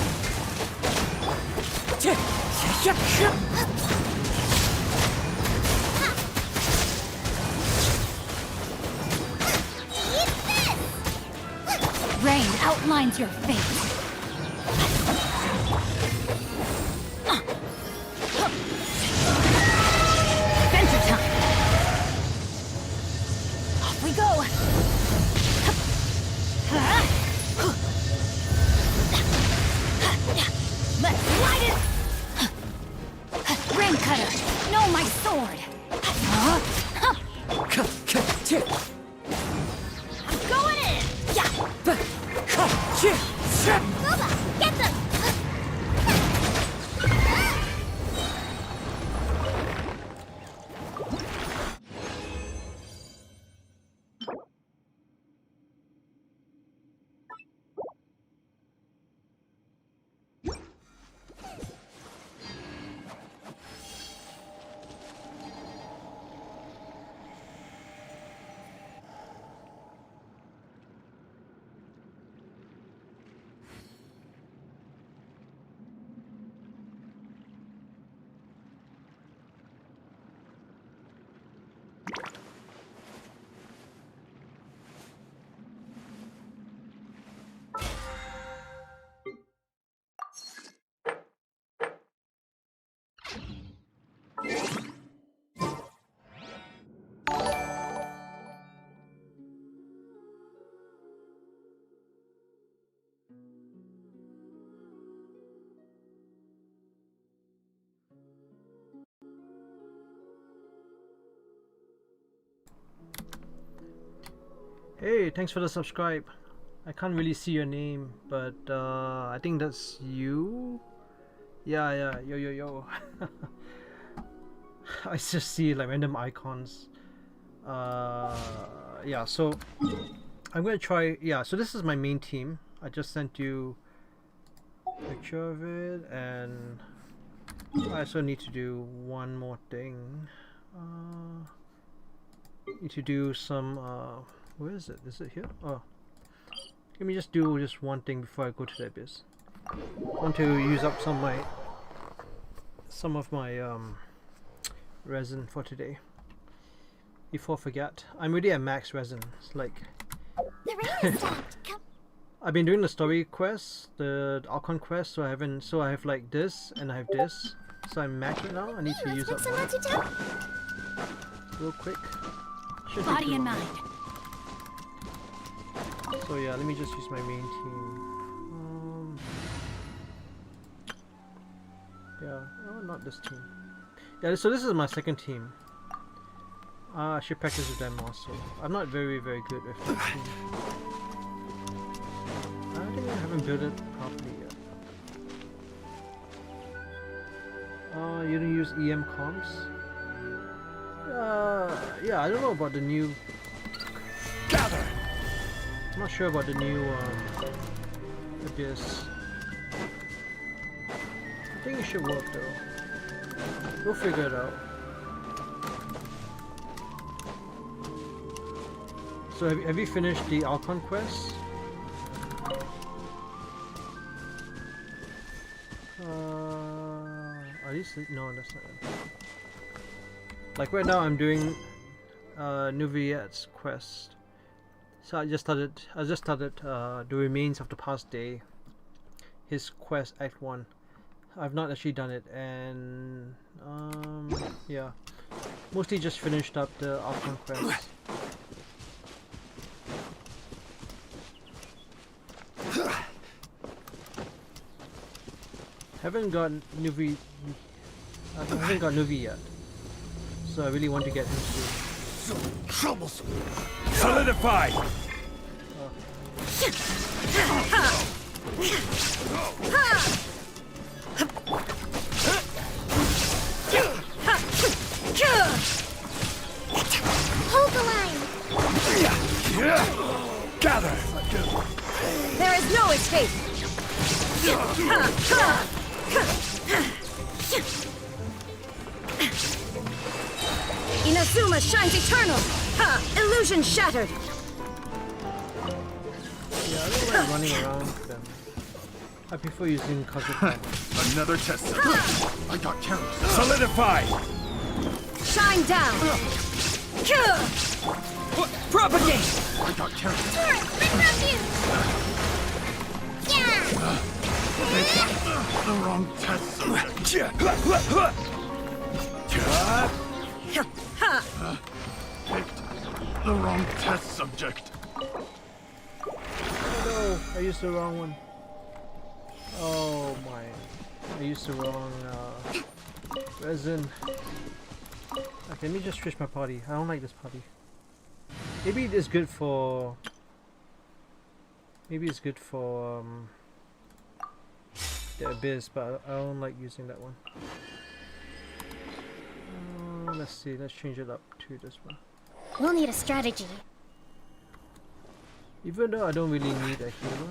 S24: Rain outlines your fate. Adventure time. Off we go. Let's light it! Rain cutter! No, my sword! I'm going in! Yeah! Goba, get them!
S17: Hey, thanks for the subscribe. I can't really see your name, but I think that's you. Yeah, yo. I just see like random icons. Yeah, so I'm gonna try. Yeah, so this is my main team. I just sent you a picture of it, and I also need to do one more thing. Need to do some. Where is it? Is it here? Oh, let me just do just one thing before I go to the abyss. I want to use up some of my resin for today. Before I forget, I'm already at max resin. It's like I've been doing the story quests, the Archon quest, so I have like this and I have this. So I'm maxed now. I need to use up one. Real quick.
S24: Body and mind.
S17: So yeah, let me just use my main team. Yeah, oh, not this team. Yeah, so this is my second team. I should practice with them also. I'm not very good with that team. I think I haven't built it properly yet. You don't use EM comps? Yeah, I don't know about the new... Gather! I'm not sure about the new abyss. I think it should work though. We'll figure it out. So have you finished the Archon quest? Are these... No, that's not it. Like right now I'm doing Nuviet's quest. So I just started the remains of the past day. His quest, Act 1. I've not actually done it, and yeah, mostly just finished up the Archon quest. Haven't got Nuvi. I haven't got Nuvi yet, so I really want to get him soon.
S11: So troublesome. Solidify.
S3: Hold the line!
S11: Gather!
S4: There is no escape! Inazuma shines eternal! Ha! Illusion shattered!
S17: Yeah, I don't like running around them. I prefer using Kazuka.
S11: Another test. I got carried. Solidify!
S4: Shine down!
S11: Propagate! I got carried.
S3: Turret, interrupt you! Yeah!
S11: The wrong test subject. Picked the wrong test subject.
S17: Oh no, I used the wrong one. Oh my. I used the wrong resin. Okay, let me just switch my party. I don't like this party. Maybe it's good for... Maybe it's good for the Abyss, but I don't like using that one. Let's see, let's change it up to this one.
S3: We'll need a strategy.
S17: Even though I don't really need a healer.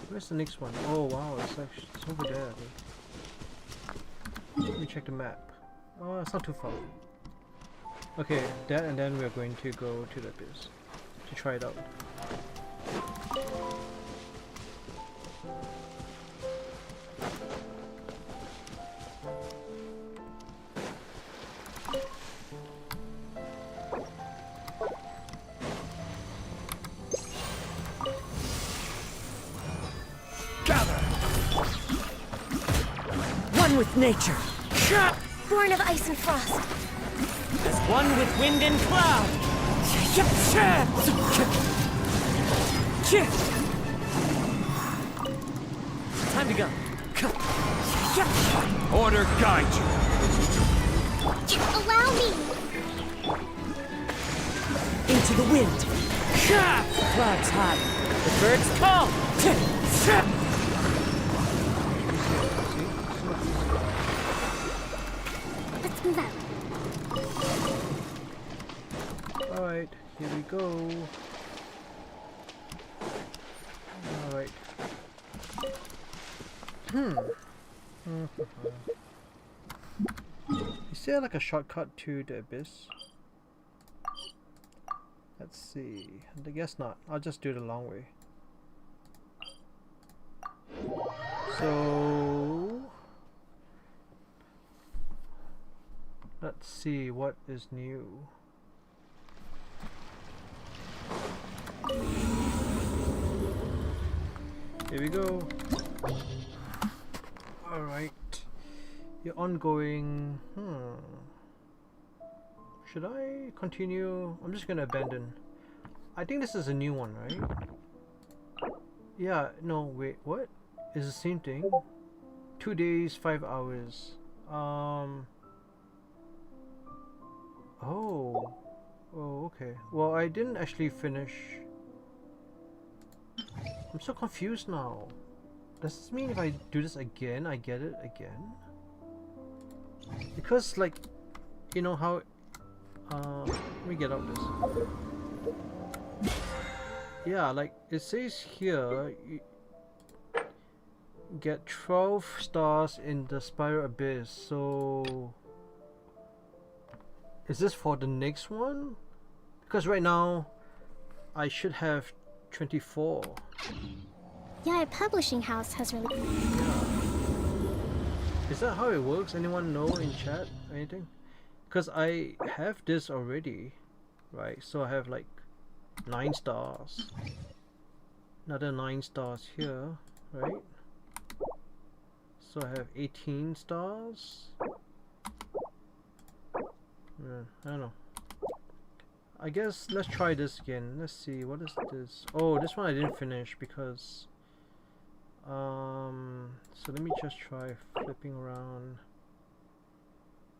S17: Where's the next one? Oh wow, it's actually it's over there. Let me check the map. Oh, it's not too far. Okay, that and then we're going to go to the Abyss to try it out.
S10: One with nature.
S3: Born of ice and frost.
S10: As one with wind and cloud. Time to go.
S11: Order guide you.
S3: Allow me.
S10: Into the wind. Clouds high. The birds call.
S3: Let's move out.
S17: Alright, here we go. Alright. Is there like a shortcut to the Abyss? Let's see. I guess not. I'll just do the long way. So let's see what is new. Here we go. Alright. You're ongoing. Should I continue? I'm just gonna abandon. I think this is a new one, right? Yeah, no, wait, what? It's the same thing. 2 days, 5 hours. Oh, okay. Well, I didn't actually finish. I'm so confused now. Does this mean if I do this again, I get it again? Because, like, you know how... let me get out this. Yeah, like, it says here, you get 12 stars in the Spiral Abyss, so... Is this for the next one? Because right now, I should have 24.
S3: Yeah, a publishing house has really...
S17: Is that how it works? Anyone know in chat? Anything? Because I have this already, right? So I have like 9 stars. Another 9 stars here, right? So I have 18 stars. I don't know. I guess let's try this again. Let's see, what is this? Oh, this one I didn't finish because so let me just try flipping around.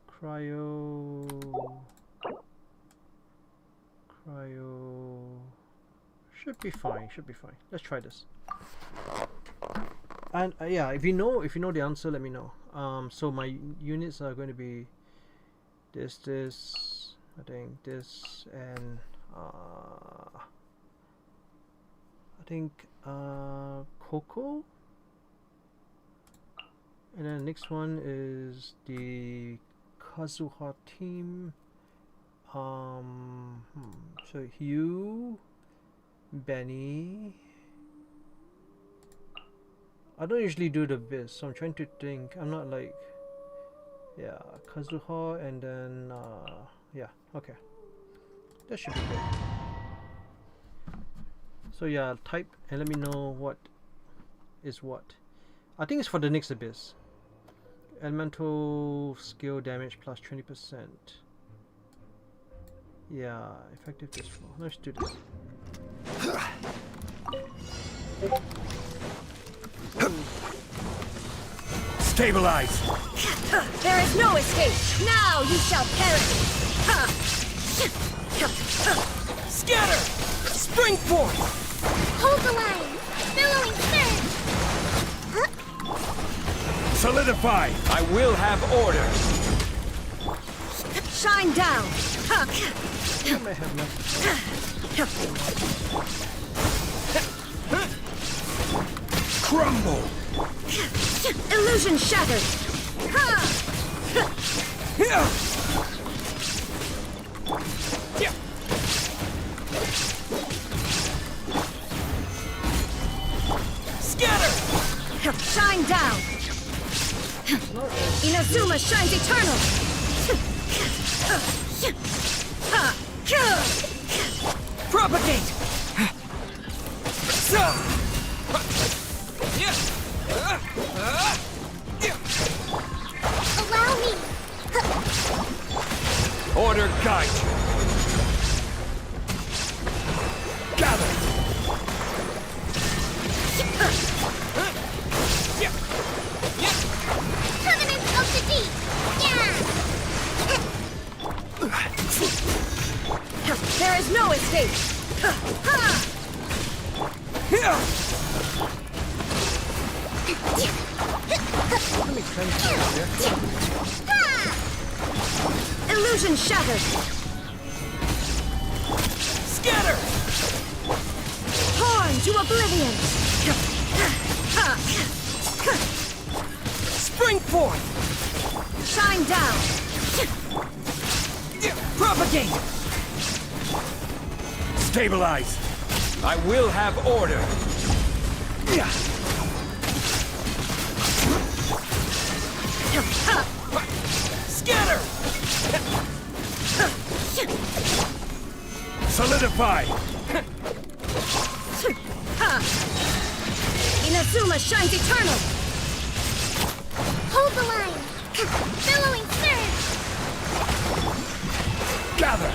S17: Cryo. Cryo should be fine. Should be fine. Let's try this. And yeah, if you know the answer, let me know. So my units are going to be this, I think this, and I think Coco. And then next one is the Kazuha team. So Hugh, Benny. I don't usually do the biz, so I'm trying to think. I'm not like, yeah, Kazuha, and then yeah, okay, that should be good. So yeah, type and let me know what is what. I think it's for the next abyss. Elemental skill damage plus 20%. Yeah, effective this floor. Let's do this.
S11: Stabilize!
S1: There is no escape! Now you shall perish!
S10: Scatter! Spring forth!
S3: Hold the line! Billowing surge!
S11: Solidify!
S6: I will have order!
S1: Shine down!
S17: I may have
S11: Crumble!
S1: Illusion shattered!
S10: Scatter!
S1: Shine down! Inazuma shines eternal!
S10: Propagate!
S3: Allow me!
S6: Order guide you!
S11: Gather!
S3: Covenant of the Deep! Yeah!
S1: There is no escape! Illusion shattered!
S10: Scatter!
S1: Torn to oblivion!
S10: Spring forth!
S1: Shine down!
S10: Propagate!
S11: Stabilize!
S6: I will have order!
S10: Scatter!
S11: Solidify!
S1: Inazuma shines eternal!
S3: Hold the line! Billowing surge!
S11: Gather!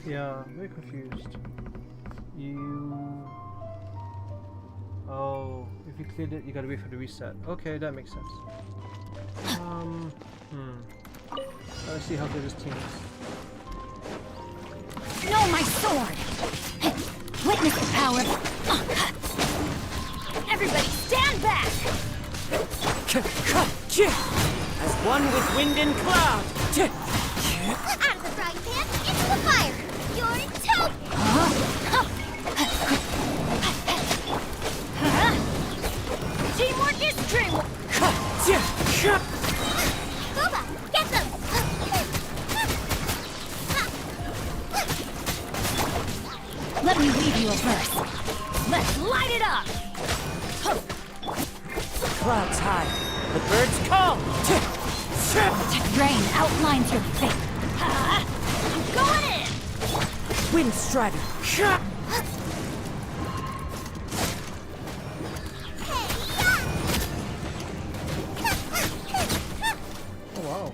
S17: Yeah, I'm very confused. Oh, if you cleared it, you gotta wait for the reset. Okay, that makes sense. Let's see how good this team is.
S24: No, my sword! Witness the power! Everybody stand back!
S18: As one with wind and cloud!
S3: Out of the frying pan, into the fire! You're toast!
S24: Teamwork is dreamwork!
S3: Boba, get them!
S24: Let me leave you a verse. Let's light it up!
S18: Clouds high, the birds call!
S24: Rain outlines your fate. I'm going in!
S18: Wind Strider!
S17: Oh wow.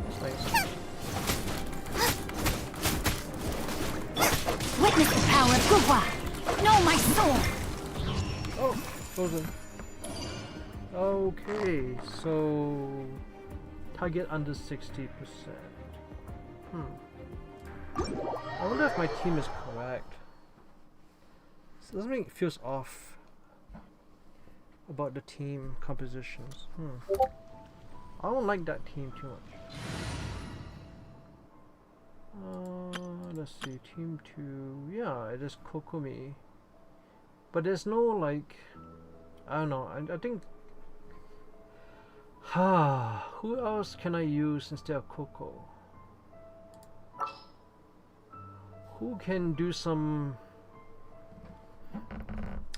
S17: That's nice.
S24: Witness the power Know my soul!
S17: Oh, frozen. Okay, so target under 60%. I wonder if my team is correct. Something feels off about the team compositions. I don't like that team too much. Let's see, team 2. Yeah, it is Kokomi. But there's no like, I don't know. I think. Who else can I use instead of Coco? Who can do some?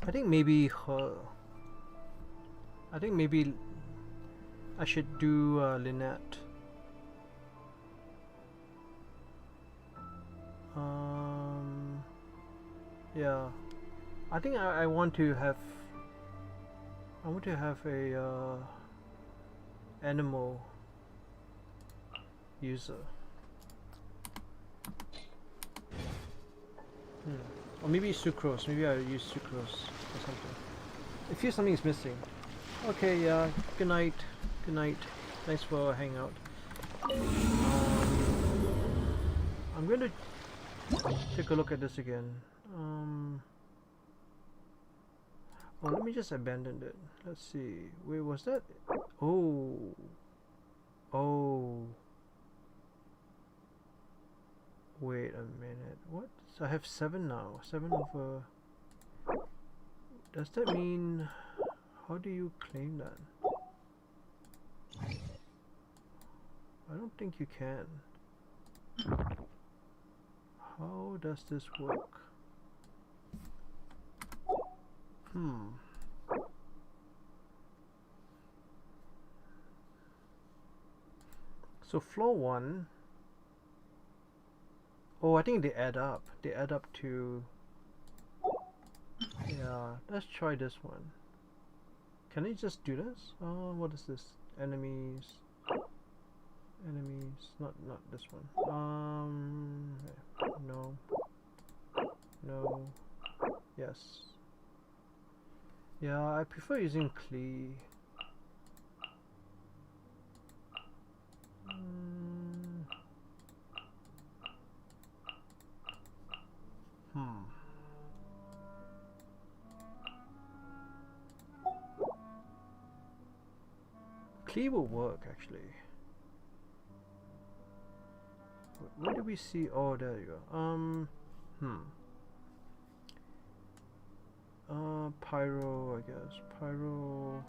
S17: I think maybe her. I think maybe I should do Lynette. Yeah, I think I want to have. I want to have a animal user. Or maybe sucrose. Maybe I'll use sucrose or something. I feel something is missing. Okay, yeah. Good night. Good night. Thanks for hanging out. I'm going to take a look at this again. Oh, let me just abandon it. Let's see. Wait, was that? Oh. Wait a minute. What? So I have 7 now. 7 over. Does that mean? How do you claim that? I don't think you can. How does this work? So floor 1. Oh, I think they add up. They add up to. Yeah, let's try this one. Can I just do this? What is this? Enemies. Enemies. Not this one. No. No. Yes. Yeah, I prefer using Klee. Klee will work actually. Where do we see? Oh, there you go. Pyro, I guess. Pyro,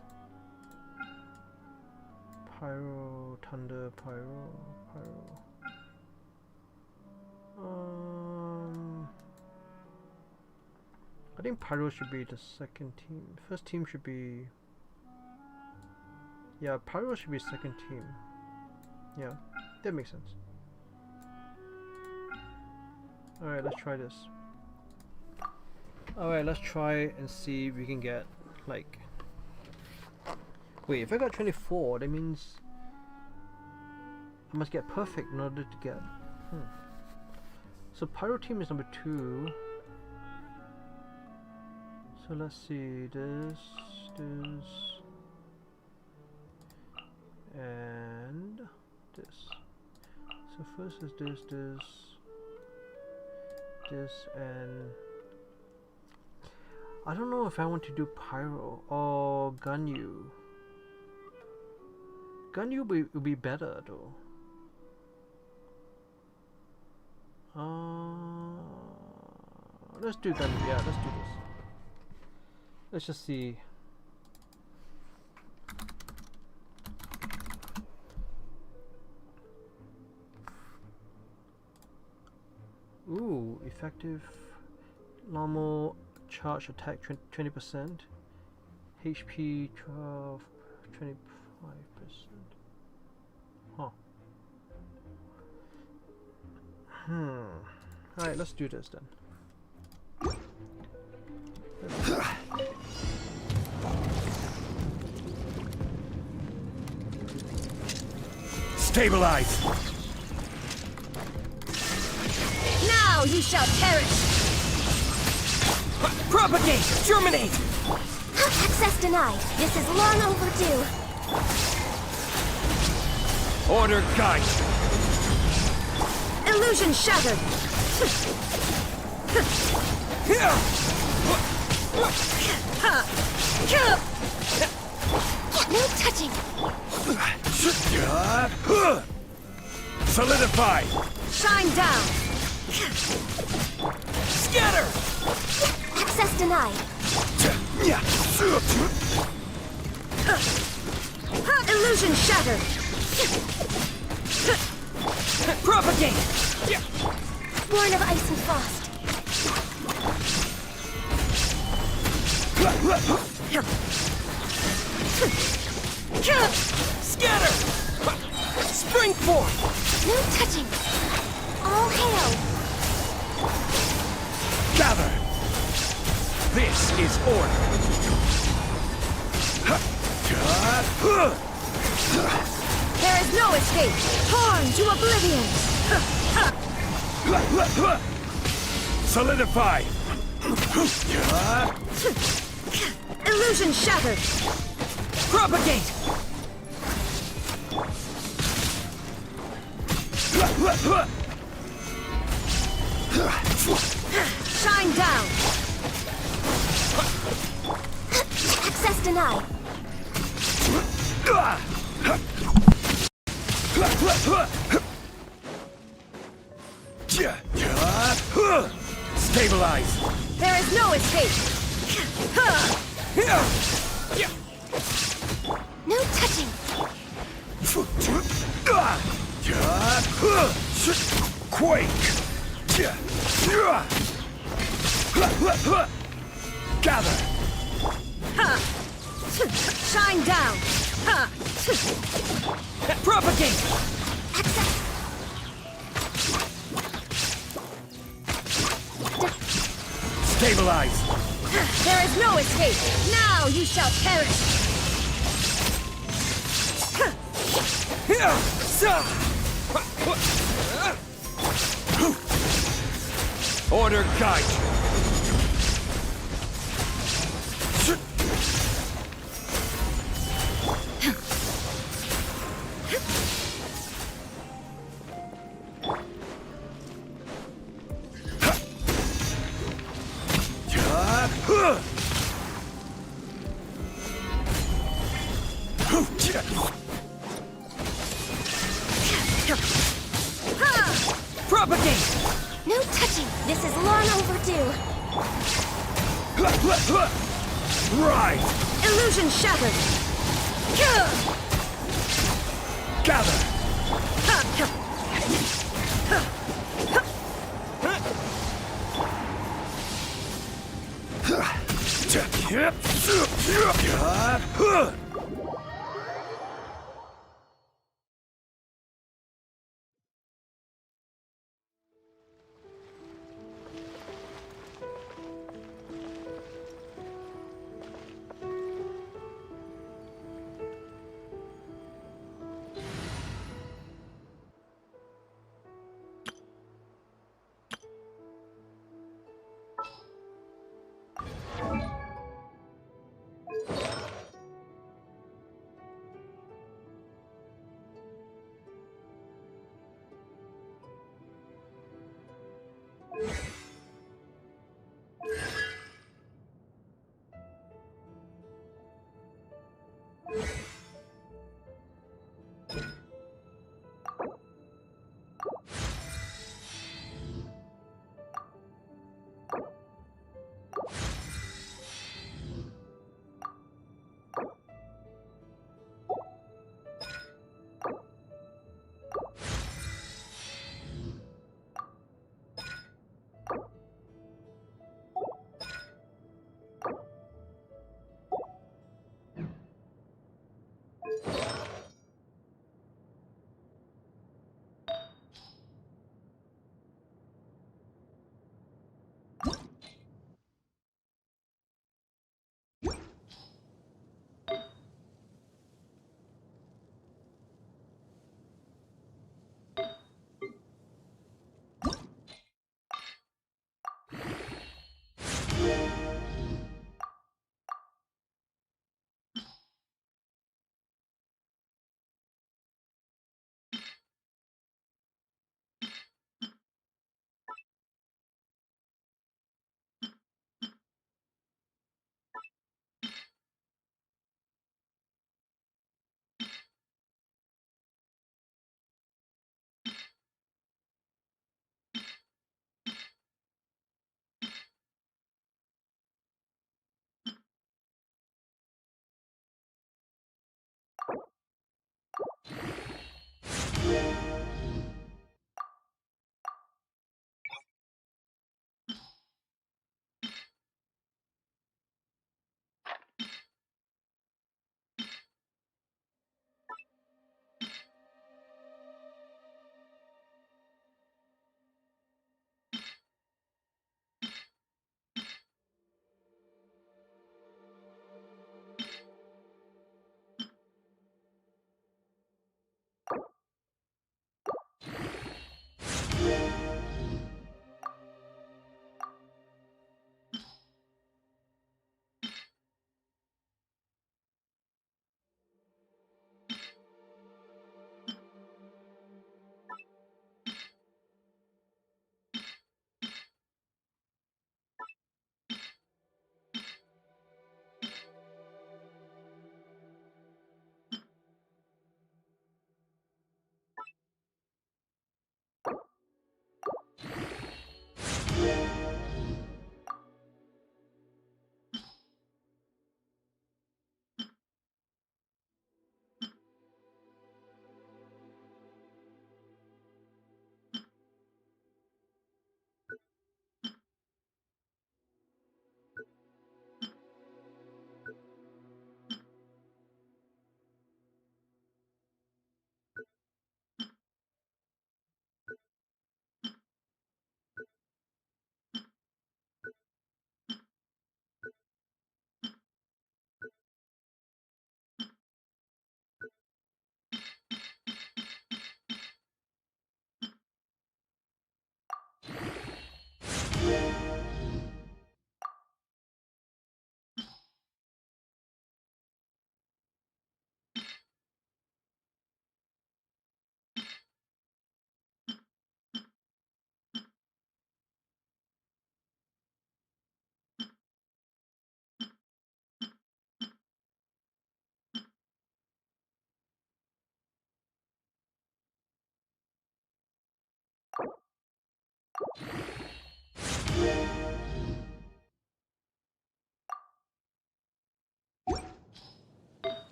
S17: Thunder, Pyro. I think Pyro should be the second team. First team should be. Yeah, Pyro should be second team. Yeah, that makes sense. Alright, let's try this. Alright, let's try and see if we can get, like... Wait, if I got 24, that means... I must get perfect in order to get... So Pyro team is number 2. So let's see, this... and this. So first is this, and I don't know if I want to do Pyro or Ganyu. Ganyu would be better though. Let's do Ganyu. Yeah, let's do this. Let's just see. Ooh, effective normal charge attack 20%, HP 12, 25%. Huh. Alright, let's do this then.
S11: Stabilize!
S24: Now you shall perish!
S10: Propagate! Germinate!
S4: Access denied. This is long overdue.
S11: Order guide.
S4: Illusion shattered. No touching.
S11: Solidify.
S4: Shine down.
S10: Scatter!
S4: Access denied. Illusion shattered.
S10: Propagate!
S4: Born of ice and frost.
S10: Scatter! Spring forth!
S4: No touching. All hail.
S11: Gather. This is order.
S4: There is no escape. Torn to oblivion.
S11: Solidify.
S4: Illusion shattered.
S10: Propagate!
S4: Shine down. Access denied.
S11: Stabilize.
S4: There is no escape. No touching.
S11: Quake. Gather.
S4: Shine down.
S10: Propagate!
S11: Stabilize.
S4: There is no escape. Now you shall perish.
S11: Order guide.
S10: Propagate!
S4: No touching. This is long overdue.
S11: Right.
S4: Illusion shattered.
S11: Gather.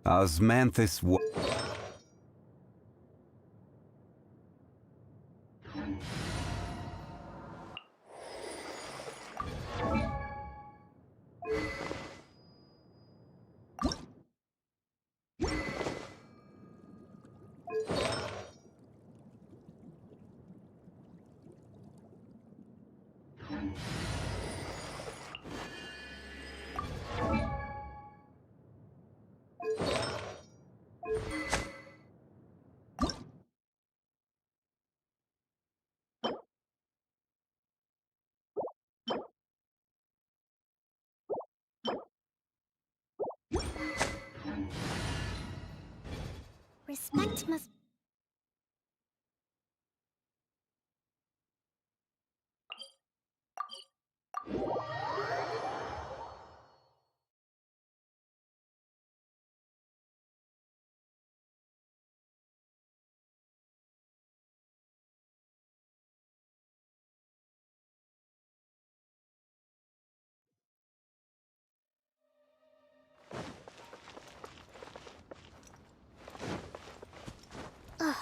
S5: Osmanthus
S3: Respect must... Ugh.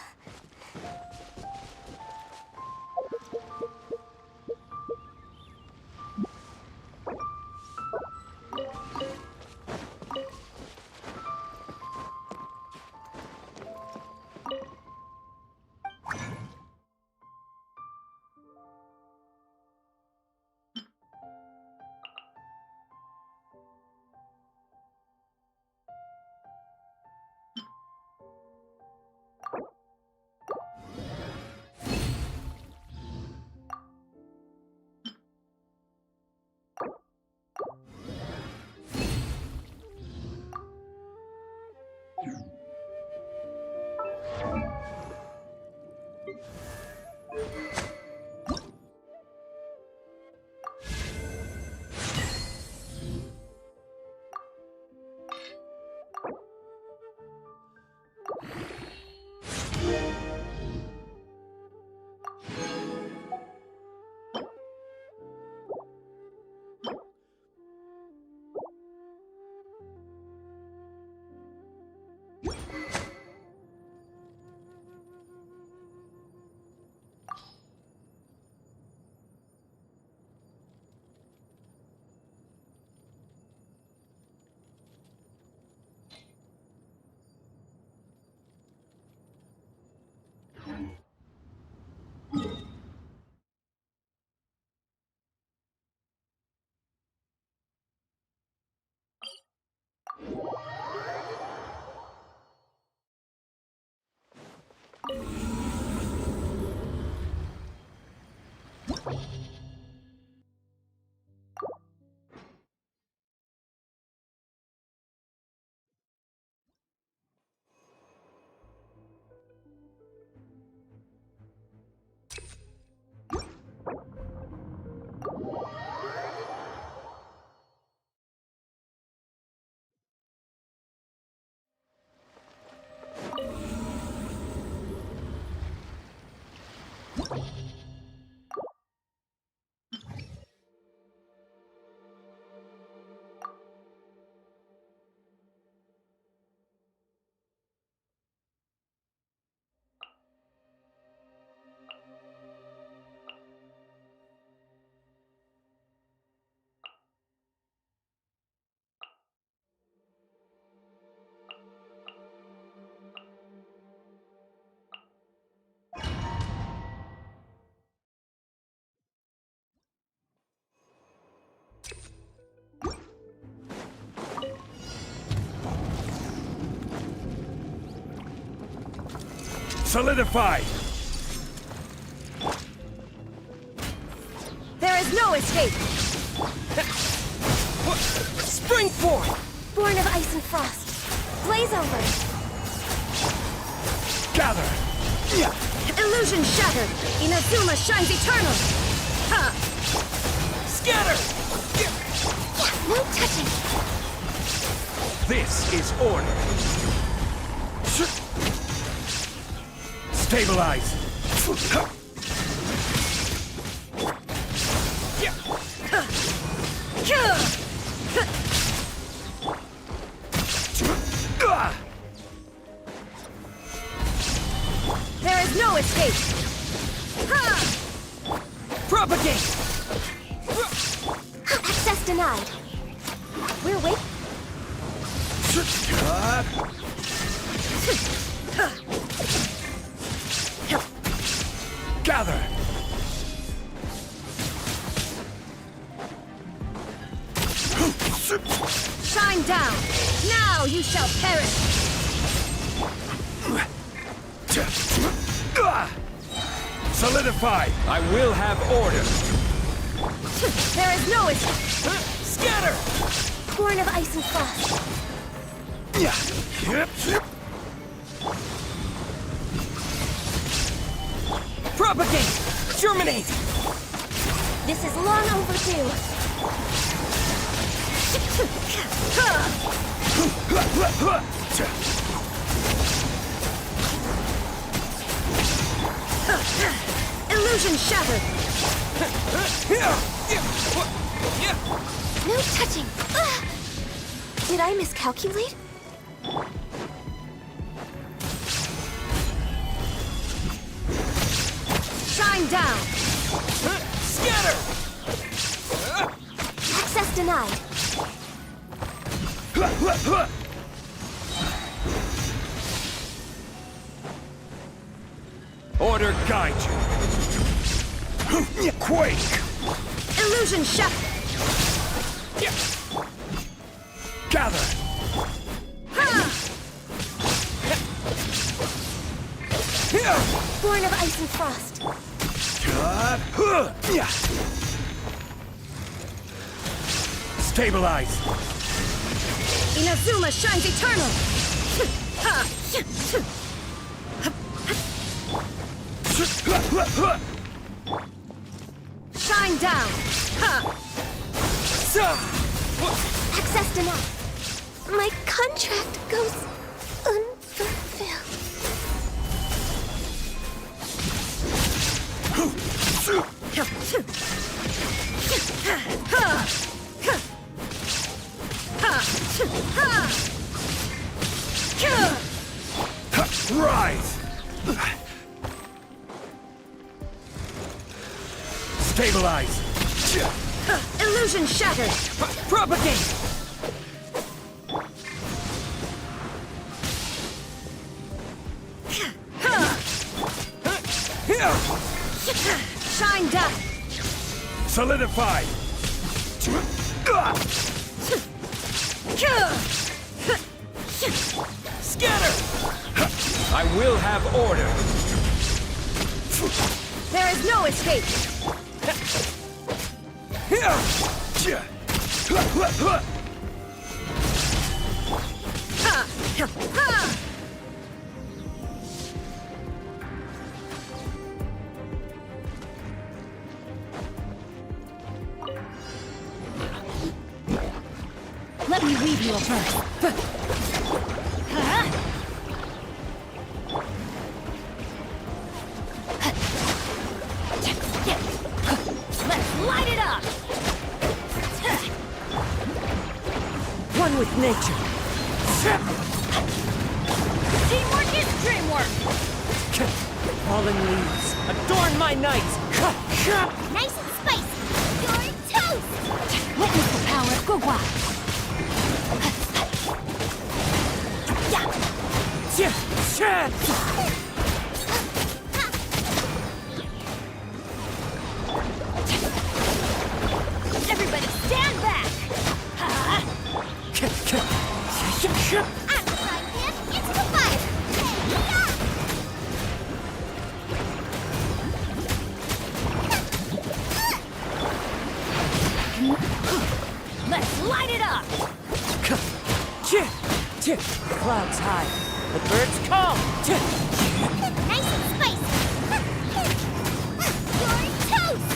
S11: Solidified!
S4: There is no escape!
S10: Spring forth!
S4: Born of ice and frost. Blaze over.
S11: Gather!
S4: Illusion shattered. Inazuma shines eternal. Ha!
S10: Scatter!
S4: No touching.
S11: This is order. Stabilize!
S4: There is no escape. Ha!
S10: Propagate!
S4: Access denied. We're waiting.
S11: Gather!
S4: Shine down. Now you shall perish.
S11: Solidify! I will have order!
S4: There is no escape.
S10: Scatter!
S4: Born of ice and frost.
S10: Propagate! Germinate!
S4: This is long overdue. Illusion shattered. No touching. Did I miscalculate? Shine down.
S10: Scatter!
S4: Access denied.
S11: Order guide you! Quake!
S4: Illusion shattered.
S11: Gather!
S4: Born of ice and frost.
S11: Stabilize!
S4: Inazuma shines eternal. Shine down. Access denied. My contract goes unfulfilled.
S11: Rise! Stabilize!
S4: Illusion shattered.
S10: Propagate!
S4: Shine down.
S11: Solidify!
S10: Scatter!
S11: I will have order!
S4: There is no escape.
S24: Let me weave you a verse. Let's light it up!
S10: One with nature.
S24: Teamwork is dreamwork!
S10: Fallen leaves, adorn my night!
S3: Nice and spicy! You're toast!
S24: Witness the power of Gugwa! Everybody stand back! I'm the frying pan, it's the fire!
S4: Let's light it up!
S18: Clouds high, the birds call.
S3: Nice and spicy. You're toast.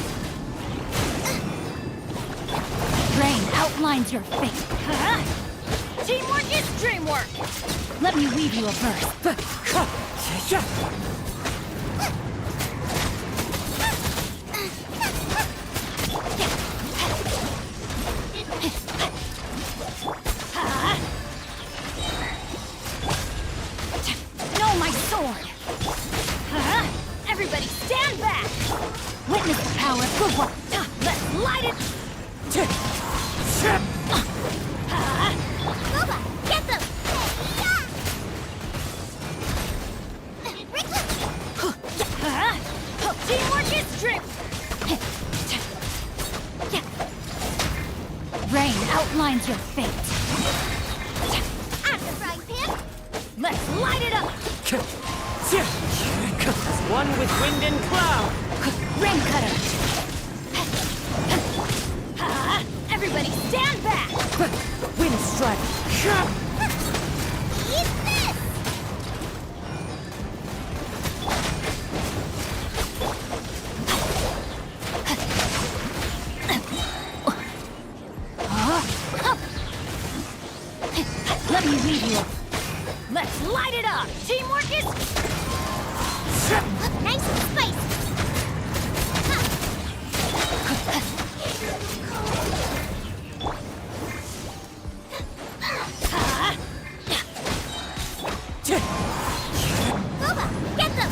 S4: Rain outlines your fate. Teamwork is dreamwork! Let me weave you a verse. No, my sword! Everybody stand back! Witness the power of good work! Let's light it!
S3: Boba, get them!
S4: Teamwork is dream! Rain outlines your fate.
S3: At the frying pan!
S4: Let's light it up!
S18: One with wind and cloud.
S4: Rain cutter! Everybody stand back!
S18: Wind strike.
S3: Eat this!
S4: Let me lead you. Let's light it up! Teamwork is...
S3: Nice and spicy. Boba, get them!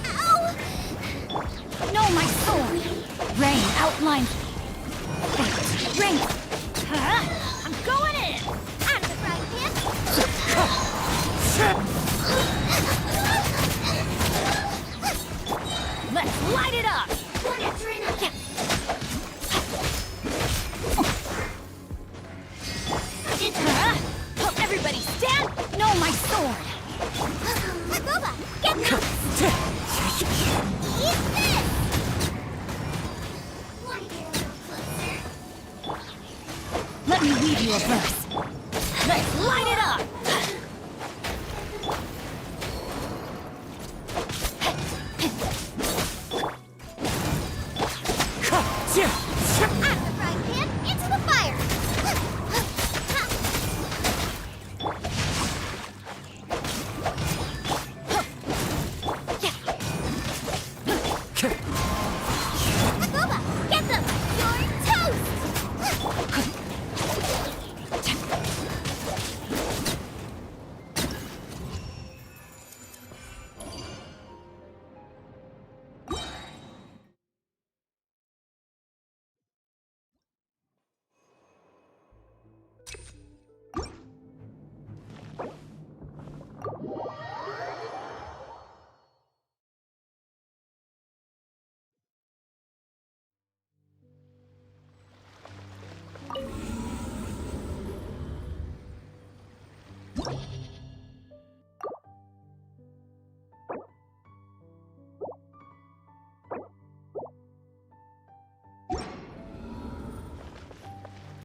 S3: Ow!
S4: No, my sword! Rain outlines... fate. Rain... I'm going in!
S3: Out of the frying pan!
S4: Let's light it up! Everybody stand! No, my sword!
S3: Boba, get them! Eat this!
S4: Let me weave you a verse. Let's light it up!